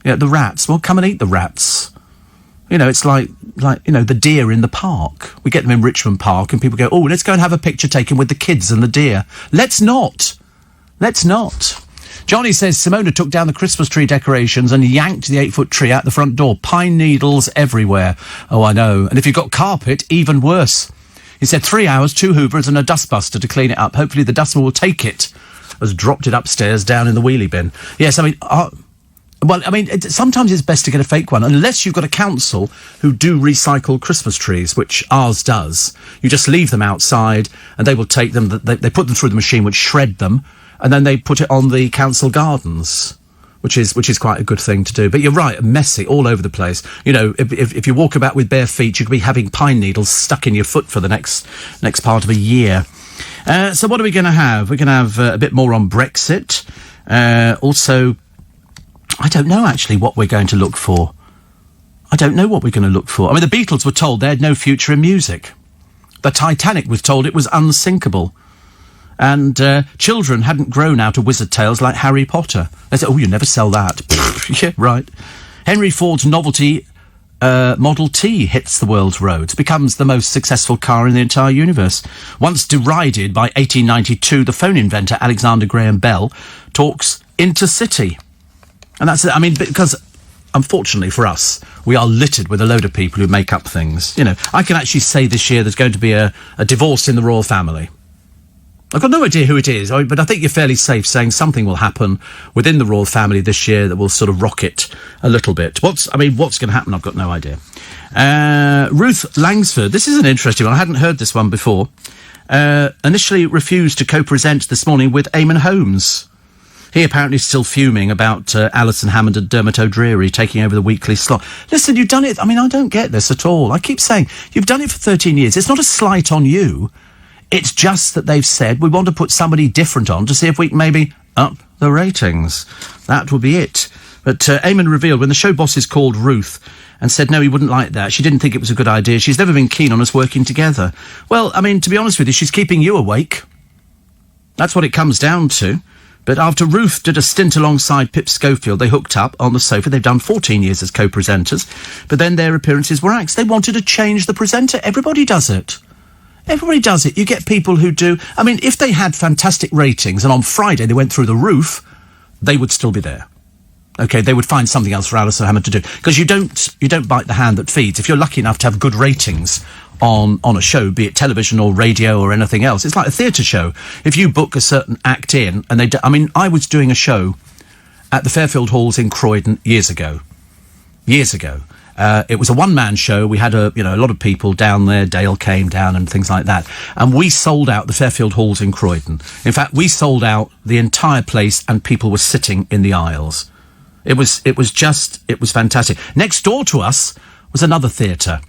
Yeah, the rats. Well, come and eat the rats. You know, it's like, you know, the deer in the park. We get them in Richmond Park and people go, oh, let's go and have a picture taken with the kids and the deer. Let's not. Johnny says Simona took down the Christmas tree decorations and yanked the 8-foot tree out the front door. Pine needles everywhere. Oh, I know. And if you've got carpet, even worse. He said 3 hours, 2 hoovers and a dustbuster to clean it up. Hopefully the dustman will take it. Has dropped it upstairs down in the wheelie bin. Yes, I mean, sometimes it's best to get a fake one, unless you've got a council who do recycle Christmas trees, which ours does. You just leave them outside, and they will take them, they put them through the machine, which shred them, and then they put it on the council gardens, which is quite a good thing to do. But you're right, messy all over the place. You know, if you walk about with bare feet, you could be having pine needles stuck in your foot for the next part of a year. So what are we going to have? We're going to have a bit more on Brexit. Also... I don't know, actually, what we're going to look for. I don't know what we're going to look for. I mean, the Beatles were told they had no future in music. The Titanic was told it was unsinkable. And children hadn't grown out of wizard tales like Harry Potter. They said, oh, you never sell that. Yeah, right. Henry Ford's novelty Model T hits the world's roads, becomes the most successful car in the entire universe. Once derided by 1892, the phone inventor Alexander Graham Bell talks intercity. And that's it. I mean, because, unfortunately for us, we are littered with a load of people who make up things. You know, I can actually say this year there's going to be a divorce in the royal family. I've got no idea who it is, but I think you're fairly safe saying something will happen within the royal family this year that will sort of rock it a little bit. What's going to happen? I've got no idea. Ruth Langsford. This is an interesting one. I hadn't heard this one before. Initially refused to co-present this morning with Eamon Holmes. He apparently is still fuming about Alison Hammond and Dermot O'Dreary taking over the weekly slot. Listen, you've done it. I mean, I don't get this at all. I keep saying, you've done it for 13 years. It's not a slight on you. It's just that they've said, we want to put somebody different on to see if we can maybe up the ratings. That would be it. But Eamon revealed when the show bosses called Ruth and said, no, he wouldn't like that. She didn't think it was a good idea. She's never been keen on us working together. Well, I mean, to be honest with you, she's keeping you awake. That's what it comes down to. But after Ruth did a stint alongside Pip Schofield, they hooked up on the sofa. They've done 14 years as co-presenters. But then their appearances were axed. They wanted to change the presenter. Everybody does it. Everybody does it. You get people who do... I mean, if they had fantastic ratings and on Friday they went through the roof, they would still be there. OK, they would find something else for Alison Hammond to do. Because you don't bite the hand that feeds. If you're lucky enough to have good ratings on a show, be it television or radio or anything else, it's like a theatre show. If you book a certain act in and I mean, I was doing a show at the Fairfield Halls in Croydon years ago. It was a one-man show. We had a lot of people down there. Dale came down and things like that. And we sold out the Fairfield Halls in Croydon. In fact, we sold out the entire place and people were sitting in the aisles. It was fantastic. Next door to us was another theatre.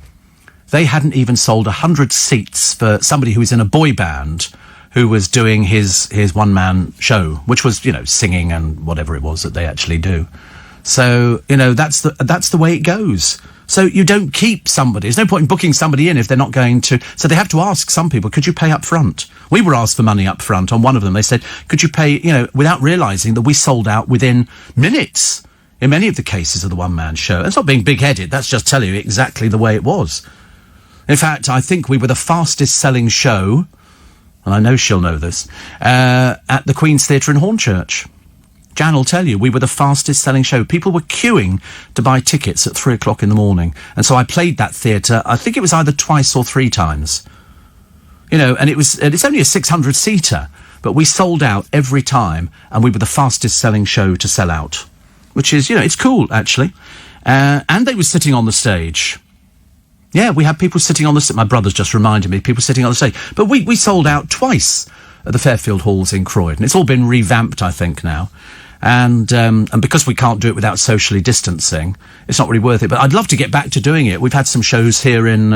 They hadn't even sold 100 seats for somebody who was in a boy band who was doing his one-man show, which was, singing and whatever it was that they actually do. So, you know, that's the way it goes. So you don't keep somebody. There's no point in booking somebody in if they're not going to. So they have to ask some people, could you pay up front? We were asked for money up front on one of them. They said, could you pay, you know, without realising that we sold out within minutes in many of the cases of the one-man show. That's not being big-headed. That's just telling you exactly the way it was. In fact, I think we were the fastest-selling show, and I know she'll know this, at the Queen's Theatre in Hornchurch. Jan will tell you, we were the fastest-selling show. People were queuing to buy tickets at 3 o'clock in the morning. And so I played that theatre, I think it was either twice or 3 times. You know, and it's only a 600-seater, but we sold out every time, and we were the fastest-selling show to sell out. Which is, you know, it's cool, actually. And they were sitting on the stage. Yeah, we had people sitting on the stage. My brother's just reminded me, people sitting on the stage. But we sold out twice at the Fairfield Halls in Croydon. It's all been revamped, I think, now. And because we can't do it without socially distancing, it's not really worth it. But I'd love to get back to doing it. We've had some shows here in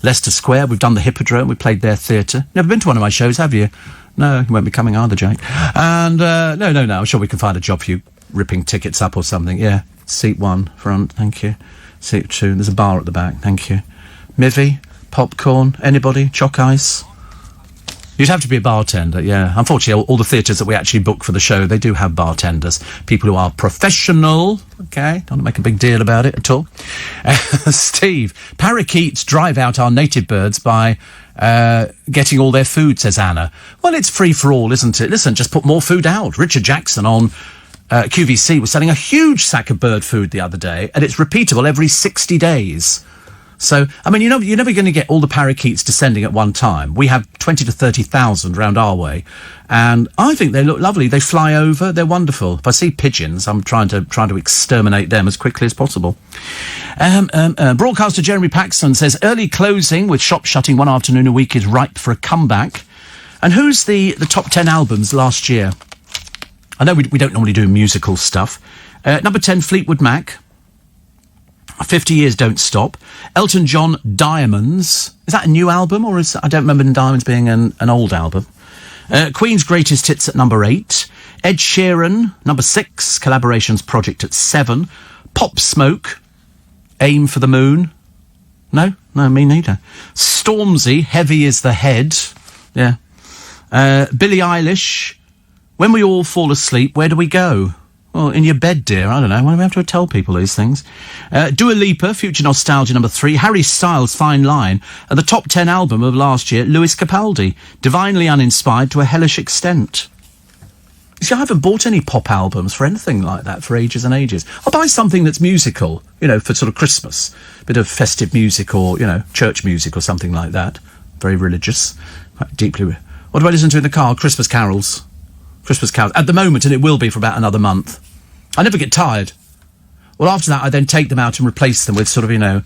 Leicester Square. We've done the Hippodrome. We played their theatre. Never been to one of my shows, have you? No, you won't be coming either, Jake. And no. I'm sure we can find a job for you ripping tickets up or something. Yeah. Seat 1, front. Thank you. Seat 2. There's a bar at the back. Thank you. Mivvy? Popcorn? Anybody? Chalk ice? You'd have to be a bartender, yeah. Unfortunately, all the theatres that we actually book for the show, they do have bartenders. People who are professional, okay? Don't want to make a big deal about it at all. Steve, parakeets drive out our native birds by getting all their food, says Anna. Well, it's free for all, isn't it? Listen, just put more food out. Richard Jackson on QVC was selling a huge sack of bird food the other day, and it's repeatable every 60 days. So, I mean, you're never going to get all the parakeets descending at one time. We have 20 to 30,000 round our way, and I think they look lovely. They fly over. They're wonderful. If I see pigeons, I'm trying to exterminate them as quickly as possible. Broadcaster Jeremy Paxton says early closing with shops shutting one afternoon a week is ripe for a comeback. And who's the top 10 albums last year? I know we don't normally do musical stuff. Number 10, Fleetwood Mac. 50 Years Don't Stop. Elton John, Diamonds. Is that a new album, or I don't remember Diamonds being an old album. Queen's Greatest Hits at number 8. Ed Sheeran, number 6. Collaborations Project at 7. Pop Smoke, Aim for the Moon. No, me neither. Stormzy, Heavy is the Head. Yeah. Billie Eilish, When We All Fall Asleep, Where Do We Go? Well, in your bed, dear. I don't know. Why do we have to tell people these things? Dua Lipa, Future Nostalgia, number 3. Harry Styles, Fine Line. And the top 10 album of last year, Lewis Capaldi, Divinely Uninspired to a Hellish Extent. You see, I haven't bought any pop albums for anything like that for ages and ages. I'll buy something that's musical, you know, for sort of Christmas. A bit of festive music or, you know, church music or something like that. Very religious. Quite deeply. What do I listen to in the car? Christmas carols. Christmas carols. At the moment, and it will be for about another month. I never get tired. Well, after that, I then take them out and replace them with sort of, you know,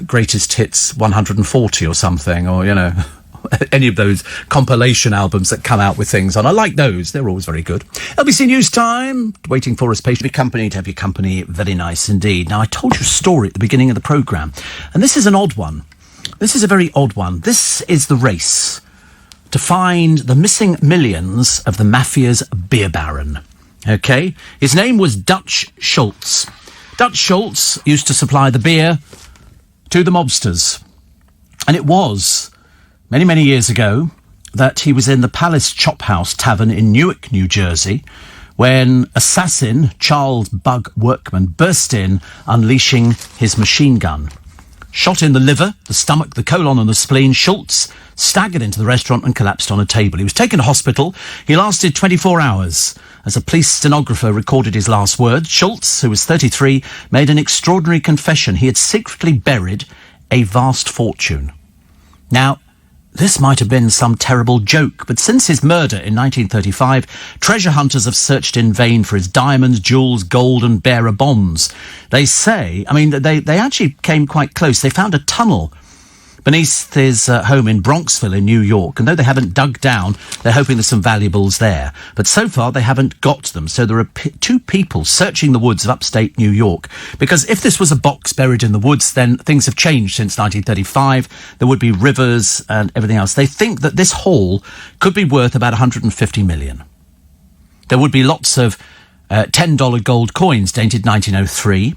Greatest Hits 140 or something, or, you know, any of those compilation albums that come out with things on. I like those. They're always very good. LBC News Time. Waiting for us patiently. Company to have your company. Very nice indeed. Now, I told you a story at the beginning of the programme, and this is an odd one. This is a very odd one. This is the race to find the missing millions of the Mafia's beer baron. OK? His name was Dutch Schultz. Dutch Schultz used to supply the beer to the mobsters. And it was many, many years ago that he was in the Palace Chop House Tavern in Newark, New Jersey, when assassin Charles Bug Workman burst in, unleashing his machine gun. Shot in the liver, the stomach, the colon and the spleen, Schultz staggered into the restaurant and collapsed on a table. He was taken to hospital. He lasted 24 hours. As a police stenographer recorded his last words, Schultz, who was 33, made an extraordinary confession. He had secretly buried a vast fortune. Now, this might have been some terrible joke, but since his murder in 1935, treasure hunters have searched in vain for his diamonds, jewels, gold and bearer bonds. They say, I mean, they actually came quite close. They found a tunnel beneath his home in Bronxville in New York, and though they haven't dug down, they're hoping there's some valuables there. But so far, they haven't got them, so there are two people searching the woods of upstate New York, because if this was a box buried in the woods, then things have changed since 1935. There would be rivers and everything else. They think that this haul could be worth about $150 million. There would be lots of $10 gold coins dated 1903.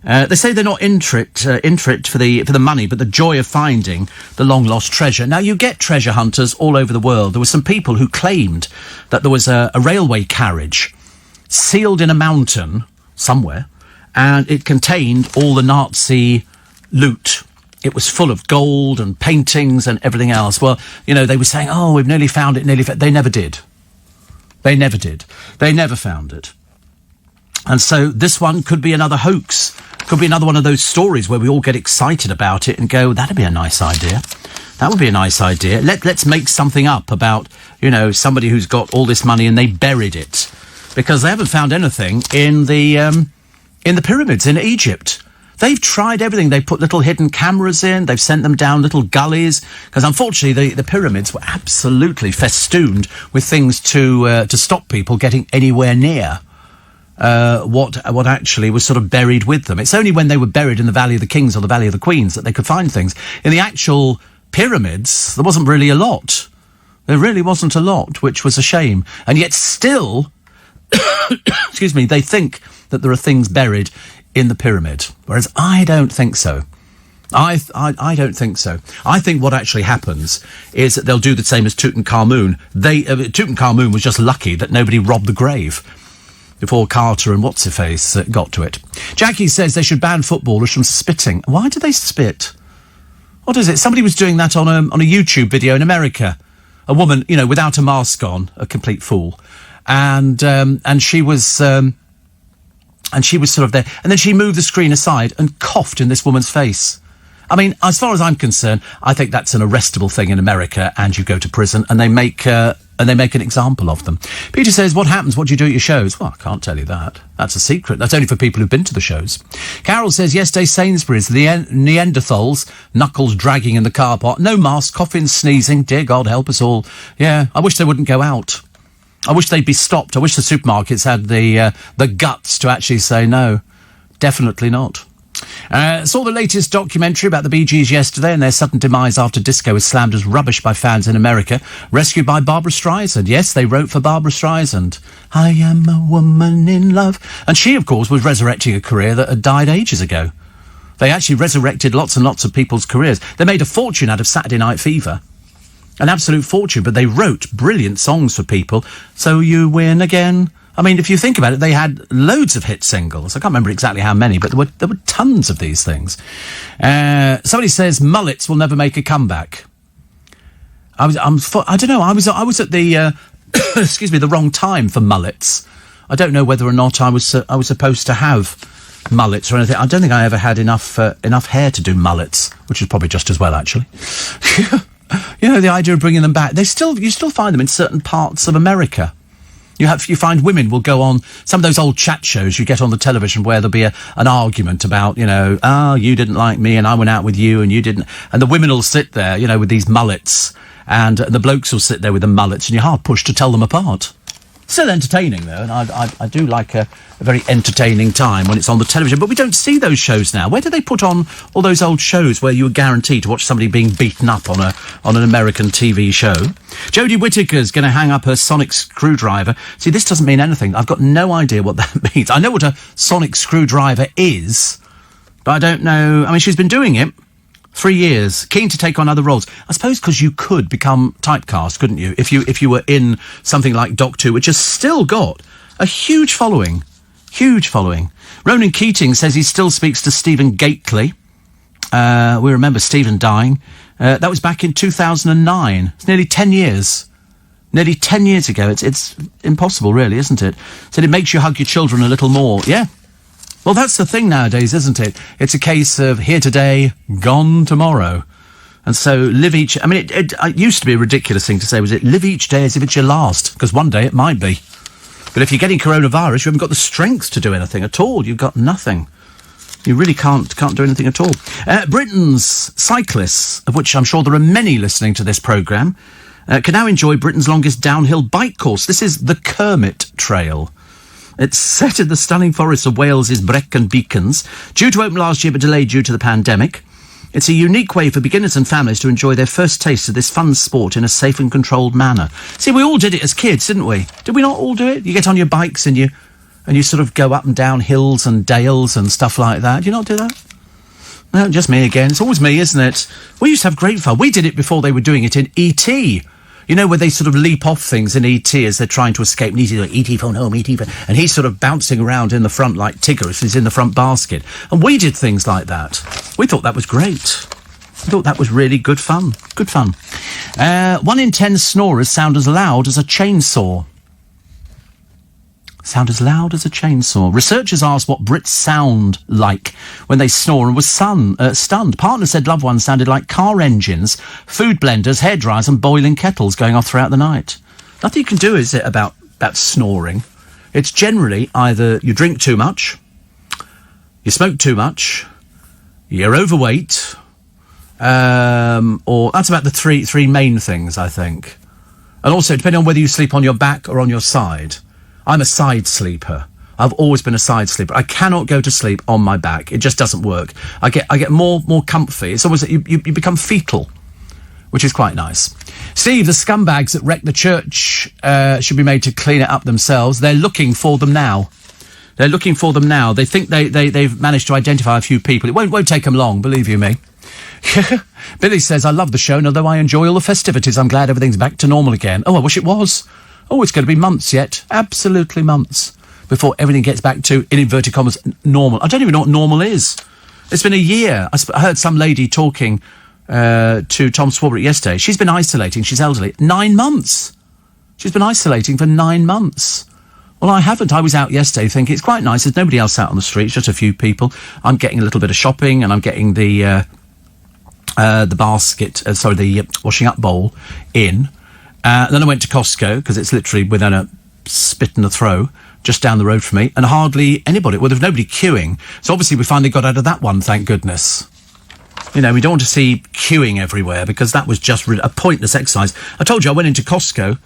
They say they're not into it for the money, but the joy of finding the long-lost treasure. Now, you get treasure hunters all over the world. There were some people who claimed that there was a railway carriage sealed in a mountain somewhere, and it contained all the Nazi loot. It was full of gold and paintings and everything else. Well, they were saying, oh, we've nearly found it, They never did. They never did. They never found it. And so this one could be another hoax. Could be another one of those stories where we all get excited about it and go, that'd be a nice idea. That would be a nice idea. Let's make something up about, somebody who's got all this money and they buried it. Because they haven't found anything in the pyramids in Egypt. They've tried everything. They've put little hidden cameras in. They've sent them down little gullies. Because unfortunately, the pyramids were absolutely festooned with things to stop people getting anywhere near what actually was sort of buried with them. It's only when they were buried in the Valley of the Kings or the Valley of the Queens that they could find things. In the actual pyramids, there wasn't really a lot. There really wasn't a lot, which was a shame. And yet still, excuse me, they think that there are things buried in the pyramid, whereas I don't think so. I don't think so. I think what actually happens is that they'll do the same as Tutankhamun. Tutankhamun was just lucky that nobody robbed the grave before Carter and what's-her-face got to it. Jackie says they should ban footballers from spitting. Why do they spit? What is it? Somebody was doing that on a YouTube video in America. A woman, without a mask on, a complete fool, and she was sort of there, and then she moved the screen aside and coughed in this woman's face. I mean, as far as I'm concerned, I think that's an arrestable thing in America, and you go to prison, and they make an example of them. Peter says, what happens? What do you do at your shows? Well, I can't tell you that. That's a secret. That's only for people who've been to the shows. Carol says, yesterday Sainsbury's, the Neanderthals, knuckles dragging in the car park, no mask, coughing, sneezing, dear God help us all. Yeah, I wish they wouldn't go out. I wish they'd be stopped. I wish the supermarkets had the guts to actually say no. Definitely not. Saw the latest documentary about the Bee Gees yesterday and their sudden demise after disco was slammed as rubbish by fans in America. Rescued by Barbra Streisand. Yes, they wrote for Barbra Streisand. I am a woman in love. And she, of course, was resurrecting a career that had died ages ago. They actually resurrected lots and lots of people's careers. They made a fortune out of Saturday Night Fever. An absolute fortune, but they wrote brilliant songs for people. So You Win Again. I mean, if you think about it, they had loads of hit singles. I can't remember exactly how many, but there were tons of these things. Somebody says mullets will never make a comeback. I don't know. I was at the excuse me, the wrong time for mullets. I don't know whether or not I was supposed to have mullets or anything. I don't think I ever had enough hair to do mullets, which is probably just as well, actually. The idea of bringing them back. You still find them in certain parts of America. You find women will go on some of those old chat shows you get on the television where there'll be an argument about, you didn't like me and I went out with you and you didn't. And the women will sit there, with these mullets and the blokes will sit there with the mullets and you're hard pushed to tell them apart. Still entertaining, though, and I do like a very entertaining time when it's on the television, but we don't see those shows now. Where do they put on all those old shows where you were guaranteed to watch somebody being beaten up on an American TV show? Jodie Whittaker's going to hang up her sonic screwdriver. See, this doesn't mean anything. I've got no idea what that means. I know what a sonic screwdriver is, but I don't know. I mean, she's been doing it 3 years, keen to take on other roles. I suppose because you could become typecast, couldn't you? If you were in something like Doctor Who, which has still got a huge following. Huge following. Ronan Keating says he still speaks to Stephen Gately. We remember Stephen dying. That was back in 2009. It's nearly 10 years. Nearly 10 years ago. It's impossible, really, isn't it? Said it makes you hug your children a little more. Yeah. Well, that's the thing nowadays, isn't it? It's a case of here today, gone tomorrow. And so live each... I mean, it used to be a ridiculous thing to say, was it? Live each day as if it's your last, because one day it might be. But if you're getting coronavirus, you haven't got the strength to do anything at all. You've got nothing. You really can't do anything at all. Britain's cyclists, of which I'm sure there are many listening to this programme, can now enjoy Britain's longest downhill bike course. This is the Kermit Trail. It's set in the stunning forests of Wales's Brecon Beacons, due to open last year but delayed due to the pandemic. It's a unique way for beginners and families to enjoy their first taste of this fun sport in a safe and controlled manner. See, we all did it as kids, didn't we? Did we not all do it? You get on your bikes and you and you sort of go up and down hills and dales and stuff like that. Do you not do that? No, just me again. It's always me, isn't it? We used to have great fun. We did it before they were doing it in E.T., you know, where they sort of leap off things in E.T. as they're trying to escape. And E.T. like, E.T. phone home, E.T. phone. And he's sort of bouncing around in the front like Tigger if he's in the front basket. And we did things like that. We thought that was great. I thought that was really good fun. Good fun. 1 in 10 snorers sound as loud as a chainsaw. Sound as loud as a chainsaw. Researchers asked what Brits sound like when they snore and was stunned. Partner said loved ones sounded like car engines, food blenders, hairdryers and boiling kettles going off throughout the night. Nothing you can do, is it, about snoring? It's generally either you drink too much, you smoke too much, you're overweight, or that's about the three main things, I think. And also, depending on whether you sleep on your back or on your side. I'm a side sleeper. I've always been a side sleeper. I cannot go to sleep on my back. It just doesn't work. I get more comfy. It's almost you become fetal, which is quite nice. Steve, the scumbags that wrecked the church should be made to clean it up themselves. They're looking for them now. They're looking for them now. They think they've managed to identify a few people. It won't take them long, believe you me. Billy says, I love the show, and although I enjoy all the festivities, I'm glad everything's back to normal again. Oh, I wish it was. Oh, it's going to be months yet. Absolutely months before everything gets back to, in inverted commas, normal. I don't even know what normal is. It's been a year. I heard some lady talking to Tom Swarbrick yesterday. She's been isolating. She's elderly. 9 months. She's been isolating for 9 months. Well, I haven't. I was out yesterday thinking it's quite nice. There's nobody else out on the streets, just a few people. I'm getting a little bit of shopping and I'm getting the basket, the washing up bowl in. Then I went to Costco, because it's literally within a spit and a throw, just down the road from me, and hardly anybody. Well, there's nobody queuing. So obviously we finally got out of that one, thank goodness. You know, we don't want to see queuing everywhere, because that was just a pointless exercise. I told you I went into Costco,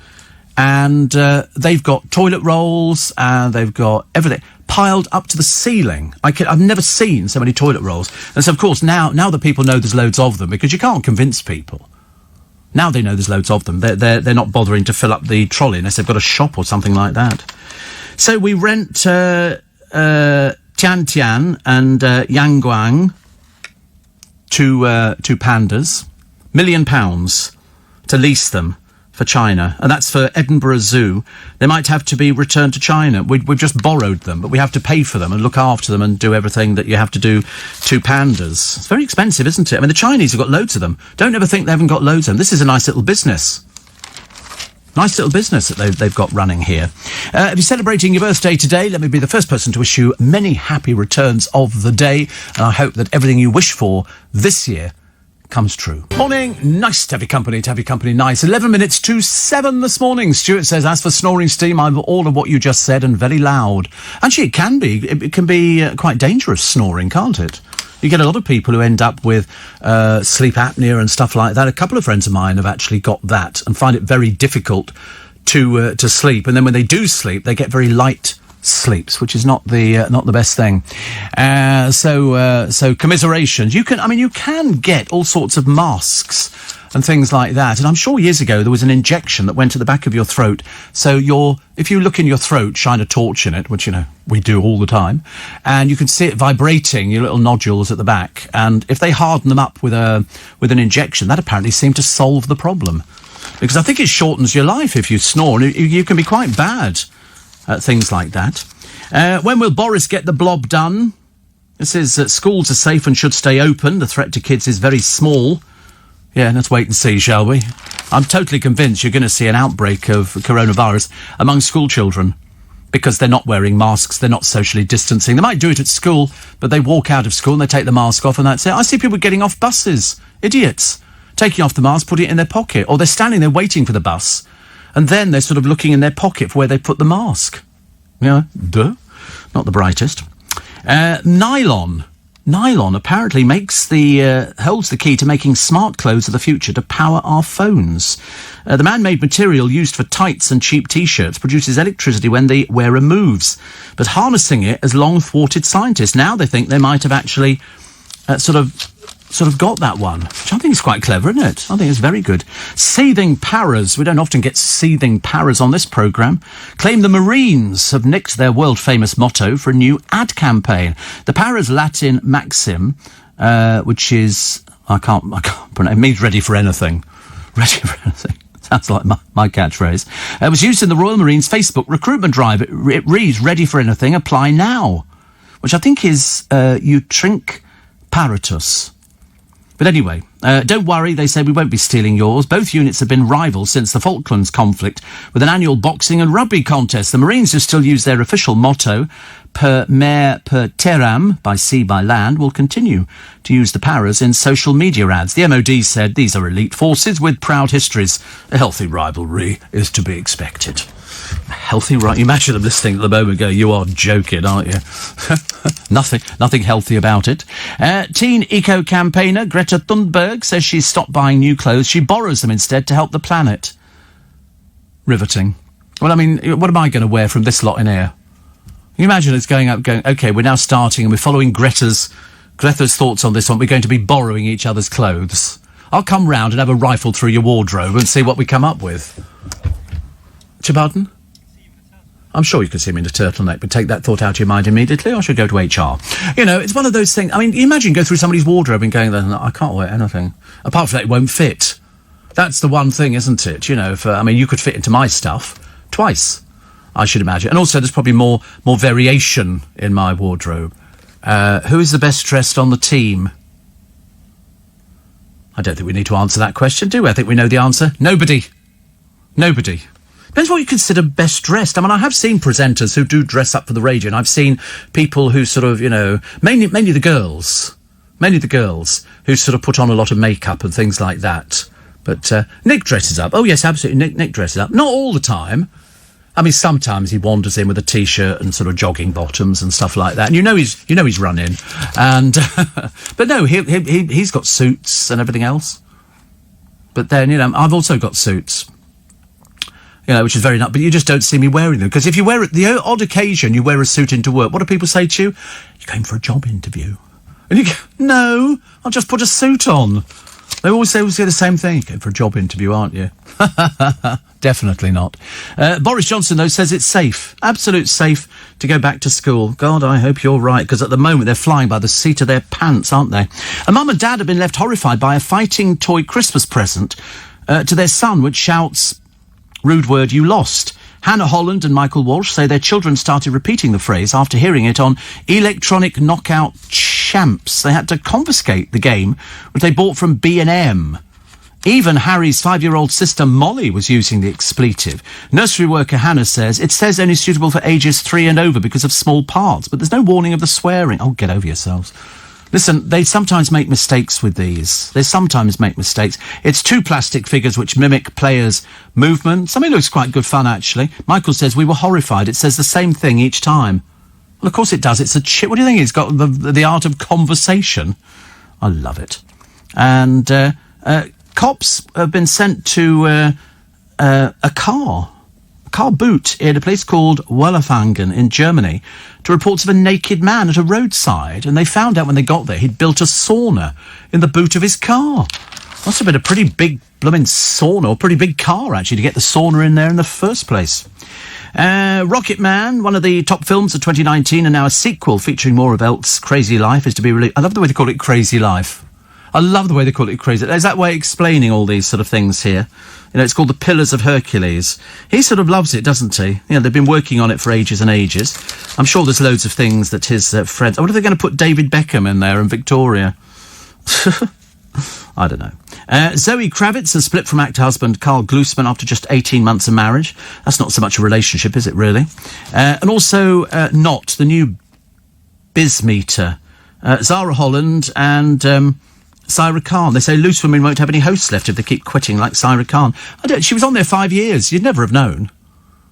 and they've got toilet rolls, and they've got everything piled up to the ceiling. I've never seen so many toilet rolls. And so, of course, now the people know there's loads of them, because you can't convince people. Now they know there's loads of them. They're not bothering to fill up the trolley unless they've got a shop or something like that. So we rent Tian Tian and Yangguang, two pandas, £1 million to lease them for China, and that's for Edinburgh Zoo. They might have to be returned to China. We've just borrowed them, but we have to pay for them and look after them and do everything that you have to do to pandas. It's very expensive, isn't it? I mean, the Chinese have got loads of them. Don't ever think they haven't got loads of them. This is a nice little business. Nice little business that they've got running here. If you're celebrating your birthday today, let me be the first person to wish you many happy returns of the day, and I hope that everything you wish for this year comes true. Morning, nice to have your company nice. 11 minutes to 7 this morning. Stuart says, as for snoring steam, I'm all of what you just said and very loud. Actually, it can be quite dangerous snoring, can't it? You get a lot of people who end up with sleep apnea and stuff like that. A couple of friends of mine have actually got that and find it very difficult to sleep. And then when they do sleep, they get very light sleeps, which is not the best thing. So commiserations. You can get all sorts of masks and things like that. And I'm sure years ago there was an injection that went to the back of your throat. So if you look in your throat, shine a torch in it, which, you know, we do all the time, and you can see it vibrating, your little nodules at the back. And if they harden them up with an injection, that apparently seemed to solve the problem. Because I think it shortens your life if you snore, and you can be quite bad at things like that. When will Boris get the blob done? This is schools are safe and should stay open. The threat to kids is very small. Yeah, let's wait and see, shall we? I'm totally convinced you're going to see an outbreak of coronavirus among school children because they're not wearing masks, they're not socially distancing. They might do it at school, but they walk out of school and they take the mask off and that's it. I see people getting off buses, idiots, taking off the mask, putting it in their pocket, or they're standing there waiting for the bus, and then they're sort of looking in their pocket for where they put the mask. Yeah, duh. Not the brightest. Nylon apparently holds the key to making smart clothes of the future to power our phones. The man-made material used for tights and cheap T-shirts produces electricity when the wearer moves, but harnessing it has long thwarted scientists. Now they think they might have actually sort of got that one, which I think is quite clever, isn't it? I think it's very good. Seething Paras. We don't often get seething Paras on this programme. Claim the Marines have nicked their world-famous motto for a new ad campaign. The Paras Latin maxim, which is, I can't pronounce, it means ready for anything. Ready for anything. Sounds like my catchphrase. It was used in the Royal Marines Facebook recruitment drive. It reads, ready for anything, apply now. Which I think is Utrink Paratus. But anyway, don't worry, they say we won't be stealing yours. Both units have been rivals since the Falklands conflict, with an annual boxing and rugby contest. The Marines, who still use their official motto, per mare per terram, by sea, by land, will continue to use the Paras in social media ads. The MOD said these are elite forces with proud histories. A healthy rivalry is to be expected. Healthy, right? You imagine them listening at the moment go, you are joking, aren't you? Nothing healthy about it. Teen eco-campaigner Greta Thunberg says she's stopped buying new clothes. She borrows them instead to help the planet. Riveting. Well, I mean, what am I going to wear from this lot in here? Can you imagine it's going, OK, we're now starting and we're following Greta's thoughts on this one. We're going to be borrowing each other's clothes. I'll come round and have a rifle through your wardrobe and see what we come up with. Pardon? I'm sure you could see me in a turtleneck, but take that thought out of your mind immediately, or I should go to HR. You know, it's one of those things. I mean, you imagine go through somebody's wardrobe and going, I can't wear anything. Apart from that, it won't fit. That's the one thing, isn't it? You know, you could fit into my stuff twice, I should imagine. And also, there's probably more variation in my wardrobe. Who is the best dressed on the team? I don't think we need to answer that question, do we? I think we know the answer. Nobody. Depends what you consider best dressed. I mean, I have seen presenters who do dress up for the radio, and I've seen people who sort of, you know, mainly the girls who sort of put on a lot of makeup and things like that. But Nick dresses up. Oh, yes, absolutely. Nick dresses up. Not all the time. I mean, sometimes he wanders in with a T-shirt and sort of jogging bottoms and stuff like that. And you know he's running. And but no, he's got suits and everything else. But then, you know, I've also got suits. You know, which is very nice, but you just don't see me wearing them. Because if you wear it, the odd occasion you wear a suit into work, what do people say to you? You're going for a job interview. And you go, no, I'll just put a suit on. They always say the same thing. You're going for a job interview, aren't you? Definitely not. Boris Johnson, though, says it's safe, absolute safe to go back to school. God, I hope you're right, because at the moment they're flying by the seat of their pants, aren't they? And Mum and Dad have been left horrified by a fighting toy Christmas present to their son, which shouts, "Rude word, you lost." Hannah Holland and Michael Walsh say their children started repeating the phrase after hearing it on Electronic Knockout Champs. They had to confiscate the game, which they bought from B&M. Even Harry's 5-year-old sister Molly was using the expletive. Nursery worker Hannah says it says only suitable for ages 3 and over because of small parts, but there's no warning of the swearing. Oh, get over yourselves. Listen, they sometimes make mistakes with these. They sometimes make mistakes. It's 2 plastic figures which mimic players' movements. I mean, it looks quite good fun, actually. Michael says, we were horrified. It says the same thing each time. Well, of course it does. It's a chip. What do you think? It's got the art of conversation. I love it. And cops have been sent to a car boot in a place called Wallerfangen in Germany to reports of a naked man at a roadside, and they found out when they got there he'd built a sauna in the boot of his car. Must have been a pretty big blooming sauna, or pretty big car actually, to get the sauna in there in the first place. Rocket Man, one of the top films of 2019, and now a sequel featuring more of Elt's crazy life, is to be released. I love the way they call it Crazy Life. I love the way they call it crazy. There's that way of explaining all these sort of things here. You know, it's called The Pillars of Hercules. He sort of loves it, doesn't he? You know, they've been working on it for ages and ages. I'm sure there's loads of things that his friends... I wonder if they're going to put David Beckham in there and Victoria. I don't know. Zoe Kravitz has split from actor husband Carl Glusman after just 18 months of marriage. That's not so much a relationship, is it, really? And also Not, the new Bizmeter. Zara Holland and... Syra Khan. They say loose women won't have any hosts left if they keep quitting like Syra Khan. She was on there 5 years. You'd never have known.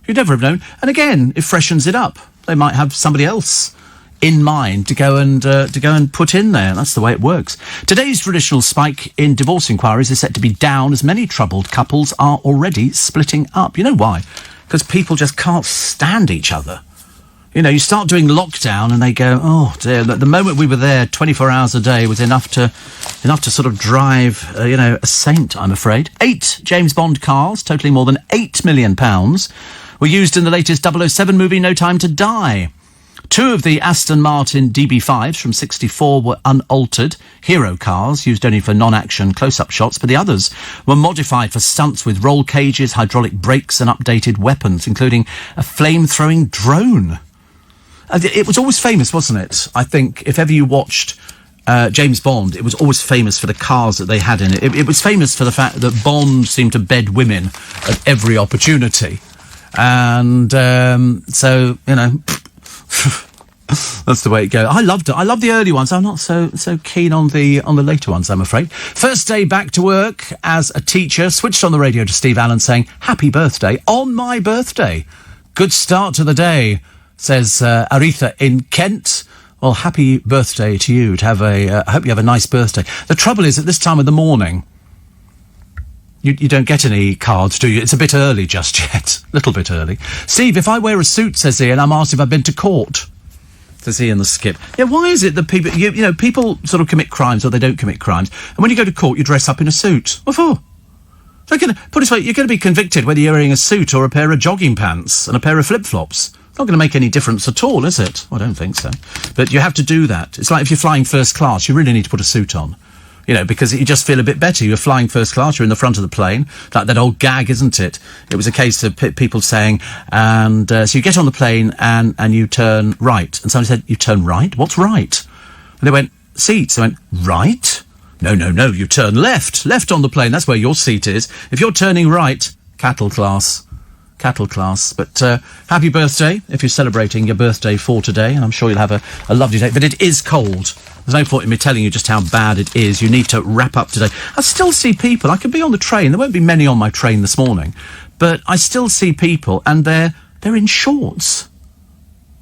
And again, it freshens it up. They might have somebody else in mind to go and put in there. That's the way it works. Today's traditional spike in divorce inquiries is set to be down as many troubled couples are already splitting up. You know why? Because people just can't stand each other. You know, you start doing lockdown and they go, oh dear, the moment we were there 24 hours a day was enough to sort of drive, a saint, I'm afraid. 8 James Bond cars, totaling more than £8 million, were used in the latest 007 movie, No Time to Die. 2 of the Aston Martin DB5s from 64 were unaltered hero cars, used only for non-action close-up shots, but the others were modified for stunts with roll cages, hydraulic brakes and updated weapons, including a flame-throwing drone. It was always famous, wasn't it? I think if ever you watched James Bond, it was always famous for the cars that they had in it. It was famous for the fact that Bond seemed to bed women at every opportunity. And so, that's the way it goes. I loved it. I love the early ones. I'm not so keen on the later ones, I'm afraid. First day back to work as a teacher. Switched on the radio to Steve Allen saying, happy birthday on my birthday. Good start to the day, says Aretha in Kent. Well, happy birthday to you. I hope you have a nice birthday. The trouble is, at this time of the morning, you don't get any cards, do you? It's a bit early just yet. A little bit early. Steve, if I wear a suit, says Ian, I'm asked if I've been to court. Says Ian the Skip. Yeah, why is it that people, people sort of commit crimes or they don't commit crimes, and when you go to court, you dress up in a suit? What for? Put it this way, you're going to be convicted whether you're wearing a suit or a pair of jogging pants and a pair of flip-flops. Not going to make any difference at all, is it? Well, I don't think so. But you have to do that. It's like if you're flying first class, you really need to put a suit on. Because you just feel a bit better. You're flying first class, you're in the front of the plane. Like that old gag, isn't it? It was a case of people saying, and so you get on the plane and you turn right. And somebody said, you turn right? What's right? And they went, seats. I went, right? No, you turn left. Left on the plane, that's where your seat is. If you're turning right, cattle class. But happy birthday if you're celebrating your birthday for today, and I'm sure you'll have a lovely day. But it is cold. There's no point in me telling you just how bad it is. You need to wrap up today. I still see people. I could be on the train. There won't be many on my train this morning, but I still see people, and they're in shorts.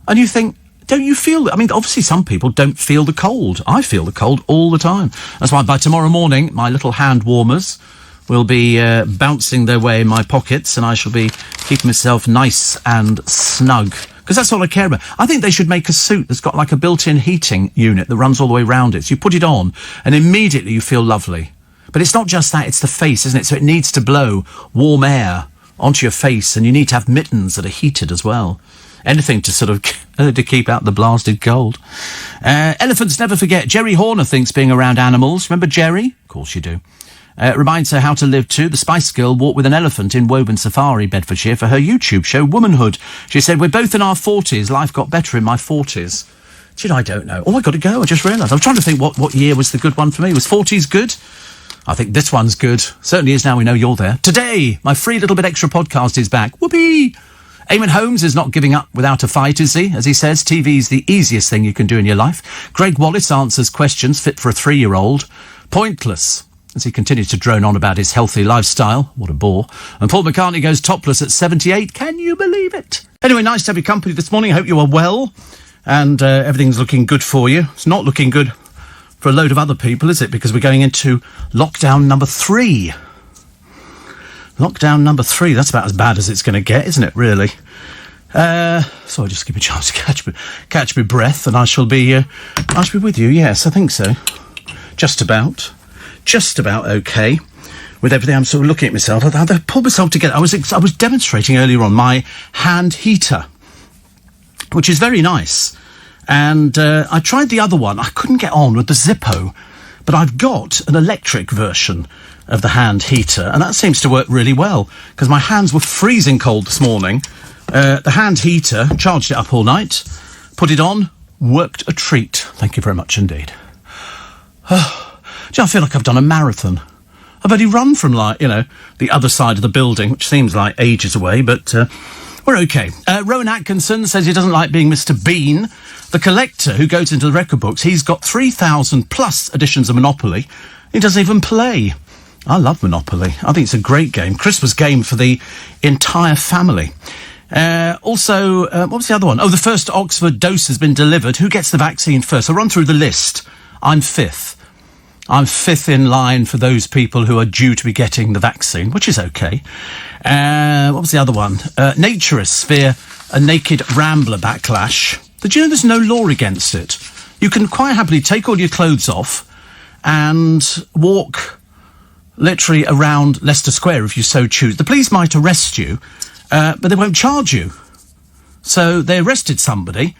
And you think, don't you feel... I mean, obviously some people don't feel the cold. I feel the cold all the time. That's why by tomorrow morning, my little hand warmers will be bouncing their way in my pockets, and I shall be keeping myself nice and snug. Because that's all I care about. I think they should make a suit that's got like a built-in heating unit that runs all the way around it. So you put it on, and immediately you feel lovely. But it's not just that, it's the face, isn't it? So it needs to blow warm air onto your face, and you need to have mittens that are heated as well. Anything to sort of to keep out the blasted cold. Elephants never forget. Jerry Horner thinks being around animals. Remember Jerry? Of course you do. Reminds her how to live too. The Spice Girl walked with an elephant in Woburn Safari, Bedfordshire, for her YouTube show, Womanhood. She said, we're both in our 40s. Life got better in my 40s. Gee, I don't know. Oh, I got to go. I just realised. I was trying to think what year was the good one for me. Was 40s good? I think this one's good. Certainly is now we know you're there. Today, my free little bit extra podcast is back. Whoopee! Eamon Holmes is not giving up without a fight, is he? As he says, TV's the easiest thing you can do in your life. Greg Wallace answers questions fit for a 3-year-old. Pointless, as he continues to drone on about his healthy lifestyle. What a bore. And Paul McCartney goes topless at 78. Can you believe it? Anyway, nice to have your company this morning. I hope you are well and everything's looking good for you. It's not looking good for a load of other people, is it? Because we're going into lockdown number 3. Lockdown number 3. That's about as bad as it's going to get, isn't it, really? So I'll just give me a chance to catch my breath, and I shall be with you. Yes, I think so. Just about okay with everything. I'm sort of looking at myself. I pulled myself together. I was demonstrating earlier on my hand heater, which is very nice. And I tried the other one. I couldn't get on with the Zippo, but I've got an electric version of the hand heater, and that seems to work really well, because my hands were freezing cold this morning. The hand heater, charged it up all night, put it on, worked a treat. Thank you very much indeed. I feel like I've done a marathon. I've only run from, the other side of the building, which seems like ages away, but we're okay. Rowan Atkinson says he doesn't like being Mr. Bean. The collector who goes into the record books, he's got 3,000 plus editions of Monopoly. He doesn't even play. I love Monopoly. I think it's a great game. Christmas game for the entire family. Also, what was the other one? Oh, the first Oxford dose has been delivered. Who gets the vaccine first? I'll run through the list. I'm fifth. I'm fifth in line for those people who are due to be getting the vaccine, which is okay. What was the other one? Naturists fear a naked rambler backlash. Did you know there's no law against it? You can quite happily take all your clothes off and walk literally around Leicester Square if you so choose. The police might arrest you, but they won't charge you. So they arrested somebody,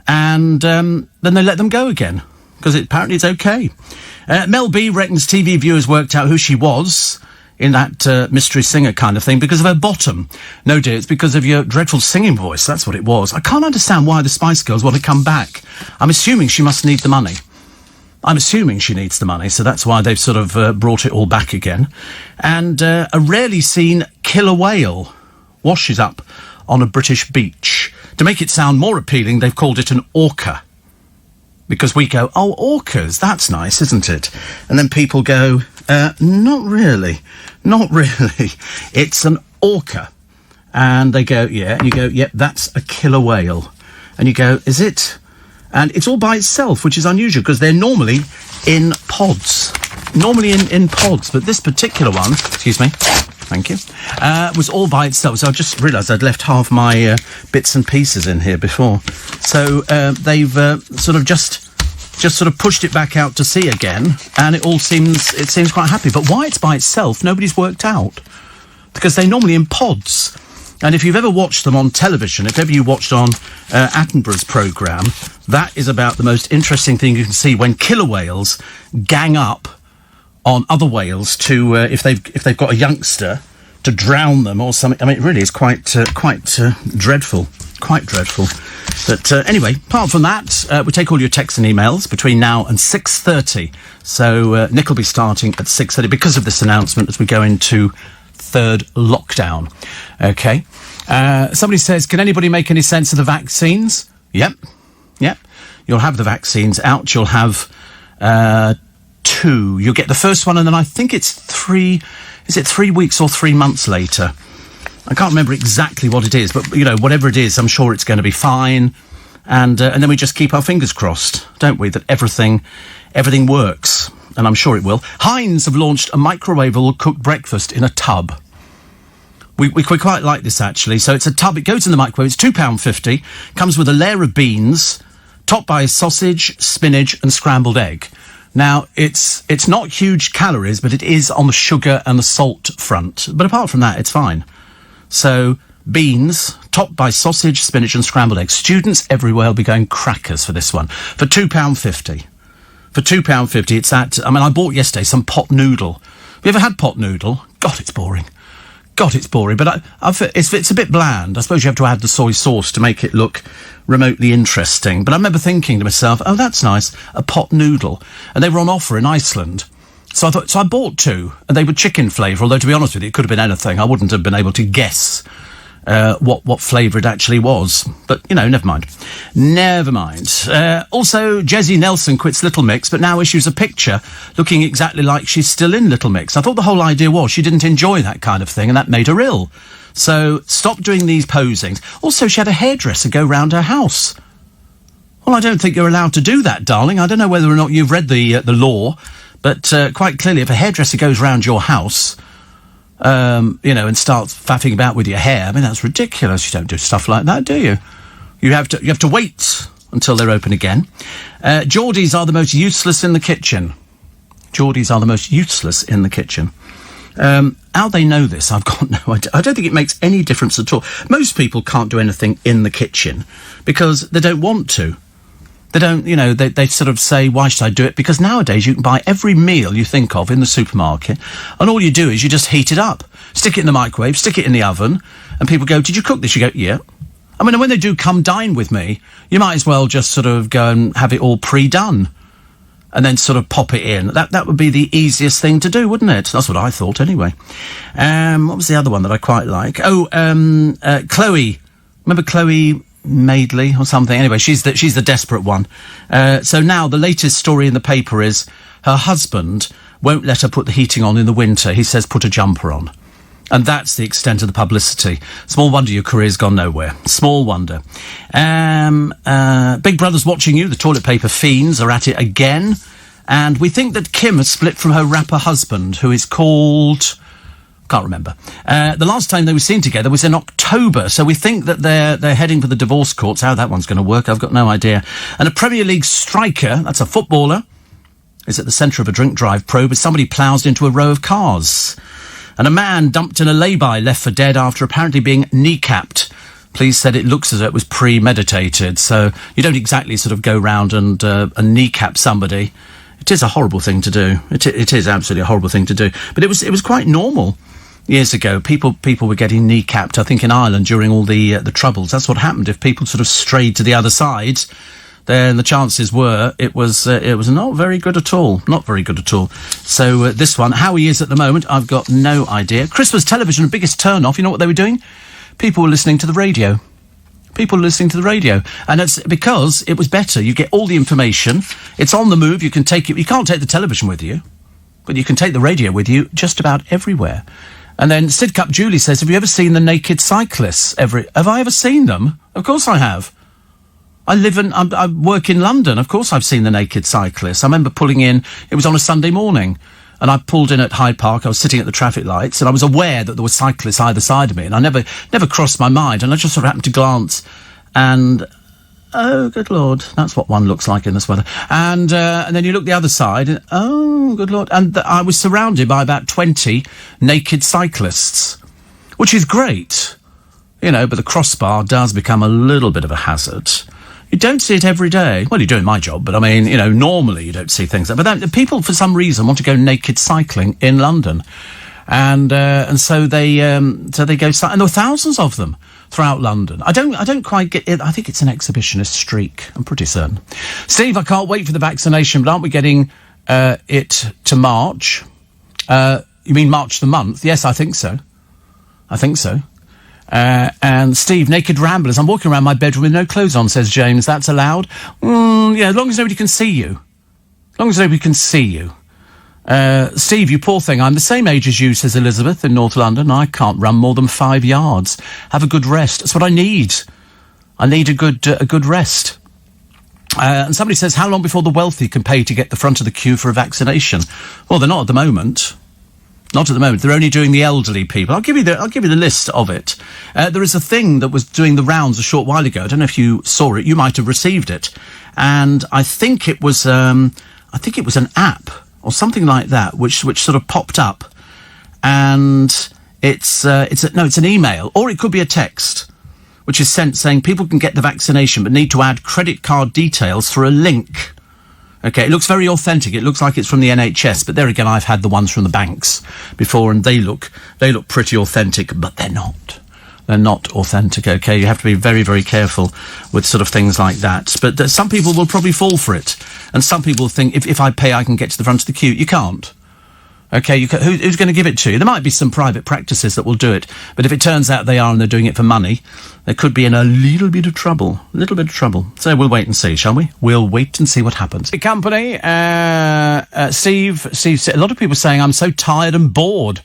and then they let them go again, because apparently it's okay. Mel B reckons TV viewers worked out who she was in that mystery singer kind of thing because of her bottom. No, dear, it's because of your dreadful singing voice. That's what it was. I can't understand why the Spice Girls want to come back. I'm assuming she must need the money. I'm assuming she needs the money, so that's why they've sort of brought it all back again. And a rarely seen killer whale washes up on a British beach. To make it sound more appealing, they've called it an orca. Because we go, oh, orcas, that's nice, isn't it? And then people go, not really. Not really. It's an orca. And they go, yeah. And you go, yep, that's a killer whale. And you go, is it? And it's all by itself, which is unusual, because they're normally in pods. Normally in pods. But this particular one, excuse me, thank you, was all by itself. So I just realised I'd left half my bits and pieces in here before. So they've sort of just sort of pushed it back out to sea again, and it seems quite happy. But why it's by itself, nobody's worked out. Because they're normally in pods. And if you've ever watched them on television, if ever you watched on Attenborough's programme, that is about the most interesting thing you can see when killer whales gang up on other whales to, if they've got a youngster, to drown them or something. I mean, it really is quite dreadful. Quite dreadful. But anyway, apart from that, we take all your texts and emails between now and 6:30. So Nick will be starting at 6:30 because of this announcement as we go into third lockdown. Okay. Somebody says, can anybody make any sense of the vaccines? Yep. You'll have the vaccines out. You'll have 2. You'll get the first one, and then I think it's 3... Is it 3 weeks or 3 months later? I can't remember exactly what it is, but, you know, whatever it is, I'm sure it's going to be fine. And then we just keep our fingers crossed, don't we, that everything works. And I'm sure it will. Heinz have launched a microwavable cooked breakfast in a tub. We quite like this, actually. So it's a tub. It goes in the microwave. It's £2.50. Comes with a layer of beans, topped by sausage, spinach and scrambled egg. Now, it's not huge calories, but it is on the sugar and the salt front. But apart from that, it's fine. So, beans, topped by sausage, spinach and scrambled eggs. Students everywhere will be going crackers for this one. For £2.50. For £2.50, it's that... I mean, I bought yesterday some pot noodle. Have you ever had pot noodle? God, it's boring. But it's a bit bland. I suppose you have to add the soy sauce to make it look remotely interesting. But I remember thinking to myself, oh, that's nice, a pot noodle. And they were on offer in Iceland. So I bought 2, and they were chicken flavour, although, to be honest with you, it could have been anything. I wouldn't have been able to guess what flavour it actually was. But, you know, never mind. Also, Jessie Nelson quits Little Mix, but now issues a picture looking exactly like she's still in Little Mix. I thought the whole idea was she didn't enjoy that kind of thing, and that made her ill. So, stop doing these posings. Also, she had a hairdresser go round her house. Well, I don't think you're allowed to do that, darling. I don't know whether or not you've read the law, but quite clearly, if a hairdresser goes round your house... you know, and starts faffing about with your hair. I mean, that's ridiculous. You don't do stuff like that, do you? You have to wait until they're open again. Geordies are the most useless in the kitchen. Geordies are the most useless in the kitchen. How they know this, I've got no idea. I don't think it makes any difference at all. Most people can't do anything in the kitchen because they don't want to. They don't, you know, they sort of say, why should I do it? Because nowadays you can buy every meal you think of in the supermarket, and all you do is you just heat it up. Stick it in the microwave, stick it in the oven, and people go, did you cook this? You go, yeah. I mean, when they do come dine with me, you might as well just sort of go and have it all pre-done, and then sort of pop it in. That would be the easiest thing to do, wouldn't it? That's what I thought, anyway. What was the other one that I quite like? Chloe. Remember Chloe... Maidley or something. Anyway, she's the desperate one. So now the latest story in the paper is her husband won't let her put the heating on in the winter. He says put a jumper on. And that's the extent of the publicity. Small wonder your career's gone nowhere. Small wonder. Big Brother's watching you. The toilet paper fiends are at it again. And we think that Kim has split from her rapper husband, who is called... Can't remember. The last time they were seen together was in October, so we think that they're heading for the divorce courts. How that one's going to work, I've got no idea. And a Premier League striker, that's a footballer, is at the centre of a drink drive probe as somebody ploughed into a row of cars. And a man dumped in a lay-by left for dead after apparently being kneecapped. Police said it looks as though it was premeditated, so you don't exactly sort of go round and kneecap somebody. It is a horrible thing to do. It is absolutely a horrible thing to do. But it was quite normal. Years ago, people were getting kneecapped, I think, in Ireland during all the Troubles. That's what happened. If people sort of strayed to the other side, then the chances were it was not very good at all. Not very good at all. So this one, how he is at the moment, I've got no idea. Christmas television, the biggest turn-off, you know what they were doing? People were listening to the radio. People listening to the radio. And it's because it was better. You get all the information. It's on the move. You can take it. You can't take the television with you, but you can take the radio with you just about everywhere. And then Sidcup Julie says, have you ever seen the naked cyclists? Have I ever seen them? Of course I have. I work in London. Of course I've seen the naked cyclists. I remember pulling in, it was on a Sunday morning, and I pulled in at Hyde Park. I was sitting at the traffic lights, and I was aware that there were cyclists either side of me, and I never crossed my mind, and I just sort of happened to glance, and oh, good Lord, that's what one looks like in this weather. And then you look the other side, and oh, good Lord. And I was surrounded by about 20 naked cyclists, which is great, you know, but the crossbar does become a little bit of a hazard. You don't see it every day. Well, you're doing my job, but I mean, you know, normally you don't see things like that. But then, people, for some reason, want to go naked cycling in London. And so they go, and there were thousands of them throughout London. I don't quite get it. I think it's an exhibitionist streak. I'm pretty certain. Steve, I can't wait for the vaccination, but aren't we getting it to March? You mean March the month? Yes, I think so. And Steve, naked ramblers. I'm walking around my bedroom with no clothes on, says James. That's allowed? Yeah, as long as nobody can see you. Steve, you poor thing. I'm the same age as you, says Elizabeth in North London. I can't run more than 5 yards. Have a good rest. That's what I need. I need a good rest. And somebody says, how long before the wealthy can pay to get the front of the queue for a vaccination? Well, they're not at the moment. Not at the moment. They're only doing the elderly people. I'll give you the list of it. There is a thing that was doing the rounds a short while ago. I don't know if you saw it. You might have received it. And I think it was an app or something like that, which sort of popped up. And it's an email, or it could be a text, which is sent saying people can get the vaccination but need to add credit card details through a link. Okay, it looks very authentic. It looks like it's from the NHS, but there again, I've had the ones from the banks before, and they look pretty authentic, but they're not. They're not authentic, okay? You have to be very, very careful with sort of things like that. But some people will probably fall for it, and some people think, if I pay, I can get to the front of the queue. You can't. Okay, who's going to give it to you? There might be some private practices that will do it, but if it turns out they are and they're doing it for money, they could be in a little bit of trouble. So we'll wait and see, shall we? We'll wait and see what happens. The company, Steve, a lot of people saying, I'm so tired and bored.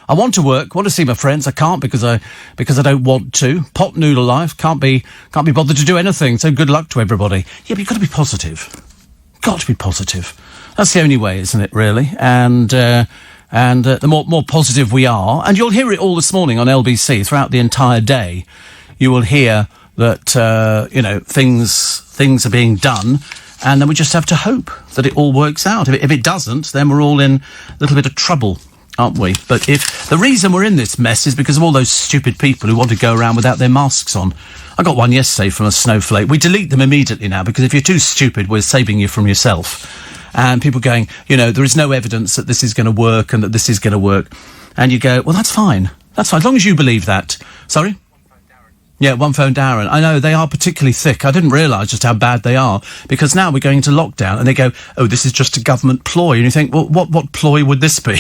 I want to work, want to see my friends. I can't because I don't want to. Pot noodle life, can't be bothered to do anything. So good luck to everybody. Yeah, but you've got to be positive. Got to be positive. That's the only way, isn't it, really? And the more positive we are, and you'll hear it all this morning on LBC throughout the entire day, you will hear that, things are being done, and then we just have to hope that it all works out. If it doesn't, then we're all in a little bit of trouble, aren't we? But if the reason we're in this mess is because of all those stupid people who want to go around without their masks on. I got one yesterday from a snowflake. We delete them immediately now, because if you're too stupid, we're saving you from yourself. And people going, there is no evidence that this is going to work and that this is going to work. And you go, well, that's fine. That's fine, as long as you believe that. Sorry? Yeah, One Phone Darren. I know, they are particularly thick. I didn't realise just how bad they are, because now we're going into lockdown, and they go, oh, this is just a government ploy. And you think, well, what ploy would this be?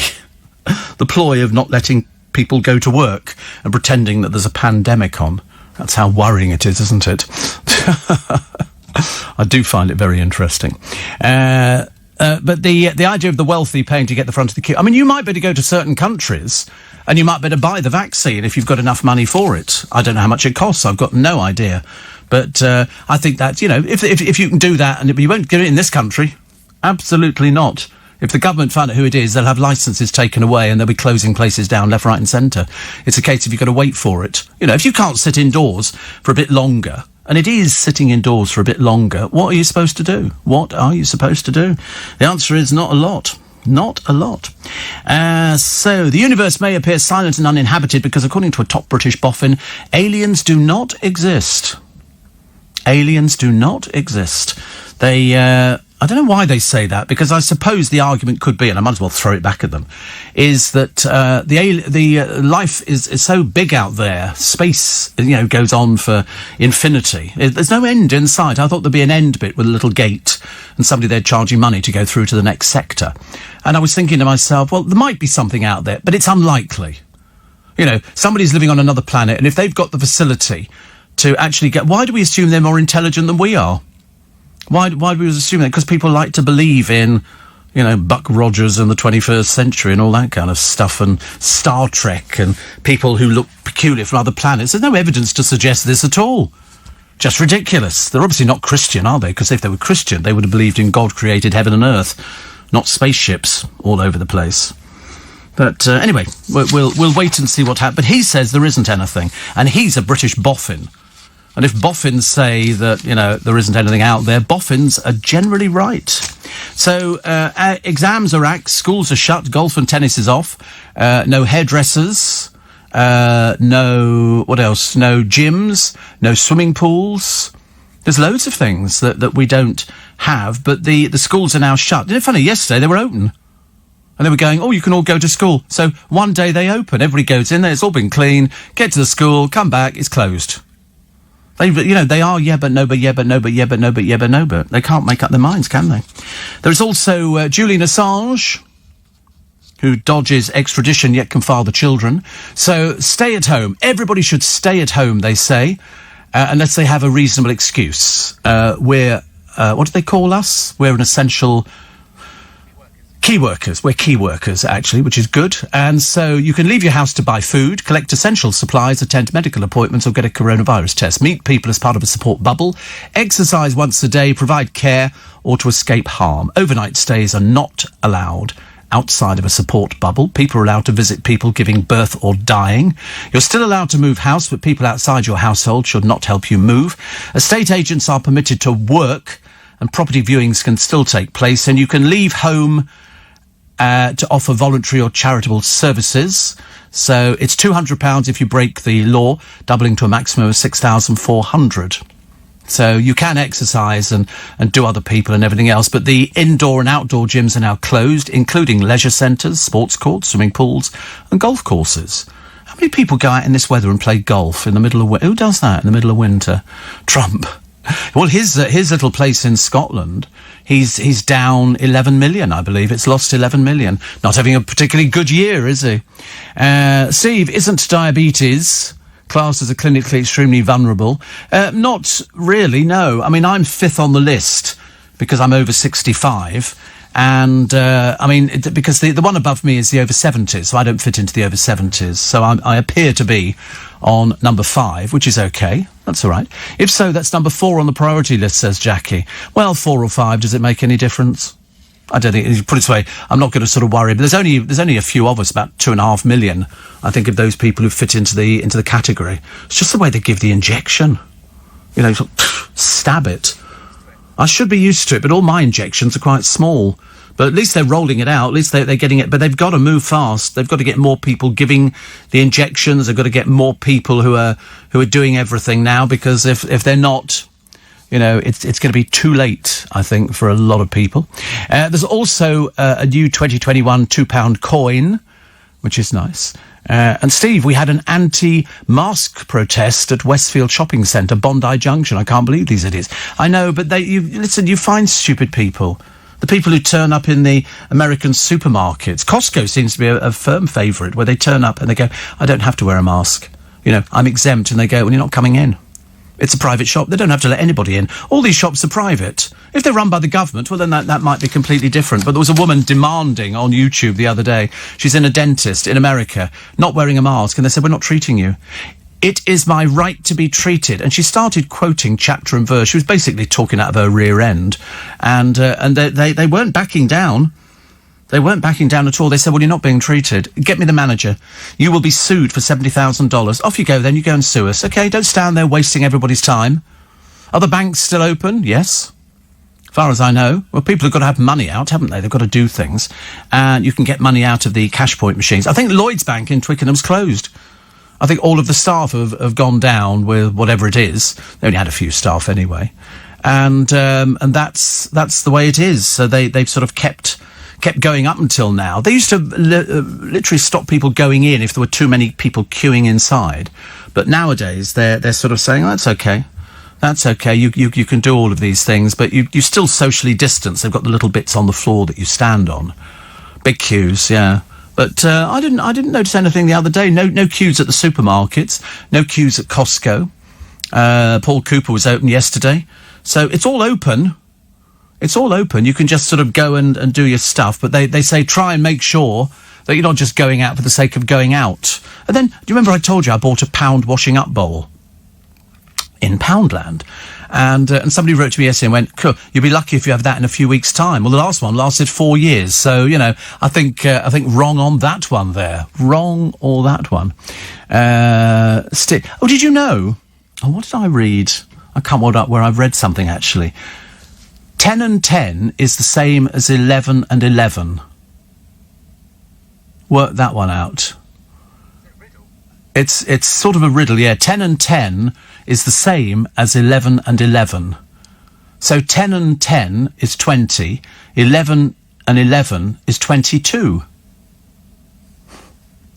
The ploy of not letting people go to work and pretending that there's a pandemic on. That's how worrying it is, isn't it? I do find it very interesting. But the idea of the wealthy paying to get the front of the queue. I mean, you might better go to certain countries and you might better buy the vaccine if you've got enough money for it. I don't know how much it costs. I've got no idea. But I think that, if you can do that, and you won't get it in this country. Absolutely not. If the government find out who it is, they'll have licences taken away and they'll be closing places down left, right and centre. It's a case of you've got to wait for it. You know, if you can't sit indoors for a bit longer, and it is sitting indoors for a bit longer, what are you supposed to do? What are you supposed to do? The answer is not a lot. Not a lot. So, the universe may appear silent and uninhabited because, according to a top British boffin, aliens do not exist. Aliens do not exist. They, I don't know why they say that, because I suppose the argument could be, and I might as well throw it back at them, is that the life is so big out there. Space, you know, goes on for infinity. There's no end in sight. I thought there'd be an end bit with a little gate and somebody there charging money to go through to the next sector. And I was thinking to myself, well, there might be something out there, but it's unlikely. You know, somebody's living on another planet, and if they've got the facility to actually get... Why do we assume they're more intelligent than we are? Why do we assume that? Because people like to believe in, you know, Buck Rogers and the 21st century and all that kind of stuff, and Star Trek and people who look peculiar from other planets. There's no evidence to suggest this at all. Just ridiculous. They're obviously not Christian, are they? Because if they were Christian, they would have believed in God created heaven and earth, not spaceships all over the place. But anyway, we'll wait and see what happens. But he says there isn't anything, and he's a British boffin. And if boffins say that, you know, there isn't anything out there, boffins are generally right. So, exams are axed, schools are shut, golf and tennis is off, no hairdressers, no, what else? No gyms, no swimming pools. There's loads of things that we don't have, but the schools are now shut. Isn't it funny? Yesterday they were open. And they were going, oh, you can all go to school. So one day they open, everybody goes in there, it's all been clean, get to the school, come back, it's closed. They, you know, they are yeah, but no, but yeah, but no, but yeah, but no, but yeah, but no, but they can't make up their minds, can they? There's also Julian Assange, who dodges extradition yet can father children. So stay at home. Everybody should stay at home, they say, unless they have a reasonable excuse. We're, what do they call us? We're an essential... Key workers. We're key workers, actually, which is good. And so you can leave your house to buy food, collect essential supplies, attend medical appointments, or get a coronavirus test. Meet people as part of a support bubble. Exercise once a day, provide care, or to escape harm. Overnight stays are not allowed outside of a support bubble. People are allowed to visit people giving birth or dying. You're still allowed to move house, but people outside your household should not help you move. Estate agents are permitted to work, and property viewings can still take place, and you can leave home to offer voluntary or charitable services. So it's £200 if you break the law, doubling to a maximum of £6,400. So you can exercise and do other people and everything else, but the indoor and outdoor gyms are now closed, including leisure centres, sports courts, swimming pools and golf courses. How many people go out in this weather and play golf in the middle of winter? Who does that in the middle of winter? Trump. Well, his little place in Scotland, he's down 11 million, I believe. It's lost 11 million. Not having a particularly good year, is he? Steve, isn't diabetes classed as a clinically extremely vulnerable? Not really, no. I mean, I'm fifth on the list because I'm over 65. And, I mean, because the one above me is the over 70s, so I don't fit into the over 70s. So I appear to be on number 5, which is okay. That's all right. If so, that's number 4 on the priority list, says Jackie. Well, 4 or 5, does it make any difference? I don't think, put it this way, I'm not going to sort of worry, but there's only a few of us, about 2.5 million, I think, of those people who fit into the category. It's just the way they give the injection. You know, sort of, stab it. I should be used to it, but all my injections are quite small. But at least they're rolling it out. At least they're getting it. But they've got to move fast. They've got to get more people giving the injections. They've got to get more people who are doing everything now. Because if they're not, you know, it's going to be too late, I think, for a lot of people. There's also a new 2021 £2 coin, which is nice. And Steve, we had an anti-mask protest at Westfield Shopping Centre, Bondi Junction. I can't believe these idiots. I know, but you find stupid people. The people who turn up in the American supermarkets. Costco seems to be a firm favourite, where they turn up and they go, I don't have to wear a mask. You know, I'm exempt. And they go, well, you're not coming in. It's a private shop. They don't have to let anybody in. All these shops are private. If they're run by the government, well, then that might be completely different. But there was a woman demanding on YouTube the other day. She's in a dentist in America, not wearing a mask. And they said, we're not treating you. It is my right to be treated. And she started quoting chapter and verse. She was basically talking out of her rear end. And they weren't backing down. They weren't backing down at all. They said, well, you're not being treated. Get me the manager. You will be sued for $70,000. Off you go then. You go and sue us. OK, don't stand there wasting everybody's time. Are the banks still open? Yes. As far as I know. Well, people have got to have money out, haven't they? They've got to do things. And you can get money out of the cash point machines. I think Lloyds Bank in Twickenham's closed. I think all of the staff have gone down with whatever it is. They only had a few staff anyway. And that's the way it is. So they've sort of kept going up until now. They used to literally stop people going in if there were too many people queuing inside. But nowadays they're sort of saying, oh, that's okay. That's okay. You can do all of these things, but you still socially distance. They've got the little bits on the floor that you stand on. Big queues, yeah. But I didn't notice anything the other day. No queues at the supermarkets. No queues at Costco. Paul Cooper was open yesterday. So it's all open. It's all open. You can just sort of go and do your stuff. But they say try and make sure that you're not just going out for the sake of going out. And then, do you remember I told you I bought a pound washing up bowl in Poundland? And somebody wrote to me yesterday and went, cool, you'll be lucky if you have that in a few weeks' time. Well, the last one lasted 4 years. So, you know, I think wrong on that one there. Wrong or that one. Oh, did you know? Oh, what did I read? I can't hold up where I've read something, actually. 10 and 10 is the same as 11 and 11. Work that one out. It's sort of a riddle, yeah. 10 and 10 is the same as 11 and 11. So 10 and 10 is 20. 11 and 11 is 22.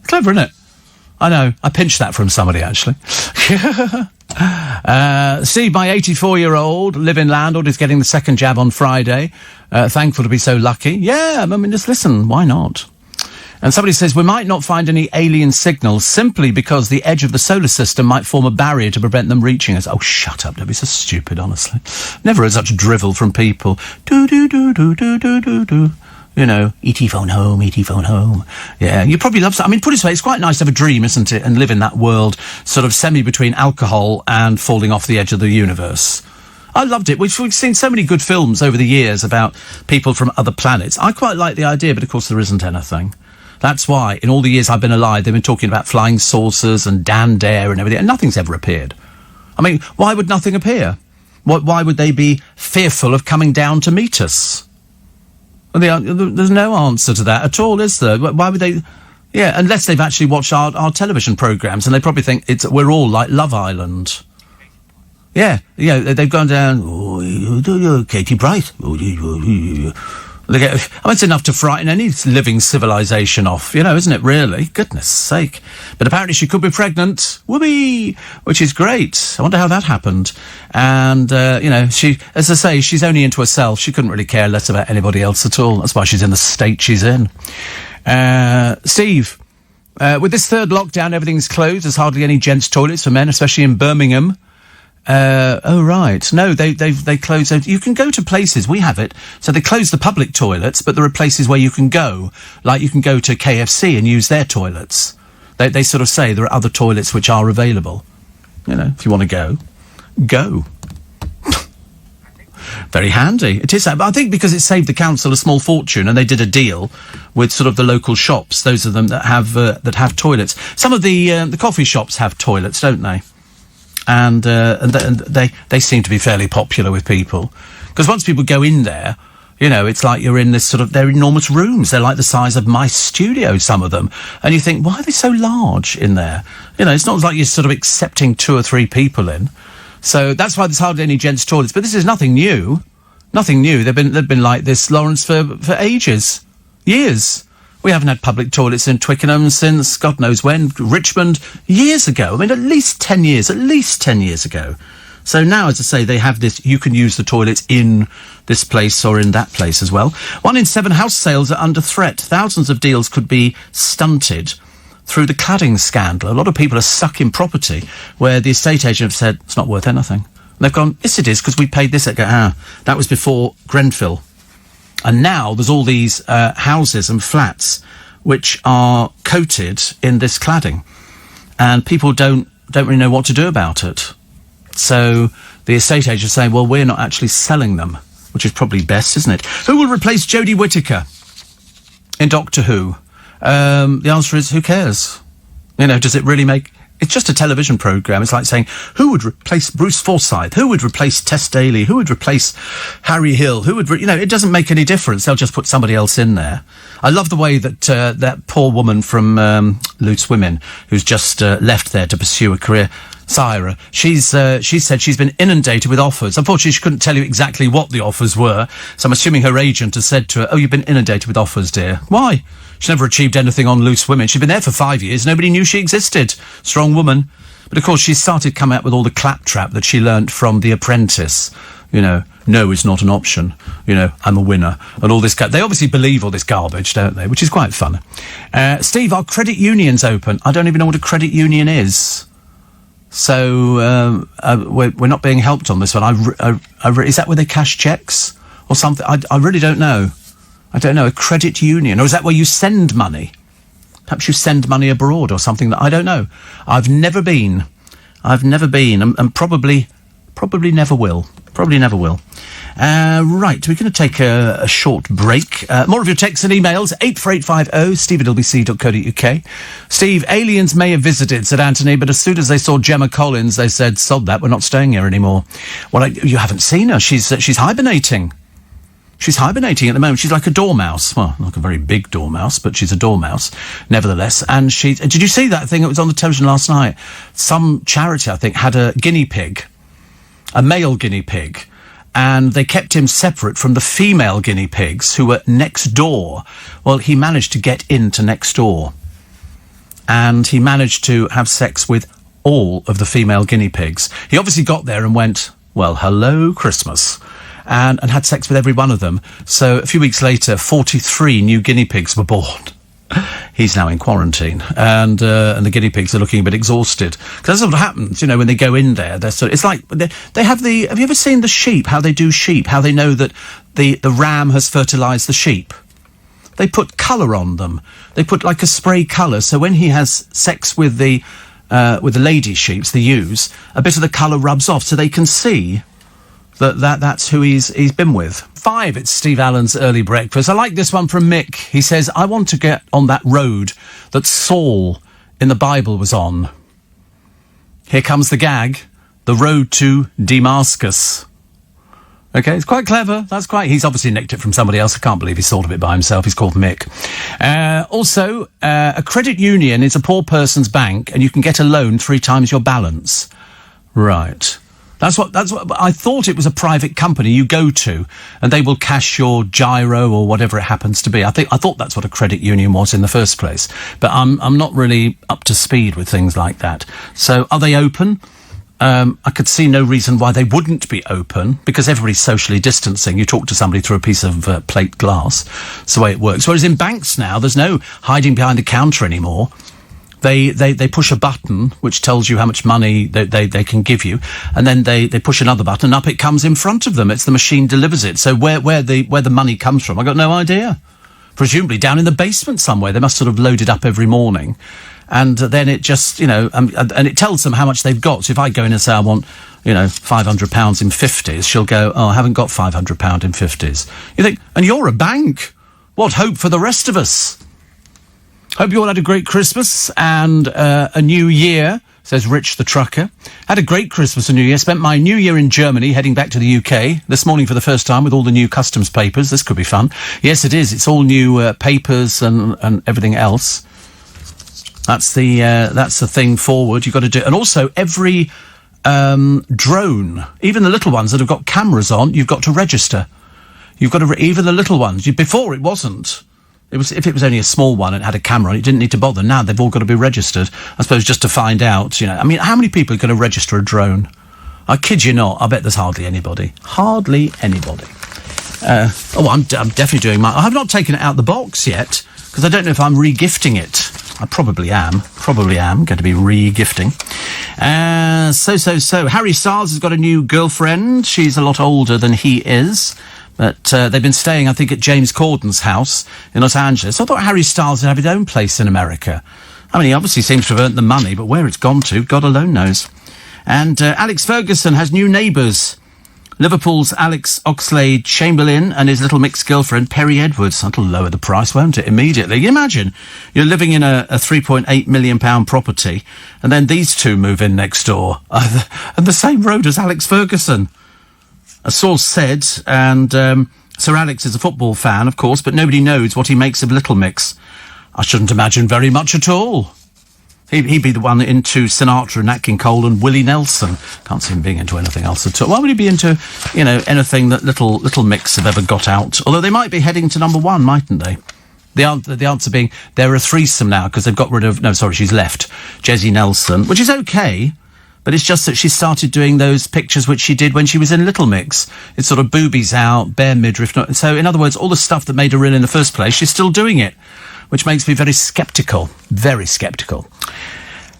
Clever, isn't it? I know. I pinched that from somebody, actually. Steve, my 84-year-old live-in landlord, is getting the second jab on Friday. Thankful to be so lucky. Yeah, I mean, just listen. Why not? And somebody says, we might not find any alien signals simply because the edge of the solar system might form a barrier to prevent them reaching us. Oh, shut up. Don't be so stupid, honestly. Never heard such drivel from people. Do-do-do-do-do-do-do-do. You know, E.T. phone home, E.T. phone home. Yeah, you probably love... I mean, put it this way, it's quite nice to have a dream, isn't it? And live in that world, sort of between alcohol and falling off the edge of the universe. I loved it. We've seen so many good films over the years about people from other planets. I quite like the idea, but of course there isn't anything. That's why, in all the years I've been alive, they've been talking about flying saucers and Dan Dare and everything, and nothing's ever appeared. I mean, why would nothing appear? Why would they be fearful of coming down to meet us? Well, there's no answer to that at all, is there? Why would they... Yeah, unless they've actually watched our television programmes, and they probably think we're all like Love Island. Yeah, they've gone down... Oh, Katie Bright... it's enough to frighten any living civilization off, isn't it, really? Goodness sake. But apparently she could be pregnant. Whoopee! Which is great. I wonder how that happened. And, she, as I say, she's only into herself. She couldn't really care less about anybody else at all. That's why she's in the state she's in. Steve, with this third lockdown, everything's closed. There's hardly any gents' toilets for men, especially in Birmingham. Oh, right. No, they close. You can go to places. We have it. So they close the public toilets, but there are places where you can go. Like you can go to KFC and use their toilets. They sort of say there are other toilets which are available. If you want to go. Very handy. It is. But I think because it saved the council a small fortune, and they did a deal with sort of the local shops, those of them that have toilets. Some of the coffee shops have toilets, don't they? And they seem to be fairly popular with people. Because once people go in there, it's like you're in this sort of... They're enormous rooms. They're like the size of my studio, some of them. And you think, why are they so large in there? It's not like you're sort of accepting 2 or 3 people in. So that's why there's hardly any gents' toilets. But this is nothing new. Nothing new. They've been like this, Lawrence, for ages. Years. We haven't had public toilets in Twickenham since God knows when. Richmond, years ago. I mean, at least 10 years ago. So now, as I say, they have this, you can use the toilets in this place or in that place as well. 1 in 7 house sales are under threat. Thousands of deals could be stunted through the cladding scandal. A lot of people are stuck in property where the estate agent have said, it's not worth anything. And they've gone, yes, it is, because we paid this. That was before Grenfell. And now there's all these houses and flats which are coated in this cladding. And people don't really know what to do about it. So the estate agents say, well, we're not actually selling them, which is probably best, isn't it? Who will replace Jodie Whittaker? in Doctor Who? The answer is, who cares? You know, does it really make... It's just a television programme. It's like saying, who would replace Bruce Forsyth? Who would replace Tess Daly? Who would replace Harry Hill? Who would... it doesn't make any difference. They'll just put somebody else in there. I love the way that that poor woman from Loose Women, who's just left there to pursue a career, Syra, she said she's been inundated with offers. Unfortunately, she couldn't tell you exactly what the offers were, so I'm assuming her agent has said to her, oh, you've been inundated with offers, dear. Why? She never achieved anything on Loose Women. She'd been there for 5 years. Nobody knew she existed. Strong woman. But, of course, she started coming out with all the claptrap that she learnt from The Apprentice. You know, no is not an option. You know, I'm a winner. And all this... They obviously believe all this garbage, don't they? Which is quite fun. Steve, are credit unions open? I don't even know what a credit union is. So, we're not being helped on this one. Is that where they cash cheques or something? I really don't know. I don't know, a credit union, or is that where you send money? Perhaps you send money abroad or something. That I don't know. I've never been, and probably never will. Probably never will. Right, we're going to take a short break. More of your texts and emails, 84850 steve@lbc.co.uk. Steve, aliens may have visited, said Anthony, but as soon as they saw Gemma Collins, they said, sod that, we're not staying here anymore. Well, you haven't seen her. She's hibernating. She's hibernating at the moment. She's like a dormouse. Well, not a very big dormouse, but she's a dormouse, nevertheless. And did you see that thing that was on the television last night? Some charity, I think, had a guinea pig, a male guinea pig, and they kept him separate from the female guinea pigs who were next door. Well, he managed to get into next door, and he managed to have sex with all of the female guinea pigs. He obviously got there and went, well, hello, Christmas. And had sex with every one of them. So a few weeks later, 43 new guinea pigs were born. He's now in quarantine, and the guinea pigs are looking a bit exhausted. Because that's what happens, you know, when they go in there. It's like they have the. Have you ever seen the sheep? How they do sheep? How they know that the ram has fertilised the sheep? They put colour on them. They put like a spray colour. So when he has sex with the lady sheeps, the ewes, a bit of the colour rubs off, so they can see that's who he's been with. 5, it's Steve Allen's Early Breakfast. I like this one from Mick. He says, I want to get on that road that Saul in the Bible was on. Here comes the gag. The road to Damascus. Okay, it's quite clever. He's obviously nicked it from somebody else. I can't believe he's thought of it by himself. He's called Mick. Also, a credit union is a poor person's bank, and you can get a loan 3 times your balance. Right. That's what I thought. It was a private company you go to, and they will cash your gyro or whatever it happens to be. I thought that's what a credit union was in the first place, but I'm not really up to speed with things like that. So are they open? I could see no reason why they wouldn't be open, because everybody's socially distancing. You talk to somebody through a piece of plate glass. It's the way it works. Whereas in banks now, there's no hiding behind the counter anymore. They push a button which tells you how much money they can give you, and then they push another button, and up it comes in front of them. It's the machine delivers it. So where the money comes from, I got no idea. Presumably down in the basement somewhere. They must sort of load it up every morning, and then it just, you know, and it tells them how much they've got. So if I go in and say I want, you know, £500 in 50s, she'll go, oh, I haven't got £500 in 50s. You think, and you're a bank. What hope for the rest of us? Hope you all had a great Christmas and a new year, says Rich the Trucker. Had a great Christmas and New Year. Spent my New Year in Germany, heading back to the UK this morning for the first time with all the new customs papers. This could be fun. Yes, it is. It's all new papers and everything else. That's the thing forward. You've got to do. And also, every drone, even the little ones that have got cameras on, you've got to register. You've got to even the little ones. Before it wasn't. If it was only a small one and had a camera on it, you didn't need to bother. Now they've all got to be registered, I suppose, just to find out, you know. I mean, how many people are going to register a drone? I kid you not. I bet there's hardly anybody. Hardly anybody. I'm definitely doing mine. I have not taken it out the box yet, because I don't know if I'm re-gifting it. I probably am. Going to be re-gifting. So. Harry Styles has got a new girlfriend. She's a lot older than he is. But they've been staying, I think, at James Corden's house in Los Angeles. I thought Harry Styles would have his own place in America. I mean, he obviously seems to have earned the money, but where it's gone to, God alone knows. And Alex Ferguson has new neighbours. Liverpool's Alex Oxlade-Chamberlain and his little mixed girlfriend, Perry Edwards. That'll lower the price, won't it, immediately? You imagine, you're living in a £3.8 million property, and then these two move in next door, and the same road as Alex Ferguson. A source said, and Sir Alex is a football fan, of course, but nobody knows what he makes of Little Mix. I shouldn't imagine very much at all. He'd be the one into Sinatra and Nat King Cole and Willie Nelson. Can't see him being into anything else at all. Why would he be into, anything that Little Mix have ever got out? Although they might be heading to number one, mightn't they? The answer being, they're a threesome now, because they've got rid of... No, sorry, she's left. Jessie Nelson, which is okay, but it's just that she started doing those pictures which she did when she was in Little Mix. It's sort of boobies out, bare midriff. So, in other words, all the stuff that made her in the first place, she's still doing it, which makes me very sceptical. Very sceptical.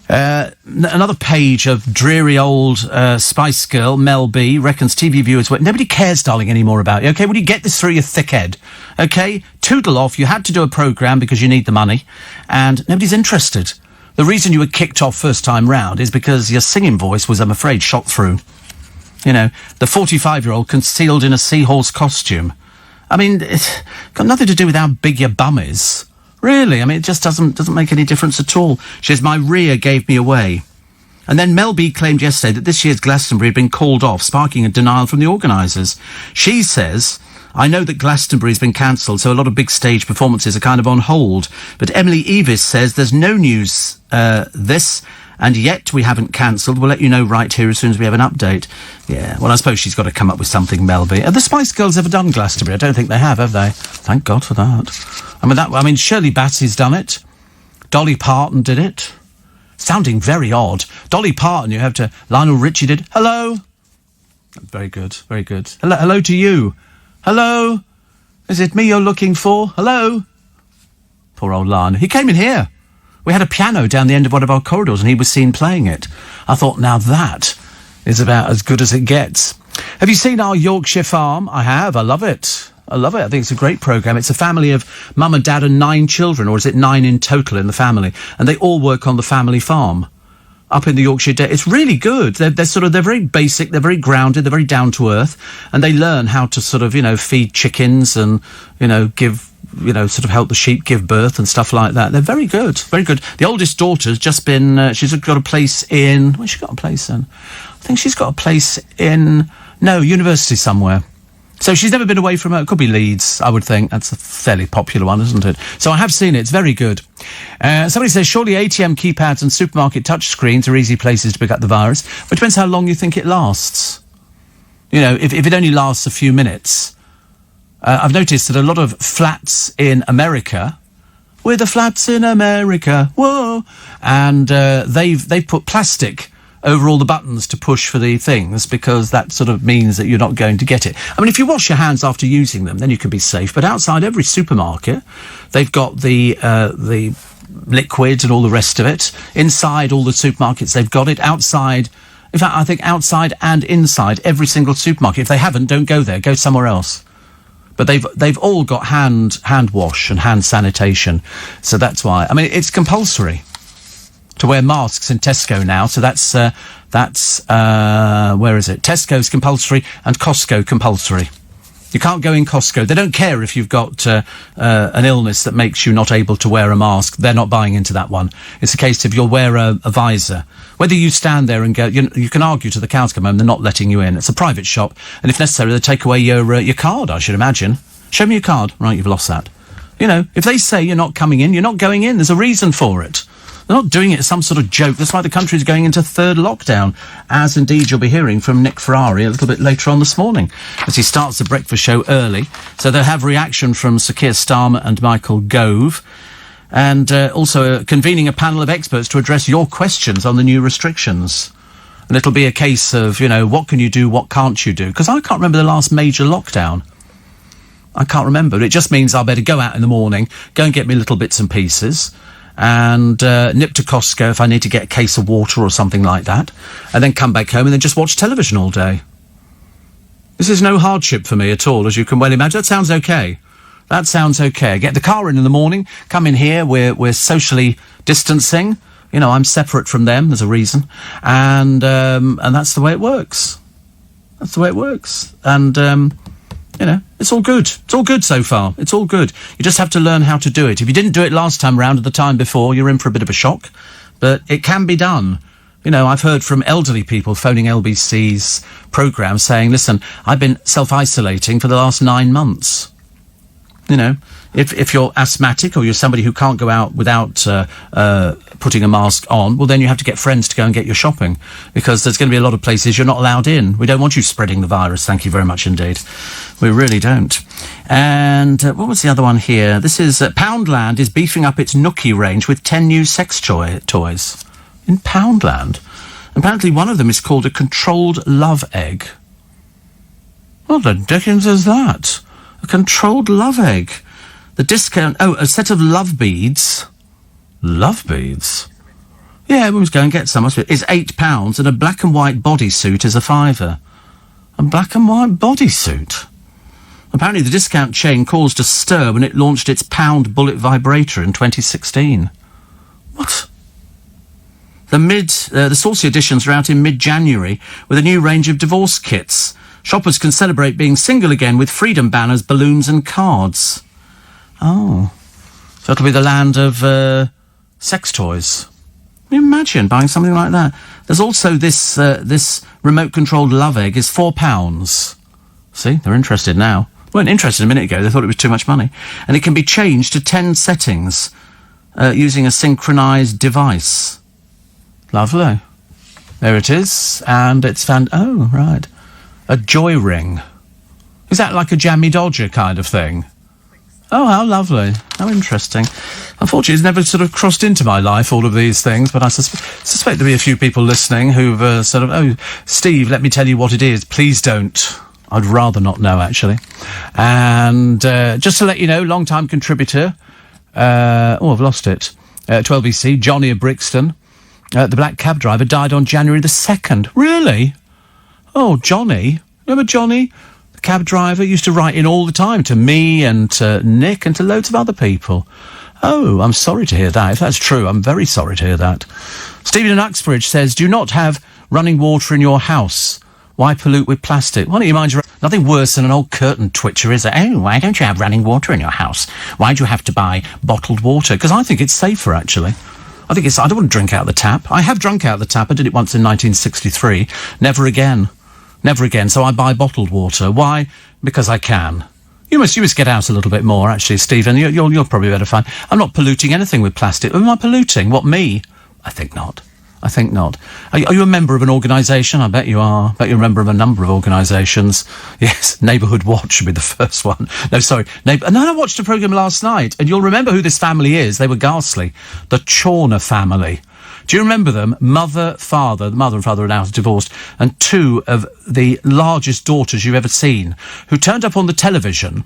Another page of dreary old Spice Girl, Mel B, reckons TV viewers... Nobody cares, darling, anymore about you, OK? Will you get this through your thick head? OK? Toodle off. You had to do a programme because you need the money, and nobody's interested. The reason you were kicked off first time round is because your singing voice was, I'm afraid, shot through. You know, the 45-year-old concealed in a seahorse costume. I mean, it's got nothing to do with how big your bum is. Really, I mean, it just doesn't make any difference at all. She says, my rear gave me away. And then Mel B claimed yesterday that this year's Glastonbury had been called off, sparking a denial from the organisers. She says, I know that Glastonbury's been cancelled, so a lot of big stage performances are kind of on hold. But Emily Evis says there's no news this, and yet we haven't cancelled. We'll let you know right here as soon as we have an update. Yeah, well, I suppose she's got to come up with something, Mel B. Have the Spice Girls ever done Glastonbury? I don't think they have they? Thank God for that. I mean, Shirley Bassey's done it. Dolly Parton did it. Sounding very odd. Dolly Parton, you have to... Lionel Richie did. Hello? Very good, very good. Hello to you. Hello? Is it me you're looking for? Hello? Poor old Lionel. He came in here. We had a piano down the end of one of our corridors and he was seen playing it. I thought, now that is about as good as it gets. Have you seen our Yorkshire farm? I have. I love it. I love it. I think it's a great programme. It's a family of mum and dad and 9 children, or is it 9 in total in the family? And they all work on the family farm up in the Yorkshire Dale. It's really good. They're very basic, they're very grounded, they're very down to earth, and they learn how to sort of, feed chickens and, give, sort of help the sheep give birth and stuff like that. They're very good, very good. The oldest daughter's just been, she's got a place in, where's she got a place in? I think she's got a place in, university somewhere. So she's never been away from it. It could be Leeds, I would think. That's a fairly popular one, isn't it? So I have seen it. It's very good. Somebody says, surely ATM keypads and supermarket touchscreens are easy places to pick up the virus. But it depends how long you think it lasts. If it only lasts a few minutes. I've noticed that a lot of flats in America... We're the flats in America, whoa! And they've put plastic over all the buttons to push for the things, because that sort of means that you're not going to get it. I mean, if you wash your hands after using them, then you can be safe. But outside every supermarket, they've got the liquid and all the rest of it. Inside all the supermarkets, they've got it. Outside, in fact, I think outside and inside every single supermarket. If they haven't, don't go there. Go somewhere else. But they've all got hand wash and hand sanitation. So that's why. I mean, it's compulsory to wear masks in Tesco now, so that's where is it? Tesco's compulsory and Costco compulsory. You can't go in Costco. They don't care if you've got an illness that makes you not able to wear a mask. They're not buying into that one. It's a case of you'll wear a visor. Whether you stand there and go, you can argue till the cows come home, they're not letting you in. It's a private shop, and if necessary, they'll take away your card, I should imagine. Show me your card. Right, you've lost that. If they say you're not coming in, you're not going in. There's a reason for it. They're not doing it as some sort of joke. That's why the country's going into third lockdown, as indeed you'll be hearing from Nick Ferrari a little bit later on this morning, as he starts the breakfast show early. So they'll have reaction from Sir Keir Starmer and Michael Gove, and also convening a panel of experts to address your questions on the new restrictions. And it'll be a case of, what can you do, what can't you do? Because I can't remember the last major lockdown. I can't remember. It just means I better go out in the morning, go and get me little bits and pieces, and nip to Costco if I need to get a case of water or something like that, and then come back home and then just watch television all day. This is no hardship for me at all, as you can well imagine. That sounds okay. That sounds okay. Get the car in the morning, come in here, we're socially distancing. I'm separate from them, there's a reason. And that's the way it works. That's the way it works. And, it's all good. It's all good so far. It's all good. You just have to learn how to do it. If you didn't do it last time round or the time before, you're in for a bit of a shock. But it can be done. I've heard from elderly people phoning LBC's programme saying, listen, I've been self-isolating for the last 9 months. If you're asthmatic or you're somebody who can't go out without putting a mask on, well, then you have to get friends to go and get your shopping, because there's going to be a lot of places you're not allowed in. We don't want you spreading the virus. Thank you very much indeed. We really don't. And what was the other one here? This is Poundland is beefing up its Nookie range with 10 new sex toys. In Poundland. Apparently one of them is called a controlled love egg. What the dickens is that? A controlled love egg. The discount... Oh, a set of love beads. Love beads? Yeah, we must go and get some. It's £8, and a black and white bodysuit is a £5. A black and white bodysuit? Apparently the discount chain caused a stir when it launched its Pound Bullet vibrator in 2016. What? The Saucy editions are out in mid-January with a new range of divorce kits. Shoppers can celebrate being single again with freedom banners, balloons and cards. Oh. So it'll be the land of sex toys. Can you imagine buying something like that? There's also this remote-controlled love egg is £4. See, they're interested now. Weren't interested a minute ago. They thought it was too much money. And it can be changed to 10 settings using a synchronised device. Lovely. There it is. And it's found... Oh, right. A joy ring. Is that like a Jammy Dodger kind of thing? Oh, how lovely. How interesting. Unfortunately, it's never sort of crossed into my life, all of these things, but I suspect there'll be a few people listening who've oh, Steve, let me tell you what it is. Please don't. I'd rather not know, actually. And just to let you know, long-time contributor, I've lost it, to LBC, Johnny of Brixton, the black cab driver, died on January the 2nd. Really? Oh, Johnny. Remember Johnny? The cab driver used to write in all the time to me and to Nick and to loads of other people. Oh, I'm sorry to hear that. If that's true, I'm very sorry to hear that. Stephen in Uxbridge says, do not have running water in your house. Why pollute with plastic? Why don't you mind your... Nothing worse than an old curtain twitcher, is there? Oh, why don't you have running water in your house? Why do you have to buy bottled water? Because I think it's safer, actually. I don't want to drink out the tap. I have drunk out the tap. I did it once in 1963. Never again. Never again. So I buy bottled water. Why? Because I can. You must get out a little bit more, actually, Stephen. You're probably better fine. I'm not polluting anything with plastic. Am I polluting? What, me? I think not. I think not. Are you a member of an organisation? I bet you are. I bet you're a member of a number of organisations. Yes, Neighbourhood Watch should be the first one. No, sorry. And then I watched a programme last night, and you'll remember who this family is. They were ghastly. The Chawner family. Do you remember them? Mother, father. The mother and father are now divorced. And two of the largest daughters you've ever seen, who turned up on the television.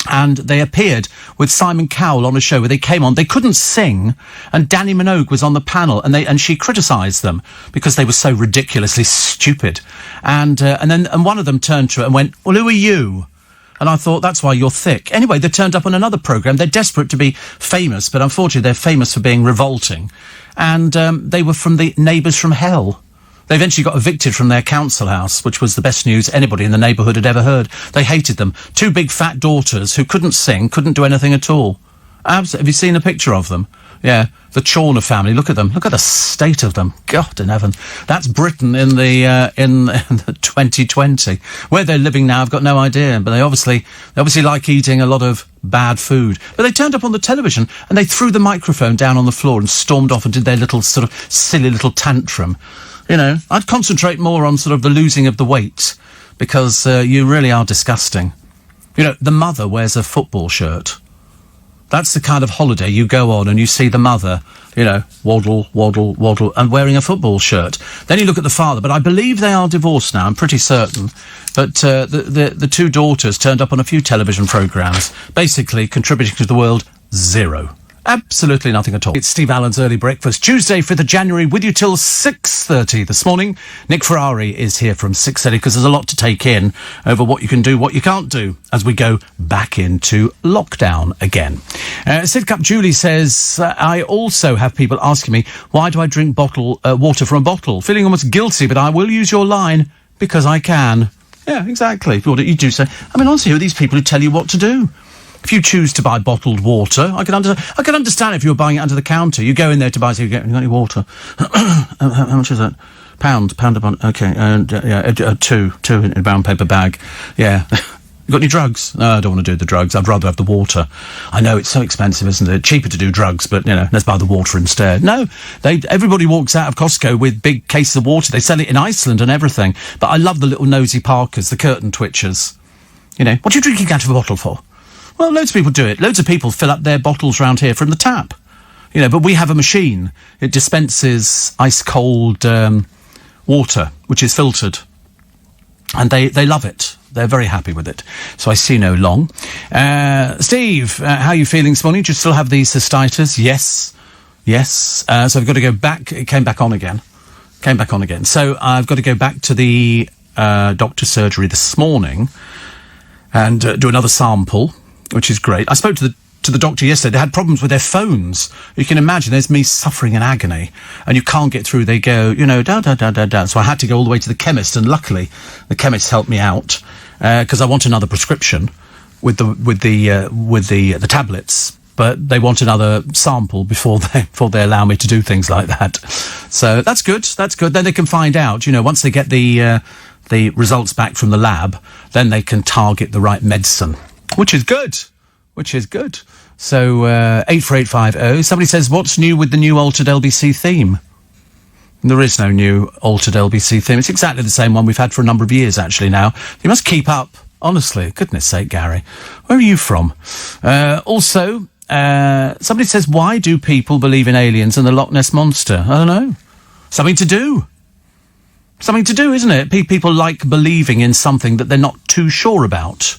And they appeared with Simon Cowell on a show where they came on. They couldn't sing, and Danny Minogue was on the panel, and she criticised them because they were so ridiculously stupid. And one of them turned to her and went, "Well, who are you?" And I thought, that's why you're thick. Anyway, they turned up on another programme. They're desperate to be famous, but unfortunately they're famous for being revolting. And they were from the Neighbours from Hell. They eventually got evicted from their council house, which was the best news anybody in the neighbourhood had ever heard. They hated them. Two big fat daughters who couldn't sing, couldn't do anything at all. Have you seen a picture of them? Yeah, the Chawner family. Look at them. Look at the state of them. God in heaven. That's Britain in the 2020. Where they're living now, I've got no idea. But they obviously like eating a lot of bad food. But they turned up on the television and they threw the microphone down on the floor and stormed off and did their little sort of silly little tantrum. You know, I'd concentrate more on sort of the losing of the weight, because you really are disgusting. You know, the mother wears a football shirt. That's the kind of holiday you go on and you see the mother, you know, waddle, waddle, waddle, and wearing a football shirt. Then you look at the father, but I believe they are divorced now, I'm pretty certain. But the two daughters turned up on a few television programmes, basically contributing to the world zero. Absolutely nothing at all. It's Steve Allen's Early Breakfast, Tuesday, 5th of January, with you till 6:30 this morning. Nick Ferrari is here from 6:30 because there's a lot to take in over what you can do, what you can't do, as we go back into lockdown again. Sidcup Julie says, I also have people asking me, why do I drink water from a bottle? Feeling almost guilty, but I will use your line. because I can. Yeah, exactly. You do say. I mean, honestly, who are these people who tell you what to do? If you choose to buy bottled water, I can understand if you're buying it under the counter. You go in there to buy, so you got any water? How much is that? Pound a okay, two in a brown paper bag. Yeah. You got any drugs? No, I don't want to do the drugs. I'd rather have the water. I know, it's so expensive, isn't it? Cheaper to do drugs, but, let's buy the water instead. No, everybody walks out of Costco with big cases of water. They sell it in Iceland and everything. But I love the little nosy Parkers, the curtain twitchers. What are you drinking out of a bottle for? Well, loads of people do it. Loads of people fill up their bottles round here from the tap. But we have a machine. It dispenses ice-cold water, which is filtered. And they love it. They're very happy with it. So I see no long. Steve, how are you feeling this morning? Do you still have the cystitis? Yes. So I've got to go back. It came back on again. So I've got to go back to the doctor's surgery this morning and do another sample, which is great. I spoke to the doctor yesterday. They had problems with their phones. You can imagine there's me suffering in agony and you can't get through. They go, da. So I had to go all the way to the chemist, and luckily the chemist helped me out because I want another prescription with the tablets, but they want another sample before they allow me to do things like that. So that's good. Then they can find out, once they get the results back from the lab, then they can target the right medicine, which is good. So, 84850. Somebody says, what's new with the new Altered LBC theme? There is no new Altered LBC theme. It's exactly the same one we've had for a number of years, actually, now. You must keep up. Honestly. Goodness sake, Gary. Where are you from? Also, somebody says, why do people believe in aliens and the Loch Ness Monster? I don't know. Something to do, isn't it? People like believing in something that they're not too sure about.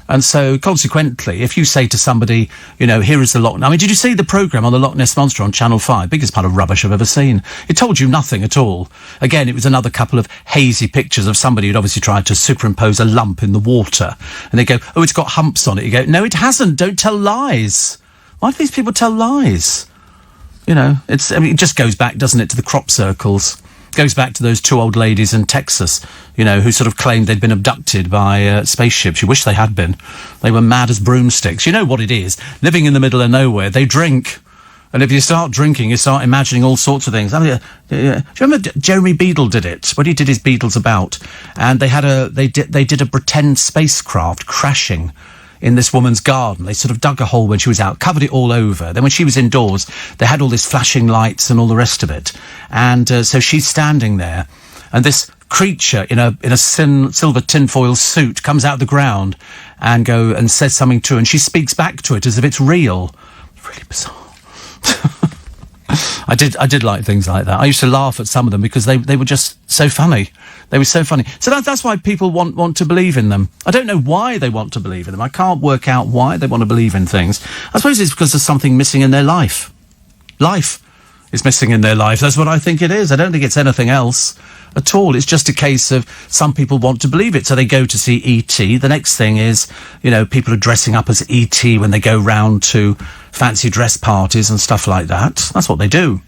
And so, consequently, if you say to somebody, here is the Loch Ness... I mean, did you see the programme on the Loch Ness Monster on Channel 5? Biggest pile of rubbish I've ever seen. It told you nothing at all. Again, it was another couple of hazy pictures of somebody who'd obviously tried to superimpose a lump in the water. And they go, oh, it's got humps on it. You go, no, it hasn't. Don't tell lies. Why do these people tell lies? It just goes back, doesn't it, to the crop circles. Goes back to those two old ladies in Texas, who sort of claimed they'd been abducted by spaceships. You wish they had been. They were mad as broomsticks. You know what it is. Living in the middle of nowhere, they drink. And if you start drinking, you start imagining all sorts of things. I mean, do you remember Jeremy Beadle did it? When he did his Beatles About. And they did a pretend spacecraft crashing in this woman's garden. They sort of dug a hole when she was out, covered it all over. Then when she was indoors, they had all this flashing lights and all the rest of it. And so she's standing there, and this creature in a silver tinfoil suit comes out of the ground and says something to her, and she speaks back to it as if it's real. Really bizarre. I did like things like that. I used to laugh at some of them because they were just so funny. They were so funny. So that's why people want to believe in them. I don't know why they want to believe in them. I can't work out why they want to believe in things. I suppose it's because there's something missing in their life. Life is missing in their life. That's what I think it is. I don't think it's anything else at all. It's just a case of some people want to believe it, so they go to see E.T. The next thing is, people are dressing up as E.T. when they go round to fancy dress parties and stuff like that. That's what they do.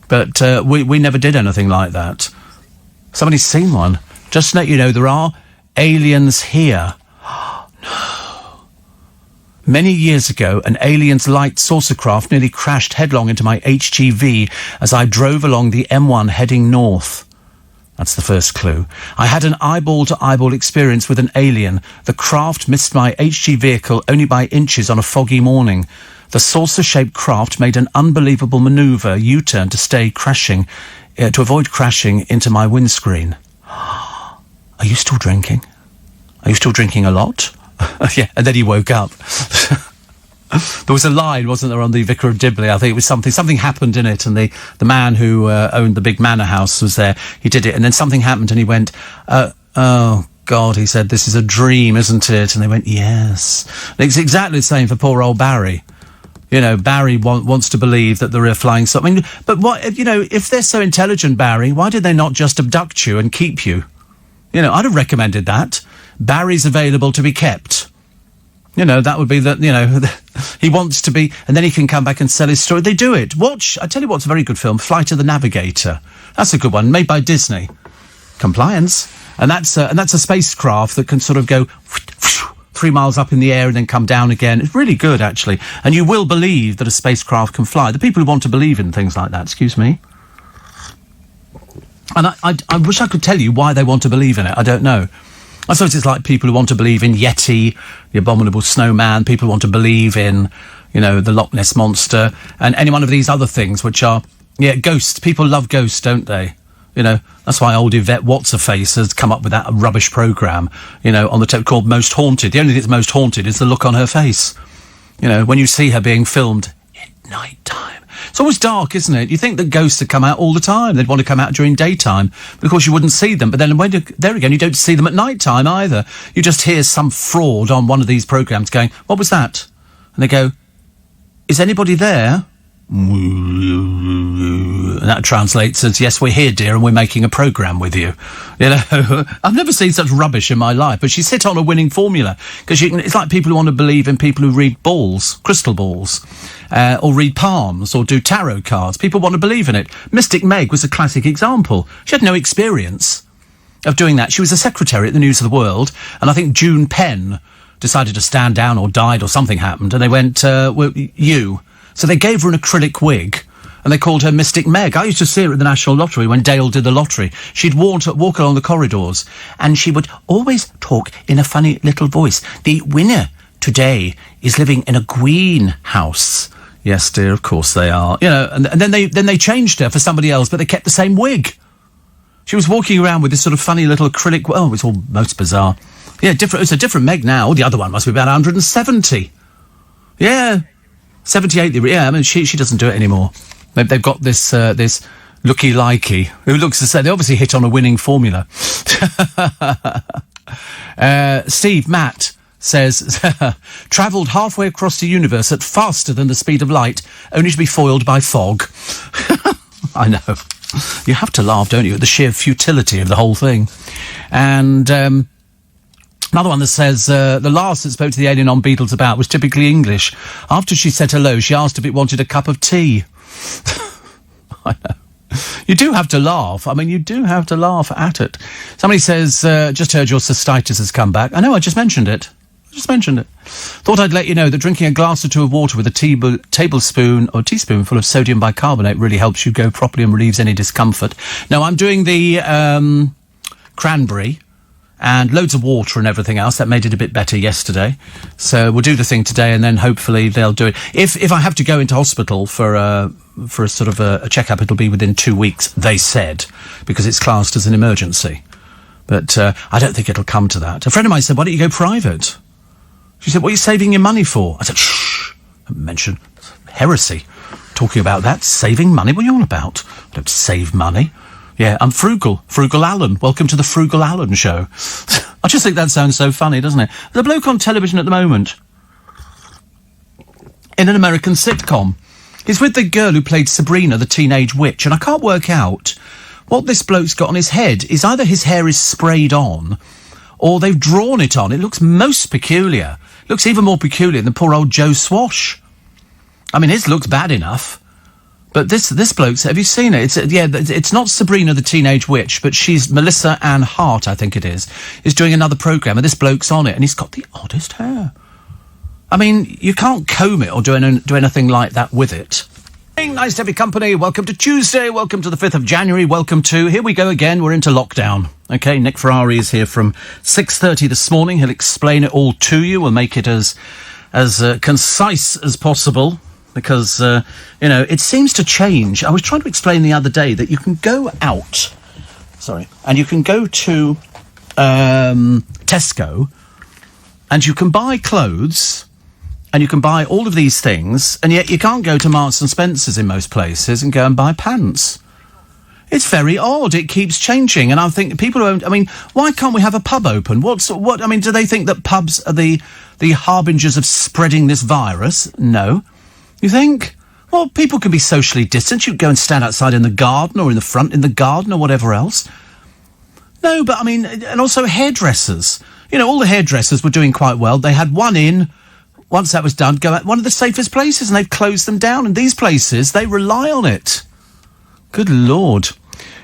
But we never did anything like that. Somebody's seen one. Just to let you know, there are aliens here. No. Many years ago, an alien's light saucer craft nearly crashed headlong into my HGV as I drove along the M1 heading north. That's the first clue. I had an eyeball-to-eyeball experience with an alien. The craft missed my HG vehicle only by inches on a foggy morning. The saucer-shaped craft made an unbelievable manoeuvre, U-turn, to avoid crashing into my windscreen. Are you still drinking? Are you still drinking a lot? Yeah, and then he woke up. There was a line, wasn't there, on the Vicar of Dibley? I think it was something happened in it, and the man who owned the big manor house was there. He did it, and then something happened, and he went, oh, God, he said, this is a dream, isn't it? And they went, yes. And it's exactly the same for poor old Barry. Barry wants to believe that there are flying something. But what, if they're so intelligent, Barry, why did they not just abduct you and keep you? I'd have recommended that. Barry's available to be kept. That would be he wants to be, and then he can come back and sell his story. They do it. I tell you what's a very good film, Flight of the Navigator. That's a good one, made by Disney. Compliance. And that's a spacecraft that can sort of go 3 miles up in the air and then come down again. It's really good, actually. And you will believe that a spacecraft can fly. The people who want to believe in things like that, excuse me. And I wish I could tell you why they want to believe in it. I don't know. I suppose it's like people who want to believe in Yeti, the abominable snowman, people who want to believe in, you know, the Loch Ness Monster, and any one of these other things which are, ghosts. People love ghosts, don't they? You know, that's why old Yvette What's-Her-Face has come up with that rubbish programme, you know, on the tape called Most Haunted. The only thing that's most haunted is the look on her face. You know, when you see her being filmed at night time. It's always dark, isn't it? You think that ghosts would come out all the time. They'd want to come out during daytime. But of course, you wouldn't see them. But then there again, you don't see them at night time either. You just hear some fraud on one of these programmes going, what was that? And they go, is anybody there? And that translates as, yes, we're here, dear, and we're making a programme with you. You know, I've never seen such rubbish in my life, but she's hit on a winning formula. Because it's like people who want to believe in people who read balls, crystal balls, or read palms, or do tarot cards. People want to believe in it. Mystic Meg was a classic example. She had no experience of doing that. She was a secretary at the News of the World, and I think June Penn decided to stand down or died or something happened, and they went, well, you... So they gave her an acrylic wig, and they called her Mystic Meg. I used to see her at the National Lottery when Dale did the lottery. She'd walk along the corridors, and she would always talk in a funny little voice. The winner today is living in a greenhouse. Yes, dear, of course they are. You know, and then they changed her for somebody else, but they kept the same wig. She was walking around with this sort of funny little acrylic... Oh, it's all most bizarre. Yeah, it's a different Meg now. The other one must be about 170. Yeah. 78, yeah, I mean, she doesn't do it anymore. They've got this looky-likey who looks to say they obviously hit on a winning formula. Steve Matt says, travelled halfway across the universe at faster than the speed of light, only to be foiled by fog. I know. You have to laugh, don't you, at the sheer futility of the whole thing. And... another one that says, the last that spoke to the alien on Beatles About was typically English. After she said hello, she asked if it wanted a cup of tea. I know. You do have to laugh. I mean, you do have to laugh at it. Somebody says, just heard your cystitis has come back. I know, I just mentioned it. Thought I'd let you know that drinking a glass or two of water with a tablespoon or teaspoonful of sodium bicarbonate really helps you go properly and relieves any discomfort. No, I'm doing the cranberry and loads of water and everything else. That made it a bit better yesterday. So we'll do the thing today, and then hopefully they'll do it. If I have to go into hospital for a sort of a checkup, it'll be within 2 weeks, they said, because it's classed as an emergency. But I don't think it'll come to that. A friend of mine said, why don't you go private? She said, what are you saving your money for? I said, shh, don't mention heresy. Talking about that, saving money, what are you on about? I don't save money. Yeah, I'm frugal. Frugal Alan. Welcome to the Frugal Alan show. I just think that sounds so funny, doesn't it? There's a bloke on television at the moment in an American sitcom. He's with the girl who played Sabrina, the teenage witch, and I can't work out what this bloke's got on his head. Is either his hair is sprayed on or they've drawn it on. It looks most peculiar. It looks even more peculiar than poor old Joe Swash. I mean, his looks bad enough. But this bloke's, have you seen it? It's not Sabrina the Teenage Witch, but she's Melissa Ann Hart, I think it is doing another programme, and this bloke's on it, and he's got the oddest hair. I mean, you can't comb it or do anything like that with it. Nice to have your company. Welcome to Tuesday. Welcome to the 5th of January. Welcome to, here we go again, we're into lockdown. Okay, Nick Ferrari is here from 6:30 this morning. He'll explain it all to you. We'll make it as concise as possible. Because, it seems to change. I was trying to explain the other day that you can go out, and you can go to Tesco, and you can buy clothes, and you can buy all of these things, and yet you can't go to Marks and Spencer's in most places and go and buy pants. It's very odd. It keeps changing, and I think people who why can't we have a pub open? Do they think that pubs are the harbingers of spreading this virus? No. You think? Well, people can be socially distant. You can go and stand outside in the garden or in the front in the garden or whatever else. No, but and also hairdressers. All the hairdressers were doing quite well. They had one in. Once that was done, go at one of the safest places, and they've closed them down. And these places, they rely on it. Good Lord.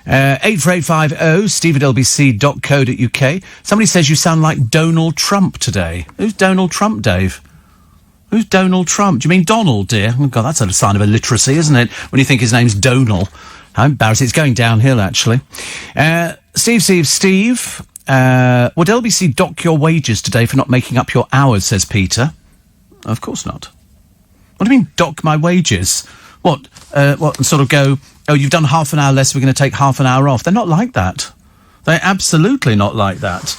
84850 steve@lbc.co.uk. Somebody says you sound like Donald Trump today. Who's Donald Trump, Dave? Who's Donald Trump? Do you mean Donald, dear? Oh, God, that's a sign of illiteracy, isn't it? When you think his name's Donald. How embarrassing. It's going downhill, actually. Steve. Would LBC dock your wages today for not making up your hours, says Peter. Of course not. What do you mean, dock my wages? What, and sort of go, oh, you've done half an hour less, we're going to take half an hour off. They're not like that. They're absolutely not like that.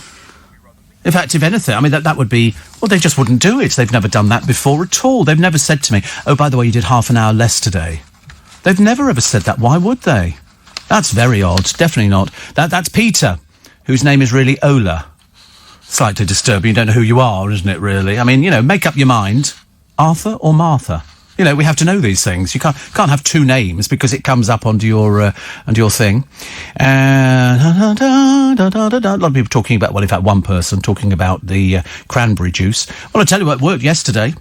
In fact, if anything, I mean, that would be, well, they just wouldn't do it. They've never done that before at all. They've never said to me, oh, by the way, you did half an hour less today. They've never ever said that. Why would they? That's very odd. Definitely not. That's Peter, whose name is really Ola. Slightly disturbing. You don't know who you are, isn't it, really? I mean, you know, make up your mind. Arthur or Martha? You know, we have to know these things. You can't have two names because it comes up onto your thing. A lot of people talking about, well, in fact, one person talking about the cranberry juice. Well, I tell you what, it worked yesterday.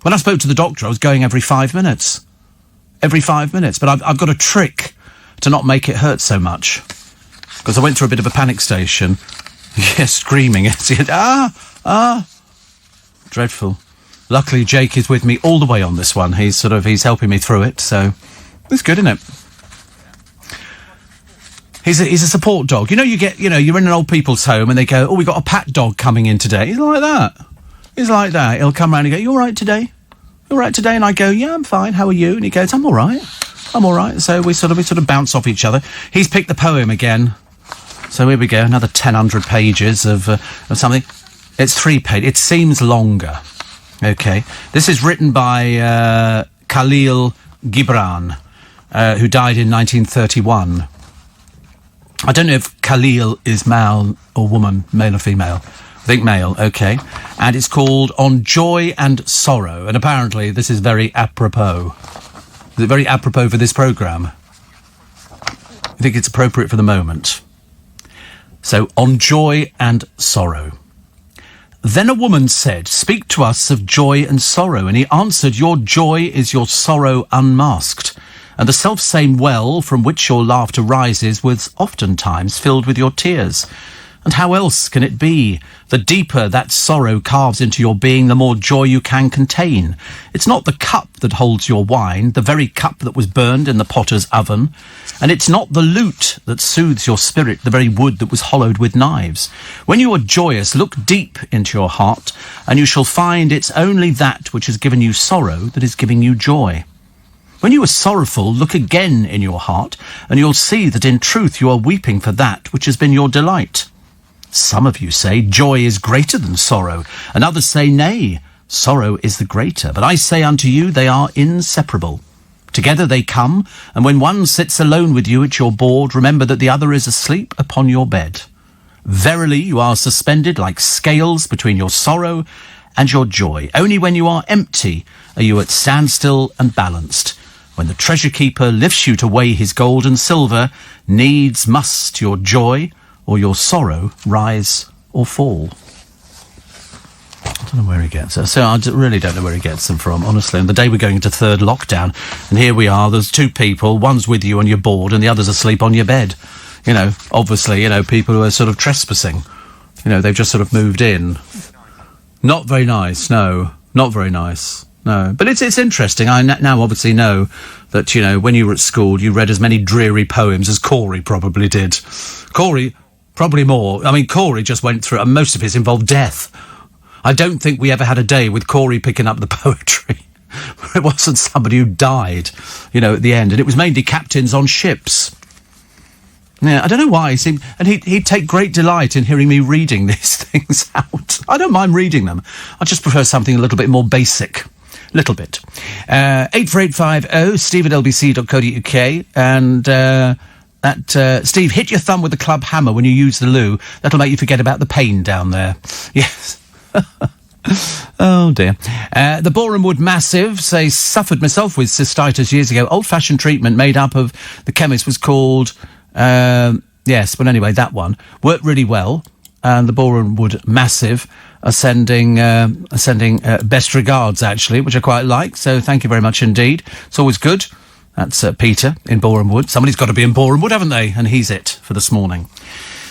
When I spoke to the doctor, I was going every 5 minutes. Every 5 minutes. But I've got a trick to not make it hurt so much. Because I went through a bit of a panic station. Yes, screaming. Dreadful. Luckily, Jake is with me all the way on this one. He's helping me through it, so it's good, isn't it? He's a support dog. You know, you're in an old people's home and they go, oh, we got a pat dog coming in today. He's like that. He'll come round and go, you all right today? You all right today? And I go, yeah, I'm fine. How are you? And he goes, I'm all right. So we sort of bounce off each other. He's picked the poem again. So here we go, another 1,000 pages of something. It's 3 pages. It seems longer. Okay. This is written by Khalil Gibran, who died in 1931. I don't know if Khalil is male or woman, male or female. I think male, okay. And it's called On Joy and Sorrow. And apparently this is very apropos. Is it very apropos for this programme? I think it's appropriate for the moment. So, On Joy and Sorrow. Then a woman said, speak to us of joy and sorrow. And he answered, your joy is your sorrow unmasked. And the self-same well from which your laughter rises was oftentimes filled with your tears. And how else can it be? The deeper that sorrow carves into your being, the more joy you can contain. It's not the cup that holds your wine, the very cup that was burned in the potter's oven. And it's not the lute that soothes your spirit, the very wood that was hollowed with knives. When you are joyous, look deep into your heart, and you shall find it's only that which has given you sorrow that is giving you joy. When you are sorrowful, look again in your heart, and you'll see that in truth you are weeping for that which has been your delight. Some of you say, joy is greater than sorrow, and others say, nay, sorrow is the greater. But I say unto you, they are inseparable. Together they come, and when one sits alone with you at your board, remember that the other is asleep upon your bed. Verily, you are suspended like scales between your sorrow and your joy. Only when you are empty are you at standstill and balanced. When the treasure keeper lifts you to weigh his gold and silver, needs must your joy or your sorrow rise or fall. I don't know where he gets it. So I really don't know where he gets them from, honestly. And the day we're going into third lockdown, and here we are, there's two people, one's with you on your board and the other's asleep on your bed. You know, obviously, you know, people who are sort of trespassing. You know, they've just sort of moved in. Not very nice, no. Not very nice, no. But it's interesting. I now obviously know that, you know, when you were at school, you read as many dreary poems as Corey probably did. Corey, probably more. I mean, Corey just went through, and most of his involved death. I don't think we ever had a day with Corey picking up the poetry where it wasn't somebody who died, you know, at the end. And it was mainly captains on ships. Yeah, I don't know why. And he'd take great delight in hearing me reading these things out. I don't mind reading them. I just prefer something a little bit more basic. Little bit. 84850 steve@lbc.co.uk. And Steve, hit your thumb with the club hammer when you use the loo. That'll make you forget about the pain down there. Yes. Oh dear. The Boreham Wood Massive says, suffered myself with cystitis years ago. Old-fashioned treatment made up of the chemist was called, yes, but anyway, that one worked really well. And the Boreham Wood Massive are sending best regards, actually, which I quite like. So thank you very much indeed. It's always good That's Peter in Boreham Wood. Somebody's got to be in Boreham Wood, haven't they? And he's it for this morning.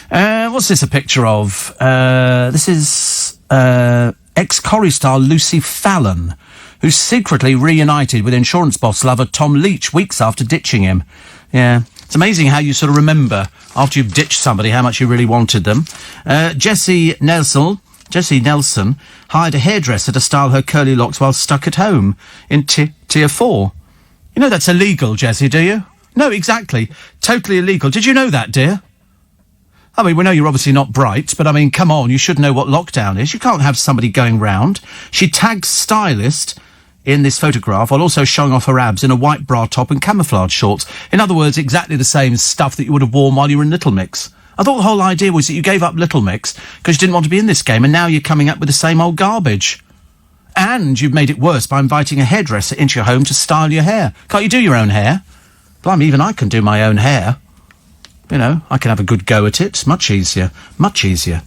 What's this a picture of? This is ex-Corrie star Lucy Fallon, who's secretly reunited with insurance boss lover Tom Leach weeks after ditching him. Yeah, it's amazing how you sort of remember after you've ditched somebody how much you really wanted them. Jessie Nelson hired a hairdresser to style her curly locks while stuck at home in Tier 4. You know that's illegal, Jessie, do you? No, exactly. Totally illegal. Did you know that, dear? I mean, we know you're obviously not bright, but I mean, come on, you should know what lockdown is. You can't have somebody going round. She tags stylist in this photograph while also showing off her abs in a white bra top and camouflage shorts. In other words, exactly the same stuff that you would have worn while you were in Little Mix. I thought the whole idea was that you gave up Little Mix because you didn't want to be in this game, and now you're coming up with the same old garbage. And you've made it worse by inviting a hairdresser into your home to style your hair. Can't you do your own hair? Blimey, even I can do my own hair. You know, I can have a good go at it. Much easier. Much easier.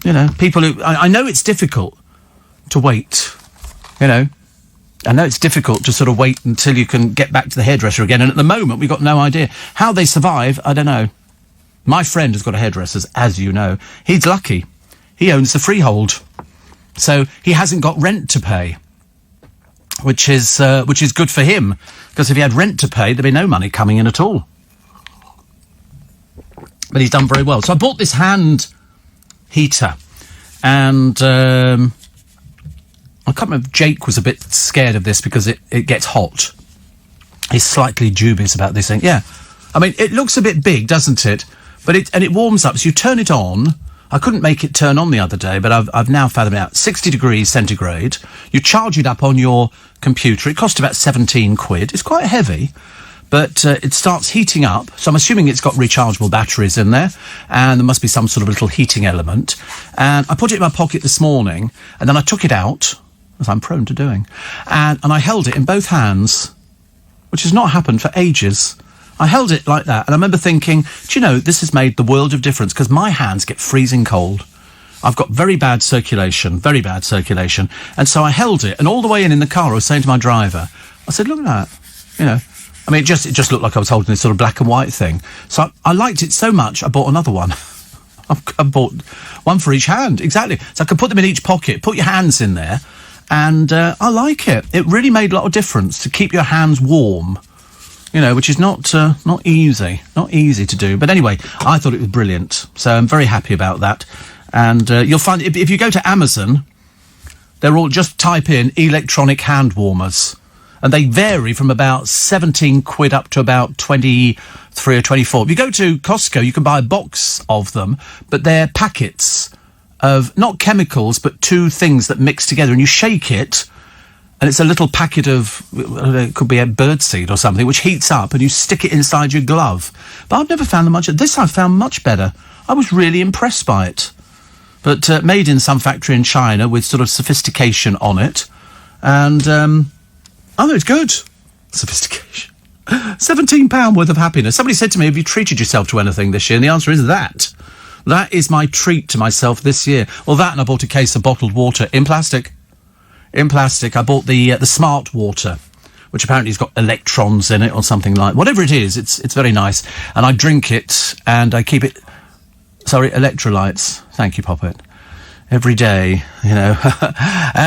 You know, people who... I know it's difficult to wait. You know, I know it's difficult to sort of wait until you can get back to the hairdresser again. And at the moment, we've got no idea. How they survive, I don't know. My friend has got a hairdresser's, as you know. He's lucky. He owns the freehold. So he hasn't got rent to pay, which is good for him, because if he had rent to pay, there'd be no money coming in at all. But he's done very well. So I bought this hand heater, and I can't remember if Jake was a bit scared of this because it gets hot. He's slightly dubious about this thing. Yeah, I mean, it looks a bit big, doesn't it? But it warms up. So you turn it on. I couldn't make it turn on the other day, but I've now found it out. 60 degrees centigrade. You charge it up on your computer. It cost about 17 quid. It's quite heavy, but it starts heating up. So I'm assuming it's got rechargeable batteries in there, and there must be some sort of little heating element. And I put it in my pocket this morning, and then I took it out, as I'm prone to doing, and I held it in both hands, which has not happened for ages. I held it like that, and I remember thinking, do you know, this has made the world of difference, because my hands get freezing cold. I've got very bad circulation, and so I held it, and all the way in the car I was saying to my driver, I said, look at that, you know. I mean, it just looked like I was holding this sort of black and white thing. So I liked it so much, I bought another one. I bought one for each hand, exactly. So I could put them in each pocket, put your hands in there, and I like it. It really made a lot of difference to keep your hands warm. You know, which is not easy to do. But anyway, I thought it was brilliant. So I'm very happy about that. And you'll find, if you go to Amazon, they're all, just type in electronic hand warmers. And they vary from about 17 quid up to about 23 or 24. If you go to Costco, you can buy a box of them, but they're packets of, not chemicals, but two things that mix together. And you shake it, and it's a little packet of, it could be a birdseed or something, which heats up, and you stick it inside your glove. But I've never found them much. This I've found much better. I was really impressed by it. But made in some factory in China with sort of sophistication on it. And, oh, it's good. Sophistication. £17 worth of happiness. Somebody said to me, have you treated yourself to anything this year? And the answer is that. That is my treat to myself this year. Well, that, and I bought a case of bottled water in plastic. In plastic. I bought the Smart Water, which apparently has got electrons in it or something like... Whatever it is, it's very nice. And I drink it, and I keep it... Sorry, electrolytes. Thank you, Poppet. Every day, you know.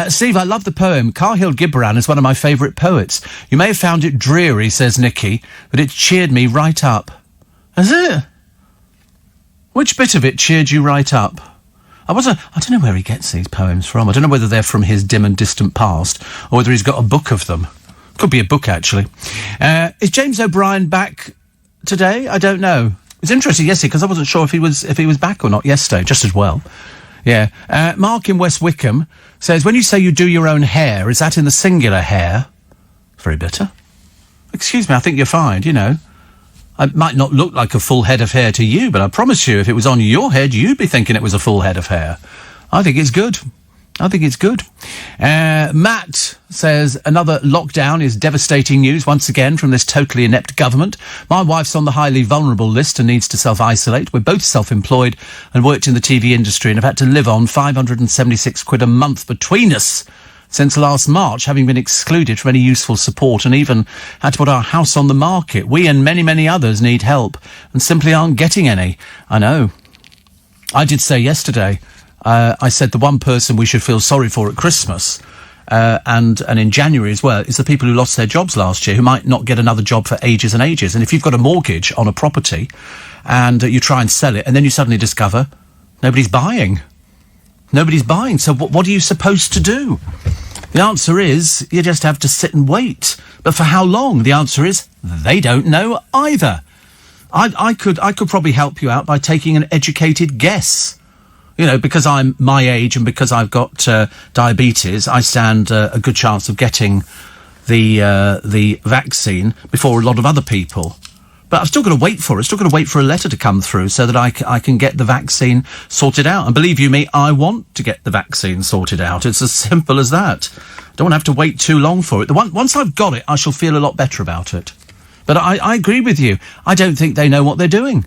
Steve, I love the poem. Cahill Gibran is one of my favourite poets. You may have found it dreary, says Nikki, but it cheered me right up. Has it? Which bit of it cheered you right up? I don't know where he gets these poems from. I don't know whether they're from his dim and distant past, or whether he's got a book of them. Could be a book, actually. Is James O'Brien back today? I don't know. It's interesting yesterday, because I wasn't sure if he was back or not yesterday, just as well. Yeah. Mark in West Wickham says, when you say you do your own hair, is that in the singular hair? Very bitter. Excuse me, I think you're fine, you know. It might not look like a full head of hair to you, but I promise you, if it was on your head, you'd be thinking it was a full head of hair. I think it's good. Matt says, another lockdown is devastating news once again from this totally inept government. My wife's on the highly vulnerable list and needs to self-isolate. We're both self-employed and worked in the TV industry and have had to live on 576 quid a month between us since last March, having been excluded from any useful support and even had to put our house on the market. We and many, many others need help and simply aren't getting any. I know. I did say yesterday, I said the one person we should feel sorry for at Christmas, and in January as well, is the people who lost their jobs last year, who might not get another job for ages and ages. And if you've got a mortgage on a property and you try and sell it, and then you suddenly discover nobody's buying. Nobody's buying. So what are you supposed to do? The answer is you just have to sit and wait. But for how long? The answer is they don't know either. I could probably help you out by taking an educated guess. You know, because I'm my age and because I've got diabetes, I stand a good chance of getting the vaccine before a lot of other people. But I've still got to wait for it. Still got to wait for a letter to come through so that I can get the vaccine sorted out. And believe you me, I want to get the vaccine sorted out. It's as simple as that. I don't want to have to wait too long for it. Once I've got it, I shall feel a lot better about it. But I agree with you. I don't think they know what they're doing.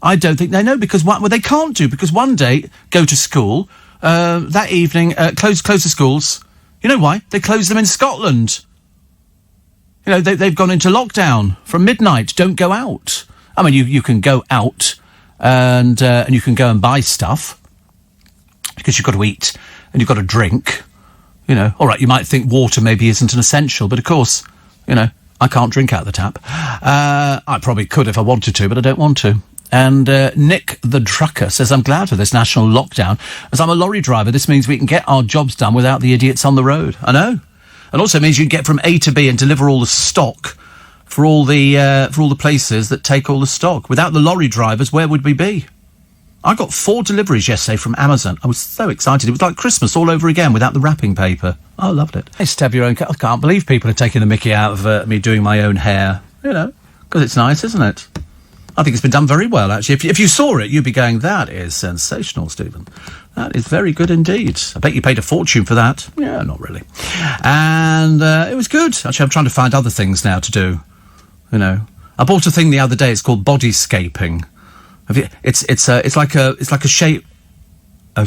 I don't think they know because they can't do, because one day go to school, that evening close the schools. You know why? They closed them in Scotland. You know, they've gone into lockdown from midnight. Don't go out. I mean, you can go out and you can go and buy stuff because you've got to eat and you've got to drink. You know, all right, you might think water maybe isn't an essential, but of course, you know, I can't drink out of the tap. I probably could if I wanted to, but I don't want to. And Nick the Trucker says, I'm glad for this national lockdown. As I'm a lorry driver, this means we can get our jobs done without the idiots on the road. I know. And also means you can get from A to B and deliver all the stock for all the places that take all the stock. Without the lorry drivers, where would we be? I got 4 deliveries yesterday from Amazon. I was so excited. It was like Christmas all over again without the wrapping paper. I loved it. Hey, stab your own cat. I can't believe people are taking the mickey out of me doing my own hair. You know, because it's nice, isn't it? I think it's been done very well, actually. If you saw it, you'd be going, that is sensational, Stephen. That is very good indeed. I bet you paid a fortune for that. Yeah, not really. And it was good. Actually, I'm trying to find other things now to do. You know, I bought a thing the other day. It's called bodyscaping. It's like a shape. Oh,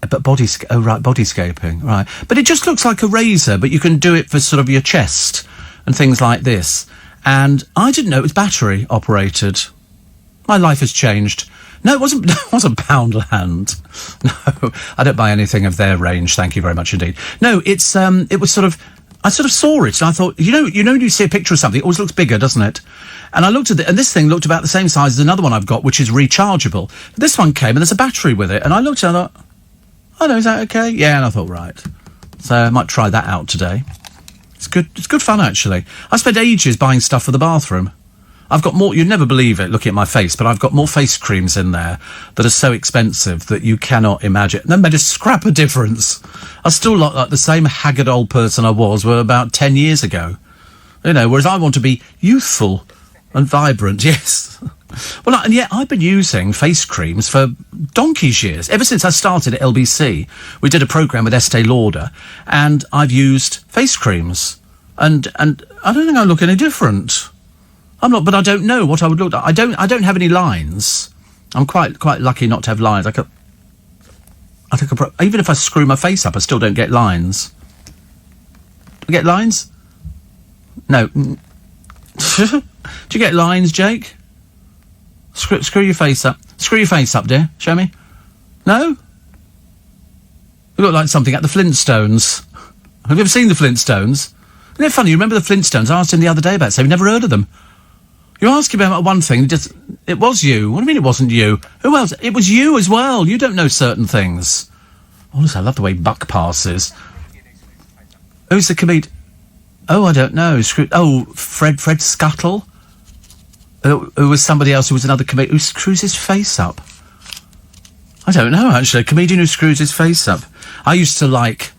but bodyscaping, right? But it just looks like a razor, but you can do it for sort of your chest and things like this. And I didn't know it was battery operated. My life has changed. No, it wasn't Poundland. No, I don't buy anything of their range. Thank you very much indeed. No, it was sort of, I sort of saw it and I thought, you know, when you see a picture of something, it always looks bigger, doesn't it? And I looked at it, and this thing looked about the same size as another one I've got, which is rechargeable. But this one came and there's a battery with it. And I looked at it and I thought, oh no, is that okay? Yeah, and I thought, right. So I might try that out today. It's good fun, actually. I spent ages buying stuff for the bathroom. I've got more, you'd never believe it, looking at my face, but I've got more face creams in there that are so expensive that you cannot imagine. And they made a scrap of difference. I still look like the same haggard old person I was about 10 years ago. You know, whereas I want to be youthful and vibrant, yes. Well, and yet I've been using face creams for donkey's years. Ever since I started at LBC, we did a programme with Estee Lauder, and I've used face creams. And I don't think I look any different. I'm not, but I don't know what I would look like. I don't have any lines. I'm quite lucky not to have lines. Even if I screw my face up, I still don't get lines. I get lines? No. Do you get lines, Jake? Screw your face up. Screw your face up, dear. Show me. No? You look like something at the Flintstones. Have you ever seen the Flintstones? Isn't it funny? You remember the Flintstones? I asked him the other day about it. So we've never heard of them. You ask him about one thing, it was you. What do you mean it wasn't you? Who else? It was you as well. You don't know certain things. Honestly, I love the way Buck passes. Who's the comedian? Oh, I don't know. Fred Scuttle? Who was somebody else who was another comedian who screws his face up? I don't know, actually. A comedian who screws his face up. I used to like...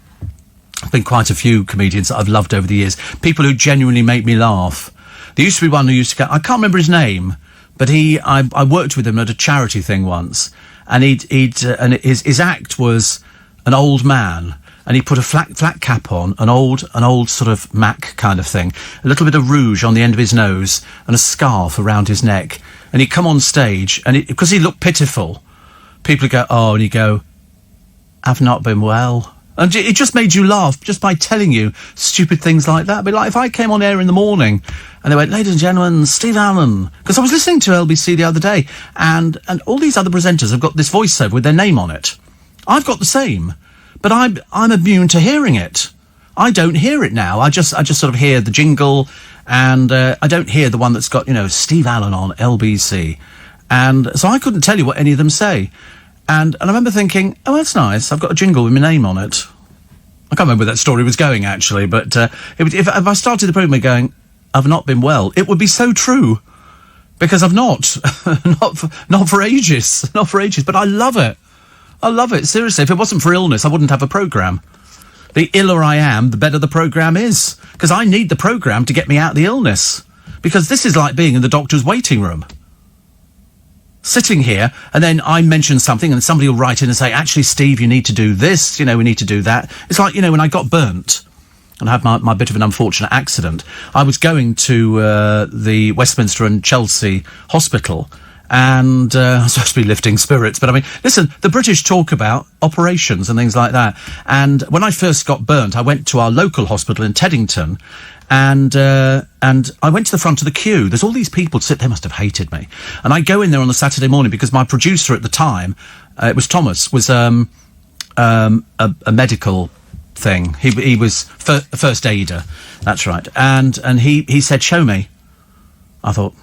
There've been quite a few comedians that I've loved over the years. People who genuinely make me laugh. There used to be one who used to... I can't remember his name, but I worked with him at a charity thing once, and his act was an old man, and he put a flat cap on, an old sort of Mac kind of thing, a little bit of rouge on the end of his nose, and a scarf around his neck. And he'd come on stage, and because he looked pitiful, people would go, oh, and he'd go, I've not been well. And it just made you laugh just by telling you stupid things like that. But like if I came on air in the morning and they went, ladies and gentlemen, Steve Allen, because I was listening to LBC the other day, and all these other presenters have got this voiceover with their name on it. I've got the same, but I'm immune to hearing it. I don't hear it now. I just sort of hear the jingle, and I don't hear the one that's got, Steve Allen on LBC. And so I couldn't tell you what any of them say. And I remember thinking, oh, that's nice. I've got a jingle with my name on it. I can't remember where that story was going, actually, but if I started the programme going, I've not been well, it would be so true. Because I've not. not for ages. Not for ages. But I love it. I love it. Seriously, if it wasn't for illness, I wouldn't have a programme. The iller I am, the better the programme is. Because I need the programme to get me out of the illness. Because this is like being in the doctor's waiting room. Sitting here, and then I mention something, and somebody will write in and say, actually, Steve, you need to do this, we need to do that. It's like, when I got burnt, and I had my bit of an unfortunate accident, I was going to the Westminster and Chelsea Hospital, and I'm supposed to be lifting spirits, but I mean, listen, the British talk about operations and things like that, and when I first got burnt, I went to our local hospital in Teddington, and I went to the front of the queue. There's all these people they must have hated me. And I go in there on the Saturday morning because my producer at the time, it was Thomas, was a medical thing. He was a first aider. That's right. And he said, show me. I thought,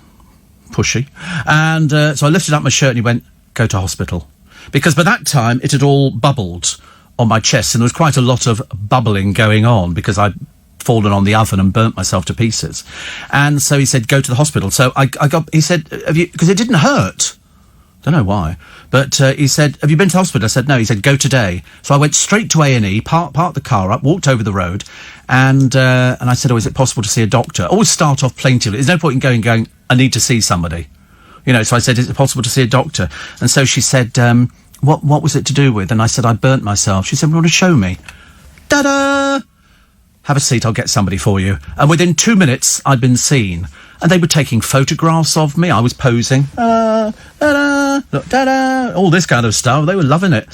pushy. And so I lifted up my shirt and he went, go to hospital. Because by that time, it had all bubbled on my chest and there was quite a lot of bubbling going on because I'd fallen on the oven and burnt myself to pieces. And so he said, go to the hospital. So he said, because it didn't hurt. Don't know why. But he said, have you been to the hospital? I said, no. He said, go today. So I went straight to A&E, parked the car up, walked over the road, and I said, oh, is it possible to see a doctor? Always start off plaintively. There's no point in going, I need to see somebody. So I said, is it possible to see a doctor? And so she said, what was it to do with? And I said, I burnt myself. She said, well, want to show me? Ta-da! Have a seat, I'll get somebody for you. And within 2 minutes, I'd been seen. And they were taking photographs of me. I was posing. Ta-da, look, ta-da, all this kind of stuff. They were loving it.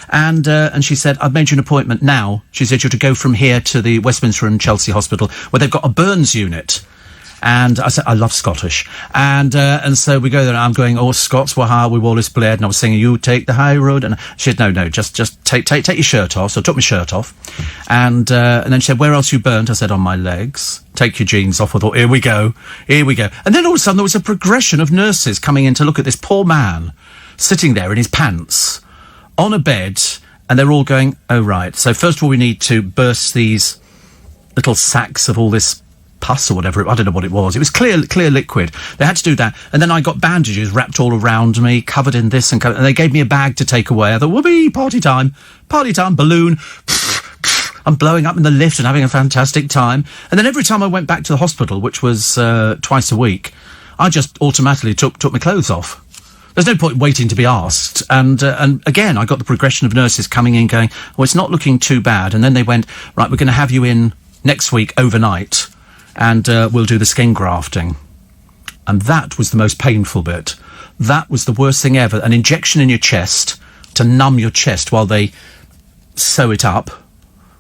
And she said, I've made you an appointment now. She said, you're to go from here to the Westminster and Chelsea Hospital, where they've got a burns unit. And I said, I love Scottish. And so we go there, and I'm going, oh, Scots were high, we Wallace bled, and I was singing, you take the high road. And she said, no, just take your shirt off. So I took my shirt off. And then she said, where else you burnt? I said, on my legs. Take your jeans off. I thought, here we go. And then all of a sudden there was a progression of nurses coming in to look at this poor man sitting there in his pants on a bed, and they're all going, oh, right. So first of all, we need to burst these little sacks of all this pus or whatever. I don't know what it was. It was clear liquid. They had to do that. And then I got bandages wrapped all around me, covered in this and they gave me a bag to take away. I thought, whoopee, party time, balloon. I'm blowing up in the lift and having a fantastic time. And then every time I went back to the hospital, which was twice a week, I just automatically took my clothes off. There's no point waiting to be asked. And again, I got the progression of nurses coming in going, oh, it's not looking too bad. And then they went, right, we're going to have you in next week overnight. And we'll do the skin grafting. And that was the most painful bit. That was the worst thing ever. An injection in your chest to numb your chest while they sew it up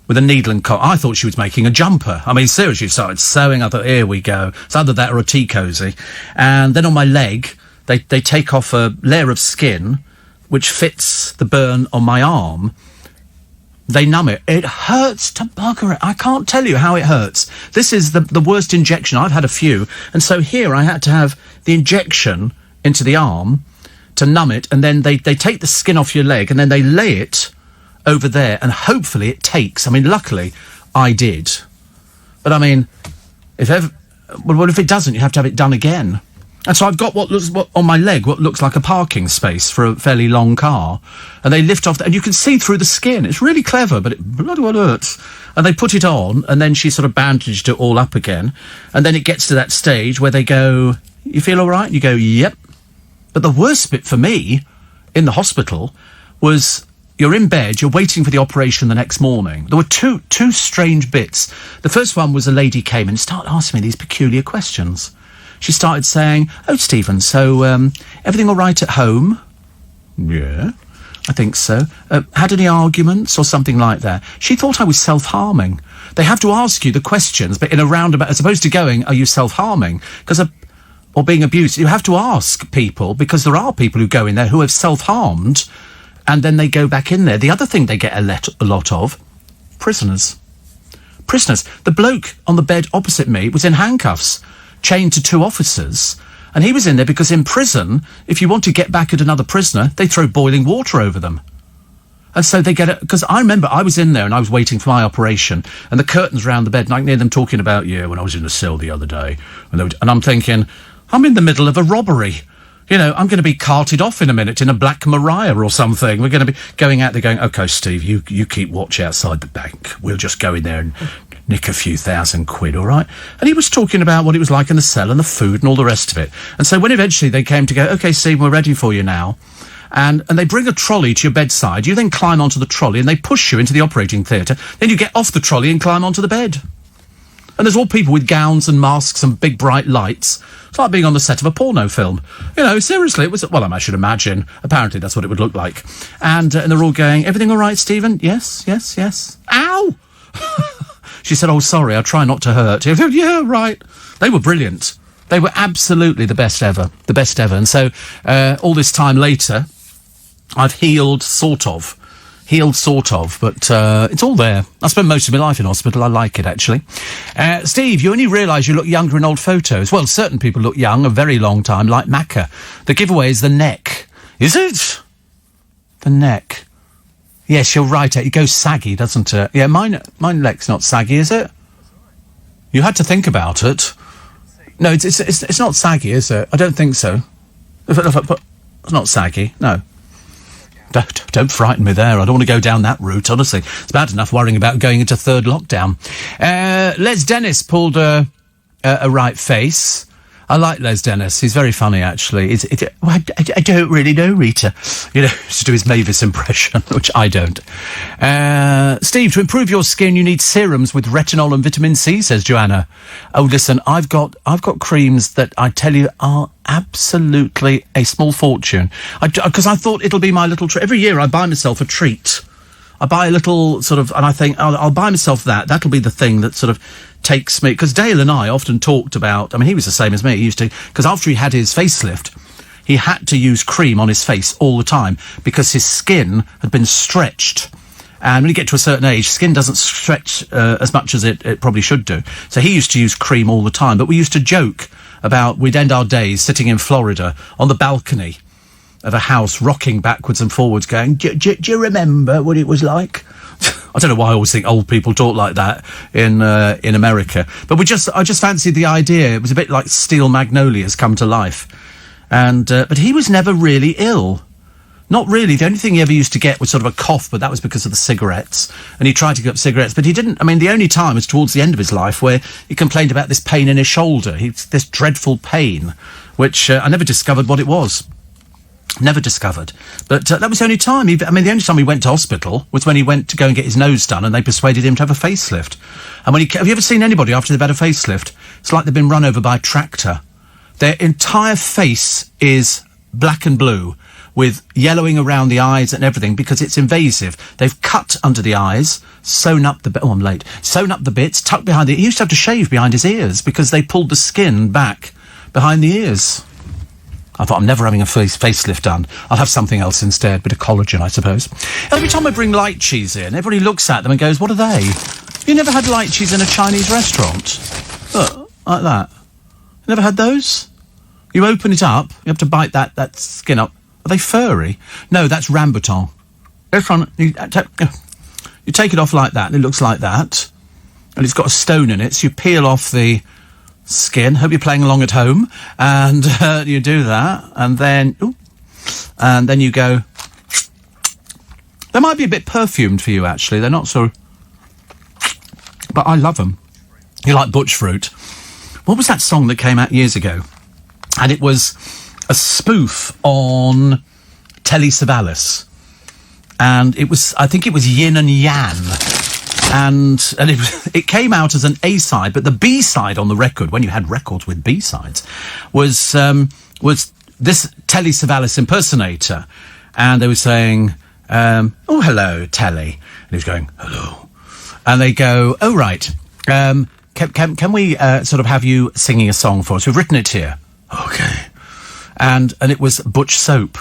with a needle and I thought she was making a jumper. I mean, seriously, started sewing. I thought, here we go. It's either that or a tea cosy. And then on my leg, they take off a layer of skin which fits the burn on my arm. They numb it. It hurts to bugger it. I can't tell you how it hurts. This is the worst injection. I've had a few. And so here I had to have the injection into the arm to numb it. And then they take the skin off your leg and then they lay it over there. And hopefully it takes. I mean, luckily I did. But I mean, if it doesn't, you have to have it done again. And so I've got what on my leg, what looks like a parking space for a fairly long car. And they lift off, and you can see through the skin. It's really clever, but it bloody well hurts. And they put it on, and then she sort of bandaged it all up again. And then it gets to that stage where they go, you feel all right? And you go, yep. But the worst bit for me in the hospital was you're in bed, you're waiting for the operation the next morning. There were two strange bits. The first one was a lady came and started asking me these peculiar questions. She started saying, oh, Stephen, so everything all right at home? Yeah. I think so. Had any arguments or something like that. She thought I was self-harming. They have to ask you the questions, but in a roundabout, as opposed to going, are you self-harming? Or being abused. You have to ask people, because there are people who go in there who have self-harmed, and then they go back in there. The other thing they get a lot of, prisoners. Prisoners. The bloke on the bed opposite me was in handcuffs, chained to 2 officers, and he was in there because in prison, if you want to get back at another prisoner, they throw boiling water over them. And so they get it, because I remember I was in there and I was waiting for my operation, and the curtains round the bed, and I can hear them talking about, when I was in the cell the other day, and I'm thinking, I'm in the middle of a robbery. I'm going to be carted off in a minute in a Black Maria or something. We're going to be going out there going, OK, Steve, you keep watch outside the bank. We'll just go in there and nick a few £1,000, all right? And he was talking about what it was like in the cell and the food and all the rest of it. And so when eventually they came to go, OK, Steve, we're ready for you now. And they bring a trolley to your bedside. You then climb onto the trolley and they push you into the operating theatre. Then you get off the trolley and climb onto the bed. And there's all people with gowns and masks and big bright lights. It's like being on the set of a porno film. Seriously, it was... Well, I should imagine. Apparently, that's what it would look like. And they're all going, everything all right, Stephen? Yes, yes, yes. Ow! She said, oh, sorry, I'll try not to hurt. Yeah, right. They were brilliant. They were absolutely the best ever. The best ever. And so, all this time later, I've healed, sort of, but it's all there. I spent most of my life in hospital. I like it, actually. Steve, you only realise you look younger in old photos. Well, certain people look young a very long time, like Macca. The giveaway is the neck. Is it? The neck. Yes, you're right. It goes saggy, doesn't it? Yeah, mine neck's not saggy, is it? You had to think about it. No, it's not saggy, is it? I don't think so. It's not saggy, no. Don't frighten me there. I don't want to go down that route, honestly. It's bad enough worrying about going into 3rd lockdown. Les Dennis pulled a right face. I like Les Dennis. He's very funny, actually. I don't really know, Rita. To do his Mavis impression, which I don't. Steve, to improve your skin, you need serums with retinol and vitamin C, says Joanna. Oh, listen, I've got creams that I tell you are absolutely a small fortune. Because I thought it'll be my little treat. Every year I buy myself a treat. I buy a little sort of, and I think I'll buy myself that. That'll be the thing that sort of takes me, because Dale and I often talked about, he was the same as me, he used to, because after he had his facelift, he had to use cream on his face all the time, because his skin had been stretched. And when you get to a certain age, skin doesn't stretch as much as it probably should do. So he used to use cream all the time, but we used to joke about, we'd end our days sitting in Florida on the balcony of a house, rocking backwards and forwards, going, do you remember what it was like? I don't know why I always think old people talk like that in America. But I just fancied the idea. It was a bit like Steel Magnolias come to life. And but he was never really ill. Not really. The only thing he ever used to get was sort of a cough, but that was because of the cigarettes. And he tried to give up cigarettes, but he didn't. The only time was towards the end of his life where he complained about this pain in his shoulder. This dreadful pain, which I never discovered what it was. Never discovered. But that was the only time. The only time he went to hospital was when he went to go and get his nose done, and they persuaded him to have a facelift. And have you ever seen anybody after they've had a facelift? It's like they've been run over by a tractor. Their entire face is black and blue, with yellowing around the eyes and everything, because it's invasive. They've cut under the eyes, sewn up the bits, tucked behind he used to have to shave behind his ears because they pulled the skin back behind the ears. I thought, I'm never having a facelift done. I'll have something else instead, bit of collagen, I suppose. Every time I bring light cheese in, everybody looks at them and goes, what are they? You never had light cheese in a Chinese restaurant? Look, like that. You never had those? You open it up, you have to bite that skin up. Are they furry? No, that's rambutan. This one, you take it off like that, and it looks like that. And it's got a stone in it, so you peel off the skin. Hope you're playing along at home. And you do that, and then you go. They might be a bit perfumed for you, actually. They're not so. But I love them. You like butch fruit. What was that song that came out years ago? And it was a spoof on Telly Savalas. And I think it was Yin and Yang. And it came out as an A-side, but the B-side on the record, when you had records with B-sides, was this Telly Savalas impersonator. And they were saying, Oh, hello, telly. And he's going, hello. And they go, oh, right. Can we sort of have you singing a song for us? We've written it here. Okay. And it was Butch Soap.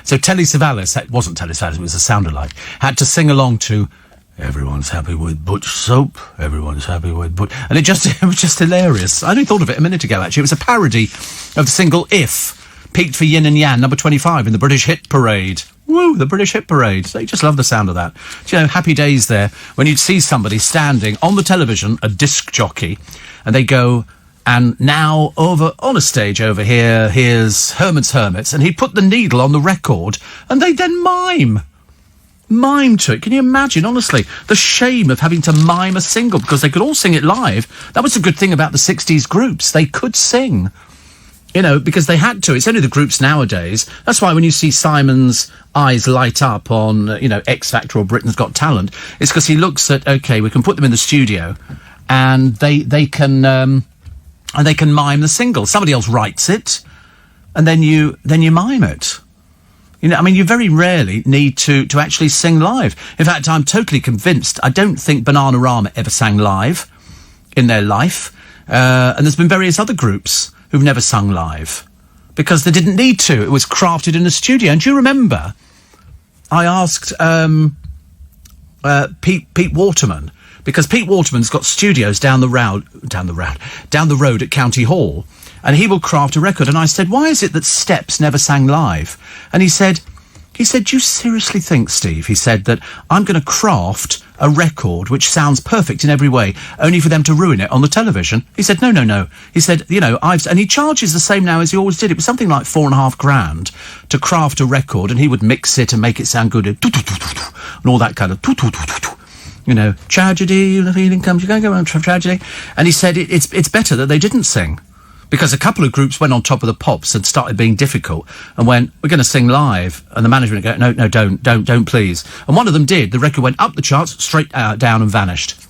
So Telly Savalas, it wasn't Telly Savalas, it was a sound-alike, had to sing along to Everyone's Happy with Butch Soap, everyone's happy with Butch... And it was just hilarious. I only thought of it a minute ago, actually. It was a parody of the single If, peaked for Yin and Yang, number 25 in the British Hit Parade. Woo, the British Hit Parade. They just love the sound of that. Do you know, happy days there, when you'd see somebody standing on the television, a disc jockey, and they go... And now, over on a stage over here, here's Herman's Hermits, and he'd put the needle on the record, and they'd then mime to it. Can you imagine, honestly, the shame of having to mime a single, because they could all sing it live. That was a good thing about the 60s groups. They could sing, you know, because they had to. It's only the groups nowadays. That's why when you see Simon's eyes light up on, you know, X Factor or Britain's Got Talent, it's because he looks at, OK, we can put them in the studio, and they can... and they can mime the single. Somebody else writes it, and then you mime it. You know, I mean, you very rarely need to actually sing live. In fact, I'm totally convinced. I don't think Bananarama ever sang live in their life, and there's been various other groups who've never sung live because they didn't need to. It was crafted in the studio. And do you remember? I asked Pete Waterman. Because Pete Waterman's got studios down the road at County Hall, and he will craft a record. And I said, why is it that Steps never sang live? And he said, do you seriously think, Steve, he said, that I'm going to craft a record which sounds perfect in every way, only for them to ruin it on the television? He said, no. He said, you know, and he charges the same now as he always did. It was something like $4,500 to craft a record, and he would mix it and make it sound good, and all that kind of... You know, tragedy, the feeling comes, you're going to go around tragedy. And he said it's better that they didn't sing. Because a couple of groups went on top of the pops and started being difficult and went, we're going to sing live. And the management go, no, don't, please. And one of them did. The record went up the charts, straight down and vanished.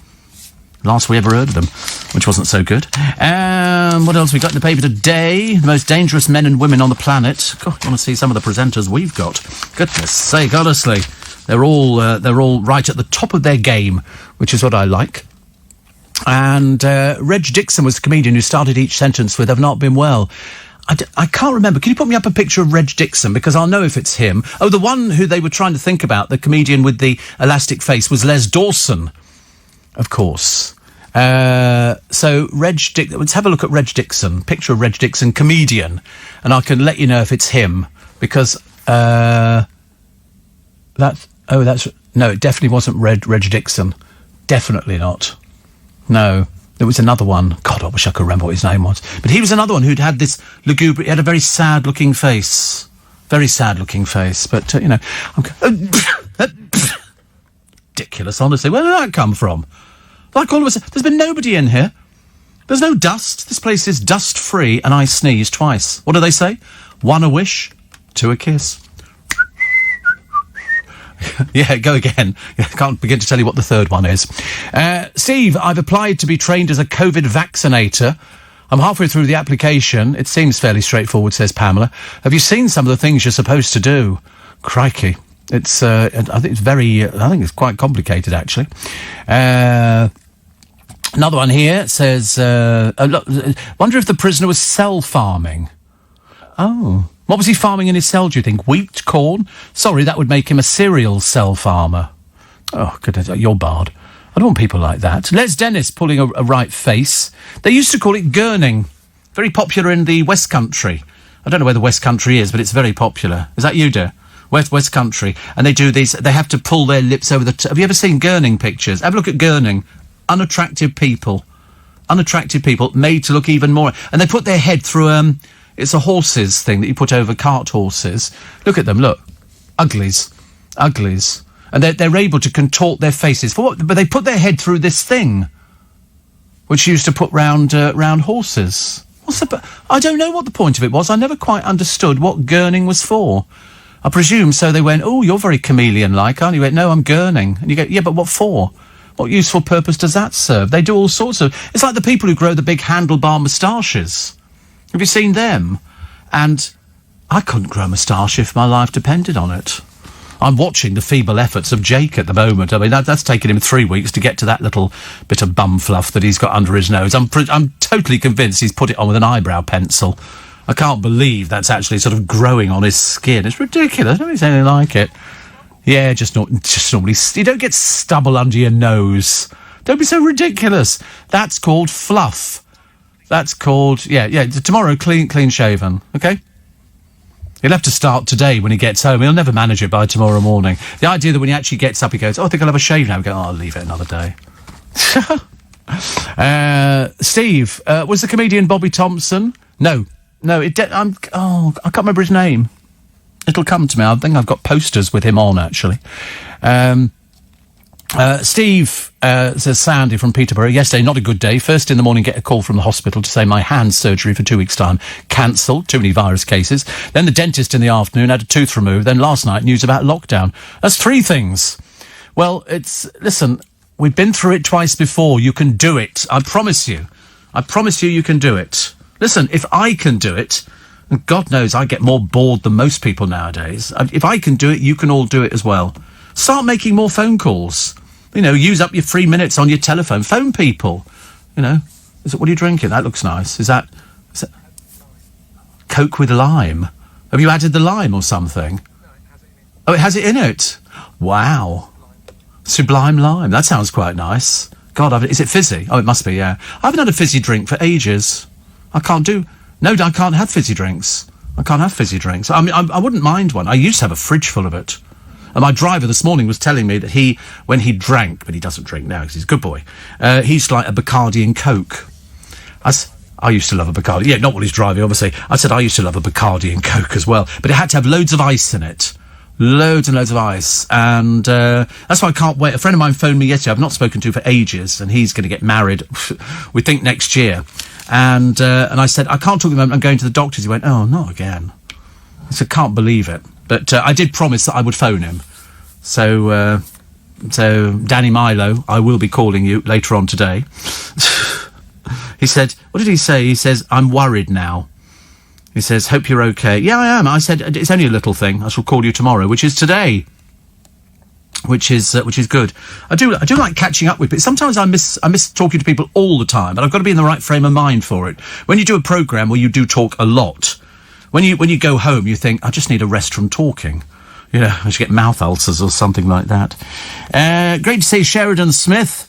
Last we ever heard of them, which wasn't so good. What else we got in the paper today? The most dangerous men and women on the planet. God, I want to see some of the presenters we've got. Goodness sake, honestly. They're all right at the top of their game, which is what I like. And Reg Dixon was the comedian who started each sentence with, I've not been well. I can't remember. Can you put me up a picture of Reg Dixon? Because I'll know if it's him. Oh, the one who they were trying to think about, the comedian with the elastic face, was Les Dawson, of course. So let's have a look at Reg Dixon. Picture of Reg Dixon, comedian. And I can let you know if it's him. Because... No, it definitely wasn't Reg Dixon. Definitely not. No, there was another one. God, I wish I could remember what his name was. But he was another one who'd had this lugubrious... He had a very sad-looking face. Very sad-looking face. But, you know... ridiculous, honestly. Where did that come from? Like all of us... There's been nobody in here. There's no dust. This place is dust-free, and I sneezed twice. What do they say? 1 a wish, 2 a kiss. Yeah, go again. I can't begin to tell you what the third one is. Steve, I've applied to be trained as a COVID vaccinator. I'm halfway through the application. It seems fairly straightforward, says Pamela. Have you seen some of the things you're supposed to do? Crikey. It's, I think it's quite complicated, actually. Another one here says, wonder if the prisoner was cell farming. Oh. What was he farming in his cell, do you think? Wheat, corn? Sorry, that would make him a cereal cell farmer. Oh, goodness, you're barred. I don't want people like that. Les Dennis pulling a right face. They used to call it gurning. Very popular in the West Country. I don't know where the West Country is, but it's very popular. Is that you, dear? West Country. And they do these, they have to pull their lips over the... Have you ever seen gurning pictures? Have a look at gurning. Unattractive people made to look even more... And they put their head through... It's a horses thing that you put over cart horses. Look at them, look. Uglies. And they're able to contort their faces. For what? But they put their head through this thing, which used to put round horses. I don't know what the point of it was. I never quite understood what gurning was for. I presume so they went, oh, you're very chameleon-like, aren't you? He went, no, I'm gurning. And you go, yeah, but what for? What useful purpose does that serve? They do all sorts of... It's like the people who grow the big handlebar moustaches. Have you seen them? And I couldn't grow a moustache if my life depended on it. I'm watching the feeble efforts of Jake at the moment. I mean, that's taken him 3 weeks to get to that little bit of bum fluff that he's got under his nose. I'm totally convinced he's put it on with an eyebrow pencil. I can't believe that's actually sort of growing on his skin. It's ridiculous. Nobody's anything like it. Yeah, just normally. You don't get stubble under your nose. Don't be so ridiculous. That's called fluff. That's called, yeah, tomorrow, clean shaven, okay? He'll have to start today when he gets home. He'll never manage it by tomorrow morning. The idea that when he actually gets up, he goes, I think I'll have a shave now. We go, I'll leave it another day. Steve, was the comedian Bobby Thompson? No, I can't remember his name. It'll come to me. I think I've got posters with him on, actually. Steve, says Sandy from Peterborough. Yesterday, not a good day. First in the morning, get a call from the hospital to say my hand surgery for 2 weeks' time cancelled. Too many virus cases. Then the dentist in the afternoon had a tooth removed. Then last night, news about lockdown. That's 3 things. Well, listen, we've been through it twice before. You can do it. I promise you you can do it. Listen, if I can do it, and God knows I get more bored than most people nowadays. If I can do it, you can all do it as well. Start making more phone calls. Use up your 3 minutes on your telephone. Phone people. What are you drinking? That looks nice. Is that Coke with lime? Have you added the lime or something? Oh, it has it in it? Wow. Sublime lime. That sounds quite nice. God, is it fizzy? Oh, it must be, yeah. I haven't had a fizzy drink for ages. I can't have fizzy drinks. I mean, I wouldn't mind one. I used to have a fridge full of it. And my driver this morning was telling me that when he drank, but he doesn't drink now because he's a good boy, he used to like a Bacardi and Coke. I used to love a Bacardi. Yeah, not while he's driving, obviously. I said I used to love a Bacardi and Coke as well. But it had to have loads of ice in it. Loads and loads of ice. And that's why I can't wait. A friend of mine phoned me yesterday, I've not spoken to for ages, and he's going to get married, we think, next year. And I said, I can't talk to him, I'm going to the doctors. He went, oh, not again. I said, can't believe it. But I did promise that I would phone him. So Danny Milo, I will be calling you later on today. He said, what did he say? He says, I'm worried now. He says, hope you're okay. Yeah, I am. I said, it's only a little thing. I shall call you tomorrow, which is today. Which is good. I do like catching up with people. Sometimes I miss talking to people all the time, but I've got to be in the right frame of mind for it. When you do a programme where you do talk a lot, when you go home, you think, I just need a rest from talking. I should get mouth ulcers or something like that. Great to see Sheridan Smith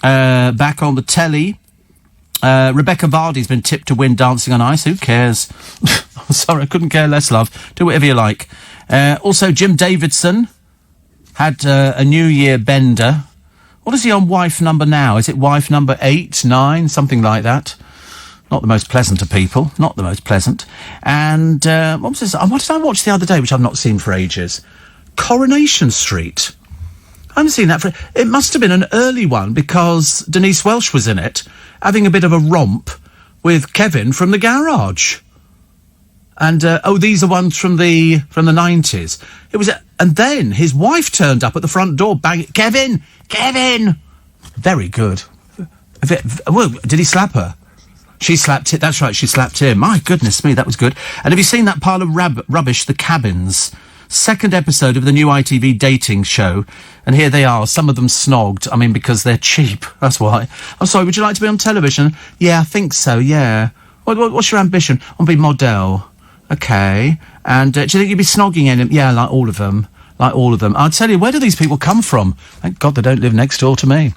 back on the telly. Rebecca Vardy's been tipped to win Dancing on Ice. Who cares? Sorry, I couldn't care less, love. Do whatever you like. Also, Jim Davidson had a New Year bender. What is he on wife number now? Is it wife number 8, 9, something like that? Not the most pleasant of people. Not the most pleasant. And what was this? What did I watch the other day, which I've not seen for ages? Coronation Street. I haven't seen that for... It must have been an early one, because Denise Welsh was in it, having a bit of a romp with Kevin from the garage. And, these are ones from the 90s. It was... and then his wife turned up at the front door, banging, Kevin! Very good. Well, did he slap her? She slapped it. That's right, she slapped him. My goodness me, that was good. And have you seen that pile of rubbish, The Cabins? Second episode of the new ITV dating show. And here they are, some of them snogged. I mean, because they're cheap. That's why. I'm sorry, would you like to be on television? Yeah, I think so, yeah. What's your ambition? I'll be model. Okay. And do you think you'd be snogging in him? Yeah, like all of them. I'll tell you, where do these people come from? Thank God they don't live next door to me.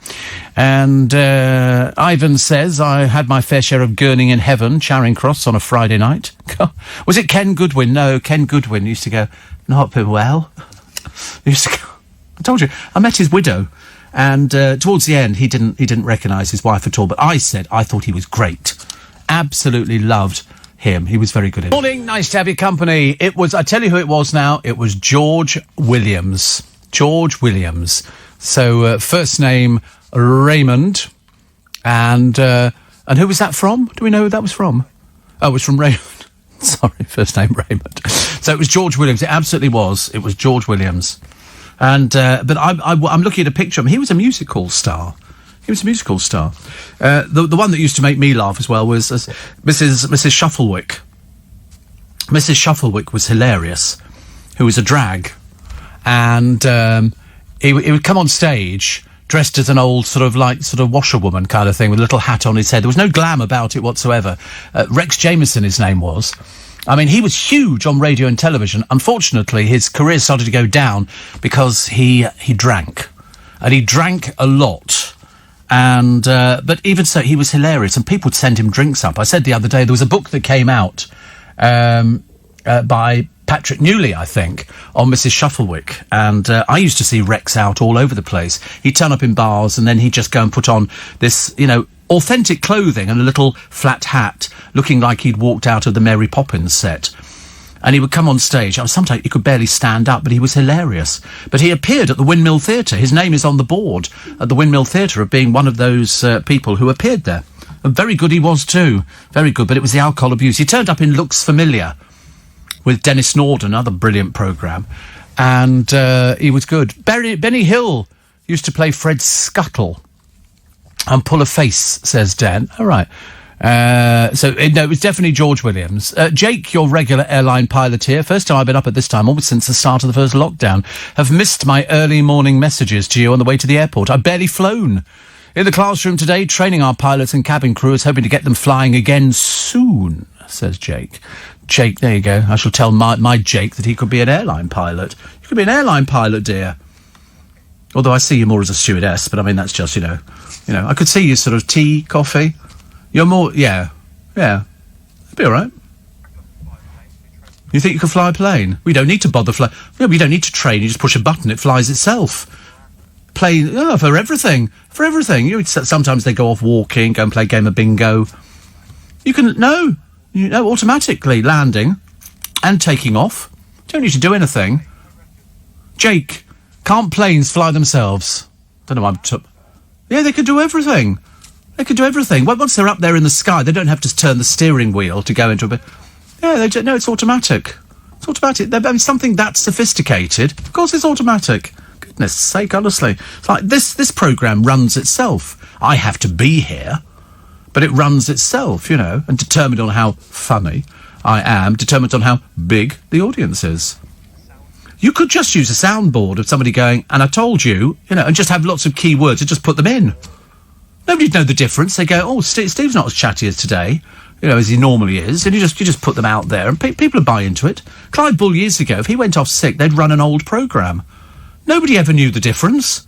And Ivan says, I had my fair share of gurning in heaven, Charing Cross on a Friday night. Was it Ken Goodwin? No, Ken Goodwin used to go, not been well. He used to go, I told you, I met his widow. And towards the end, he didn't recognise his wife at all. But I said, I thought he was great. Absolutely loved him. He was very good at it. Morning, nice to have your company. I tell you who it was now. It was George Williams. George Williams. So, first name, Raymond. And who was that from? Do we know who that was from? Oh, it was from Raymond. Sorry, first name Raymond. So it was George Williams. It absolutely was. It was George Williams. And, but I'm looking at a picture of him. He was a musical star. The one that used to make me laugh as well was Mrs. Shufflewick. Mrs. Shufflewick was hilarious, who was a drag. and he would come on stage dressed as an old sort of washerwoman kind of thing with a little hat on his head. There was no glam about it whatsoever. Rex Jameson, his name was. I mean, he was huge on radio and television. Unfortunately, his career started to go down because he drank. And he drank a lot. And but even so, he was hilarious, and people would send him drinks up. I said the other day, there was a book that came out by Patrick Newley, I think, on Mrs. Shuttlewick, and I used to see Rex out all over the place. He'd turn up in bars, and then he'd just go and put on this, authentic clothing and a little flat hat, looking like he'd walked out of the Mary Poppins set. And he would come on stage. Sometimes he could barely stand up, but he was hilarious. But he appeared at the Windmill Theatre. His name is on the board at the Windmill Theatre of being one of those people who appeared there. And very good he was too. Very good, but it was the alcohol abuse. He turned up in Looks Familiar with Dennis Norden, another brilliant programme. And he was good. Benny Hill used to play Fred Scuttle and pull a face, says Dan. All right. So it was definitely George Williams. Jake, your regular airline pilot here. First time I've been up at this time, almost since the start of the first lockdown. Have missed my early morning messages to you on the way to the airport. I've barely flown. In the classroom today, training our pilots and cabin crews, hoping to get them flying again soon, says Jake. Jake, there you go. I shall tell my Jake that he could be an airline pilot. You could be an airline pilot, dear. Although I see you more as a stewardess, but I mean, that's just, I could see you sort of tea, coffee. You're more, yeah. It'd be all right. You think you can fly a plane? We don't need to bother fly. No, we don't need to train. You just push a button, it flies itself. Plane, for everything. For everything. Sometimes they go off walking, go and play a game of bingo. You can, automatically landing and taking off. Don't need to do anything. Jake, can't planes fly themselves? Don't know why yeah, they could do everything. They could do everything. Once they're up there in the sky, they don't have to turn the steering wheel to go into a bit. Yeah, it's automatic. It's automatic. Something that sophisticated. Of course, it's automatic. Goodness sake, honestly, it's like this program runs itself. I have to be here, but it runs itself, and determined on how funny I am, determined on how big the audience is. You could just use a soundboard of somebody going, and I told you, and just have lots of key words and just put them in. Nobody'd know the difference. They go, oh, Steve's not as chatty as today, as he normally is, and you just put them out there, and people would buy into it. Clive Bull years ago, if he went off sick, they'd run an old programme. Nobody ever knew the difference.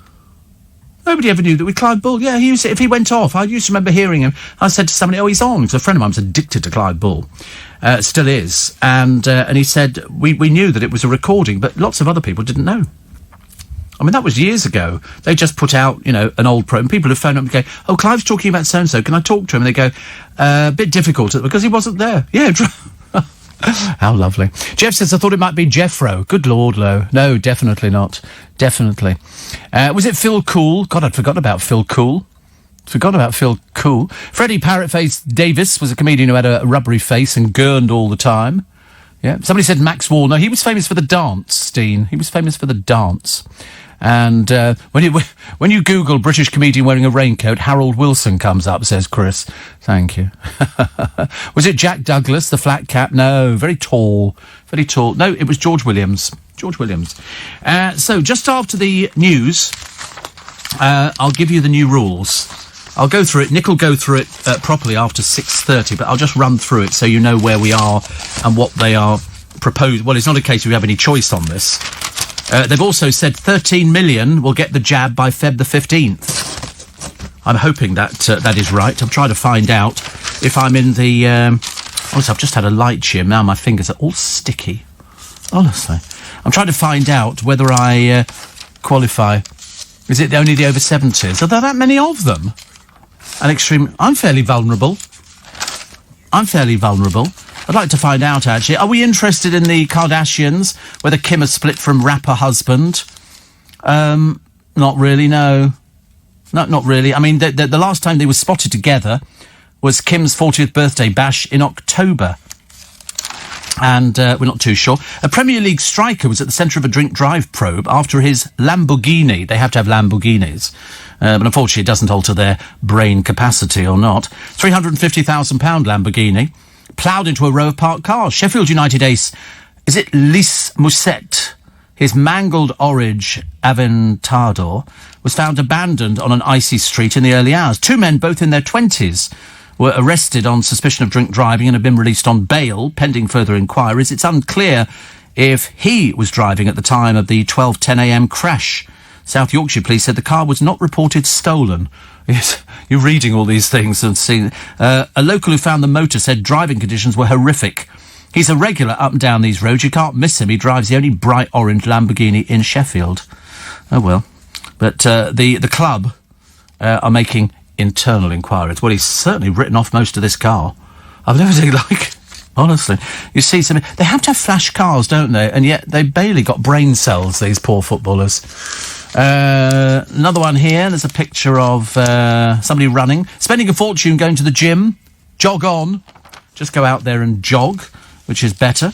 Nobody ever knew that with Clive Bull. Yeah, if he went off, I used to remember hearing him. I said to somebody, oh, he's on, because a friend of mine was addicted to Clive Bull. Still is. And he said, we knew that it was a recording, but lots of other people didn't know. I mean, that was years ago. They just put out, an old program. People who phone up and go, oh, Clive's talking about so-and-so, can I talk to him? And they go, a bit difficult, because he wasn't there. Yeah, how lovely. Jeff says, I thought it might be Jeffro. Good Lord, Lo. No, definitely not. Definitely. Was it Phil Cool? God, I'd forgotten about Phil Cool. Freddie Parrotface Davis was a comedian who had a rubbery face and gurned all the time. Yeah. Somebody said Max Wall. No, he was famous for the dance, Steen. He was famous for the dance. And when you Google British comedian wearing a raincoat, Harold Wilson comes up, says Chris. Thank you. Was it Jack Douglas, the flat cap? No, very tall. Very tall. No, it was George Williams. So just after the news, I'll give you the new rules. I'll go through it. Nick will go through it properly after 6:30, but I'll just run through it so you know where we are and what they are proposed. Well, it's not a case we have any choice on this. They've also said 13 million will get the jab by Feb the 15th. I'm hoping that that is right. I'm trying to find out if I'm in the... honestly, I've just had a light cheer. Now my fingers are all sticky. Honestly. I'm trying to find out whether I qualify. Is it only the over 70s? Are there that many of them? I'm fairly vulnerable. I'd like to find out, actually. Are we interested in the Kardashians, whether Kim has split from rapper husband? Not really, no. Not really. I mean, the last time they were spotted together was Kim's 40th birthday bash in October. And we're not too sure. A Premier League striker was at the centre of a drink drive probe after his Lamborghini. They have to have Lamborghinis. But unfortunately, it doesn't alter their brain capacity or not. £350,000 Lamborghini ploughed into a row of parked cars. Sheffield United ace, is it Lys Mousset? His mangled orange Aventador was found abandoned on an icy street in the early hours. 2 men, both in their 20s, were arrested on suspicion of drink driving and have been released on bail, pending further inquiries. It's unclear if he was driving at the time of the 12:10am crash. South Yorkshire Police said the car was not reported stolen. Yes, you're reading all these things and seeing. A local who found the motor said driving conditions were horrific. He's a regular up and down these roads. You can't miss him. He drives the only bright orange Lamborghini in Sheffield. Oh, well. But the club are making internal inquiries. Well, he's certainly written off most of this car. I've never seen like... Honestly. You see something... They have to have flash cars, don't they? And yet they barely got brain cells, these poor footballers. Another one here. There's a picture of somebody running. Spending a fortune going to the gym. Jog on. Just go out there and jog, which is better.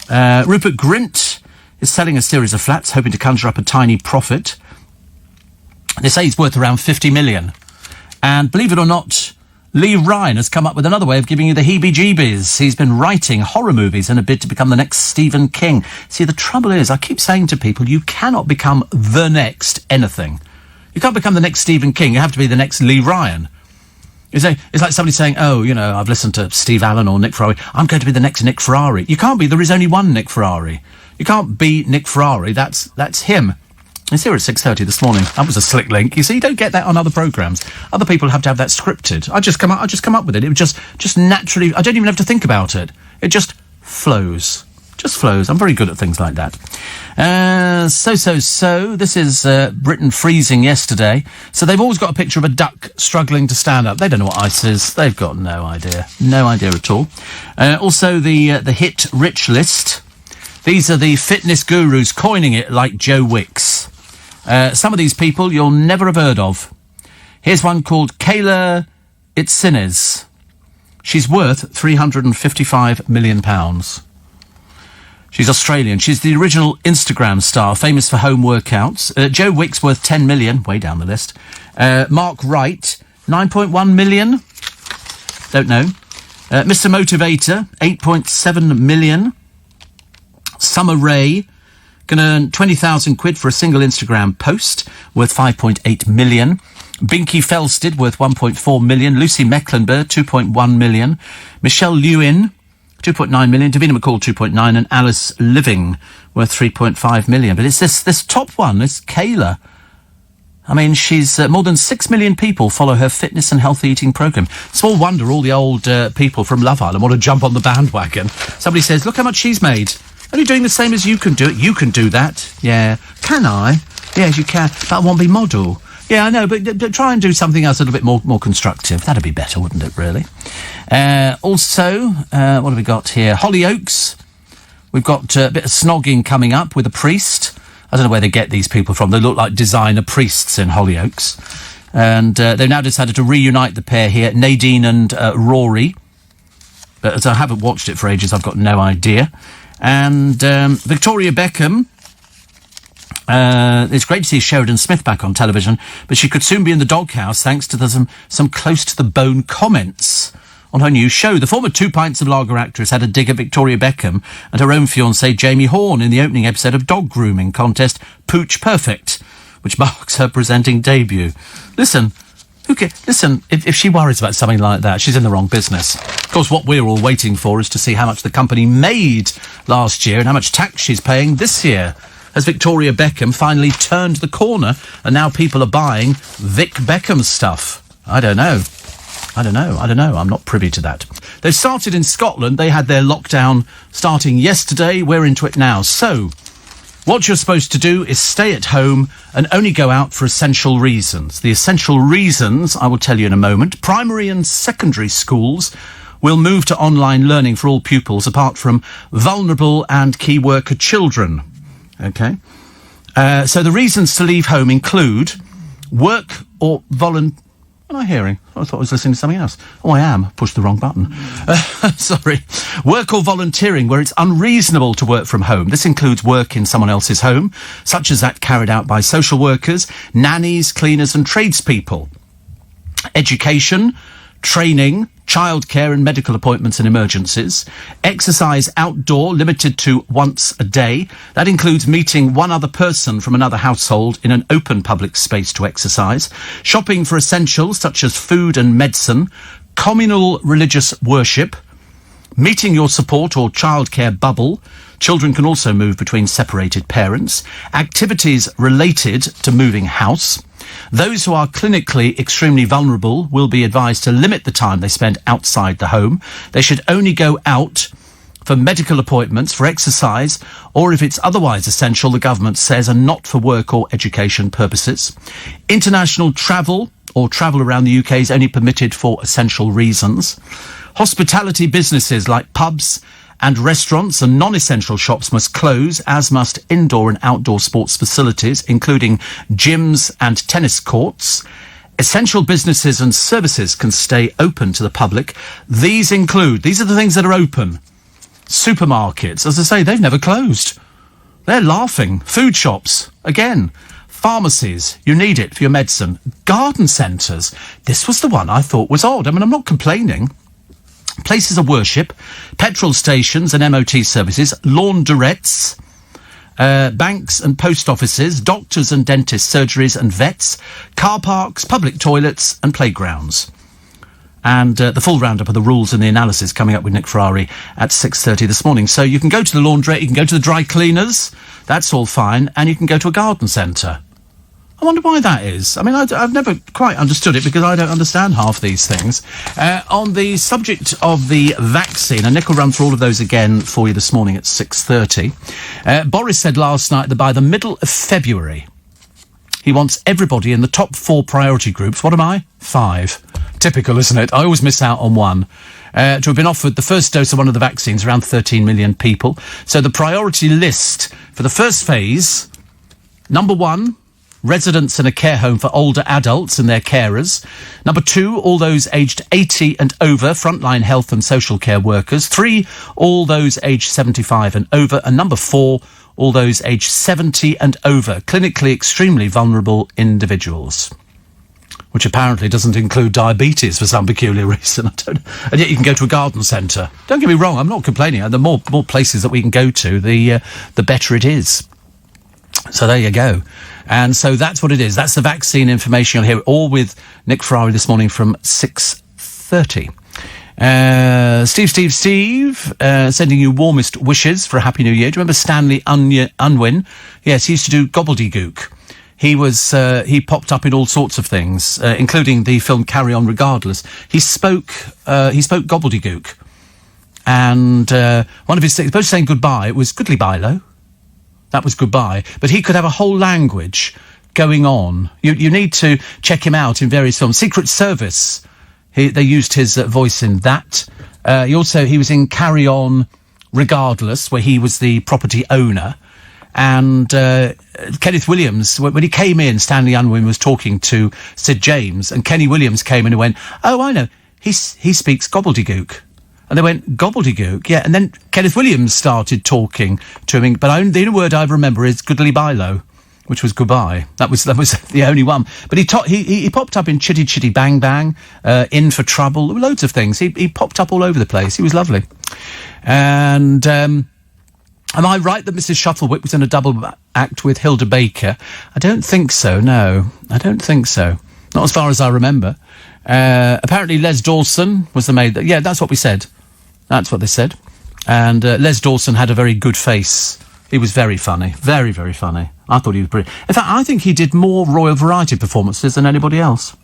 Rupert Grint is selling a series of flats, hoping to conjure up a tiny profit. They say he's worth around 50 million. And believe it or not, Lee Ryan has come up with another way of giving you the heebie-jeebies. He's been writing horror movies in a bid to become the next Stephen King. See, the trouble is, I keep saying to people, you cannot become the next anything. You can't become the next Stephen King. You have to be the next Lee Ryan. It's like somebody saying, oh, you know, I've listened to Steve Allen or Nick Ferrari. I'm going to be the next Nick Ferrari. You can't be. There is only one Nick Ferrari. You can't be Nick Ferrari. That's him. He's here at 6:30 this morning. That was a slick link. You see, you don't get that on other programmes. Other people have to have that scripted. I just come up with it. It was just naturally. I don't even have to think about it. It just flows. Just flows. I'm very good at things like that. So. This is Britain freezing yesterday. So they've always got a picture of a duck struggling to stand up. They don't know what ice is. They've got no idea. No idea at all. Also, the hit rich list. These are the fitness gurus coining it like Joe Wicks. Some of these people you'll never have heard of. Here's one called Kayla Itsines. She's worth £355 million. She's Australian. She's the original Instagram star, famous for home workouts. Joe Wicks worth 10 million, way down the list. Mark Wright, 9.1 million. Don't know. Mr. Motivator, 8.7 million. Summer Rae can earn 20,000 quid for a single Instagram post, worth 5.8 million. Binky Felsted, worth 1.4 million. Lucy Mecklenburg, 2.1 million. Michelle Lewin, 2.9 million. Davina McCall, 2.9. And Alice Living, worth 3.5 million. But it's this top one, this Kayla. I mean, she's more than 6 million people follow her fitness and healthy eating programme. Small wonder all the old people from Love Island want to jump on the bandwagon. Somebody says, look how much she's made. Only doing the same as you can do it. You can do that. Yeah. Can I? Yes, you can. But I won't be model. Yeah, I know, but try and do something else a little bit more constructive. That'd be better, wouldn't it, really? Also, what have we got here? Hollyoaks. We've got a bit of snogging coming up with a priest. I don't know where they get these people from. They look like designer priests in Hollyoaks. And they've now decided to reunite the pair here, Nadine and Rory. But as I haven't watched it for ages, I've got no idea. And Victoria Beckham, it's great to see Sheridan Smith back on television, but she could soon be in the doghouse thanks to some close-to-the-bone comments on her new show. The former 2 pints of lager actress had a dig at Victoria Beckham and her own fiancé Jamie Horn in the opening episode of dog grooming contest Pooch Perfect, which marks her presenting debut. Listen, if she worries about something like that, she's in the wrong business. Of course, what we're all waiting for is to see how much the company made last year and how much tax she's paying this year. Has Victoria Beckham finally turned the corner and now people are buying Vic Beckham stuff? I don't know. I'm not privy to that. They've started in Scotland. They had their lockdown starting yesterday. We're into it now. So, what you're supposed to do is stay at home and only go out for essential reasons. The essential reasons, I will tell you in a moment. Primary and secondary schools will move to online learning for all pupils, apart from vulnerable and key worker children. OK? So the reasons to leave home include work or volunteer... What am I hearing? I thought I was listening to something else. Oh, I am. Pushed the wrong button. Sorry. Work or volunteering where it's unreasonable to work from home. This includes work in someone else's home, such as that carried out by social workers, nannies, cleaners and tradespeople. Education, training, childcare and medical appointments and emergencies. Exercise outdoor, limited to once a day. That includes meeting one other person from another household in an open public space to exercise. Shopping for essentials such as food and medicine. Communal religious worship. Meeting your support or childcare bubble. Children can also move between separated parents. Activities related to moving house. Those who are clinically extremely vulnerable will be advised to limit the time they spend outside the home. They should only go out for medical appointments, for exercise, or if it's otherwise essential, the government says, and not for work or education purposes. International travel or travel around the UK is only permitted for essential reasons. Hospitality businesses like pubs and restaurants and non-essential shops must close, as must indoor and outdoor sports facilities, including gyms and tennis courts. Essential businesses and services can stay open to the public. These are the things that are open. Supermarkets, as I say, they've never closed. They're laughing. Food shops, again. Pharmacies, you need it for your medicine. Garden centres, this was the one I thought was odd. I mean, I'm not complaining. Places of worship, petrol stations and MOT services, launderettes, banks and post offices, doctors and dentists, surgeries and vets, car parks, public toilets and playgrounds. And the full roundup of the rules and the analysis coming up with Nick Ferrari at 6:30 this morning. So you can go to the laundrette, you can go to the dry cleaners, that's all fine, and you can go to a garden centre. I wonder why that is. I mean, I've never quite understood it because I don't understand half these things. On the subject of the vaccine, and Nick will run through all of those again for you this morning at 6:30. Boris said last night that by the middle of February, he wants everybody in the top 4 priority groups. What am I? 5. Typical, isn't it? I always miss out on one. To have been offered the first dose of one of the vaccines, around 13 million people. So the priority list for the first phase, number 1, residents in a care home for older adults and their carers. Number 2, all those aged 80 and over, frontline health and social care workers. 3, all those aged 75 and over. And number 4, all those aged 70 and over, clinically extremely vulnerable individuals. Which apparently doesn't include diabetes for some peculiar reason. And yet you can go to a garden centre. Don't get me wrong, I'm not complaining. The more places that we can go to, the better it is. So there you go. And so that's what it is. That's the vaccine information. You'll hear it all with Nick Ferrari this morning from 6:30. Steve, sending you warmest wishes for a Happy New Year. Do you remember Stanley Unwin? Yes, he used to do gobbledygook. He popped up in all sorts of things, including the film Carry On Regardless. He spoke gobbledygook. And one of his things, supposed to saying goodbye, it was goodly bylo. That was goodbye. But he could have a whole language going on. You need to check him out in various films. Secret Service, they used his voice in that. He was in Carry On Regardless, where he was the property owner. And Kenneth Williams, when he came in, Stanley Unwin was talking to Sid James, and Kenny Williams came in and went, "Oh, I know, he speaks gobbledygook." And they went, "Gobbledygook?" Yeah, and then Kenneth Williams started talking to him, but the only word I remember is goodly bylo, which was goodbye. That was the only one. But he popped up in Chitty Chitty Bang Bang, In for Trouble, loads of things. He popped up all over the place. He was lovely. And am I right that Mrs. Shuttlewick was in a double act with Hilda Baker? I don't think so, no. I don't think so. Not as far as I remember. Apparently Les Dawson was the maid. Yeah, that's what we said. That's what they said. And Les Dawson had a very good face. He was very funny. Very, very funny. I thought he was brilliant. In fact, I think he did more Royal Variety performances than anybody else.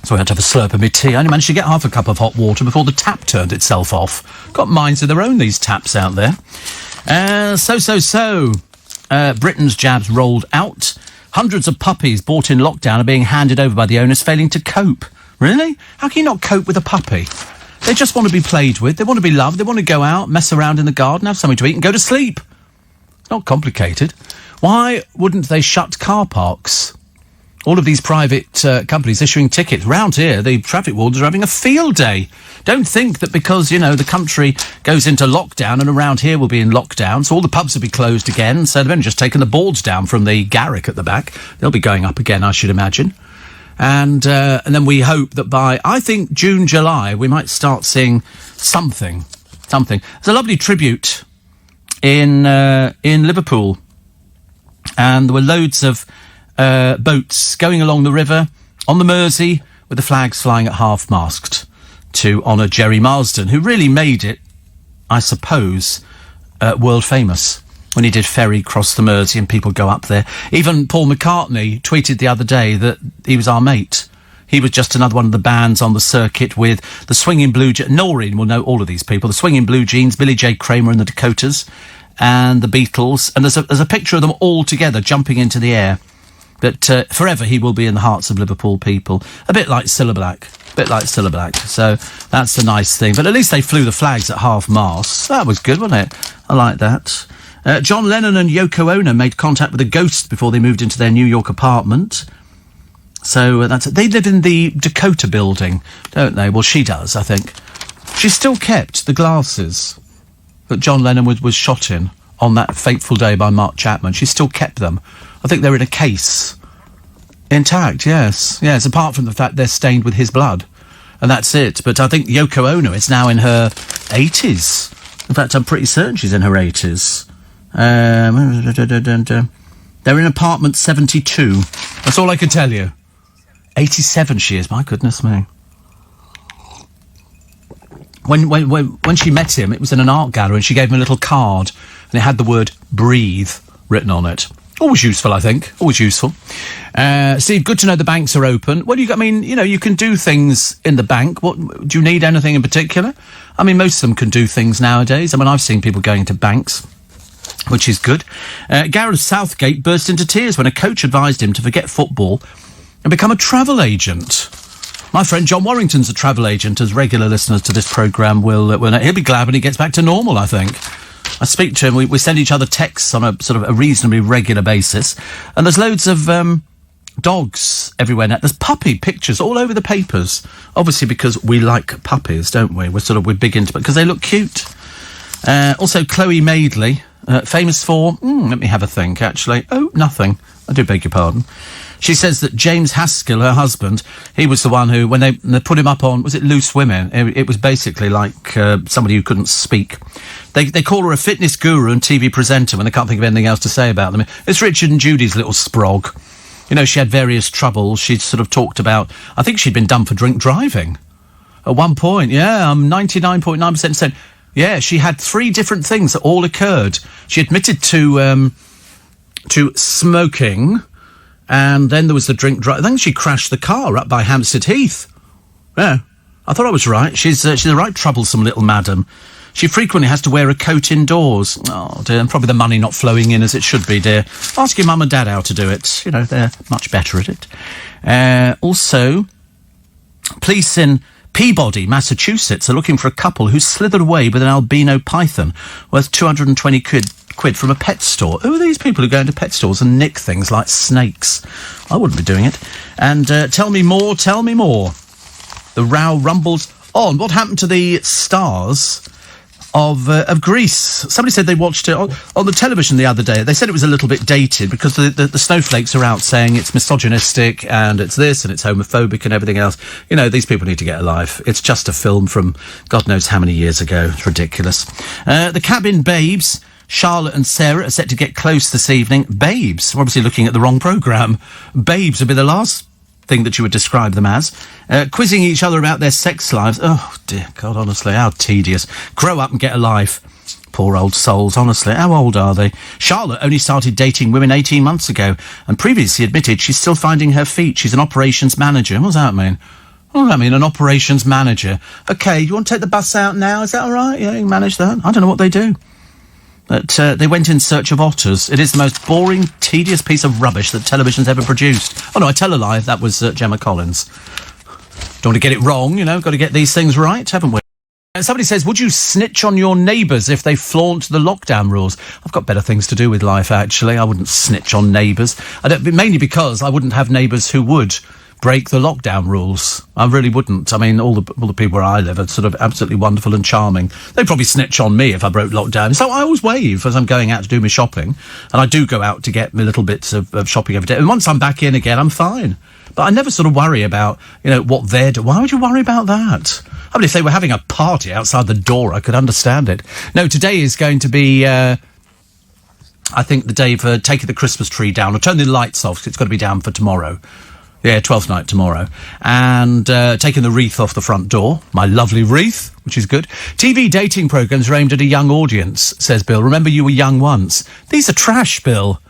So I had to have a slurp of my tea. I only managed to get half a cup of hot water before the tap turned itself off. Got minds of their own, these taps out there. Britain's jabs rolled out. Hundreds of puppies bought in lockdown are being handed over by the owners failing to cope. Really? How can you not cope with a puppy? They just want to be played with. They want to be loved. They want to go out, mess around in the garden, have something to eat and go to sleep. It's not complicated. Why wouldn't they shut car parks? All of these private companies issuing tickets. Round here, the traffic wardens are having a field day. Don't think that because, the country goes into lockdown and around here will be in lockdown, so all the pubs will be closed again, so they've only just taken the boards down from the Garrick at the back. They'll be going up again, I should imagine. And then we hope that by, I think, June, July, we might start seeing something. There's a lovely tribute in Liverpool. And there were loads of boats going along the river on the Mersey with the flags flying at half-mast to honour Jerry Marsden, who really made it, I suppose, world famous when he did Ferry cross the Mersey and people go up there. Even Paul McCartney tweeted the other day that he was our mate. He was just another one of the bands on the circuit with the Swinging Blue Jeans. Noreen will know all of these people. The Swinging Blue Jeans, Billy J. Kramer and the Dakotas, and the Beatles. And there's a picture of them all together jumping into the air. But forever he will be in the hearts of Liverpool people. A bit like Cilla Black. So that's the nice thing. But at least they flew the flags at half-mast. That was good, wasn't it? I like that. John Lennon and Yoko Ono made contact with a ghost before they moved into their New York apartment. So that's it. They live in the Dakota building, don't they? Well, she does, I think. She still kept the glasses that John Lennon was shot in on that fateful day by Mark Chapman. She still kept them. I think they're in a case. Intact, yes. Yes, apart from the fact they're stained with his blood. And that's it. But I think Yoko Ono is now in her 80s. In fact, I'm pretty certain she's in her 80s. They're in apartment 72. That's all I can tell you. 87 she is, my goodness me. When she met him, it was in an art gallery, and she gave him a little card, and it had the word breathe written on it. Always useful, I think. Always useful. Steve, good to know the banks are open. Well, you can do things in the bank. What do you need anything in particular? I mean, most of them can do things nowadays. I mean, I've seen people going to banks, which is good. Gareth Southgate burst into tears when a coach advised him to forget football and become a travel agent. My friend John Warrington's a travel agent, as regular listeners to this programme will know. He'll be glad when he gets back to normal, I think. I speak to him, we send each other texts on a sort of a reasonably regular basis, and there's loads of dogs everywhere now. There's puppy pictures all over the papers, obviously because we like puppies, don't we? We're big into it because they look cute. Also, Chloe Madeley, famous for, let me have a think, actually. Oh, nothing. I do beg your pardon. She says that James Haskell, her husband, he was the one who, when they put him up on, was it Loose Women? It was basically like somebody who couldn't speak. They call her a fitness guru and TV presenter when they can't think of anything else to say about them. It's Richard and Judy's little sprog. You know, she had various troubles. She'd sort of talked about, I think she'd been done for drink driving. At one point, yeah, 99.9% said, yeah, she had 3 different things that all occurred. She admitted to smoking, and then there was the drink drive. Then she crashed the car up by Hampstead Heath. Yeah, I thought I was right. She's a right troublesome little madam. She frequently has to wear a coat indoors. Oh, dear, and probably the money not flowing in as it should be, dear. Ask your mum and dad how to do it. You know, they're much better at it. Also, police in Peabody, Massachusetts, are looking for a couple who slithered away with an albino python worth 220 quid from a pet store. Who are these people who go into pet stores and nick things like snakes? I wouldn't be doing it. And tell me more. The row rumbles on. What happened to the stars of Greece? Somebody said they watched it on the television the other day. They said it was a little bit dated because the snowflakes are out saying it's misogynistic and it's this and it's homophobic and everything else. You know, these people need to get a life. It's just a film from God knows how many years ago. It's ridiculous. The Cabin Babes, Charlotte and Sarah, are set to get close this evening. Babes, we're obviously looking at the wrong programme. Babes would be the last thing that you would describe them as. Quizzing each other about their sex lives. Oh, dear God, honestly, how tedious. Grow up and get a life. Poor old souls, honestly. How old are they? Charlotte only started dating women 18 months ago and previously admitted she's still finding her feet. She's an operations manager. What does that mean? What does that mean, an operations manager? OK, you want to take the bus out now? Is that all right? Yeah, you can manage that. I don't know what they do. But they went in search of otters. It is the most boring, tedious piece of rubbish that television's ever produced. Oh, no, I tell a lie. That was Gemma Collins. Don't want to get it wrong, you know. Got to get these things right, haven't we? Somebody says, would you snitch on your neighbours if they flaunt the lockdown rules? I've got better things to do with life, actually. I wouldn't snitch on neighbours. Mainly because I wouldn't have neighbours who would break the lockdown rules. I really wouldn't. I mean, all the people where I live are sort of absolutely wonderful and charming. They'd probably snitch on me if I broke lockdown. So I always wave as I'm going out to do my shopping. And I do go out to get my little bits of shopping every day. And once I'm back in again, I'm fine. But I never sort of worry about, what they're doing. Why would you worry about that? I mean, if they were having a party outside the door, I could understand it. No, today is going to be, I think, the day for taking the Christmas tree down, or turning the lights off, 'cause it's got to be down for tomorrow. Yeah, 12th night tomorrow. And taking the wreath off the front door. My lovely wreath, which is good. TV dating programmes are aimed at a young audience, says Bill. Remember, you were young once. These are trash, Bill.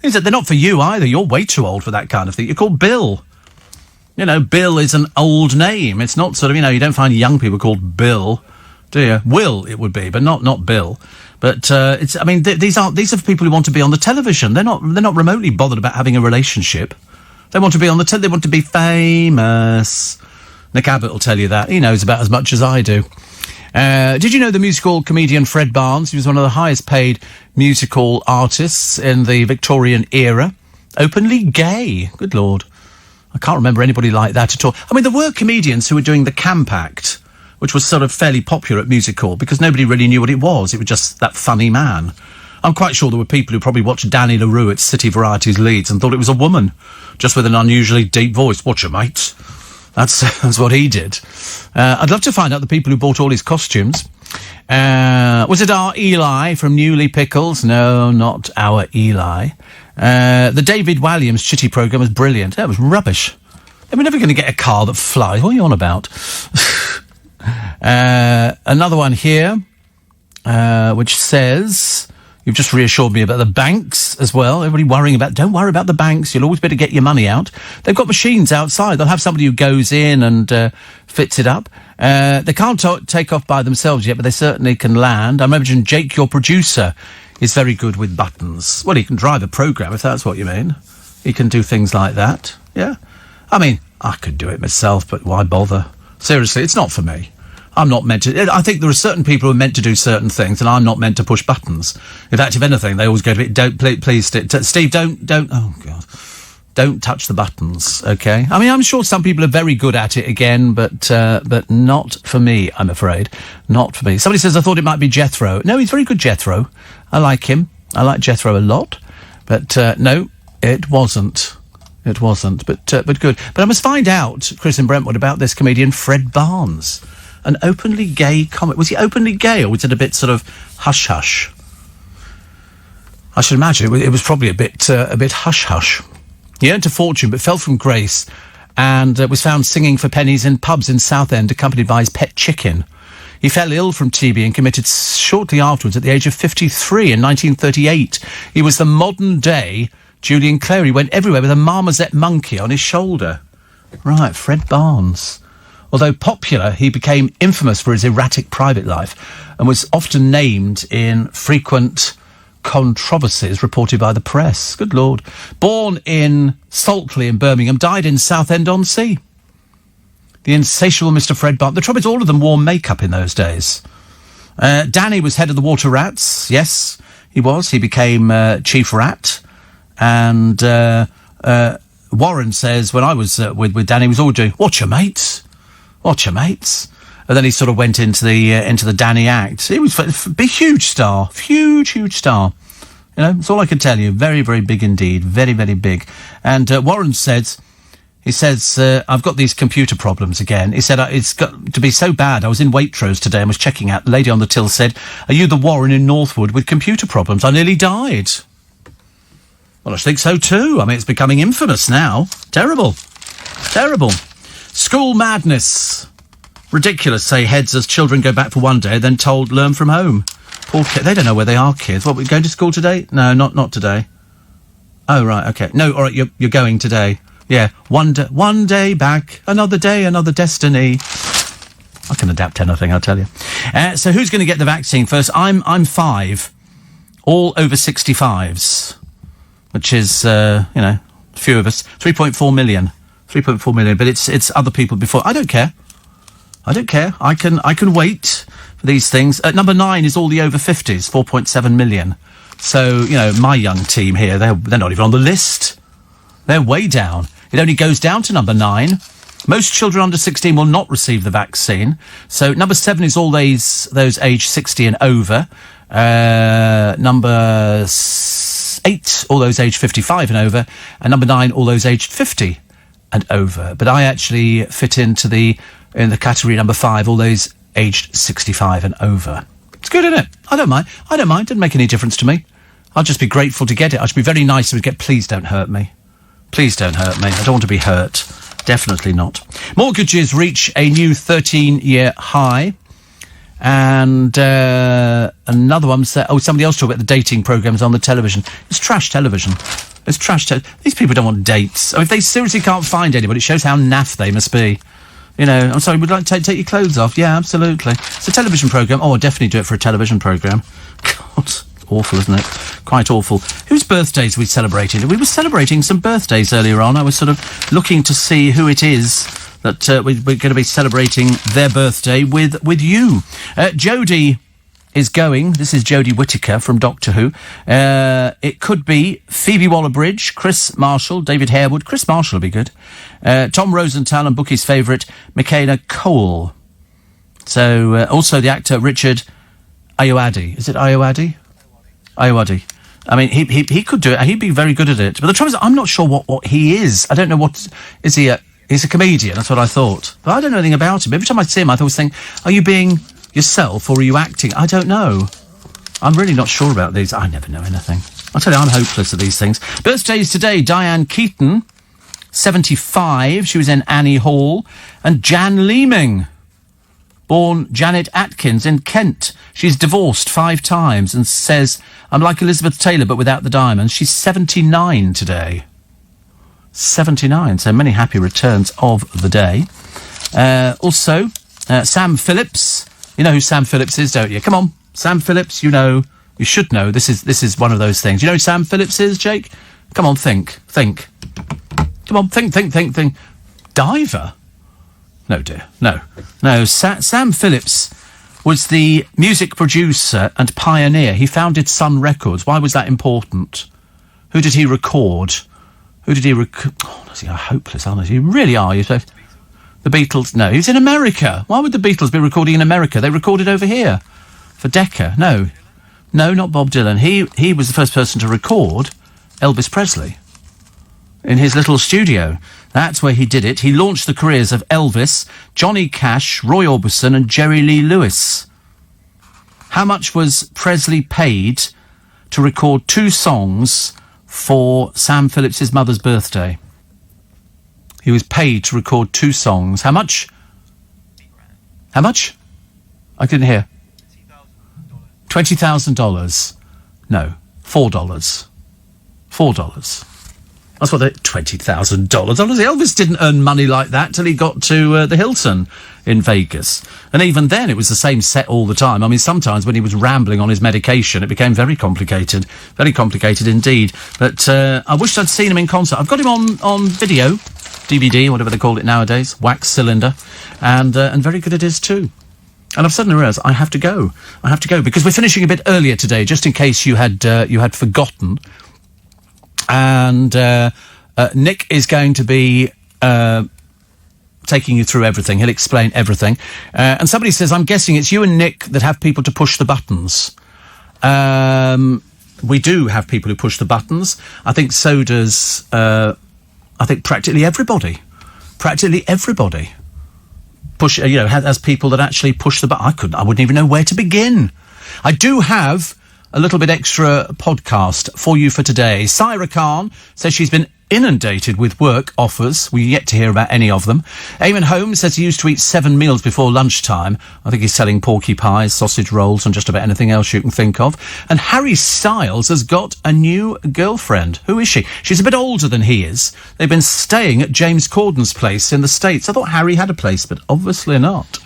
They're not for you either. You're way too old for that kind of thing. You're called Bill. Bill is an old name. It's not sort of, you don't find young people called Bill, do you? Will, it would be, but not Bill. But these are people who want to be on the television. They're not remotely bothered about having a relationship. They want to be on the they want to be famous. Nick Abbott will tell you that. He knows about as much as I do. Did you know the musical comedian Fred Barnes? He was one of the highest paid musical artists in the Victorian era. Openly gay. Good Lord. I can't remember anybody like that at all. I mean, there were comedians who were doing the Camp Act, which was sort of fairly popular at music hall because nobody really knew what it was. It was just that funny man. I'm quite sure there were people who probably watched Danny LaRue at City Varieties Leeds and thought it was a woman, just with an unusually deep voice. Watch your mate. That's what he did. I'd love to find out the people who bought all his costumes. Was it our Eli from Newley Pickles? No, not our Eli. The David Walliams chitty programme was brilliant. That was rubbish. We're never going to get a car that flies. What are you on about? Another one here, which says... You've just reassured me about the banks as well. Everybody worrying about... Don't worry about the banks. You'll always be able to get your money out. They've got machines outside. They'll have somebody who goes in and fits it up. They can't take off by themselves yet, but they certainly can land. I imagine Jake, your producer, is very good with buttons. Well, he can drive a programme, if that's what you mean. He can do things like that. Yeah. I mean, I could do it myself, but why bother? Seriously, it's not for me. I'm not meant to... I think there are certain people who are meant to do certain things, and I'm not meant to push buttons. In fact, if anything, they always go to it, please, Steve, don't, oh, God. Don't touch the buttons, OK? I mean, I'm sure some people are very good at it again, but not for me, I'm afraid. Not for me. Somebody says, I thought it might be Jethro. No, he's very good, Jethro. I like him. I like Jethro a lot. But, no, it wasn't. It wasn't, but good. But I must find out, Chris in Brentwood, about this comedian Fred Barnes. An openly gay comic. Was he openly gay, or was it a bit sort of hush-hush? I should imagine it was probably a bit hush-hush. He earned a fortune, but fell from grace, and was found singing for pennies in pubs in Southend, accompanied by his pet chicken. He fell ill from TB and committed shortly afterwards at the age of 53 in 1938. He was the modern-day Julian Clare. He went everywhere with a marmoset monkey on his shoulder. Right, Fred Barnes. Although popular, he became infamous for his erratic private life and was often named in frequent controversies reported by the press. Good Lord. Born in Saltley in Birmingham, died in Southend-on-Sea. The insatiable Mr. Fred Barnes. The trouble is, all of them wore makeup in those days. Danny was head of the Water Rats. Yes, he was. He became chief rat. And Warren says, when I was with Danny, he was all doing, watch your mates. Watch your mates. And then he sort of went into the Danny Act. He was a huge star. Huge star. That's all I can tell you. Very, very big indeed. Very, very big. And Warren says, I've got these computer problems again. He said, it's got to be so bad. I was in Waitrose today and was checking out. The lady on the till said, are you the Warren in Northwood with computer problems? I nearly died. Well, I think so too. I mean, it's becoming infamous now. Terrible. School madness. Ridiculous, say heads as children go back for one day, then told learn from home. Poor kids. They don't know where they are, kids. What, we're going to school today? No, not today. Oh, right, OK. No, all right, you're going today. Yeah, one day back, another day, another destiny. I can adapt anything, I'll tell you. So who's going to get the vaccine first? I'm 5. All over 65s. Which is, a few of us. 3.4 million. 3.4 million, but it's other people before. I don't care. I can wait for these things. At number 9 is all the over 50s, 4.7 million. So, my young team here, they're not even on the list. They're way down. It only goes down to number 9. Most children under 16 will not receive the vaccine. So number 7 is all those aged 60 and over. Number 8, all those aged 55 and over. And number 9, all those aged 50 and over. But I actually fit in the category number 5, all those aged 65 and over. It's good, isn't it? I don't mind. Didn't make any difference to me. I'll just be grateful to get it. I should be very nice to get, please don't hurt me. Please don't hurt me. I don't want to be hurt. Definitely not. Mortgages reach a new 13-year high. And another one said, somebody else talked about the dating programmes on the television. It's trash television. It's trash. These people don't want dates. If they seriously can't find anybody, it shows how naff they must be. You know, I'm sorry, would you like to take your clothes off? Yeah, absolutely. It's a television programme. Oh, I'd definitely do it for a television programme. God, awful, isn't it? Quite awful. Whose birthdays are we celebrating? We were celebrating some birthdays earlier on. I was sort of looking to see who it is that we're going to be celebrating their birthday with you. Jodie is going. This is Jodie Whittaker from Doctor Who. It could be Phoebe Waller-Bridge, Chris Marshall, David Harewood. Chris Marshall will be good. Tom Rosenthal and Bookie's favourite, Michaela Cole. So, also the actor Richard Ayoade. Is it Ayoade? Ayoade. I mean, he could do it. He'd be very good at it. But the trouble is, I'm not sure what he is. I don't know what... Is he he's a comedian, that's what I thought. But I don't know anything about him. Every time I see him, I always think, are you being yourself or are you acting? I don't know. I'm really not sure about these. I never know anything. I'll tell you, I'm hopeless at these things. Birthdays today, Diane Keaton, 75. She was in Annie Hall. And Jan Leeming, born Janet Atkins in Kent. She's divorced 5 times and says, I'm like Elizabeth Taylor but without the diamonds. She's 79 today. 79, so many happy returns of the day. Also, Sam Phillips. You know who Sam Phillips is, don't you? Come on, Sam Phillips, you know. You should know. This is one of those things. You know who Sam Phillips is, Jake? Come on, think. Come on, think. Diver? No, dear. No. Sam Phillips was the music producer and pioneer. He founded Sun Records. Why was that important? Who did he record? Honestly, you're hopeless, aren't you? You really are. The Beatles? No, he was in America. Why would the Beatles be recording in America? They recorded over here. For Decca. No, not Bob Dylan. He was the first person to record Elvis Presley in his little studio. That's where he did it. He launched the careers of Elvis, Johnny Cash, Roy Orbison and Jerry Lee Lewis. How much was Presley paid to record 2 songs for Sam Phillips' mother's birthday? He was paid to record 2 songs. How much? How much? I couldn't hear. $20,000. No, $4. $4. That's what $20,000. Honestly, Elvis didn't earn money like that till he got to the Hilton in Vegas. And even then, it was the same set all the time. I mean, sometimes when he was rambling on his medication, it became very complicated. Very complicated indeed. But I wish I'd seen him in concert. I've got him on video, DVD, whatever they call it nowadays, wax cylinder, and very good it is too. And I've suddenly realised I have to go. Because we're finishing a bit earlier today, just in case you had forgotten. And Nick is going to be taking you through everything. He'll explain everything. And somebody says, I'm guessing it's you and Nick that have people to push the buttons. We do have people who push the buttons. I think so does, practically everybody. Has people that actually push the button. I wouldn't even know where to begin. I do have a little bit extra podcast for you for today. Syra Khan says she's been inundated with work offers. We're yet to hear about any of them. Eamon Holmes says he used to eat 7 meals before lunchtime. I think he's selling porky pies, sausage rolls and just about anything else you can think of. And Harry Styles has got a new girlfriend. Who is she? She's a bit older than he is. They've been staying at James Corden's place in the States. I thought Harry had a place, but obviously not.